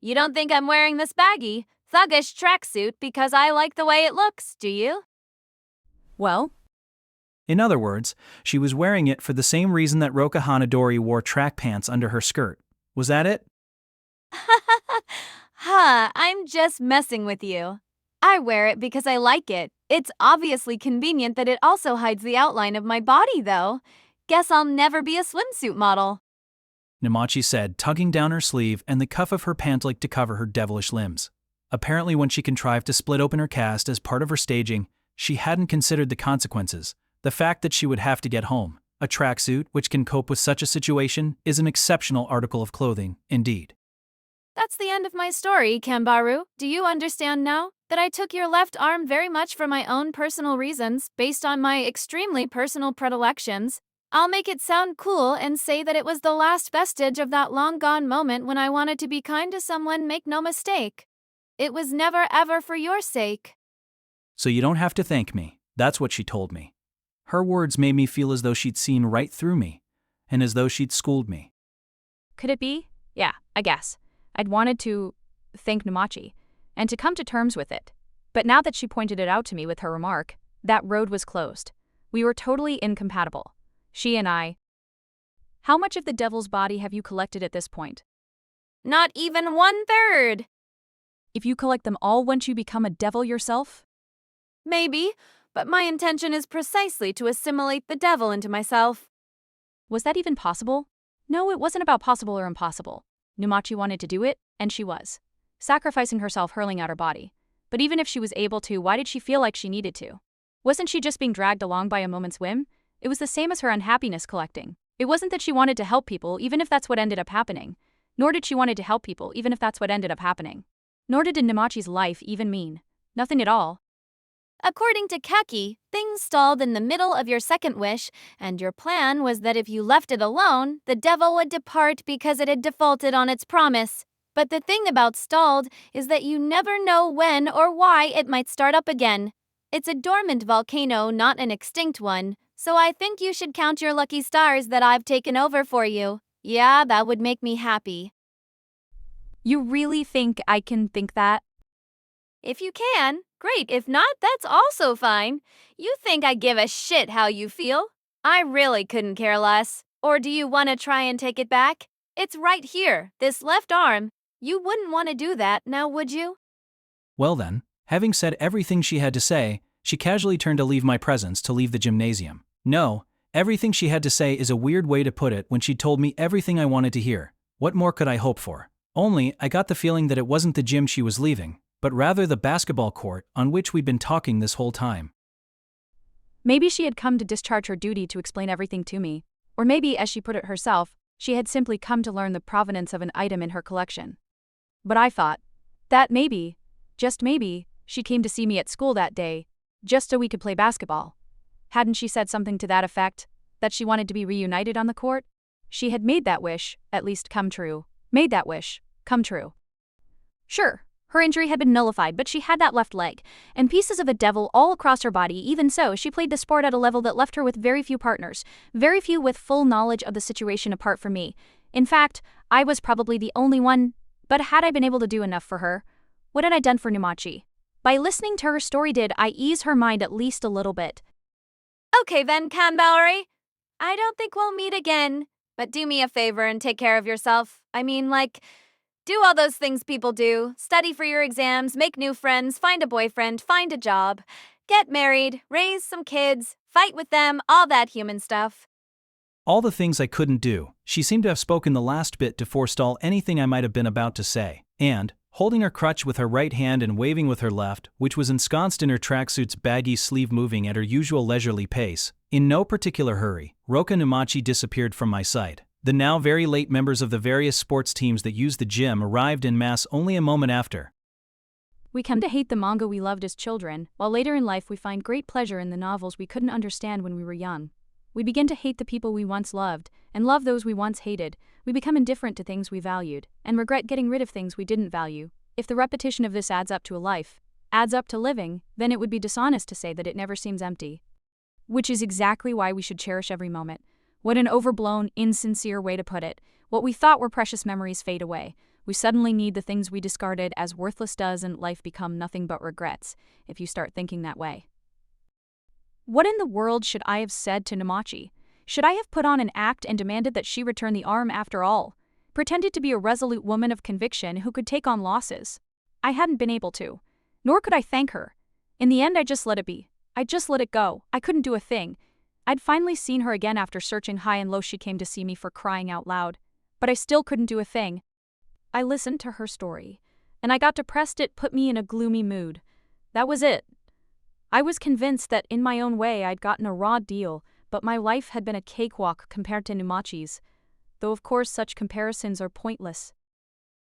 You don't think I'm wearing this baggy, thuggish tracksuit because I like the way it looks, do you? Well? In other words, she was wearing it for the same reason that Roka Hanadori wore track pants under her skirt. Was that it? I'm just messing with you. I wear it because I like it. It's obviously convenient that it also hides the outline of my body, though. Guess I'll never be a swimsuit model. Namachi said, tugging down her sleeve and the cuff of her pantlik to cover her devilish limbs. Apparently, when she contrived to split open her cast as part of her staging, she hadn't considered the consequences. The fact that she would have to get home. A tracksuit, which can cope with such a situation, is an exceptional article of clothing, indeed. That's the end of my story, Kanbaru. Do you understand now? That I took your left arm very much for my own personal reasons, based on my extremely personal predilections. I'll make it sound cool and say that it was the last vestige of that long-gone moment when I wanted to be kind to someone, make no mistake. It was never ever for your sake. So you don't have to thank me. That's what she told me. Her words made me feel as though she'd seen right through me, and as though she'd schooled me. Could it be? Yeah, I guess. I'd wanted to thank Namachi, and to come to terms with it. But now that she pointed it out to me with her remark, that road was closed. We were totally incompatible. She and I. How much of the devil's body have you collected at this point? Not even 1/3. If you collect them all, won't you become a devil yourself? Maybe, but my intention is precisely to assimilate the devil into myself. Was that even possible? No, it wasn't about possible or impossible. Numachi wanted to do it, and she was. Sacrificing herself, hurling out her body. But even if she was able to, why did she feel like she needed to? Wasn't she just being dragged along by a moment's whim? It was the same as her unhappiness collecting. It wasn't that she wanted to help people, even if that's what ended up happening. Nor did she wanted to help people, even if that's what ended up happening. Nor did Numachi's life even mean nothing at all. According to Kaki, things stalled in the middle of your second wish, and your plan was that if you left it alone, the devil would depart because it had defaulted on its promise. But the thing about stalled is that you never know when or why it might start up again. It's a dormant volcano, not an extinct one, so I think you should count your lucky stars that I've taken over for you. Yeah, that would make me happy. You really think I can think that? If you can, great. If not, that's also fine. You think I give a shit how you feel? I really couldn't care less. Or do you want to try and take it back? It's right here, this left arm. You wouldn't want to do that, now would you? Well then, having said everything she had to say, she casually turned to leave my presence to leave the gymnasium. No, everything she had to say is a weird way to put it when she told me everything I wanted to hear. What more could I hope for? Only, I got the feeling that it wasn't the gym she was leaving, but rather the basketball court on which we'd been talking this whole time. Maybe she had come to discharge her duty to explain everything to me. Or maybe, as she put it herself, she had simply come to learn the provenance of an item in her collection. But I thought that maybe, just maybe, she came to see me at school that day, just so we could play basketball. Hadn't she said something to that effect, that she wanted to be reunited on the court? She had made that wish, at least come true. Made that wish, come true. Sure, her injury had been nullified, but she had that left leg, and pieces of a devil all across her body. Even so, she played the sport at a level that left her with very few partners, very few with full knowledge of the situation apart from me. In fact, I was probably the only one. But had I been able to do enough for her? What had I done for Numachi? By listening to her story, did I ease her mind at least a little bit? Okay then, Kanbaru. I don't think we'll meet again. But do me a favor and take care of yourself. I mean, do all those things people do. Study for your exams, make new friends, find a boyfriend, find a job. Get married, raise some kids, fight with them, all that human stuff. All the things I couldn't do. She seemed to have spoken the last bit to forestall anything I might have been about to say, and, holding her crutch with her right hand and waving with her left, which was ensconced in her tracksuit's baggy sleeve, moving at her usual leisurely pace, in no particular hurry, Roka Numachi disappeared from my sight. The now very late members of the various sports teams that used the gym arrived en masse only a moment after. We come to hate the manga we loved as children, while later in life we find great pleasure in the novels we couldn't understand when we were young. We begin to hate the people we once loved, and love those we once hated. We become indifferent to things we valued, and regret getting rid of things we didn't value. If the repetition of this adds up to a life, adds up to living, then it would be dishonest to say that it never seems empty. Which is exactly why we should cherish every moment. What an overblown, insincere way to put it. What we thought were precious memories fade away. We suddenly need the things we discarded as worthless. Doesn't life become nothing but regrets, if you start thinking that way? What in the world should I have said to Numachi? Should I have put on an act and demanded that she return the arm after all? Pretended to be a resolute woman of conviction who could take on losses? I hadn't been able to. Nor could I thank her. In the end, I just let it be. I just let it go. I couldn't do a thing. I'd finally seen her again after searching high and low. She came to see me, for crying out loud. But I still couldn't do a thing. I listened to her story, and I got depressed. It put me in a gloomy mood. That was it. I was convinced that in my own way I'd gotten a raw deal, but my life had been a cakewalk compared to Numachi's. Though of course such comparisons are pointless.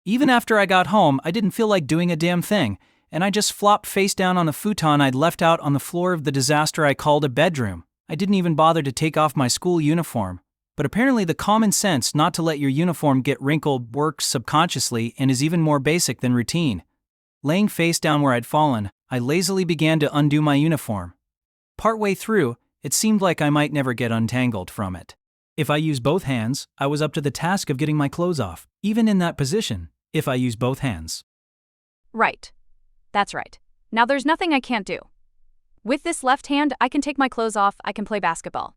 Even after I got home, I didn't feel like doing a damn thing, and I just flopped face down on a futon I'd left out on the floor of the disaster I called a bedroom. I didn't even bother to take off my school uniform. But apparently the common sense not to let your uniform get wrinkled works subconsciously and is even more basic than routine. Laying face down where I'd fallen, I lazily began to undo my uniform. Partway through, it seemed like I might never get untangled from it. If I used both hands, I was up to the task of getting my clothes off, even in that position, if I used both hands. Right. That's right. Now there's nothing I can't do. With this left hand, I can take my clothes off, I can play basketball.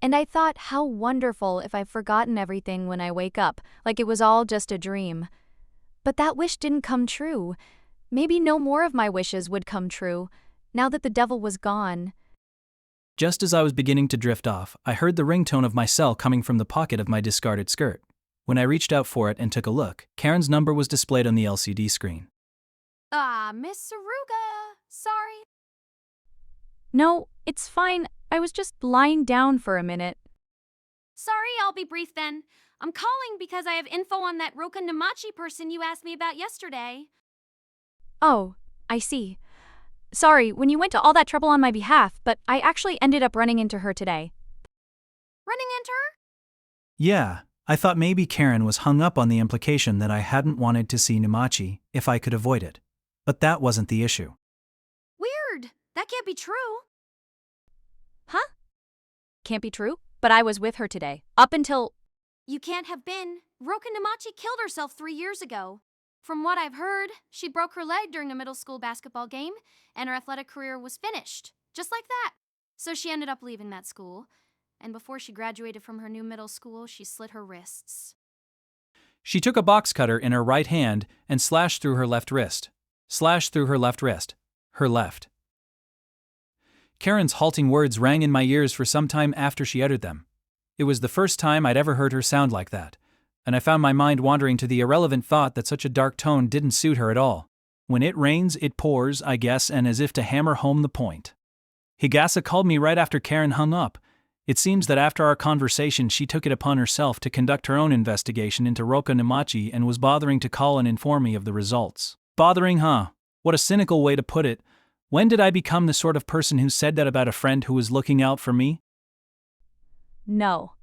And I thought how wonderful if I've forgotten everything when I wake up, like it was all just a dream. But that wish didn't come true. Maybe no more of my wishes would come true, now that the devil was gone. Just as I was beginning to drift off, I heard the ringtone of my cell coming from the pocket of my discarded skirt. When I reached out for it and took a look, Karen's number was displayed on the LCD screen. Miss Suruga. Sorry. No, it's fine. I was just lying down for a minute. Sorry, I'll be brief then. I'm calling because I have info on that Roka Namachi person you asked me about yesterday. Oh, I see. Sorry, when you went to all that trouble on my behalf, but I actually ended up running into her today. Running into her? Yeah, I thought maybe Karen was hung up on the implication that I hadn't wanted to see Namachi if I could avoid it. But that wasn't the issue. Weird. That can't be true. Huh? Can't be true, but I was with her today. Up until... You can't have been. Roka Namachi killed herself 3 years ago. From what I've heard, she broke her leg during a middle school basketball game, and her athletic career was finished. Just like that. So she ended up leaving that school. And before she graduated from her new middle school, she slit her wrists. She took a box cutter in her right hand and slashed through her left wrist. Slashed through her left wrist. Her left. Karen's halting words rang in my ears for some time after she uttered them. It was the first time I'd ever heard her sound like that, and I found my mind wandering to the irrelevant thought that such a dark tone didn't suit her at all. When it rains, it pours, I guess, and as if to hammer home the point. Higasa called me right after Karen hung up. It seems that after our conversation she took it upon herself to conduct her own investigation into Roka Namachi and was bothering to call and inform me of the results. Bothering, huh? What a cynical way to put it. When did I become the sort of person who said that about a friend who was looking out for me? No.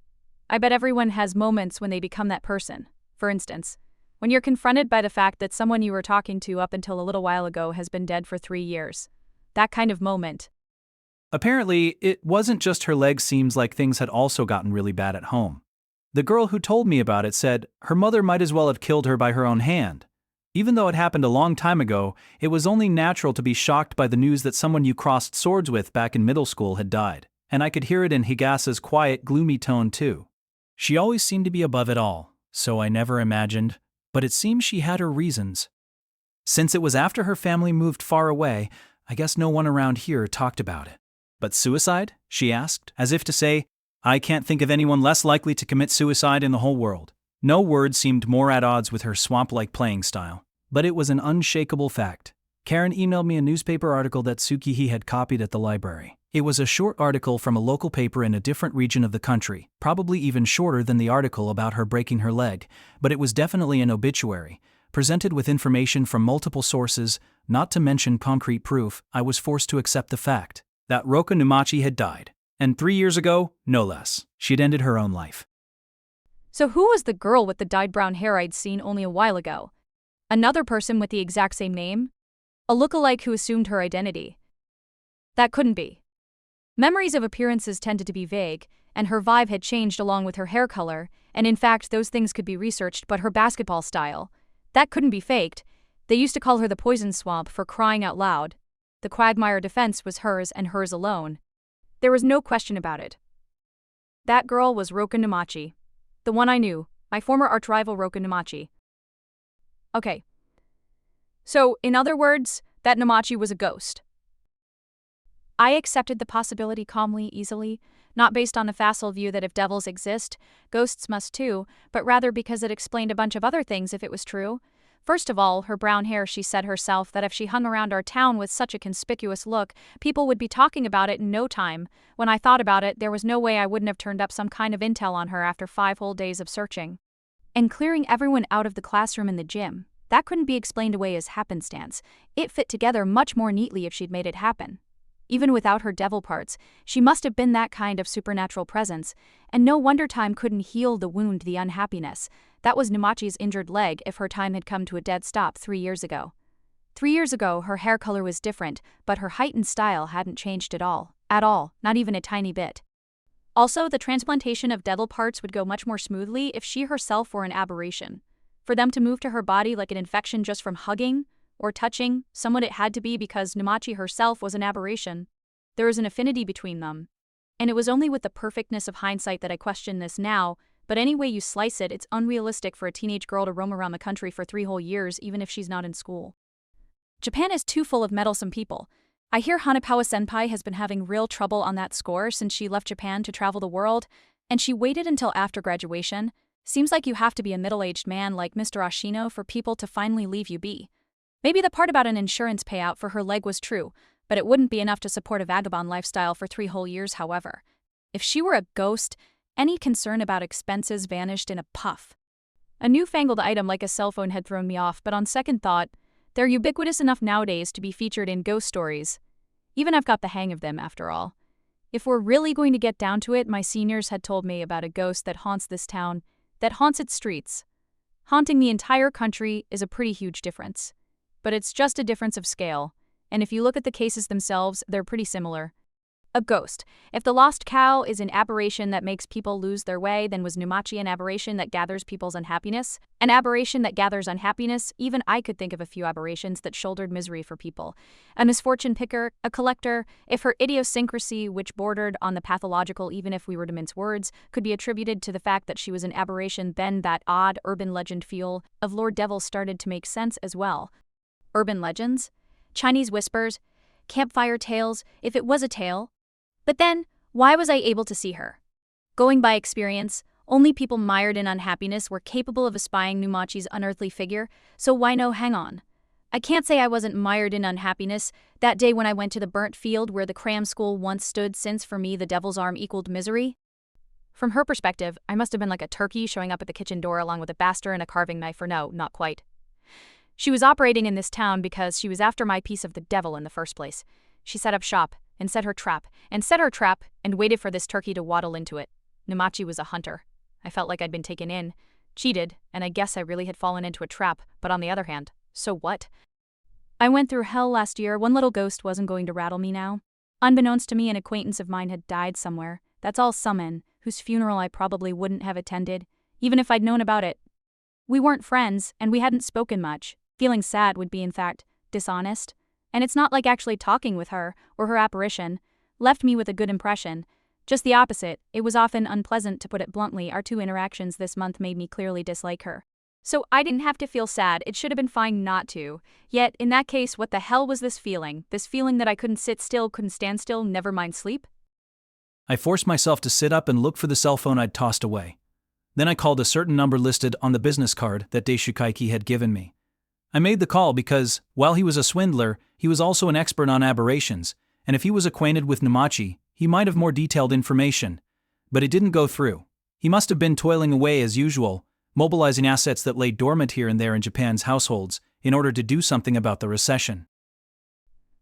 I bet everyone has moments when they become that person. For instance, when you're confronted by the fact that someone you were talking to up until a little while ago has been dead for 3 years. That kind of moment. Apparently, it wasn't just her leg. Seems like things had also gotten really bad at home. The girl who told me about it said her mother might as well have killed her by her own hand. Even though it happened a long time ago, it was only natural to be shocked by the news that someone you crossed swords with back in middle school had died, and I could hear it in Higasa's quiet, gloomy tone too. She always seemed to be above it all, so I never imagined, but it seems she had her reasons. Since it was after her family moved far away, I guess no one around here talked about it. But suicide? She asked, as if to say, I can't think of anyone less likely to commit suicide in the whole world. No word seemed more at odds with her swamp-like playing style, but it was an unshakable fact. Karen emailed me a newspaper article that Tsukihi had copied at the library. It was a short article from a local paper in a different region of the country, probably even shorter than the article about her breaking her leg, but it was definitely an obituary, presented with information from multiple sources, not to mention concrete proof. I was forced to accept the fact that Roka Namachi had died, and 3 years ago, no less, she'd ended her own life. So who was the girl with the dyed brown hair I'd seen only a while ago? Another person with the exact same name? A lookalike who assumed her identity? That couldn't be. Memories of appearances tended to be vague, and her vibe had changed along with her hair color, and in fact those things could be researched, but her basketball style, that couldn't be faked. They used to call her the poison swamp for crying out loud. The quagmire defense was hers and hers alone. There was no question about it. That girl was Roka Namachi. The one I knew, my former arch-rival Roka Namachi. Okay. So, in other words, that Namachi was a ghost. I accepted the possibility calmly, easily, not based on a facile view that if devils exist, ghosts must too, but rather because it explained a bunch of other things if it was true. First of all, her brown hair. She said herself that if she hung around our town with such a conspicuous look, people would be talking about it in no time. When I thought about it, there was no way I wouldn't have turned up some kind of intel on her after 5 whole days of searching. And clearing everyone out of the classroom and the gym, that couldn't be explained away as happenstance. It fit together much more neatly if she'd made it happen. Even without her devil parts, she must have been that kind of supernatural presence, and no wonder time couldn't heal the wound, the unhappiness. That was Namachi's injured leg if her time had come to a dead stop 3 years ago. 3 years ago, her hair color was different, but her height and style hadn't changed at all, not even a tiny bit. Also, the transplantation of devil parts would go much more smoothly if she herself were an aberration. For them to move to her body like an infection just from hugging or touching someone, it had to be because Namachi herself was an aberration. There was an affinity between them. And it was only with the perfectness of hindsight that I question this now, but any way you slice it, it's unrealistic for a teenage girl to roam around the country for 3 whole years even if she's not in school. Japan is too full of meddlesome people. I hear Hanapowa-senpai has been having real trouble on that score since she left Japan to travel the world, and she waited until after graduation. Seems like you have to be a middle-aged man like Mr. Ashino for people to finally leave you be. Maybe the part about an insurance payout for her leg was true, but it wouldn't be enough to support a vagabond lifestyle for 3 whole years, however. If she were a ghost, any concern about expenses vanished in a puff. A newfangled item like a cell phone had thrown me off, but on second thought, they're ubiquitous enough nowadays to be featured in ghost stories. Even I've got the hang of them, after all. If we're really going to get down to it, my seniors had told me about a ghost that haunts this town, that haunts its streets. Haunting the entire country is a pretty huge difference. But it's just a difference of scale, and if you look at the cases themselves, they're pretty similar. A ghost. If the lost cow is an aberration that makes people lose their way, then was Numachi an aberration that gathers people's unhappiness? An aberration that gathers unhappiness? Even I could think of a few aberrations that shouldered misery for people. A misfortune picker, a collector, if her idiosyncrasy, which bordered on the pathological even if we were to mince words, could be attributed to the fact that she was an aberration, then that odd urban legend feel of Lord Devil started to make sense as well. Urban legends? Chinese whispers? Campfire tales, if it was a tale? But then, why was I able to see her? Going by experience, only people mired in unhappiness were capable of espying Numachi's unearthly figure, so why no hang on? I can't say I wasn't mired in unhappiness that day when I went to the burnt field where the cram school once stood, since for me the devil's arm equaled misery. From her perspective, I must have been like a turkey showing up at the kitchen door along with a baster and a carving knife, or no, not quite. She was operating in this town because she was after my piece of the devil in the first place. She set up shop, and set her trap, and waited for this turkey to waddle into it. Numachi was a hunter. I felt like I'd been taken in, cheated, and I guess I really had fallen into a trap, but on the other hand, so what? I went through hell last year. One little ghost wasn't going to rattle me now. Unbeknownst to me, an acquaintance of mine had died somewhere. That's all summon, whose funeral I probably wouldn't have attended, even if I'd known about it. We weren't friends, and we hadn't spoken much. Feeling sad would be, in fact, dishonest. And it's not like actually talking with her, or her apparition, left me with a good impression. Just the opposite, it was often unpleasant, to put it bluntly. Our 2 interactions this month made me clearly dislike her. So I didn't have to feel sad, it should have been fine not to. Yet, in that case, what the hell was this feeling? This feeling that I couldn't sit still, couldn't stand still, never mind sleep? I forced myself to sit up and look for the cell phone I'd tossed away. Then I called a certain number listed on the business card that Daishukaiki had given me. I made the call because, while he was a swindler, he was also an expert on aberrations, and if he was acquainted with Numachi, he might have more detailed information. But it didn't go through. He must have been toiling away as usual, mobilizing assets that lay dormant here and there in Japan's households, in order to do something about the recession.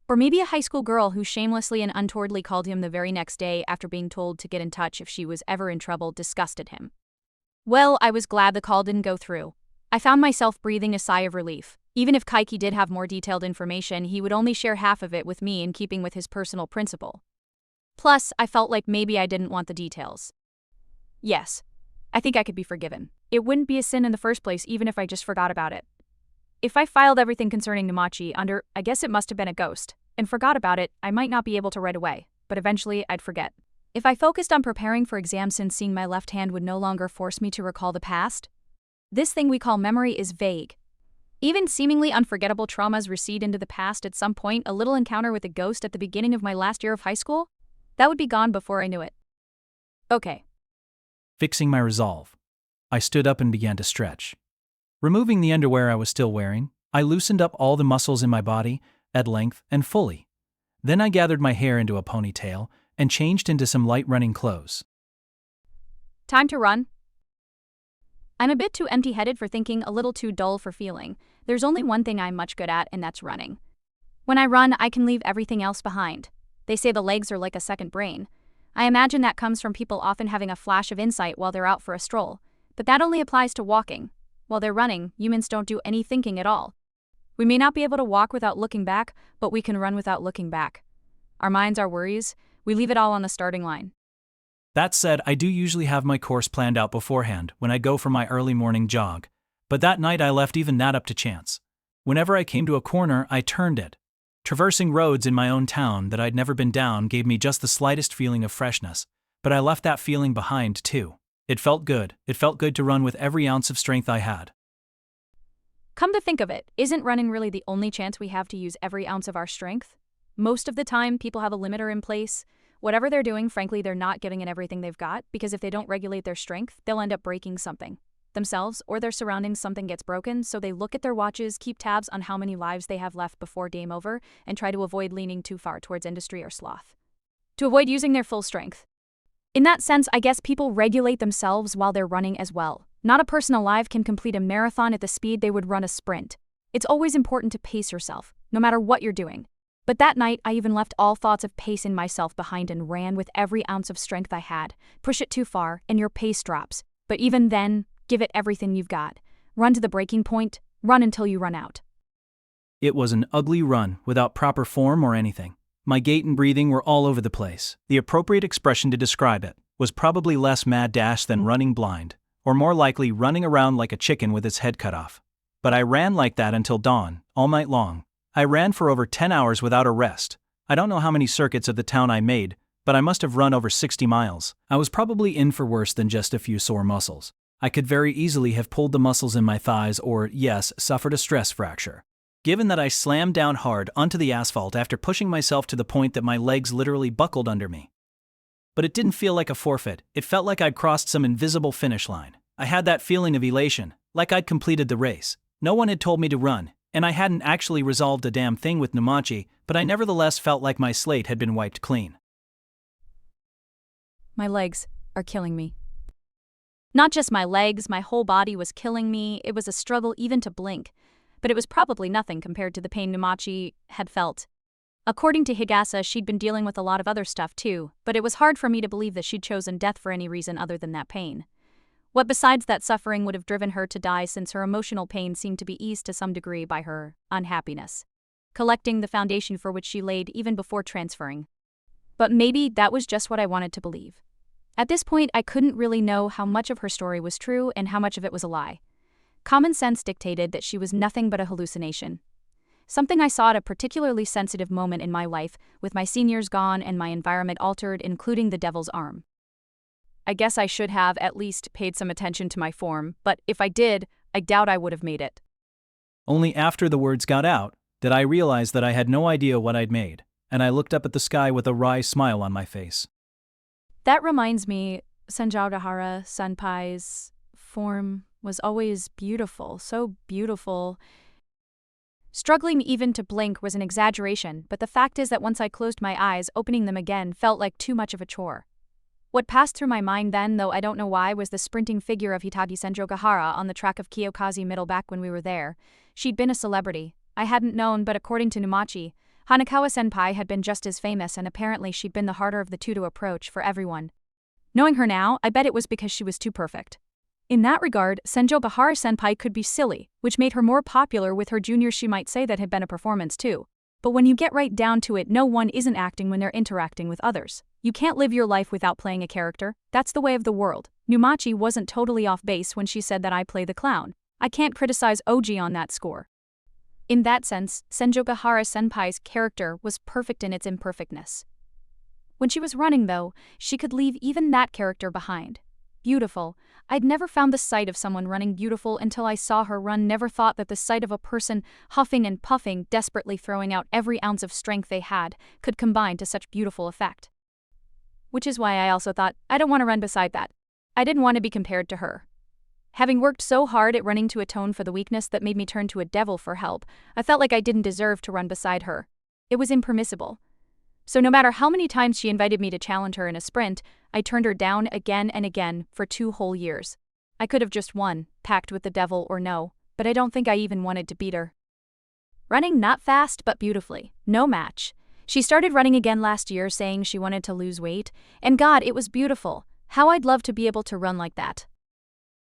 Or maybe a high school girl who shamelessly and untowardly called him the very next day after being told to get in touch if she was ever in trouble disgusted him. Well, I was glad the call didn't go through. I found myself breathing a sigh of relief. Even if Kaiki did have more detailed information, he would only share half of it with me in keeping with his personal principle. Plus, I felt like maybe I didn't want the details. Yes, I think I could be forgiven. It wouldn't be a sin in the first place even if I just forgot about it. If I filed everything concerning Numachi under, I guess it must have been a ghost, and forgot about it, I might not be able to right away, but eventually I'd forget. If I focused on preparing for exams, since seeing my left hand would no longer force me to recall the past, this thing we call memory is vague. Even seemingly unforgettable traumas recede into the past at some point. A little encounter with a ghost at the beginning of my last year of high school? That would be gone before I knew it. Okay. Fixing my resolve, I stood up and began to stretch. Removing the underwear I was still wearing, I loosened up all the muscles in my body, at length and fully. Then I gathered my hair into a ponytail and changed into some light running clothes. Time to run. I'm a bit too empty-headed for thinking, a little too dull for feeling. There's only one thing I'm much good at, and that's running. When I run, I can leave everything else behind. They say the legs are like a second brain. I imagine that comes from people often having a flash of insight while they're out for a stroll. But that only applies to walking. While they're running, humans don't do any thinking at all. We may not be able to walk without looking back, but we can run without looking back. Our minds, our worries, we leave it all on the starting line. That said, I do usually have my course planned out beforehand when I go for my early morning jog, but that night I left even that up to chance. Whenever I came to a corner, I turned it. Traversing roads in my own town that I'd never been down gave me just the slightest feeling of freshness, but I left that feeling behind too. It felt good. It felt good to run with every ounce of strength I had. Come to think of it, isn't running really the only chance we have to use every ounce of our strength? Most of the time, people have a limiter in place. Whatever they're doing, frankly, they're not giving it everything they've got, because if they don't regulate their strength, they'll end up breaking something. Themselves or their surroundings, something gets broken, so they look at their watches, keep tabs on how many lives they have left before game over, and try to avoid leaning too far towards industry or sloth. To avoid using their full strength. In that sense, I guess people regulate themselves while they're running as well. Not a person alive can complete a marathon at the speed they would run a sprint. It's always important to pace yourself, no matter what you're doing. But that night, I even left all thoughts of pacing myself behind and ran with every ounce of strength I had. Push it too far, and your pace drops. But even then, give it everything you've got. Run to the breaking point, run until you run out. It was an ugly run, without proper form or anything. My gait and breathing were all over the place. The appropriate expression to describe it was probably less mad dash than running blind, or more likely running around like a chicken with its head cut off. But I ran like that until dawn, all night long. I ran for over 10 hours without a rest. I don't know how many circuits of the town I made, but I must have run over 60 miles. I was probably in for worse than just a few sore muscles. I could very easily have pulled the muscles in my thighs or, yes, suffered a stress fracture. Given that I slammed down hard onto the asphalt after pushing myself to the point that my legs literally buckled under me. But it didn't feel like a forfeit. It felt like I'd crossed some invisible finish line. I had that feeling of elation, like I'd completed the race. No one had told me to run, and I hadn't actually resolved a damn thing with Numachi, but I nevertheless felt like my slate had been wiped clean. My legs are killing me. Not just my legs, my whole body was killing me. It was a struggle even to blink. But it was probably nothing compared to the pain Numachi had felt. According to Higasa, she'd been dealing with a lot of other stuff too, but it was hard for me to believe that she'd chosen death for any reason other than that pain. What besides that suffering would have driven her to die, since her emotional pain seemed to be eased to some degree by her unhappiness, collecting the foundation for which she laid even before transferring. But maybe that was just what I wanted to believe. At this point, I couldn't really know how much of her story was true and how much of it was a lie. Common sense dictated that she was nothing but a hallucination. Something I saw at a particularly sensitive moment in my life, with my seniors gone and my environment altered, including the devil's arm. I guess I should have at least paid some attention to my form, but if I did, I doubt I would have made it. Only after the words got out did I realize that I had no idea what I'd made, and I looked up at the sky with a wry smile on my face. That reminds me, Sanjogahara Senpai's form was always beautiful, so beautiful. Struggling even to blink was an exaggeration, but the fact is that once I closed my eyes, opening them again felt like too much of a chore. What passed through my mind then, though I don't know why, was the sprinting figure of Hitagi Senjogahara on the track of Kiyokazi Middle back when we were there. She'd been a celebrity. I hadn't known, but according to Numachi, Hanakawa-senpai had been just as famous, and apparently she'd been the harder of the two to approach for everyone. Knowing her now, I bet it was because she was too perfect. In that regard, Senjogahara-senpai could be silly, which made her more popular with her juniors. She might say that had been a performance too. But when you get right down to it, no one isn't acting when they're interacting with others. You can't live your life without playing a character. That's the way of the world. Numachi wasn't totally off base when she said that I play the clown. I can't criticize Oji on that score. In that sense, Senjogahara-senpai's character was perfect in its imperfectness. When she was running, though, she could leave even that character behind. Beautiful. I'd never found the sight of someone running beautiful until I saw her run. Never thought that the sight of a person huffing and puffing, desperately throwing out every ounce of strength they had, could combine to such beautiful effect. Which is why I also thought, I don't want to run beside that. I didn't want to be compared to her. Having worked so hard at running to atone for the weakness that made me turn to a devil for help, I felt like I didn't deserve to run beside her. It was impermissible. So no matter how many times she invited me to challenge her in a sprint, I turned her down again and again for 2 whole years. I could have just won, packed with the devil or no, but I don't think I even wanted to beat her. Running not fast but beautifully, no match. She started running again last year, saying she wanted to lose weight, and God, it was beautiful. How I'd love to be able to run like that.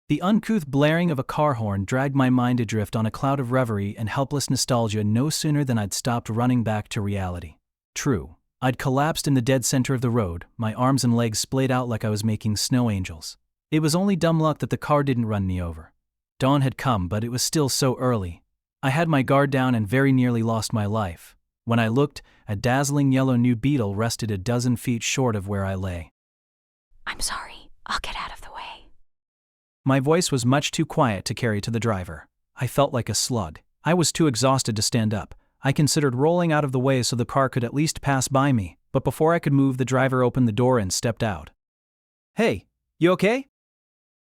The uncouth blaring of a car horn dragged my mind adrift on a cloud of reverie and helpless nostalgia no sooner than I'd stopped running back to reality. True, I'd collapsed in the dead center of the road, my arms and legs splayed out like I was making snow angels. It was only dumb luck that the car didn't run me over. Dawn had come, but it was still so early. I had my guard down and very nearly lost my life. When I looked, a dazzling yellow new beetle rested a dozen feet short of where I lay. I'm sorry, I'll get out of the way. My voice was much too quiet to carry to the driver. I felt like a slug. I was too exhausted to stand up. I considered rolling out of the way so the car could at least pass by me, but before I could move, the driver opened the door and stepped out. "Hey, you okay?"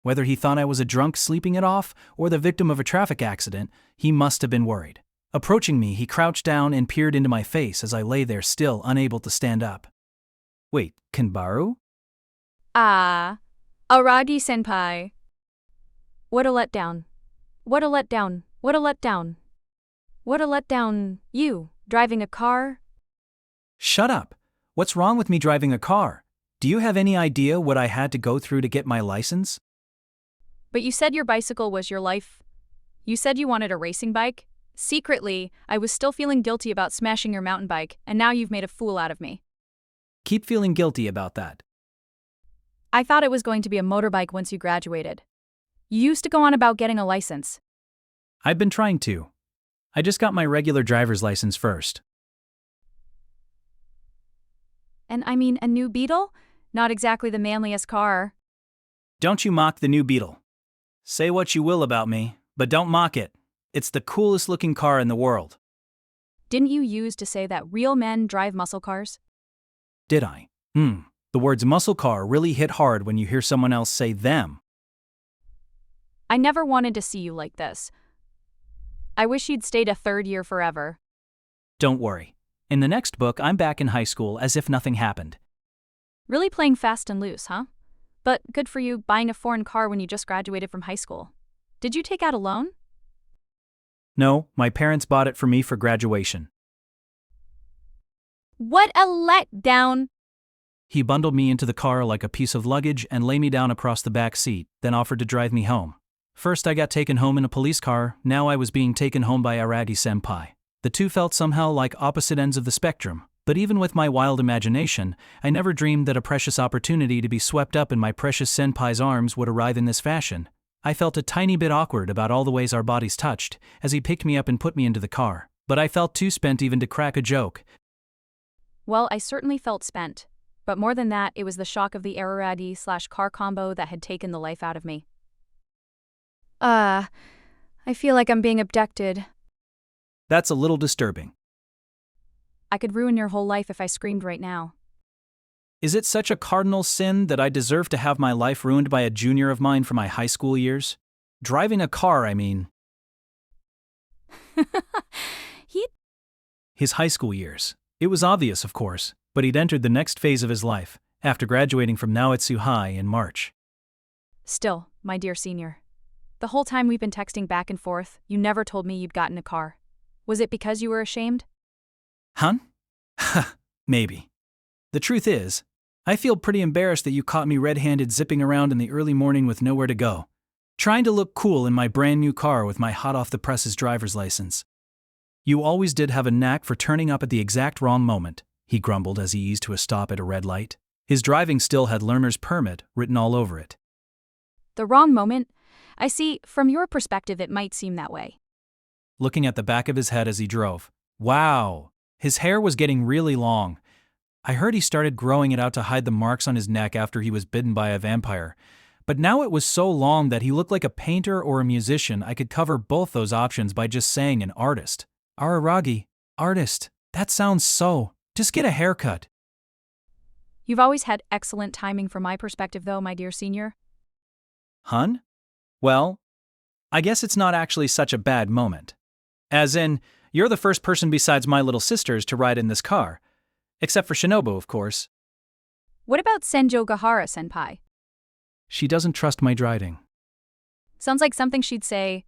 Whether he thought I was a drunk sleeping it off or the victim of a traffic accident, he must have been worried. Approaching me, he crouched down and peered into my face as I lay there still unable to stand up. "Wait, Kanbaru?" Ah, Aragi-senpai. What a letdown. What a letdown. What a letdown. What a letdown. You, driving a car? "Shut up. What's wrong with me driving a car? Do you have any idea what I had to go through to get my license?" But you said your bicycle was your life. You said you wanted a racing bike. Secretly, I was still feeling guilty about smashing your mountain bike, and now you've made a fool out of me. Keep feeling guilty about that. I thought it was going to be a motorbike once you graduated. You used to go on about getting a license. I've been trying to. I just got my regular driver's license first. And I mean, a new Beetle? Not exactly the manliest car. Don't you mock the new Beetle. Say what you will about me, but don't mock it. It's the coolest looking car in the world. Didn't you use to say that real men drive muscle cars? Did I? The words muscle car really hit hard when you hear someone else say them. I never wanted to see you like this. I wish you'd stayed a third year forever. Don't worry. In the next book, I'm back in high school as if nothing happened. Really playing fast and loose, huh? But good for you buying a foreign car when you just graduated from high school. Did you take out a loan? No, my parents bought it for me for graduation. What a letdown! He bundled me into the car like a piece of luggage and lay me down across the back seat, then offered to drive me home. First I got taken home in a police car, now I was being taken home by Aragi-senpai. The two felt somehow like opposite ends of the spectrum, but even with my wild imagination, I never dreamed that a precious opportunity to be swept up in my precious senpai's arms would arrive in this fashion. I felt a tiny bit awkward about all the ways our bodies touched, as he picked me up and put me into the car, but I felt too spent even to crack a joke. Well, I certainly felt spent. But more than that, it was the shock of the Araragi/car combo that had taken the life out of me. I feel like I'm being abducted. That's a little disturbing. I could ruin your whole life if I screamed right now. Is it such a cardinal sin that I deserve to have my life ruined by a junior of mine from my high school years? Driving a car, I mean. His high school years. It was obvious, of course, but he'd entered the next phase of his life, after graduating from Naoitsu High in March. Still, my dear senior. The whole time we've been texting back and forth, you never told me you'd gotten a car. Was it because you were ashamed? Huh? Maybe. The truth is, I feel pretty embarrassed that you caught me red-handed zipping around in the early morning with nowhere to go, trying to look cool in my brand new car with my hot-off-the-presses driver's license. You always did have a knack for turning up at the exact wrong moment, he grumbled as he eased to a stop at a red light. His driving still had learner's permit written all over it. The wrong moment? I see, from your perspective it might seem that way. Looking at the back of his head as he drove. Wow! His hair was getting really long. I heard he started growing it out to hide the marks on his neck after he was bitten by a vampire. But now it was so long that he looked like a painter or a musician. I could cover both those options by just saying an artist. Araragi, artist, that sounds so. Just get a haircut. You've always had excellent timing from my perspective though, my dear senior. Hun? Well, I guess it's not actually such a bad moment. As in, you're the first person besides my little sisters to ride in this car. Except for Shinobu, of course. What about Senjo Gahara-senpai? She doesn't trust my driving. Sounds like something she'd say.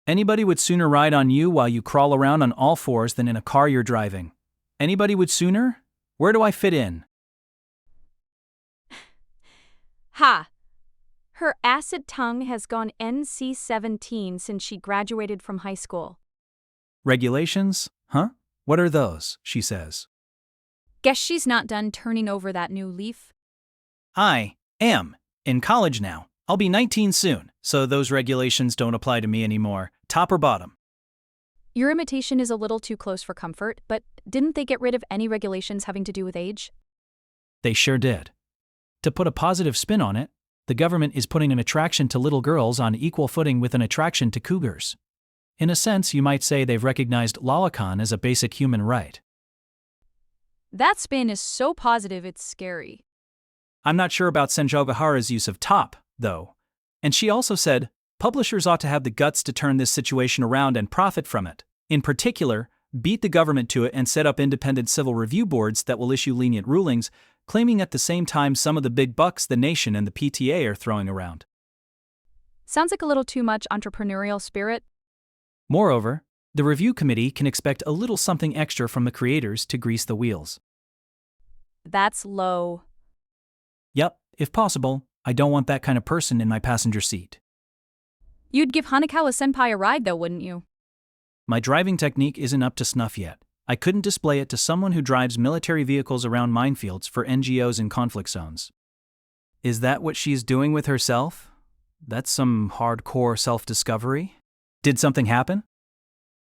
Anybody would sooner ride on you while you crawl around on all fours than in a car you're driving. Anybody would sooner? Where do I fit in? Ha! Her acid tongue has gone NC-17 since she graduated from high school. Regulations? Huh? What are those? She says. Guess she's not done turning over that new leaf. I am in college now. I'll be 19 soon, so those regulations don't apply to me anymore, top or bottom. Your imitation is a little too close for comfort, but didn't they get rid of any regulations having to do with age? They sure did. To put a positive spin on it, the government is putting an attraction to little girls on equal footing with an attraction to cougars. In a sense, you might say they've recognized lolicon as a basic human right. That spin is so positive it's scary. I'm not sure about Senjogahara's use of top, though. And she also said, publishers ought to have the guts to turn this situation around and profit from it. In particular, beat the government to it and set up independent civil review boards that will issue lenient rulings, claiming at the same time some of the big bucks the nation and the PTA are throwing around. Sounds like a little too much entrepreneurial spirit. Moreover, the review committee can expect a little something extra from the creators to grease the wheels. That's low. Yep, if possible, I don't want that kind of person in my passenger seat. You'd give Hanekawa-senpai a ride though, wouldn't you? My driving technique isn't up to snuff yet. I couldn't display it to someone who drives military vehicles around minefields for NGOs in conflict zones. Is that what she's doing with herself? That's some hardcore self-discovery? Did something happen?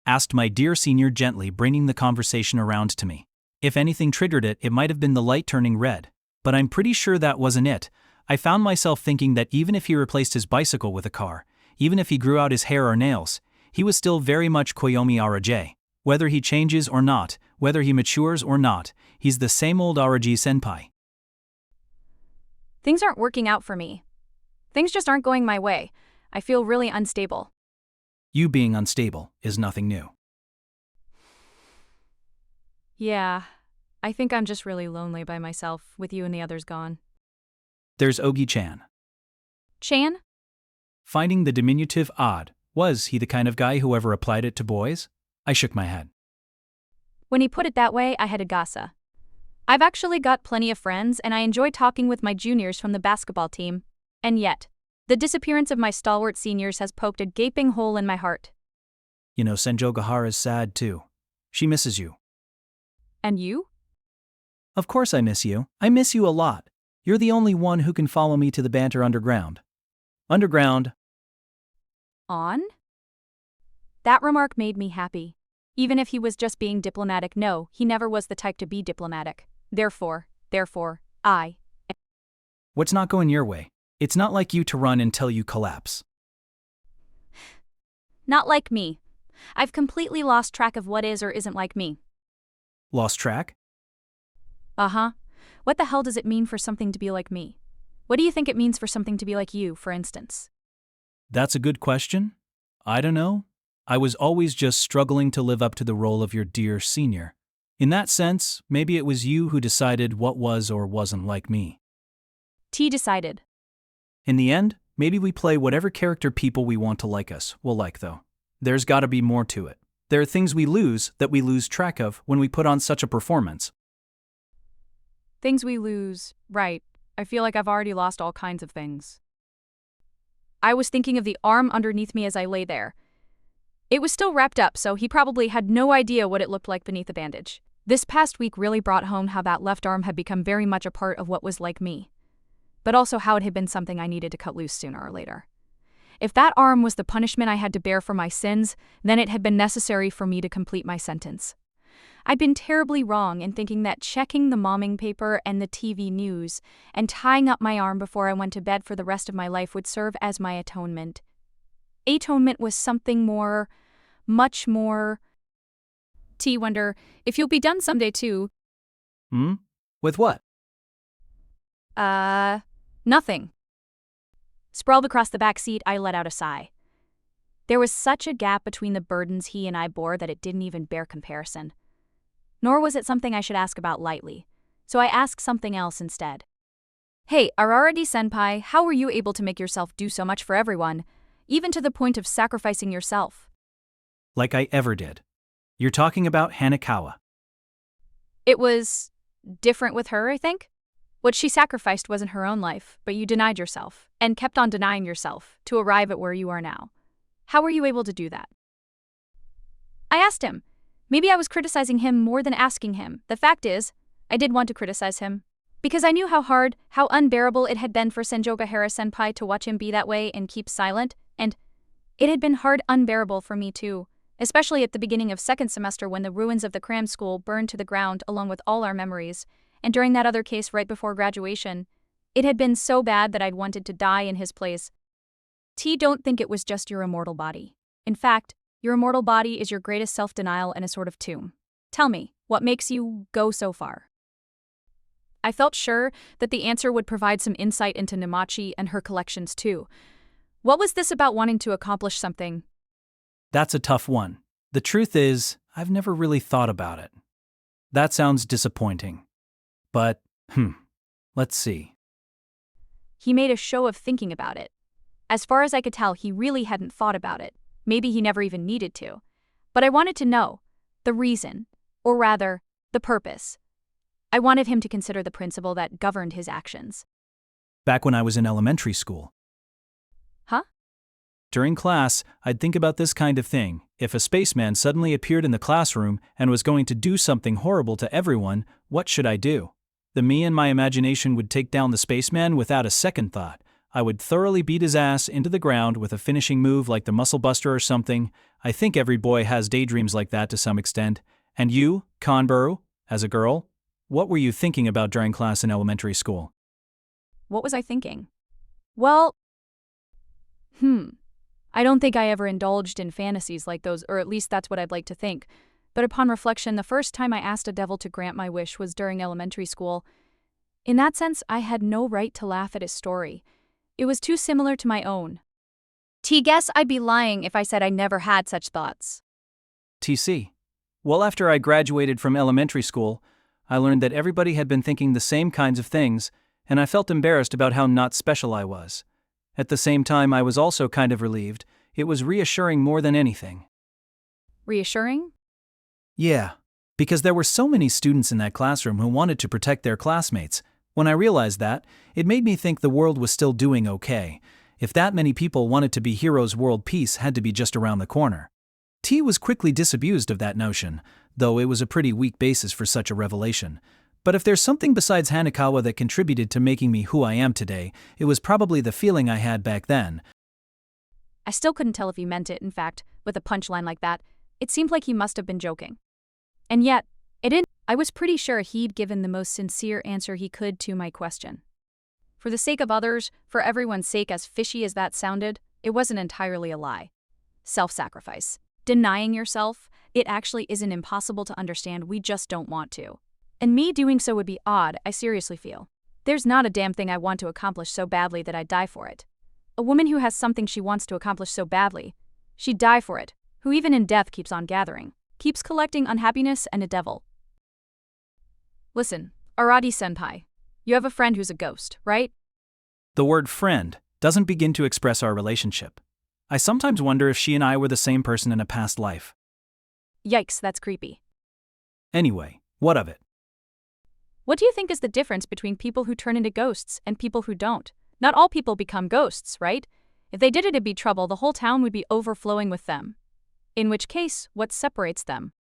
Asked my dear senior gently, bringing the conversation around to me. If anything triggered it, it might have been the light turning red. But I'm pretty sure that wasn't it. I found myself thinking that even if he replaced his bicycle with a car, even if he grew out his hair or nails, he was still very much Koyomi Araj. Whether he changes or not, whether he matures or not, he's the same old Araji senpai. Things aren't working out for me. Things just aren't going my way. I feel really unstable. You being unstable is nothing new. Yeah, I think I'm just really lonely by myself, with you and the others gone. There's Ogi-chan. Chan? Finding the diminutive odd, was he the kind of guy who ever applied it to boys? I shook my head. When he put it that way, I had a gasa. I've actually got plenty of friends, and I enjoy talking with my juniors from the basketball team. And yet, the disappearance of my stalwart seniors has poked a gaping hole in my heart. You know, Senjogahara's sad too. She misses you. And you? Of course I miss you. I miss you a lot. You're the only one who can follow me to the banter underground. Underground. On? That remark made me happy. Even if he was just being diplomatic, no, he never was the type to be diplomatic. Therefore, I. What's not going your way? It's not like you to run until you collapse. Not like me. I've completely lost track of what is or isn't like me. Lost track? Uh-huh. What the hell does it mean for something to be like me? What do you think it means for something to be like you, for instance? That's a good question. I don't know. I was always just struggling to live up to the role of your dear senior. In that sense, maybe it was you who decided what was or wasn't like me. T decided. In the end, maybe we play whatever character people we want to like us will like, though. There's gotta be more to it. There are things we lose that we lose track of when we put on such a performance. Things we lose, right. I feel like I've already lost all kinds of things. I was thinking of the arm underneath me as I lay there. It was still wrapped up, so he probably had no idea what it looked like beneath the bandage. This past week really brought home how that left arm had become very much a part of what was like me, but also how it had been something I needed to cut loose sooner or later. If that arm was the punishment I had to bear for my sins, then it had been necessary for me to complete my sentence. I'd been terribly wrong in thinking that checking the momming paper and the TV news and tying up my arm before I went to bed for the rest of my life would serve as my atonement. Atonement was something more, much more. T wonder if you'll be done someday too. With what? Nothing. Sprawled across the back seat, I let out a sigh. There was such a gap between the burdens he and I bore that it didn't even bear comparison. Nor was it something I should ask about lightly, so I asked something else instead. Hey, Araragi-senpai, how were you able to make yourself do so much for everyone, even to the point of sacrificing yourself? Like I ever did. You're talking about Hanekawa. It was different with her, I think. What she sacrificed wasn't her own life, but you denied yourself, and kept on denying yourself, to arrive at where you are now. How were you able to do that? I asked him. Maybe I was criticizing him more than asking him. The fact is, I did want to criticize him. Because I knew how hard, how unbearable it had been for Senjogahara-senpai to watch him be that way and keep silent, and it had been hard unbearable for me too, especially at the beginning of second semester when the ruins of the cram school burned to the ground along with all our memories, and during that other case right before graduation. It had been so bad that I'd wanted to die in his place. T, don't think it was just your immortal body. In fact, your immortal body is your greatest self-denial and a sort of tomb. Tell me, what makes you go so far? I felt sure that the answer would provide some insight into Namachi and her collections too. What was this about wanting to accomplish something? That's a tough one. The truth is, I've never really thought about it. That sounds disappointing. But, let's see. He made a show of thinking about it. As far as I could tell, he really hadn't thought about it. Maybe he never even needed to. But I wanted to know the reason, or rather, the purpose. I wanted him to consider the principle that governed his actions. Back when I was in elementary school. Huh? During class, I'd think about this kind of thing. If a spaceman suddenly appeared in the classroom and was going to do something horrible to everyone, what should I do? The me in my imagination would take down the spaceman without a second thought. I would thoroughly beat his ass into the ground with a finishing move like the Muscle Buster or something. I think every boy has daydreams like that to some extent. And you, Kanbaru, as a girl, what were you thinking about during class in elementary school? What was I thinking? Well, I don't think I ever indulged in fantasies like those, or at least that's what I'd like to think. But upon reflection, the first time I asked a devil to grant my wish was during elementary school. In that sense, I had no right to laugh at his story. It was too similar to my own. Guess I'd be lying if I said I never had such thoughts. TC. Well, after I graduated from elementary school, I learned that everybody had been thinking the same kinds of things, and I felt embarrassed about how not special I was. At the same time, I was also kind of relieved. It was reassuring more than anything. Reassuring? Yeah, because there were so many students in that classroom who wanted to protect their classmates. When I realized that, it made me think the world was still doing okay. If that many people wanted to be heroes, world peace had to be just around the corner. T was quickly disabused of that notion, though it was a pretty weak basis for such a revelation. But if there's something besides Hanakawa that contributed to making me who I am today, it was probably the feeling I had back then. I still couldn't tell if he meant it. In fact, with a punchline like that, it seemed like he must have been joking. And yet, it didn't. I was pretty sure he'd given the most sincere answer he could to my question. For the sake of others, for everyone's sake, as fishy as that sounded, it wasn't entirely a lie. Self-sacrifice. Denying yourself, it actually isn't impossible to understand, we just don't want to. And me doing so would be odd, I seriously feel. There's not a damn thing I want to accomplish so badly that I'd die for it. A woman who has something she wants to accomplish so badly, she'd die for it, who even in death keeps on gathering, keeps collecting unhappiness and a devil. Listen, Arati-senpai, you have a friend who's a ghost, right? The word friend doesn't begin to express our relationship. I sometimes wonder if she and I were the same person in a past life. Yikes, that's creepy. Anyway, what of it? What do you think is the difference between people who turn into ghosts and people who don't? Not all people become ghosts, right? If they did, it'd be trouble. The whole town would be overflowing with them. In which case, what separates them?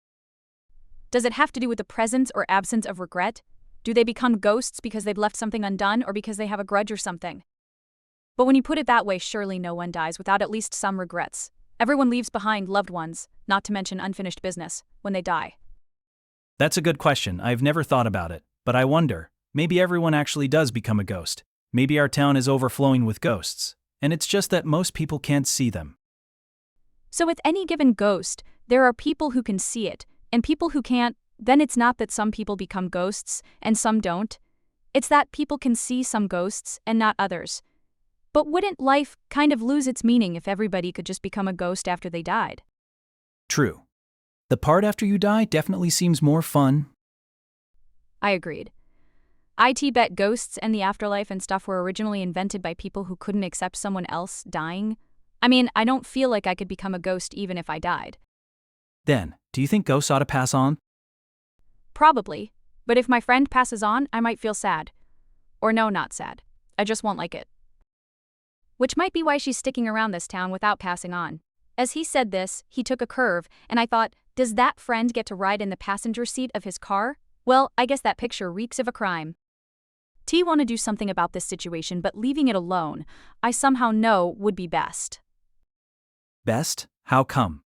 Does it have to do with the presence or absence of regret? Do they become ghosts because they've left something undone or because they have a grudge or something? But when you put it that way, surely no one dies without at least some regrets. Everyone leaves behind loved ones, not to mention unfinished business, when they die. That's a good question. I've never thought about it, but I wonder, maybe everyone actually does become a ghost. Maybe our town is overflowing with ghosts, and it's just that most people can't see them. So with any given ghost, there are people who can see it, and people who can't. Then it's not that some people become ghosts and some don't. It's that people can see some ghosts and not others. But wouldn't life kind of lose its meaning if everybody could just become a ghost after they died? True. The part after you die definitely seems more fun. I agreed. I bet ghosts and the afterlife and stuff were originally invented by people who couldn't accept someone else dying. I mean, I don't feel like I could become a ghost even if I died. Then, do you think ghosts ought to pass on? Probably. But if my friend passes on, I might feel sad. Or no, not sad. I just won't like it. Which might be why she's sticking around this town without passing on. As he said this, he took a curve, and I thought, does that friend get to ride in the passenger seat of his car? Well, I guess that picture reeks of a crime. T want to do something about this situation, but leaving it alone, I somehow know would be best. Best? How come?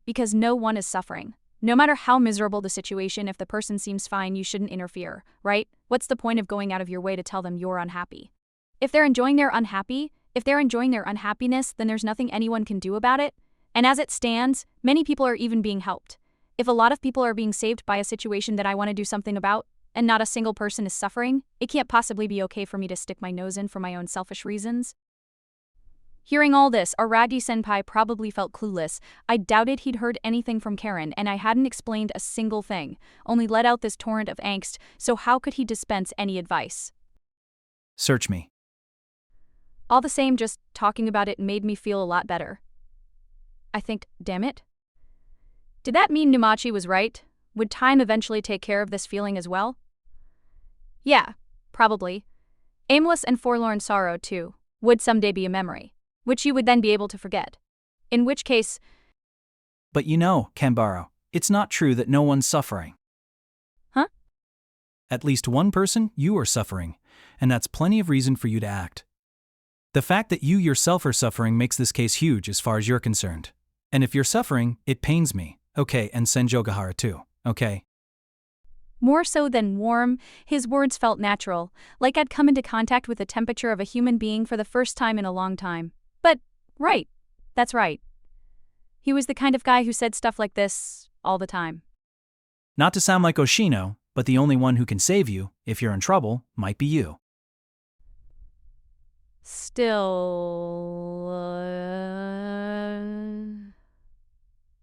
Because no one is suffering. No matter how miserable the situation, if the person seems fine, you shouldn't interfere, right? What's the point of going out of your way to tell them you're unhappy? If they're enjoying their unhappiness, then there's nothing anyone can do about it. And as it stands, many people are even being helped. If a lot of people are being saved by a situation that I want to do something about, and not a single person is suffering, it can't possibly be okay for me to stick my nose in for my own selfish reasons. Hearing all this, Aragi-senpai probably felt clueless. I doubted he'd heard anything from Karen, and I hadn't explained a single thing, only let out this torrent of angst, so how could he dispense any advice? Search me. All the same, just talking about it made me feel a lot better. I think, damn it. Did that mean Numachi was right? Would time eventually take care of this feeling as well? Yeah, probably. Aimless and forlorn sorrow, too, would someday be a memory, which you would then be able to forget. In which case... But you know, Kanbaru, it's not true that no one's suffering. Huh? At least one person, you are suffering, and that's plenty of reason for you to act. The fact that you yourself are suffering makes this case huge as far as you're concerned. And if you're suffering, it pains me. Okay, and Senjogahara too, okay? More so than warm, his words felt natural, like I'd come into contact with the temperature of a human being for the first time in a long time. But, right, that's right. He was the kind of guy who said stuff like this all the time. Not to sound like Oshino, but the only one who can save you, if you're in trouble, might be you. Still...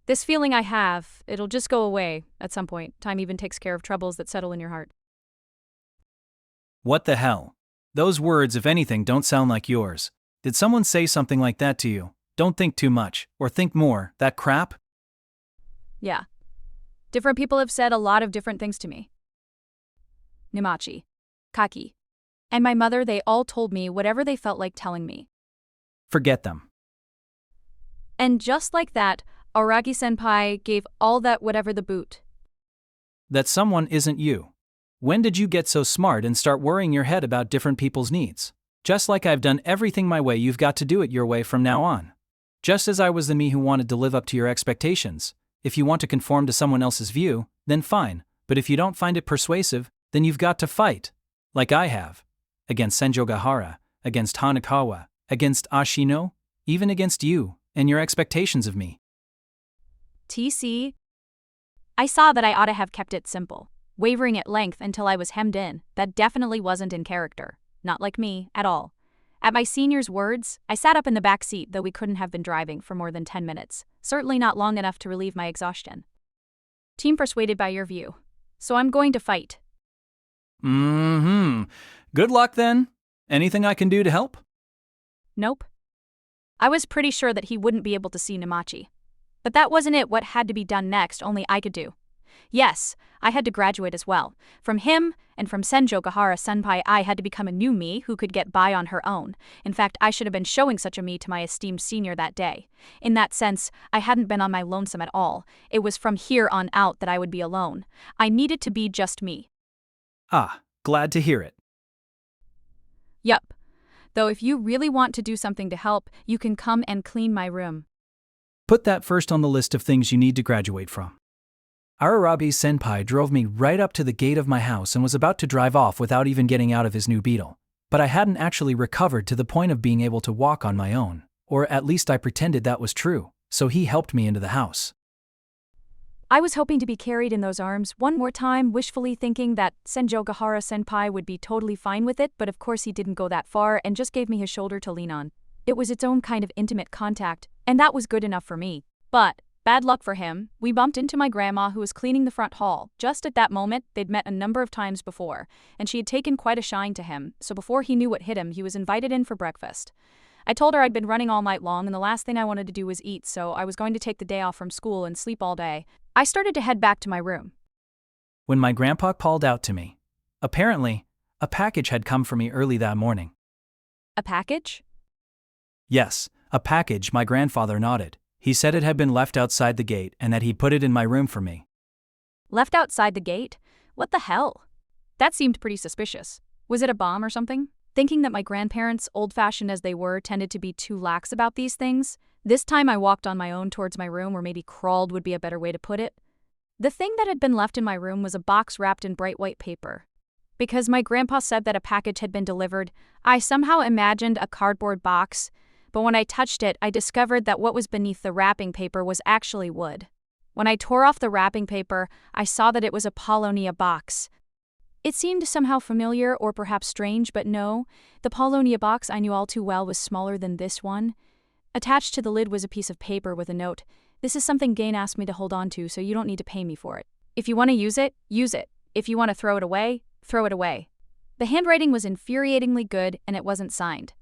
This feeling I have, it'll just go away at some point. Time even takes care of troubles that settle in your heart. What the hell? Those words, if anything, don't sound like yours. Did someone say something like that to you? Don't think too much, or think more, that crap? Yeah. Different people have said a lot of different things to me. Numachi, Kaki, and my mother, they all told me whatever they felt like telling me. Forget them. And just like that, Aragi-senpai gave all that whatever the boot. That someone isn't you. When did you get so smart and start worrying your head about different people's needs? Just like I've done everything my way, you've got to do it your way from now on. Just as I was the me who wanted to live up to your expectations. If you want to conform to someone else's view, then fine, but if you don't find it persuasive, then you've got to fight. Like I have. Against Senjogahara, against Hanakawa, against Ashino, even against you, and your expectations of me. TC. I saw that I ought to have kept it simple, wavering at length until I was hemmed in. That definitely wasn't in character. Not like me, at all. At my senior's words, I sat up in the back seat, though we couldn't have been driving for more than 10 minutes. Certainly not long enough to relieve my exhaustion. Team persuaded by your view. So I'm going to fight. Good luck then. Anything I can do to help? Nope. I was pretty sure that he wouldn't be able to see Numachi. But that wasn't it. What had to be done next, only I could do. Yes, I had to graduate as well. From him and from Senjogahara-senpai, I had to become a new me who could get by on her own. In fact, I should have been showing such a me to my esteemed senior that day. In that sense, I hadn't been on my lonesome at all. It was from here on out that I would be alone. I needed to be just me. Ah, glad to hear it. Yup. Though if you really want to do something to help, you can come and clean my room. Put that first on the list of things you need to graduate from. Ararabi-senpai drove me right up to the gate of my house and was about to drive off without even getting out of his new Beetle. But I hadn't actually recovered to the point of being able to walk on my own, or at least I pretended that was true, so he helped me into the house. I was hoping to be carried in those arms one more time, wishfully thinking that Senjogahara-senpai would be totally fine with it, but of course he didn't go that far and just gave me his shoulder to lean on. It was its own kind of intimate contact, and that was good enough for me. But, bad luck for him, we bumped into my grandma who was cleaning the front hall. Just at that moment, they'd met a number of times before, and she had taken quite a shine to him, so before he knew what hit him, he was invited in for breakfast. I told her I'd been running all night long and the last thing I wanted to do was eat, so I was going to take the day off from school and sleep all day. I started to head back to my room. When my grandpa called out to me, apparently, a package had come for me early that morning. A package? Yes, a package, my grandfather nodded. He said it had been left outside the gate and that he'd put it in my room for me. Left outside the gate? What the hell? That seemed pretty suspicious. Was it a bomb or something? Thinking that my grandparents, old-fashioned as they were, tended to be too lax about these things, This time I walked on my own towards my room, or maybe crawled would be a better way to put it. The thing that had been left in my room was a box wrapped in bright white paper. Because my grandpa said that a package had been delivered, I somehow imagined a cardboard box, but when I touched it, I discovered that what was beneath the wrapping paper was actually wood. When I tore off the wrapping paper, I saw that it was a Paulownia box. It seemed somehow familiar or perhaps strange, but no, the Paulownia box I knew all too well was smaller than this one. Attached to the lid was a piece of paper with a note. "This is something Gain asked me to hold on to, so you don't need to pay me for it. If you want to use it, use it. If you want to throw it away, throw it away." The handwriting was infuriatingly good, and it wasn't signed.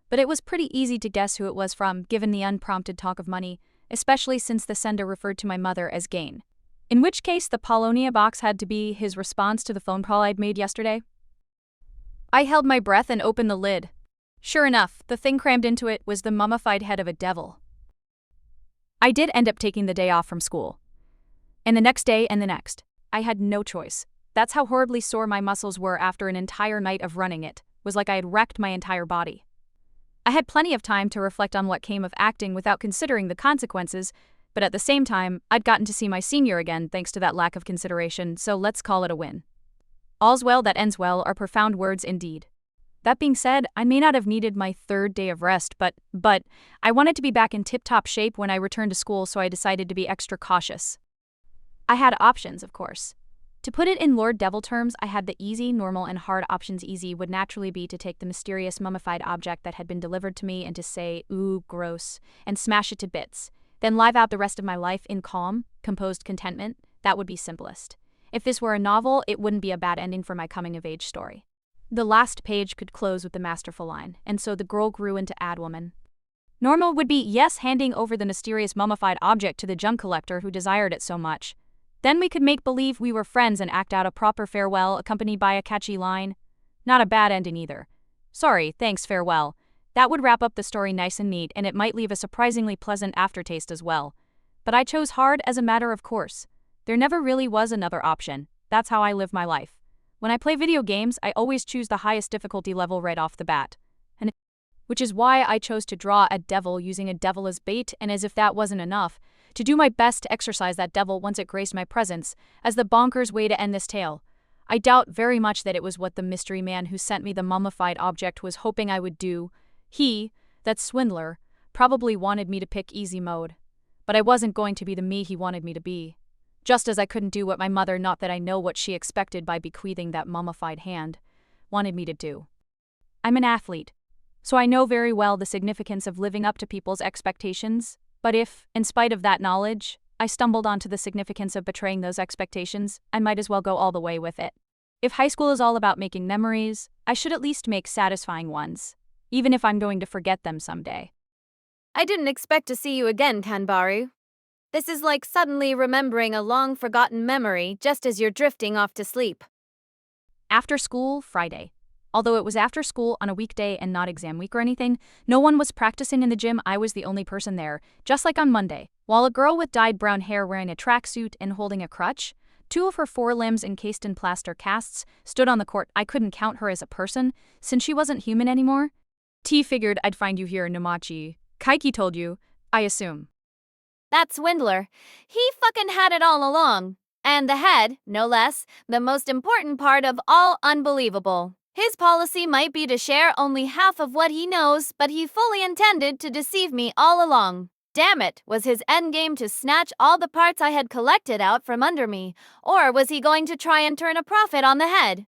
But it was pretty easy to guess who it was from, given the unprompted talk of money, especially since the sender referred to my mother as Gain. In which case, the Paulownia box had to be his response to the phone call I'd made yesterday. I held my breath and opened the lid. Sure enough, the thing crammed into it was the mummified head of a devil. I did end up taking the day off from school. And the next day and the next. I had no choice. That's how horribly sore my muscles were after an entire night of running. It was like I had wrecked my entire body. I had plenty of time to reflect on what came of acting without considering the consequences, but at the same time, I'd gotten to see my senior again thanks to that lack of consideration, so let's call it a win. All's well that ends well are profound words indeed. That being said, I may not have needed my third day of rest, but I wanted to be back in tip-top shape when I returned to school, so I decided to be extra cautious. I had options, of course. To put it in Lord Devil terms, I had the easy, normal, and hard options. Easy would naturally be to take the mysterious mummified object that had been delivered to me and to say, "Ooh, gross," and smash it to bits. Then live out the rest of my life in calm, composed contentment. That would be simplest. If this were a novel, it wouldn't be a bad ending for my coming-of-age story. The last page could close with the masterful line, "And so the girl grew into Adwoman." Normal would be, yes, handing over the mysterious mummified object to the junk collector who desired it so much. Then we could make believe we were friends and act out a proper farewell accompanied by a catchy line. Not a bad ending either. "Sorry, thanks, farewell." That would wrap up the story nice and neat, and it might leave a surprisingly pleasant aftertaste as well. But I chose hard as a matter of course. There never really was another option. That's how I live my life. When I play video games, I always choose the highest difficulty level right off the bat. Which is why I chose to draw a devil using a devil as bait, and as if that wasn't enough, to do my best to exorcise that devil once it graced my presence, as the bonkers way to end this tale. I doubt very much that it was what the mystery man who sent me the mummified object was hoping I would do. He, that swindler, probably wanted me to pick easy mode. But I wasn't going to be the me he wanted me to be. Just as I couldn't do what my mother, not that I know what she expected by bequeathing that mummified hand, wanted me to do. I'm an athlete, so I know very well the significance of living up to people's expectations, but if, in spite of that knowledge, I stumbled onto the significance of betraying those expectations, I might as well go all the way with it. If high school is all about making memories, I should at least make satisfying ones, even if I'm going to forget them someday. I didn't expect to see you again, Kanbaru. This is like suddenly remembering a long-forgotten memory just as you're drifting off to sleep. After school, Friday. Although it was after school on a weekday and not exam week or anything, no one was practicing in the gym. I was the only person there, just like on Monday. While a girl with dyed brown hair wearing a tracksuit and holding a crutch, 2 of her forelimbs encased in plaster casts, stood on the court. I couldn't count her as a person, since she wasn't human anymore. T figured I'd find you here, Namachi. Kaiki told you, I assume. That swindler. He fucking had it all along. And the head, no less, the most important part of all unbelievable. His policy might be to share only half of what he knows, but he fully intended to deceive me all along. Damn it, was his endgame to snatch all the parts I had collected out from under me, or was he going to try and turn a profit on the head?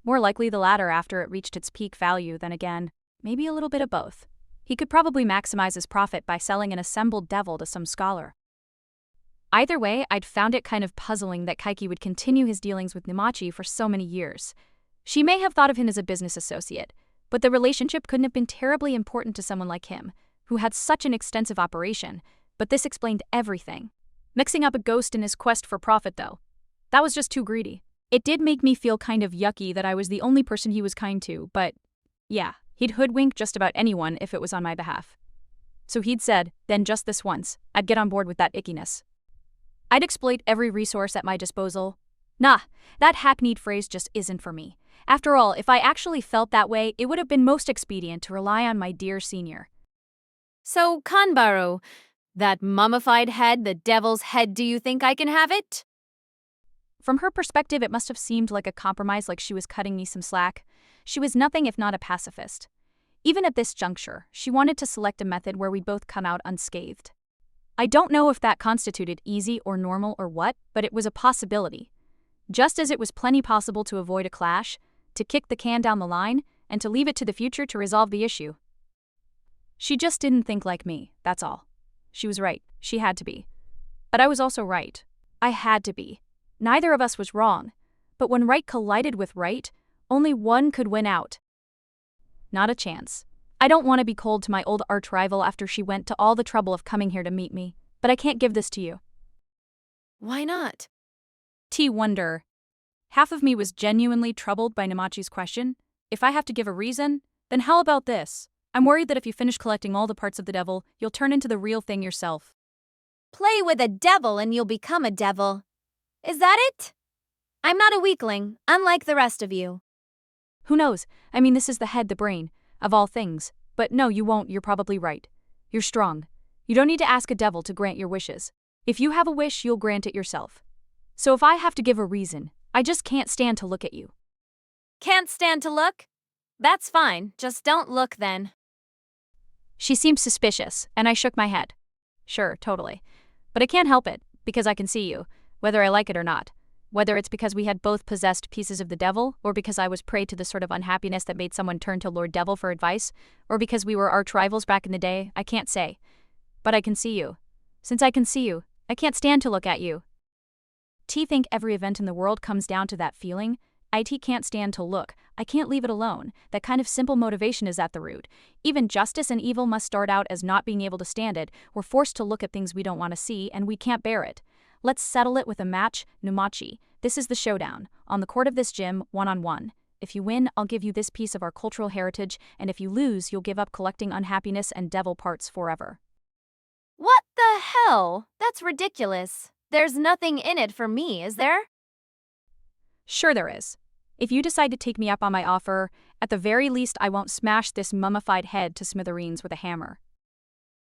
More likely the latter after it reached its peak value, then again, maybe a little bit of both. He could probably maximize his profit by selling an assembled devil to some scholar. Either way, I'd found it kind of puzzling that Kaiki would continue his dealings with Namachi for so many years. She may have thought of him as a business associate, but the relationship couldn't have been terribly important to someone like him, who had such an extensive operation, but this explained everything. Mixing up a ghost in his quest for profit, though. That was just too greedy. It did make me feel kind of yucky that I was the only person he was kind to, but yeah, he'd hoodwink just about anyone if it was on my behalf. So he'd said, then just this once, I'd get on board with that ickiness. I'd exploit every resource at my disposal. Nah, that hackneyed phrase just isn't for me. After all, if I actually felt that way, it would have been most expedient to rely on my dear senior. So, Kanbaru, that mummified head, the devil's head, do you think I can have it? From her perspective, it must have seemed like a compromise, like she was cutting me some slack. She was nothing if not a pacifist. Even at this juncture, she wanted to select a method where we'd both come out unscathed. I don't know if that constituted easy or normal or what, but it was a possibility. Just as it was plenty possible to avoid a clash, to kick the can down the line, and to leave it to the future to resolve the issue. She just didn't think like me, that's all. She was right, she had to be. But I was also right. I had to be. Neither of us was wrong. But when right collided with right, only one could win out. Not a chance. I don't want to be cold to my old arch-rival after she went to all the trouble of coming here to meet me, but I can't give this to you. Why not? Wonder. Half of me was genuinely troubled by Namachi's question. If I have to give a reason, then how about this? I'm worried that if you finish collecting all the parts of the devil, you'll turn into the real thing yourself. Play with a devil and you'll become a devil. Is that it? I'm not a weakling, unlike the rest of you. Who knows? I mean, this is the head, the brain, of all things. But no, you won't, you're probably right. You're strong. You don't need to ask a devil to grant your wishes. If you have a wish, you'll grant it yourself. So if I have to give a reason, I just can't stand to look at you. Can't stand to look? That's fine, just don't look then. She seemed suspicious, and I shook my head. Sure, totally. But I can't help it, because I can see you, whether I like it or not. Whether it's because we had both possessed pieces of the devil, or because I was prey to the sort of unhappiness that made someone turn to Lord Devil for advice, or because we were arch-rivals back in the day, I can't say. But I can see you. Since I can see you, I can't stand to look at you. Think every event in the world comes down to that feeling? Can't stand to look. I can't leave it alone. That kind of simple motivation is at the root. Even justice and evil must start out as not being able to stand it. We're forced to look at things we don't want to see, and we can't bear it. Let's settle it with a match, Namachi. This is the showdown. On the court of this gym, one-on-one. If you win, I'll give you this piece of our cultural heritage, and if you lose, you'll give up collecting unhappiness and devil parts forever. What the hell? That's ridiculous. There's nothing in it for me, is there? Sure there is. If you decide to take me up on my offer, at the very least I won't smash this mummified head to smithereens with a hammer.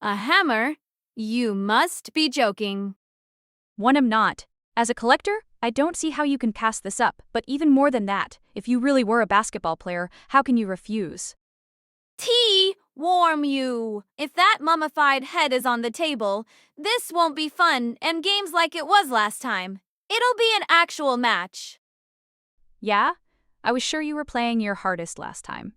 A hammer? You must be joking. One am not. As a collector, I don't see how you can pass this up, but even more than that, if you really were a basketball player, how can you refuse? Warm you. If that mummified head is on the table, this won't be fun and games like it was last time. It'll be an actual match. Yeah? I was sure you were playing your hardest last time.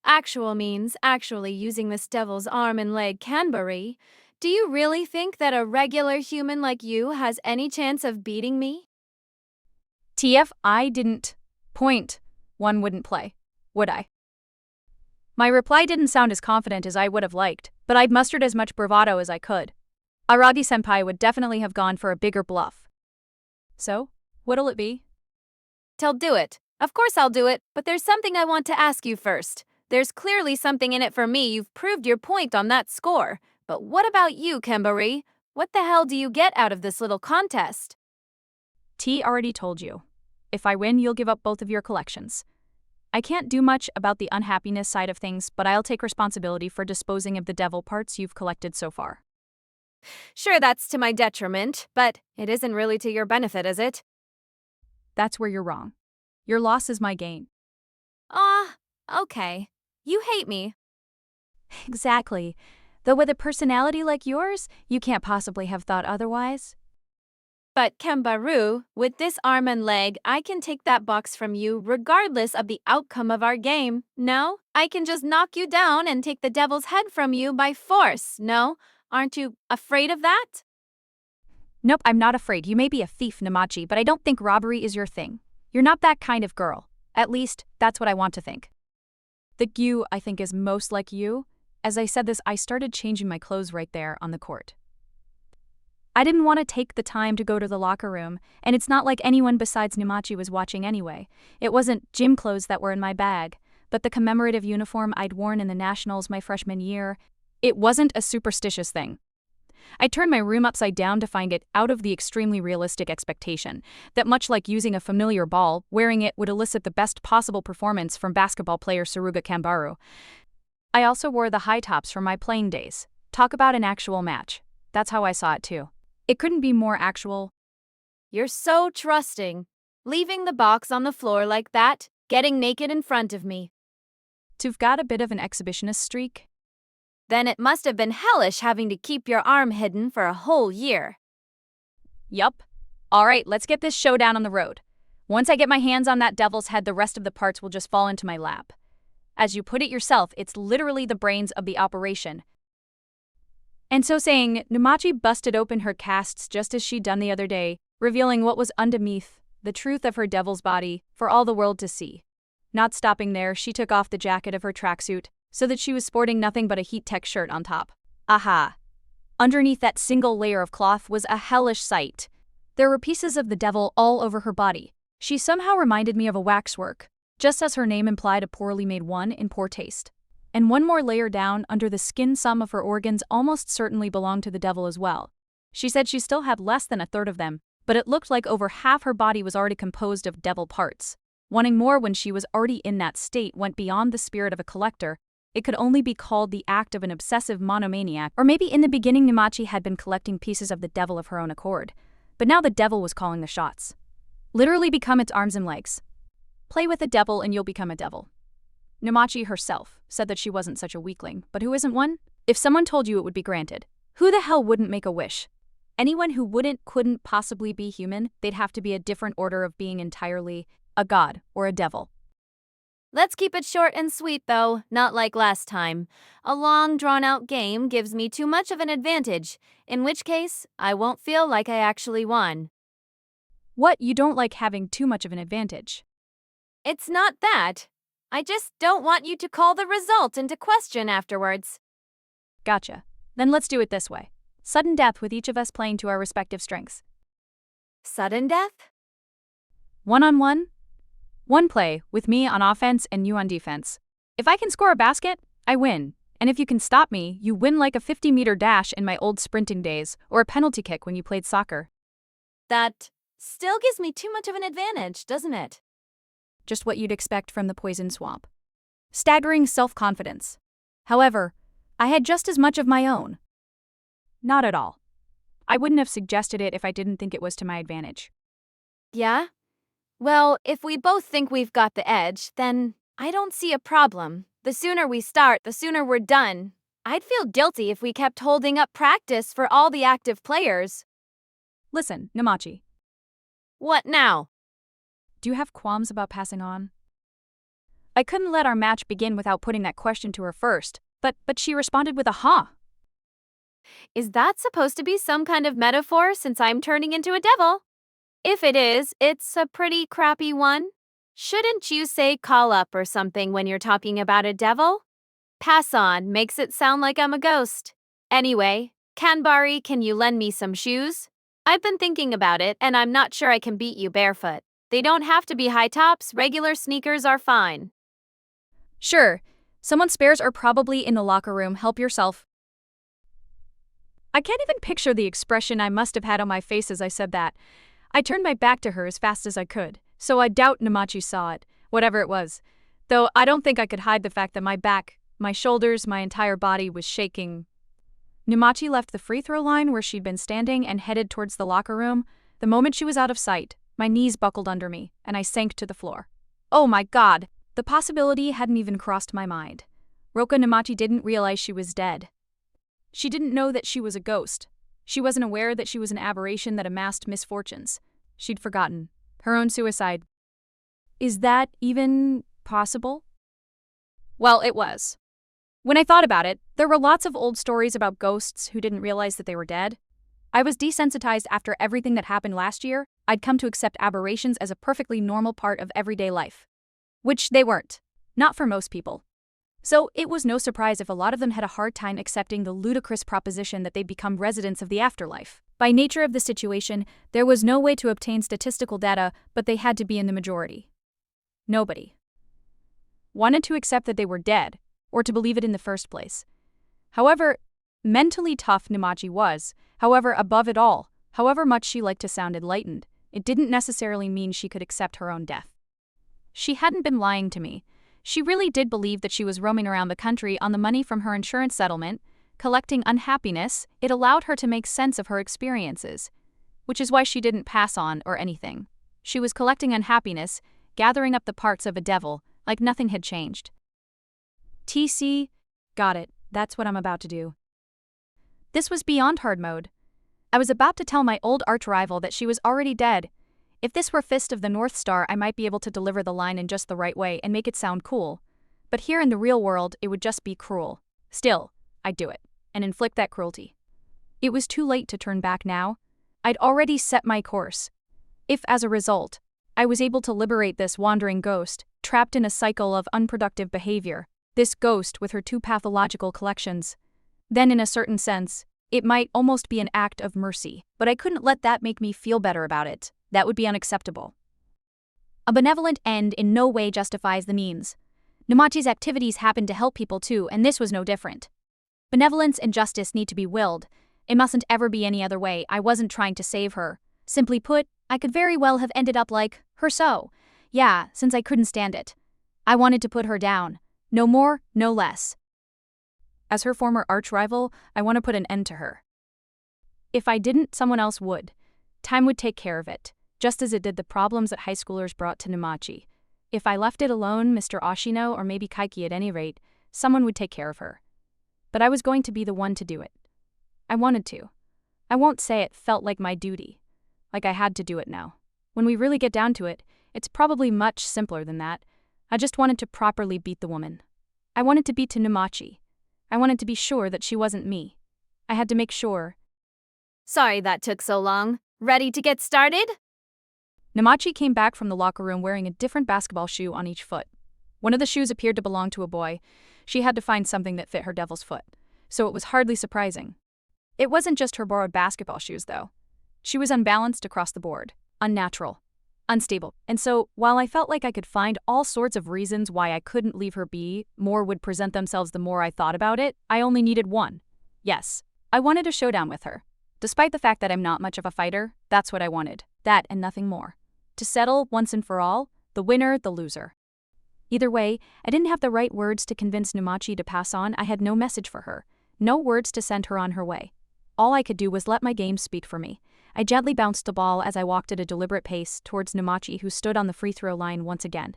Actual means actually using this devil's arm and leg Kanbaru. Do you really think that a regular human like you has any chance of beating me? I didn't point. One wouldn't play, would I? My reply didn't sound as confident as I would have liked, but I'd mustered as much bravado as I could. Aragi-senpai would definitely have gone for a bigger bluff. So, what'll it be? I'll do it. Of course I'll do it, but there's something I want to ask you first. There's clearly something in it for me. You've proved your point on that score. But what about you, Kanbaru? What the hell do you get out of this little contest? Already told you. If I win, you'll give up both of your collections. I can't do much about the unhappiness side of things, but I'll take responsibility for disposing of the devil parts you've collected so far. Sure, that's to my detriment, but it isn't really to your benefit, is it? That's where you're wrong. Your loss is my gain. Okay. You hate me. Exactly. Though with a personality like yours, you can't possibly have thought otherwise. But Kanbaru, with this arm and leg, I can take that box from you regardless of the outcome of our game. No? I can just knock you down and take the devil's head from you by force. No? Aren't you afraid of that? Nope, I'm not afraid. You may be a thief, Namachi, but I don't think robbery is your thing. You're not that kind of girl. At least, that's what I want to think. The you, I think, is most like you. As I said this, I started changing my clothes right there on the court. I didn't want to take the time to go to the locker room, and it's not like anyone besides Namachi was watching anyway. It wasn't gym clothes that were in my bag, but the commemorative uniform I'd worn in the Nationals my freshman year. It wasn't a superstitious thing. I turned my room upside down to find it out of the extremely realistic expectation that much like using a familiar ball, wearing it would elicit the best possible performance from basketball player Suruga Kanbaru. I also wore the high tops from my playing days. Talk about an actual match. That's how I saw it too. It couldn't be more actual. You're so trusting. Leaving the box on the floor like that, getting naked in front of me. You've got a bit of an exhibitionist streak. Then it must have been hellish having to keep your arm hidden for a whole year. Yup. Alright, let's get this showdown on the road. Once I get my hands on that devil's head, the rest of the parts will just fall into my lap. As you put it yourself, it's literally the brains of the operation. And so saying, Numachi busted open her casts just as she'd done the other day, revealing what was underneath, the truth of her devil's body, for all the world to see. Not stopping there, she took off the jacket of her tracksuit, so that she was sporting nothing but a heat-tech shirt on top. Aha! Underneath that single layer of cloth was a hellish sight. There were pieces of the devil all over her body. She somehow reminded me of a waxwork, just as her name implied a poorly made one in poor taste. And one more layer down, under the skin, some of her organs almost certainly belonged to the devil as well. She said she still had less than a third of them, but it looked like over half her body was already composed of devil parts. Wanting more when she was already in that state went beyond the spirit of a collector. It could only be called the act of an obsessive monomaniac, or maybe in the beginning Numachi had been collecting pieces of the devil of her own accord. But now the devil was calling the shots. Literally become its arms and legs. Play with the devil and you'll become a devil. Numachi herself said that she wasn't such a weakling, but who isn't one? If someone told you it would be granted, who the hell wouldn't make a wish? Anyone who couldn't possibly be human, they'd have to be a different order of being entirely a god or a devil. Let's keep it short and sweet though, not like last time. A long, drawn-out game gives me too much of an advantage, in which case, I won't feel like I actually won. What, you don't like having too much of an advantage? It's not that. I just don't want you to call the result into question afterwards. Gotcha. Then let's do it this way. Sudden death with each of us playing to our respective strengths. Sudden death? One-on-one? One play, with me on offense and you on defense. If I can score a basket, I win. And if you can stop me, you win, like a 50-meter dash in my old sprinting days, or a penalty kick when you played soccer. That still gives me too much of an advantage, doesn't it? Just what you'd expect from the poison swamp. Staggering self-confidence. However, I had just as much of my own. Not at all. I wouldn't have suggested it if I didn't think it was to my advantage. Yeah? Well, if we both think we've got the edge, then I don't see a problem. The sooner we start, the sooner we're done. I'd feel guilty if we kept holding up practice for all the active players. Listen, Numachi. What now? Do you have qualms about passing on? I couldn't let our match begin without putting that question to her first, but she responded with a huh. Is that supposed to be some kind of metaphor since I'm turning into a devil? If it is, it's a pretty crappy one. Shouldn't you say call up or something when you're talking about a devil? Pass on makes it sound like I'm a ghost. Anyway, Kanbari, can you lend me some shoes? I've been thinking about it and I'm not sure I can beat you barefoot. They don't have to be high tops, regular sneakers are fine. Sure, someone's spares are probably in the locker room, help yourself. I can't even picture the expression I must have had on my face as I said that. I turned my back to her as fast as I could, so I doubt Numachi saw it, whatever it was. Though I don't think I could hide the fact that my back, my shoulders, my entire body was shaking. Numachi left the free throw line where she'd been standing and headed towards the locker room. The moment she was out of sight, my knees buckled under me, and I sank to the floor. Oh my god! The possibility hadn't even crossed my mind. Roka Numachi didn't realize she was dead. She didn't know that she was a ghost. She wasn't aware that she was an aberration that amassed misfortunes. She'd forgotten. Her own suicide. Is that even possible? Well, it was. When I thought about it, there were lots of old stories about ghosts who didn't realize that they were dead. I was desensitized after everything that happened last year. I'd come to accept aberrations as a perfectly normal part of everyday life. Which they weren't. Not for most people. So it was no surprise if a lot of them had a hard time accepting the ludicrous proposition that they'd become residents of the afterlife. By nature of the situation, there was no way to obtain statistical data, but they had to be in the majority. Nobody wanted to accept that they were dead, or to believe it in the first place. However mentally tough Numachi was, however above it all, however much she liked to sound enlightened, it didn't necessarily mean she could accept her own death. She hadn't been lying to me. She really did believe that she was roaming around the country on the money from her insurance settlement, collecting unhappiness. It allowed her to make sense of her experiences, which is why she didn't pass on or anything. She was collecting unhappiness, gathering up the parts of a devil, like nothing had changed. TC, got it, that's what I'm about to do. This was beyond hard mode. I was about to tell my old arch-rival that she was already dead. If this were Fist of the North Star, I might be able to deliver the line in just the right way and make it sound cool. But here in the real world, it would just be cruel. Still, I'd do it, and inflict that cruelty. It was too late to turn back now. I'd already set my course. If, as a result, I was able to liberate this wandering ghost, trapped in a cycle of unproductive behavior, this ghost with her two pathological collections, then in a certain sense, it might almost be an act of mercy, but I couldn't let that make me feel better about it. That would be unacceptable. A benevolent end in no way justifies the means. Namachi's activities happened to help people too, and this was no different. Benevolence and justice need to be willed. It mustn't ever be any other way. I wasn't trying to save her. Simply put, I could very well have ended up like her so. Yeah, since I couldn't stand it. I wanted to put her down. No more, no less. As her former arch-rival, I want to put an end to her. If I didn't, someone else would. Time would take care of it, just as it did the problems that high schoolers brought to Namachi. If I left it alone, Mr. Ashino, or maybe Kaiki at any rate, someone would take care of her. But I was going to be the one to do it. I wanted to. I won't say it felt like my duty, like I had to do it now. When we really get down to it, it's probably much simpler than that. I just wanted to properly beat the woman. I wanted to beat to Namachi. I wanted to be sure that she wasn't me. I had to make sure. Sorry that took so long. Ready to get started? Namachi came back from the locker room wearing a different basketball shoe on each foot. One of the shoes appeared to belong to a boy. She had to find something that fit her devil's foot, so it was hardly surprising. It wasn't just her borrowed basketball shoes, though. She was unbalanced across the board, unnatural, unstable, and so, while I felt like I could find all sorts of reasons why I couldn't leave her be, more would present themselves the more I thought about it, I only needed one. Yes, I wanted a showdown with her. Despite the fact that I'm not much of a fighter, that's what I wanted. That and nothing more. To settle, once and for all, the winner, the loser. Either way, I didn't have the right words to convince Namachi to pass on. I had no message for her. No words to send her on her way. All I could do was let my game speak for me. I gently bounced the ball as I walked at a deliberate pace towards Namachi, who stood on the free throw line once again.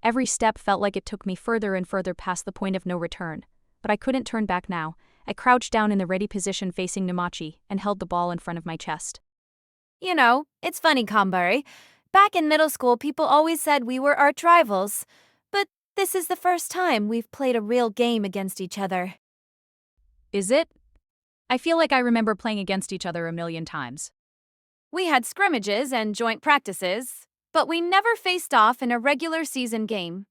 Every step felt like it took me further and further past the point of no return. But I couldn't turn back now. I crouched down in the ready position facing Namachi and held the ball in front of my chest. You know, it's funny, Kanbaru. Back in middle school, people always said we were arch rivals. But this is the first time we've played a real game against each other. Is it? I feel like I remember playing against each other a million times. We had scrimmages and joint practices, but we never faced off in a regular season game.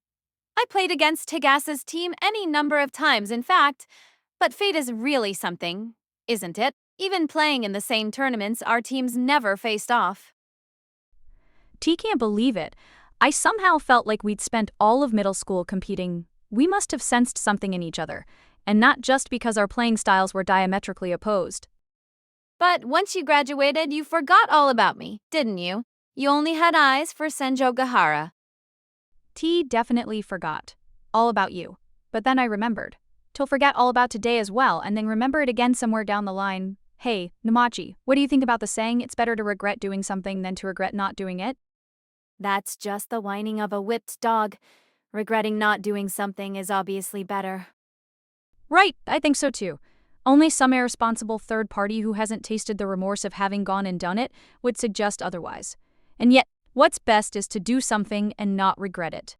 I played against Higasa's team any number of times, in fact, but fate is really something, isn't it? Even playing in the same tournaments, our teams never faced off. T can't believe it. I somehow felt like we'd spent all of middle school competing. We must have sensed something in each other, and not just because our playing styles were diametrically opposed. But once you graduated, you forgot all about me, didn't you? You only had eyes for Senjogahara. T definitely forgot all about you, but then I remembered. Till forget all about today as well, and then remember it again somewhere down the line. Hey, Namachi, what do you think about the saying, it's better to regret doing something than to regret not doing it? That's just the whining of a whipped dog. Regretting not doing something is obviously better. Right, I think so too. Only some irresponsible third party who hasn't tasted the remorse of having gone and done it would suggest otherwise. And yet, what's best is to do something and not regret it.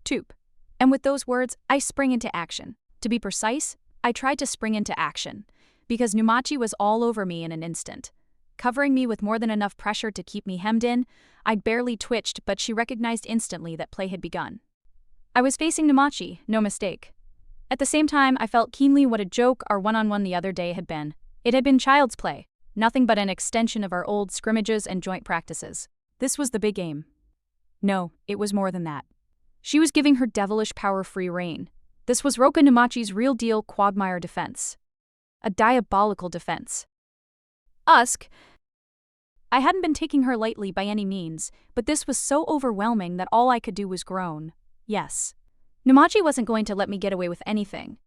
Toop. And with those words, I spring into action. To be precise, I tried to spring into action, because Namachi was all over me in an instant. Covering me with more than enough pressure to keep me hemmed in, I'd barely twitched, but she recognized instantly that play had begun. I was facing Namachi, no mistake. At the same time, I felt keenly what a joke our one-on-one the other day had been. It had been child's play, nothing but an extension of our old scrimmages and joint practices. This was the big game. No, it was more than that. She was giving her devilish power free rein. This was Roka Namachi's real-deal quagmire defense. A diabolical defense. Usk. I hadn't been taking her lightly by any means, but this was so overwhelming that all I could do was groan. Yes. Numachi wasn't going to let me get away with anything.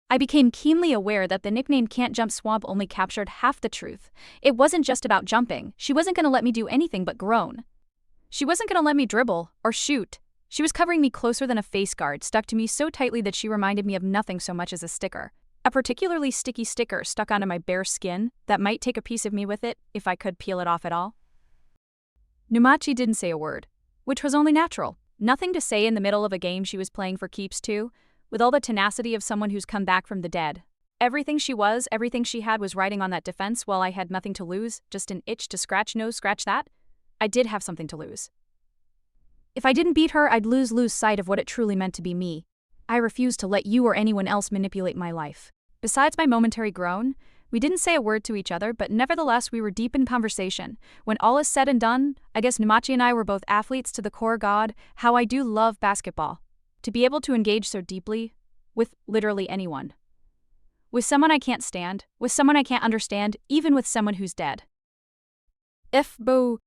I became keenly aware that the nickname Can't Jump Swamp only captured half the truth. It wasn't just about jumping. She wasn't going to let me do anything but groan. She wasn't going to let me dribble or shoot. She was covering me closer than a face guard, stuck to me so tightly that she reminded me of nothing so much as a sticker. A particularly sticky sticker stuck onto my bare skin that might take a piece of me with it if I could peel it off at all. Numachi didn't say a word, which was only natural. Nothing to say in the middle of a game she was playing for keeps too, with all the tenacity of someone who's come back from the dead. Everything she was, everything she had was riding on that defense while I had nothing to lose, just an itch to scratch no scratch that. I did have something to lose. If I didn't beat her, I'd lose sight of what it truly meant to be me. I refused to let you or anyone else manipulate my life. Besides my momentary groan, we didn't say a word to each other, but nevertheless we were deep in conversation. When all is said and done, I guess Numachi and I were both athletes to the core. God, how I do love basketball. To be able to engage so deeply with literally anyone. With someone I can't stand, with someone I can't understand, even with someone who's dead. Boo.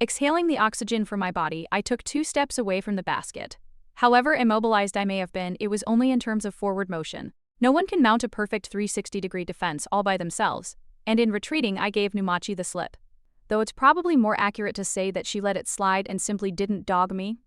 Exhaling the oxygen from my body, I took 2 steps away from the basket. However immobilized I may have been, it was only in terms of forward motion. No one can mount a perfect 360-degree defense all by themselves, and in retreating I gave Numachi the slip. Though it's probably more accurate to say that she let it slide and simply didn't dog me.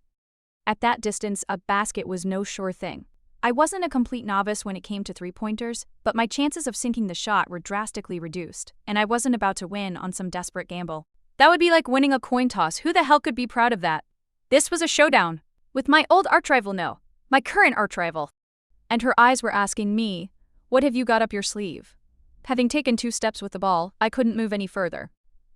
At that distance, a basket was no sure thing. I wasn't a complete novice when it came to three-pointers, but my chances of sinking the shot were drastically reduced, and I wasn't about to win on some desperate gamble. That would be like winning a coin toss. Who the hell could be proud of that? This was a showdown. With my old arch-rival, no. My current arch-rival. And her eyes were asking me, what have you got up your sleeve? Having taken 2 steps with the ball, I couldn't move any further.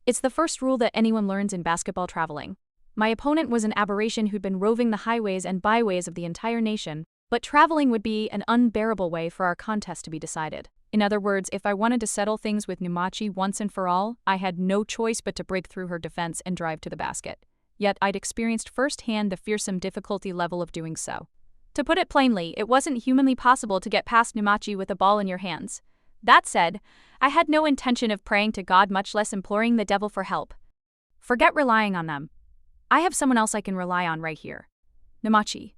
It's the first rule that anyone learns in basketball traveling. My opponent was an aberration who'd been roving the highways and byways of the entire nation, but traveling would be an unbearable way for our contest to be decided. In other words, if I wanted to settle things with Numachi once and for all, I had no choice but to break through her defense and drive to the basket. Yet I'd experienced firsthand the fearsome difficulty level of doing so. To put it plainly, it wasn't humanly possible to get past Numachi with a ball in your hands. That said, I had no intention of praying to God, much less imploring the devil for help. Forget relying on them. I have someone else I can rely on right here. Numachi,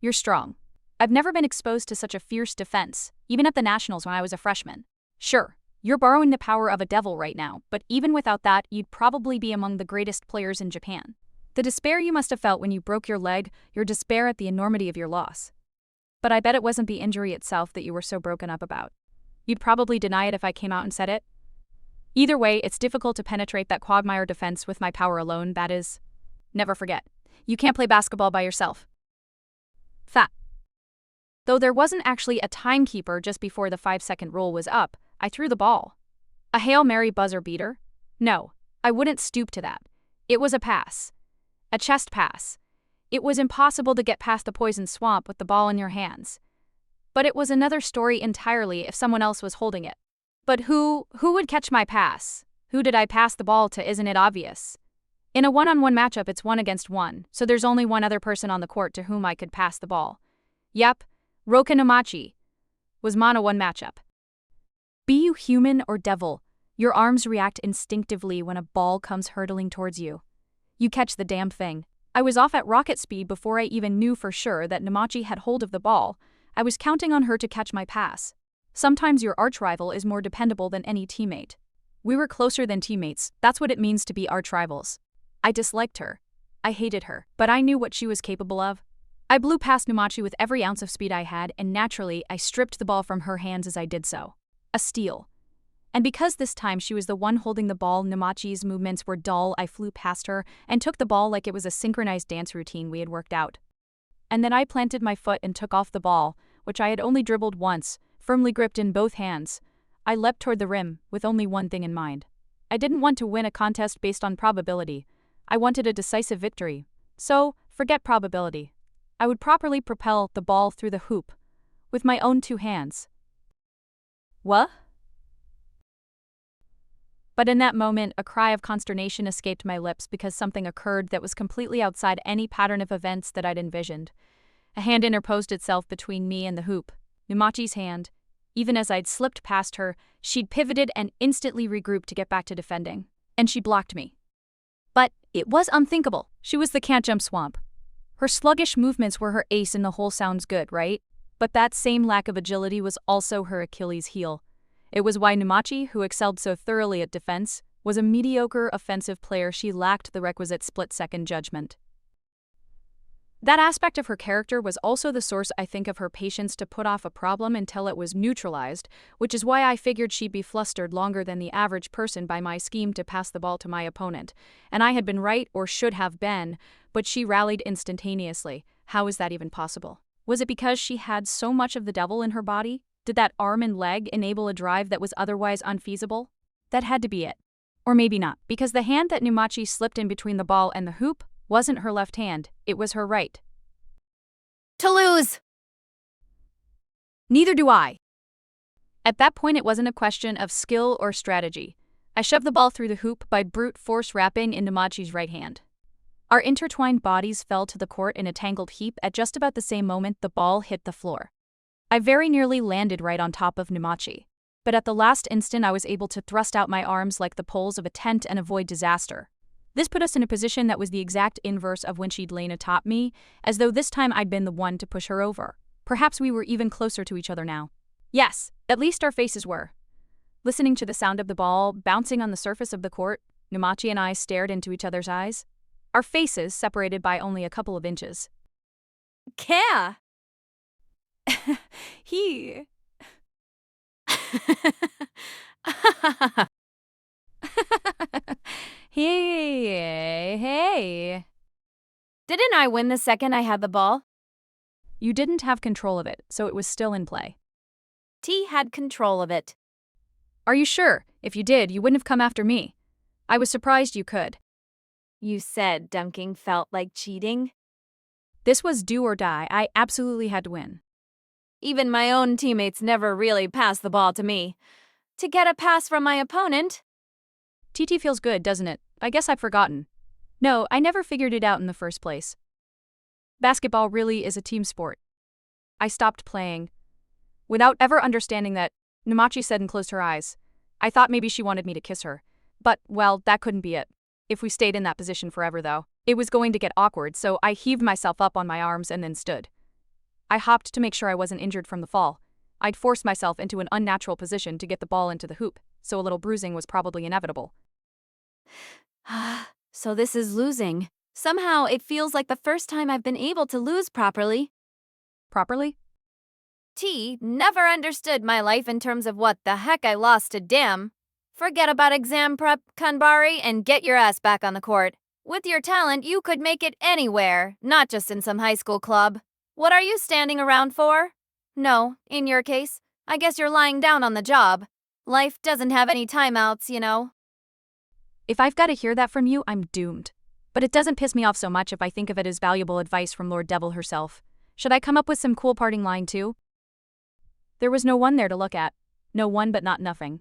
you're strong. I've never been exposed to such a fierce defense, even at the Nationals when I was a freshman. Sure, you're borrowing the power of a devil right now, but even without that, you'd probably be among the greatest players in Japan. The despair you must have felt when you broke your leg, your despair at the enormity of your loss. But I bet it wasn't the injury itself that you were so broken up about. You'd probably deny it if I came out and said it. Either way, it's difficult to penetrate that quagmire defense with my power alone, that is. Never forget, you can't play basketball by yourself. Fact. Though there wasn't actually a timekeeper just before the 5-second rule was up, I threw the ball. A Hail Mary buzzer beater? No, I wouldn't stoop to that. It was a pass. A chest pass. It was impossible to get past the poison swamp with the ball in your hands. But it was another story entirely if someone else was holding it. But who would catch my pass? Who did I pass the ball to? Isn't it obvious? In a one-on-one matchup, it's 1 against 1, so there's only one other person on the court to whom I could pass the ball. Yep, Roka Numachi was mono 1 matchup. Be you human or devil, your arms react instinctively when a ball comes hurtling towards you. You catch the damn thing. I was off at rocket speed before I even knew for sure that Numachi had hold of the ball. I was counting on her to catch my pass. Sometimes your arch-rival is more dependable than any teammate. We were closer than teammates. That's what it means to be arch-rivals. I disliked her. I hated her, but I knew what she was capable of. I blew past Numachi with every ounce of speed I had, and naturally, I stripped the ball from her hands as I did so. A steal. And because this time she was the one holding the ball, Numachi's movements were dull, I flew past her and took the ball like it was a synchronized dance routine we had worked out. And then I planted my foot and took off the ball, which I had only dribbled once, firmly gripped in both hands. I leapt toward the rim, with only one thing in mind. I didn't want to win a contest based on probability. I wanted a decisive victory. So, forget probability. I would properly propel the ball through the hoop, with my own 2 hands. What? But in that moment, a cry of consternation escaped my lips because something occurred that was completely outside any pattern of events that I'd envisioned. A hand interposed itself between me and the hoop, Numachi's hand. Even as I'd slipped past her, she'd pivoted and instantly regrouped to get back to defending. And she blocked me. But it was unthinkable. She was the Can't Jump Swamp. Her sluggish movements were her ace and the whole sounds good, right? But that same lack of agility was also her Achilles heel. It was why Numachi, who excelled so thoroughly at defense, was a mediocre offensive player. She lacked the requisite split-second judgment. That aspect of her character was also the source, I think, of her patience to put off a problem until it was neutralized, which is why I figured she'd be flustered longer than the average person by my scheme to pass the ball to my opponent. And I had been right, or should have been, but she rallied instantaneously. How is that even possible? Was it because she had so much of the devil in her body? Did that arm and leg enable a drive that was otherwise unfeasible? That had to be it. Or maybe not, because the hand that Numachi slipped in between the ball and the hoop wasn't her left hand, it was her right. To lose! Neither do I. At that point, it wasn't a question of skill or strategy. I shoved the ball through the hoop by brute force wrapping in Numachi's right hand. Our intertwined bodies fell to the court in a tangled heap at just about the same moment the ball hit the floor. I very nearly landed right on top of Numachi, but at the last instant I was able to thrust out my arms like the poles of a tent and avoid disaster. This put us in a position that was the exact inverse of when she'd lain atop me, as though this time I'd been the one to push her over. Perhaps we were even closer to each other now. Yes, at least our faces were. Listening to the sound of the ball bouncing on the surface of the court, Numachi and I stared into each other's eyes. Our faces separated by only a couple of inches. Kea! He. Hey. Didn't I win the second I had the ball? You didn't have control of it, so it was still in play. T had control of it. Are you sure? If you did, you wouldn't have come after me. I was surprised you could. You said dunking felt like cheating? This was do or die. I absolutely had to win. Even my own teammates never really passed the ball to me. To get a pass from my opponent? TT feels good, doesn't it? I guess I've forgotten. No, I never figured it out in the first place. Basketball really is a team sport. I stopped playing. Without ever understanding that, Numachi said and closed her eyes. I thought maybe she wanted me to kiss her. But, well, that couldn't be it. If we stayed in that position forever, though, it was going to get awkward, so I heaved myself up on my arms and then stood. I hopped to make sure I wasn't injured from the fall. I'd forced myself into an unnatural position to get the ball into the hoop, so a little bruising was probably inevitable. So this is losing. Somehow it feels like the first time I've been able to lose properly. Properly? T never understood my life in terms of what the heck I lost to Dim. Forget about exam prep, Kanbari, and get your ass back on the court. With your talent, you could make it anywhere, not just in some high school club. What are you standing around for? No, in your case, I guess you're lying down on the job. Life doesn't have any timeouts, you know. If I've got to hear that from you, I'm doomed. But it doesn't piss me off so much if I think of it as valuable advice from Lord Devil herself. Should I come up with some cool parting line too? There was no one there to look at. No one but not nothing.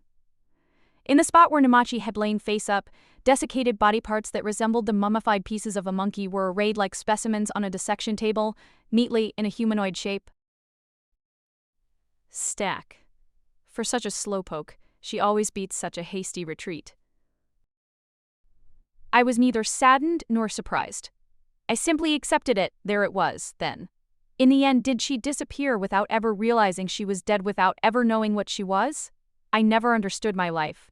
In the spot where Numachi had lain face up, desiccated body parts that resembled the mummified pieces of a monkey were arrayed like specimens on a dissection table, neatly in a humanoid shape. Stack. For such a slowpoke, she always beats such a hasty retreat. I was neither saddened nor surprised. I simply accepted it, there it was, then. In the end, did she disappear without ever realizing she was dead, without ever knowing what she was? I never understood my life.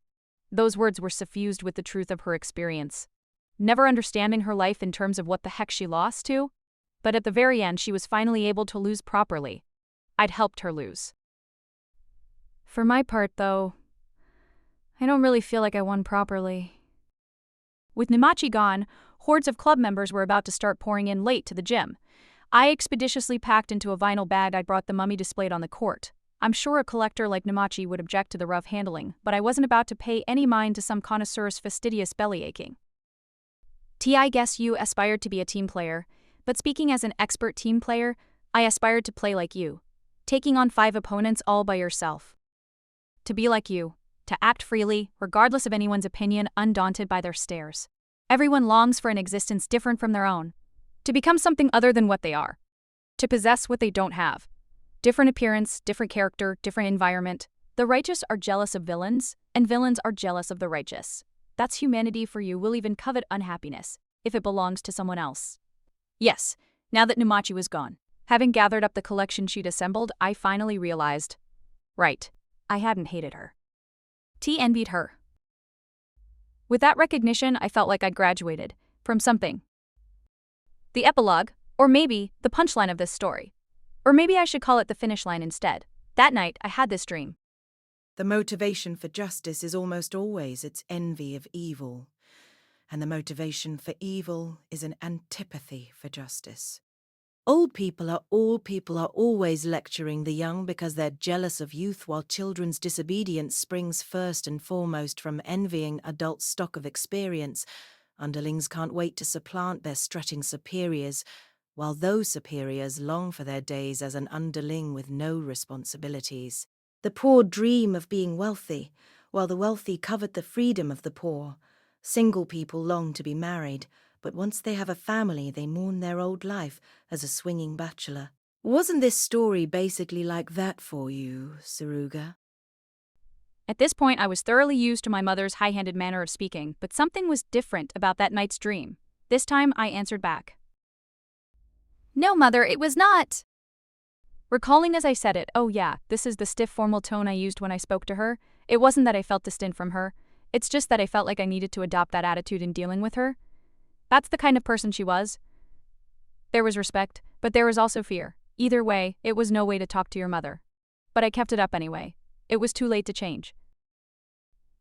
Those words were suffused with the truth of her experience. Never understanding her life in terms of what the heck she lost to? But at the very end, she was finally able to lose properly. I'd helped her lose. For my part, though, I don't really feel like I won properly. With Numachi gone, hordes of club members were about to start pouring in late to the gym. I expeditiously packed into a vinyl bag I'd brought the mummy displayed on the court. I'm sure a collector like Numachi would object to the rough handling, but I wasn't about to pay any mind to some connoisseur's fastidious belly aching. I guess you aspired to be a team player, but speaking as an expert team player, I aspired to play like you, taking on 5 opponents all by yourself. To be like you, to act freely, regardless of anyone's opinion, undaunted by their stares. Everyone longs for an existence different from their own, to become something other than what they are, to possess what they don't have. Different appearance, different character, different environment. The righteous are jealous of villains, and villains are jealous of the righteous. That's humanity for you. We'll even covet unhappiness, if it belongs to someone else. Yes, Now that Numachi was gone, having gathered up the collection she'd assembled, I finally realized, right, I hadn't hated her. T envied her. With that recognition, I felt like I'd graduated from something. The epilogue, or maybe the punchline of this story. Or maybe I should call it the finish line instead. That night, I had this dream. The motivation for justice is almost always its envy of evil, and the motivation for evil is an antipathy for justice. Old people are always lecturing the young because they're jealous of youth, while children's disobedience springs first and foremost from envying adults' stock of experience. Underlings can't wait to supplant their strutting superiors, while those superiors long for their days as an underling with no responsibilities. The poor dream of being wealthy, while the wealthy covet the freedom of the poor. Single people long to be married, but once they have a family, they mourn their old life as a swinging bachelor. Wasn't this story basically like that for you, Suruga? At this point, I was thoroughly used to my mother's high-handed manner of speaking, but something was different about that night's dream. This time, I answered back. No, Mother, it was not. Recalling as I said it, oh yeah, this is the stiff formal tone I used when I spoke to her. It wasn't that I felt distant from her. It's just that I felt like I needed to adopt that attitude in dealing with her. That's the kind of person she was. There was respect, but there was also fear. Either way, it was no way to talk to your mother. But I kept it up anyway. It was too late to change.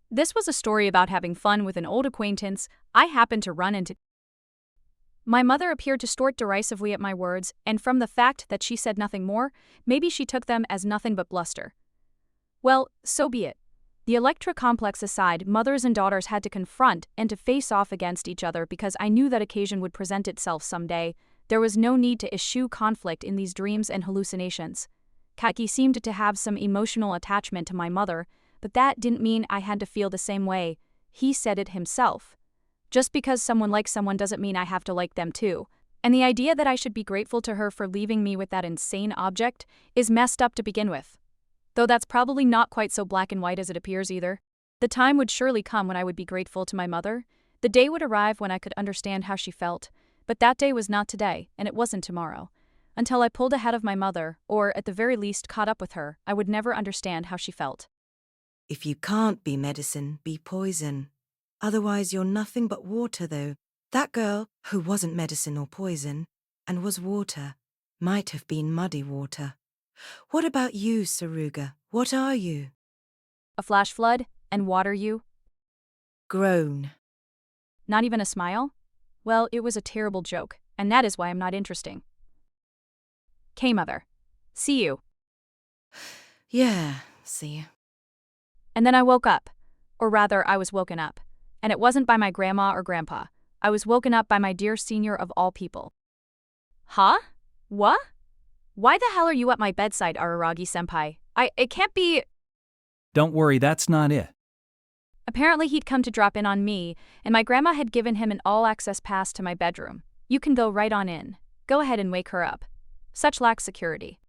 This was a story about having fun with an old acquaintance I happened to run into. My mother appeared to snort derisively at my words, and from the fact that she said nothing more, maybe she took them as nothing but bluster. Well, so be it. The Electra complex aside, mothers and daughters had to confront and to face off against each other because I knew that occasion would present itself someday. There was no need to eschew conflict in these dreams and hallucinations. Kaki seemed to have some emotional attachment to my mother, but that didn't mean I had to feel the same way. He said it himself. Just because someone likes someone doesn't mean I have to like them too. And the idea that I should be grateful to her for leaving me with that insane object is messed up to begin with. Though that's probably not quite so black and white as it appears either. The time would surely come when I would be grateful to my mother. The day would arrive when I could understand how she felt. But that day was not today, and it wasn't tomorrow. Until I pulled ahead of my mother, or at the very least caught up with her, I would never understand how she felt. If you can't be medicine, be poison. Otherwise you're nothing but water, though. That girl, who wasn't medicine or poison, and was water, might have been muddy water. What about you, Suruga? What are you? A flash flood, and water you? Grown. Not even a smile? Well, it was a terrible joke, and that is why I'm not interesting. K mother. See you. Yeah, see you. And then I woke up. Or rather, I was woken up. And it wasn't by my grandma or grandpa. I was woken up by my dear senior of all people. Huh? What? Why the hell are you at my bedside, Araragi-senpai? It can't be… Don't worry, that's not it. Apparently he'd come to drop in on me, and my grandma had given him an all-access pass to my bedroom. You can go right on in. Go ahead and wake her up. Such lax security.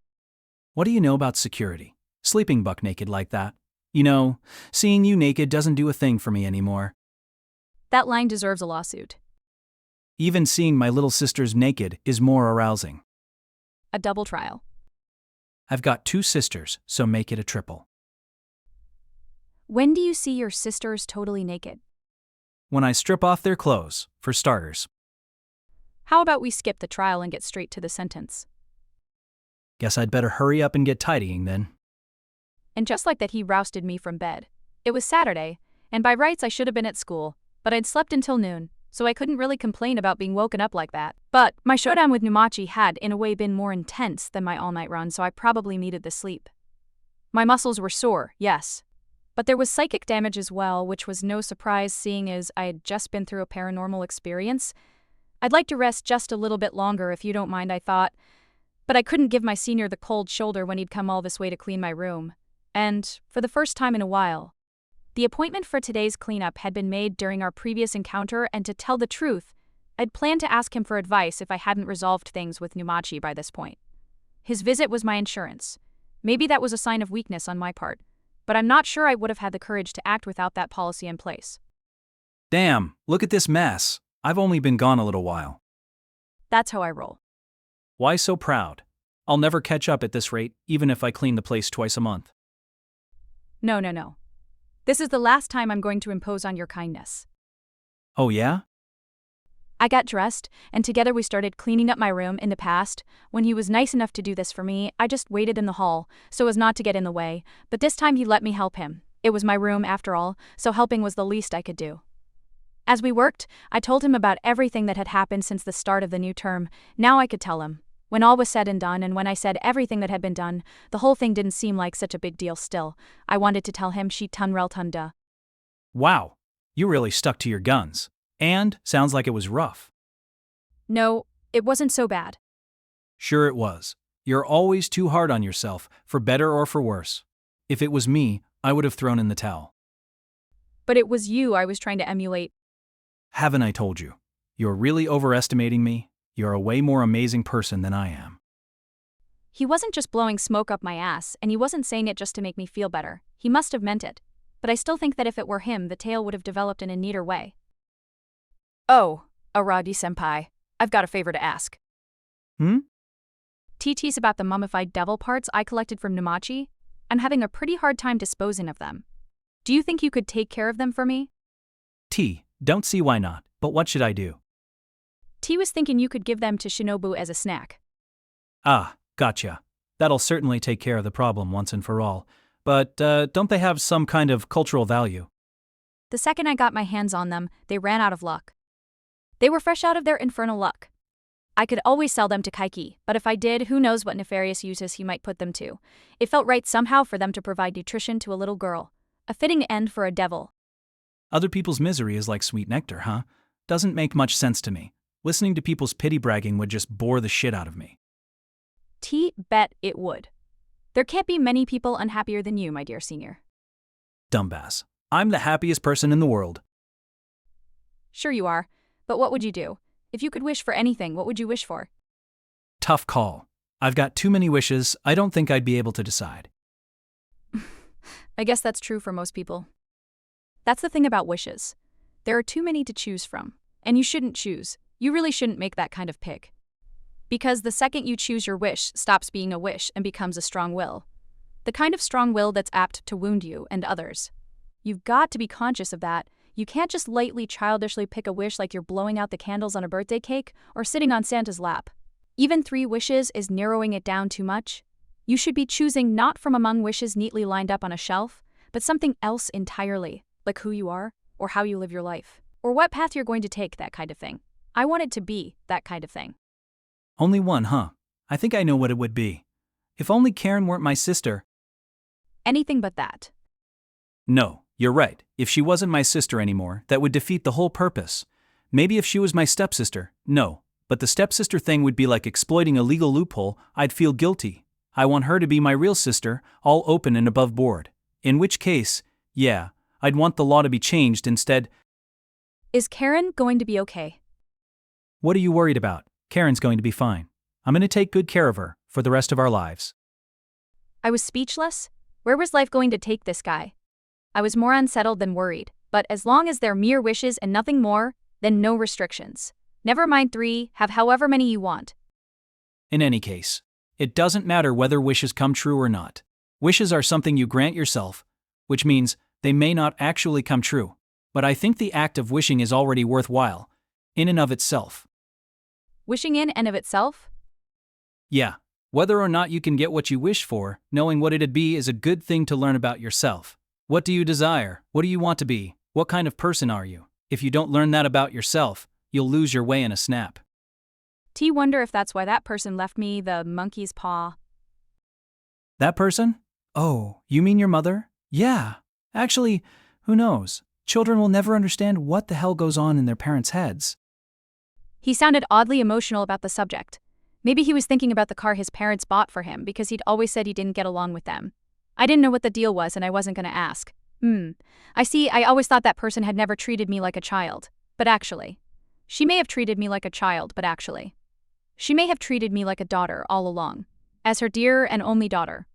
What do you know about security? Sleeping buck naked like that? You know, seeing you naked doesn't do a thing for me anymore. That line deserves a lawsuit. Even seeing my little sisters naked is more arousing. A double trial. I've got 2 sisters, so make it a triple. When do you see your sisters totally naked? When I strip off their clothes, for starters. How about we skip the trial and get straight to the sentence? Guess I'd better hurry up and get tidying then. And just like that, he rousted me from bed. It was Saturday, and by rights I should have been at school, but I'd slept until noon, so I couldn't really complain about being woken up like that. But my showdown with Numachi had, in a way, been more intense than my all-night run, so I probably needed the sleep. My muscles were sore, yes. But there was psychic damage as well, which was no surprise seeing as I had just been through a paranormal experience. I'd like to rest just a little bit longer if you don't mind, I thought. But I couldn't give my senior the cold shoulder when he'd come all this way to clean my room. And, for the first time in a while, the appointment for today's cleanup had been made during our previous encounter, and to tell the truth, I'd planned to ask him for advice if I hadn't resolved things with Numachi by this point. His visit was my insurance. Maybe that was a sign of weakness on my part, but I'm not sure I would have had the courage to act without that policy in place. Damn, look at this mess. I've only been gone a little while. That's how I roll. Why so proud? I'll never catch up at this rate, even if I clean the place twice a month. No. This is the last time I'm going to impose on your kindness. Oh yeah? I got dressed, and together we started cleaning up my room. In the past, when he was nice enough to do this for me, I just waited in the hall, so as not to get in the way, but this time he let me help him. It was my room after all, so helping was the least I could do. As we worked, I told him about everything that had happened since the start of the new term. Now I could tell him. When all was said and done, and when I said everything that had been done, the whole thing didn't seem like such a big deal still. I wanted to tell him she tunrel tunda. Wow, you really stuck to your guns. And sounds like it was rough. No, it wasn't so bad. Sure it was. You're always too hard on yourself, for better or for worse. If it was me, I would have thrown in the towel. But it was you I was trying to emulate. Haven't I told you? You're really overestimating me. You're a way more amazing person than I am. He wasn't just blowing smoke up my ass, and he wasn't saying it just to make me feel better. He must have meant it. But I still think that if it were him, the tale would have developed in a neater way. Oh, Aragi-senpai, I've got a favor to ask. TT's about the mummified devil parts I collected from Namachi. I'm having a pretty hard time disposing of them. Do you think you could take care of them for me? T, don't see why not, but what should I do? T was thinking you could give them to Shinobu as a snack. Ah, gotcha. That'll certainly take care of the problem once and for all. But don't they have some kind of cultural value? The second I got my hands on them, they ran out of luck. They were fresh out of their infernal luck. I could always sell them to Kaiki, but if I did, who knows what nefarious uses he might put them to. It felt right somehow for them to provide nutrition to a little girl. A fitting end for a devil. Other people's misery is like sweet nectar, huh? Doesn't make much sense to me. Listening to people's pity bragging would just bore the shit out of me. T bet it would. There can't be many people unhappier than you, my dear senior. Dumbass. I'm the happiest person in the world. Sure you are, but what would you do? If you could wish for anything, what would you wish for? Tough call. I've got too many wishes, I don't think I'd be able to decide. I guess that's true for most people. That's the thing about wishes. There are too many to choose from, and you shouldn't choose. You really shouldn't make that kind of pick. Because the second you choose your wish stops being a wish and becomes a strong will. The kind of strong will that's apt to wound you and others. You've got to be conscious of that. You can't just lightly, childishly pick a wish like you're blowing out the candles on a birthday cake or sitting on Santa's lap. Even 3 wishes is narrowing it down too much. You should be choosing not from among wishes neatly lined up on a shelf, but something else entirely, like who you are, or how you live your life, or what path you're going to take, that kind of thing. I want it to be that kind of thing. Only one, huh? I think I know what it would be. If only Karen weren't my sister. Anything but that. No, you're right. If she wasn't my sister anymore, that would defeat the whole purpose. Maybe if she was my stepsister, no. But the stepsister thing would be like exploiting a legal loophole. I'd feel guilty. I want her to be my real sister, all open and above board. In which case, yeah, I'd want the law to be changed instead. Is Karen going to be okay? What are you worried about? Karen's going to be fine. I'm going to take good care of her for the rest of our lives. I was speechless. Where was life going to take this guy? I was more unsettled than worried, but as long as they're mere wishes and nothing more, then no restrictions. Never mind 3, have however many you want. In any case, it doesn't matter whether wishes come true or not. Wishes are something you grant yourself, which means they may not actually come true. But I think the act of wishing is already worthwhile, in and of itself. Wishing in and of itself? Yeah, whether or not you can get what you wish for, knowing what it'd be is a good thing to learn about yourself. What do you desire? What do you want to be? What kind of person are you? If you don't learn that about yourself, you'll lose your way in a snap. T wonder if that's why that person left me the monkey's paw. That person? Oh, you mean your mother? Yeah. Actually, who knows? Children will never understand what the hell goes on in their parents' heads. He sounded oddly emotional about the subject. Maybe he was thinking about the car his parents bought for him because he'd always said he didn't get along with them. I didn't know what the deal was and I wasn't going to ask. I see, I always thought that person had never treated me like a child. But actually. She may have treated me like a child, but actually. She may have treated me like a daughter all along. As her dear and only daughter.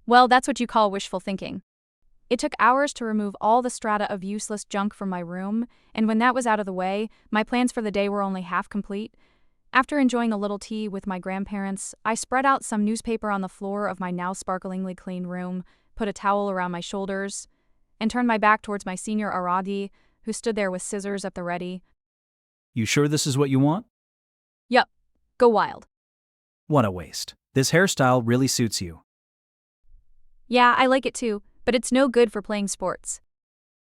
Well, that's what you call wishful thinking. It took hours to remove all the strata of useless junk from my room, and when that was out of the way, my plans for the day were only half complete. After enjoying a little tea with my grandparents, I spread out some newspaper on the floor of my now sparklingly clean room, put a towel around my shoulders, and turned my back towards my senior Aragi, who stood there with scissors at the ready. You sure this is what you want? Yup, go wild. What a waste. This hairstyle really suits you. Yeah, I like it too, but it's no good for playing sports.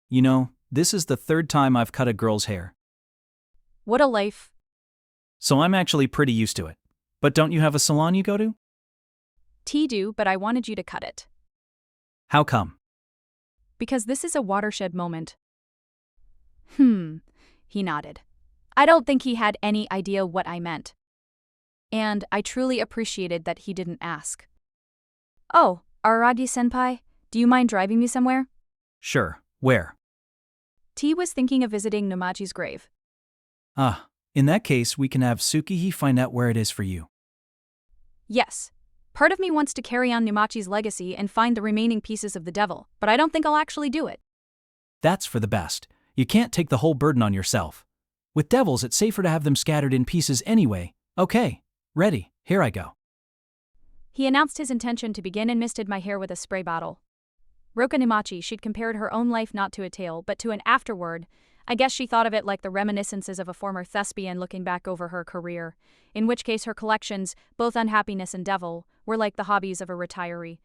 You know, this is the third time I've cut a girl's hair. What a life. So I'm actually pretty used to it. But don't you have a salon you go to? Do, but I wanted you to cut it. How come? Because this is a watershed moment. He nodded. I don't think he had any idea what I meant. And I truly appreciated that he didn't ask. Oh, Aragi-senpai, do you mind driving me somewhere? Sure, where? T was thinking of visiting Namachi's grave. Ah, in that case we can have Tsukihi find out where it is for you. Yes. Part of me wants to carry on Namachi's legacy and find the remaining pieces of the devil, but I don't think I'll actually do it. That's for the best. You can't take the whole burden on yourself. With devils, it's safer to have them scattered in pieces anyway. Okay, ready, here I go. He announced his intention to begin and misted my hair with a spray bottle. Roka Namachi, she'd compared her own life not to a tale, but to an afterword. I guess she thought of it like the reminiscences of a former thespian looking back over her career, in which case her collections, both unhappiness and devil, were like the hobbies of a retiree.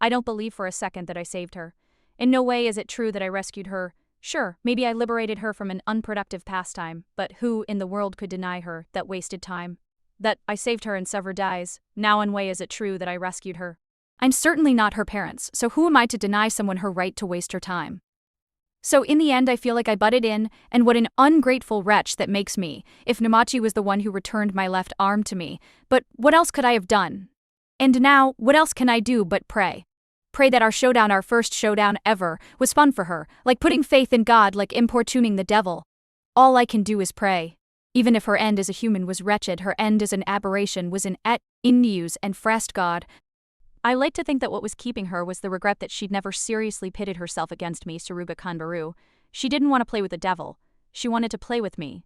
I don't believe for a second that I saved her. In no way is it true that I rescued her. Sure, maybe I liberated her from an unproductive pastime, but who in the world could deny her that wasted time? That I saved her and severed dies. Now in way is it true that I rescued her. I'm certainly not her parents, so who am I to deny someone her right to waste her time? So in the end I feel like I butted in, and what an ungrateful wretch that makes me, if Namachi was the one who returned my left arm to me. But what else could I have done? And now, what else can I do but pray? Pray that our showdown, our first showdown ever, was fun for her, like putting faith in God, like importuning the devil. All I can do is pray. Even if her end as a human was wretched, her end as an aberration was an in use and frest God. I like to think that what was keeping her was the regret that she'd never seriously pitted herself against me, Suruga Kanbaru. She didn't want to play with the devil. She wanted to play with me.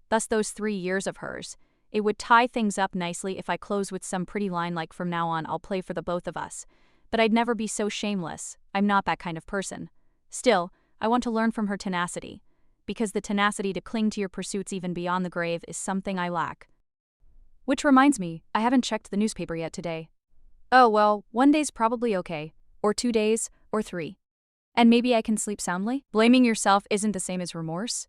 Thus those 3 years of hers. It would tie things up nicely if I close with some pretty line like from now on I'll play for the both of us. But I'd never be so shameless. I'm not that kind of person. Still, I want to learn from her tenacity. Because the tenacity to cling to your pursuits even beyond the grave is something I lack. Which reminds me, I haven't checked the newspaper yet today. Oh well, 1 day's probably okay. Or 2 days, or 3. And maybe I can sleep soundly? Blaming yourself isn't the same as remorse.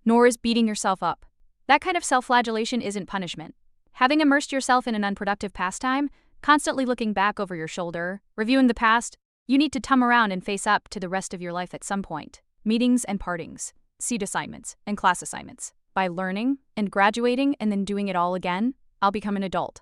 Nor is beating yourself up. That kind of self-flagellation isn't punishment. Having immersed yourself in an unproductive pastime, constantly looking back over your shoulder, reviewing the past, you need to come around and face up to the rest of your life at some point. Meetings and partings, seat assignments, and class assignments. By learning and graduating and then doing it all again, I'll become an adult.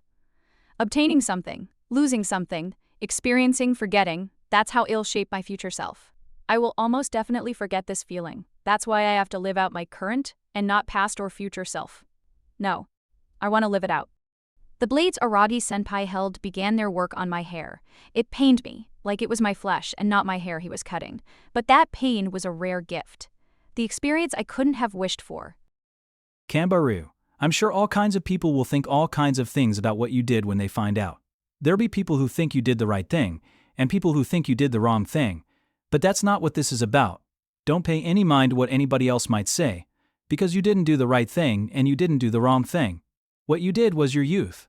Obtaining something, losing something, experiencing, forgetting, that's how it'll shape my future self. I will almost definitely forget this feeling. That's why I have to live out my current and not past or future self. No, I want to live it out. The blades Aragi-senpai held began their work on my hair. It pained me, like it was my flesh and not my hair he was cutting. But that pain was a rare gift. The experience I couldn't have wished for. Kanbaru, I'm sure all kinds of people will think all kinds of things about what you did when they find out. There'll be people who think you did the right thing, and people who think you did the wrong thing. But that's not what this is about. Don't pay any mind to what anybody else might say, because you didn't do the right thing and you didn't do the wrong thing. What you did was your youth.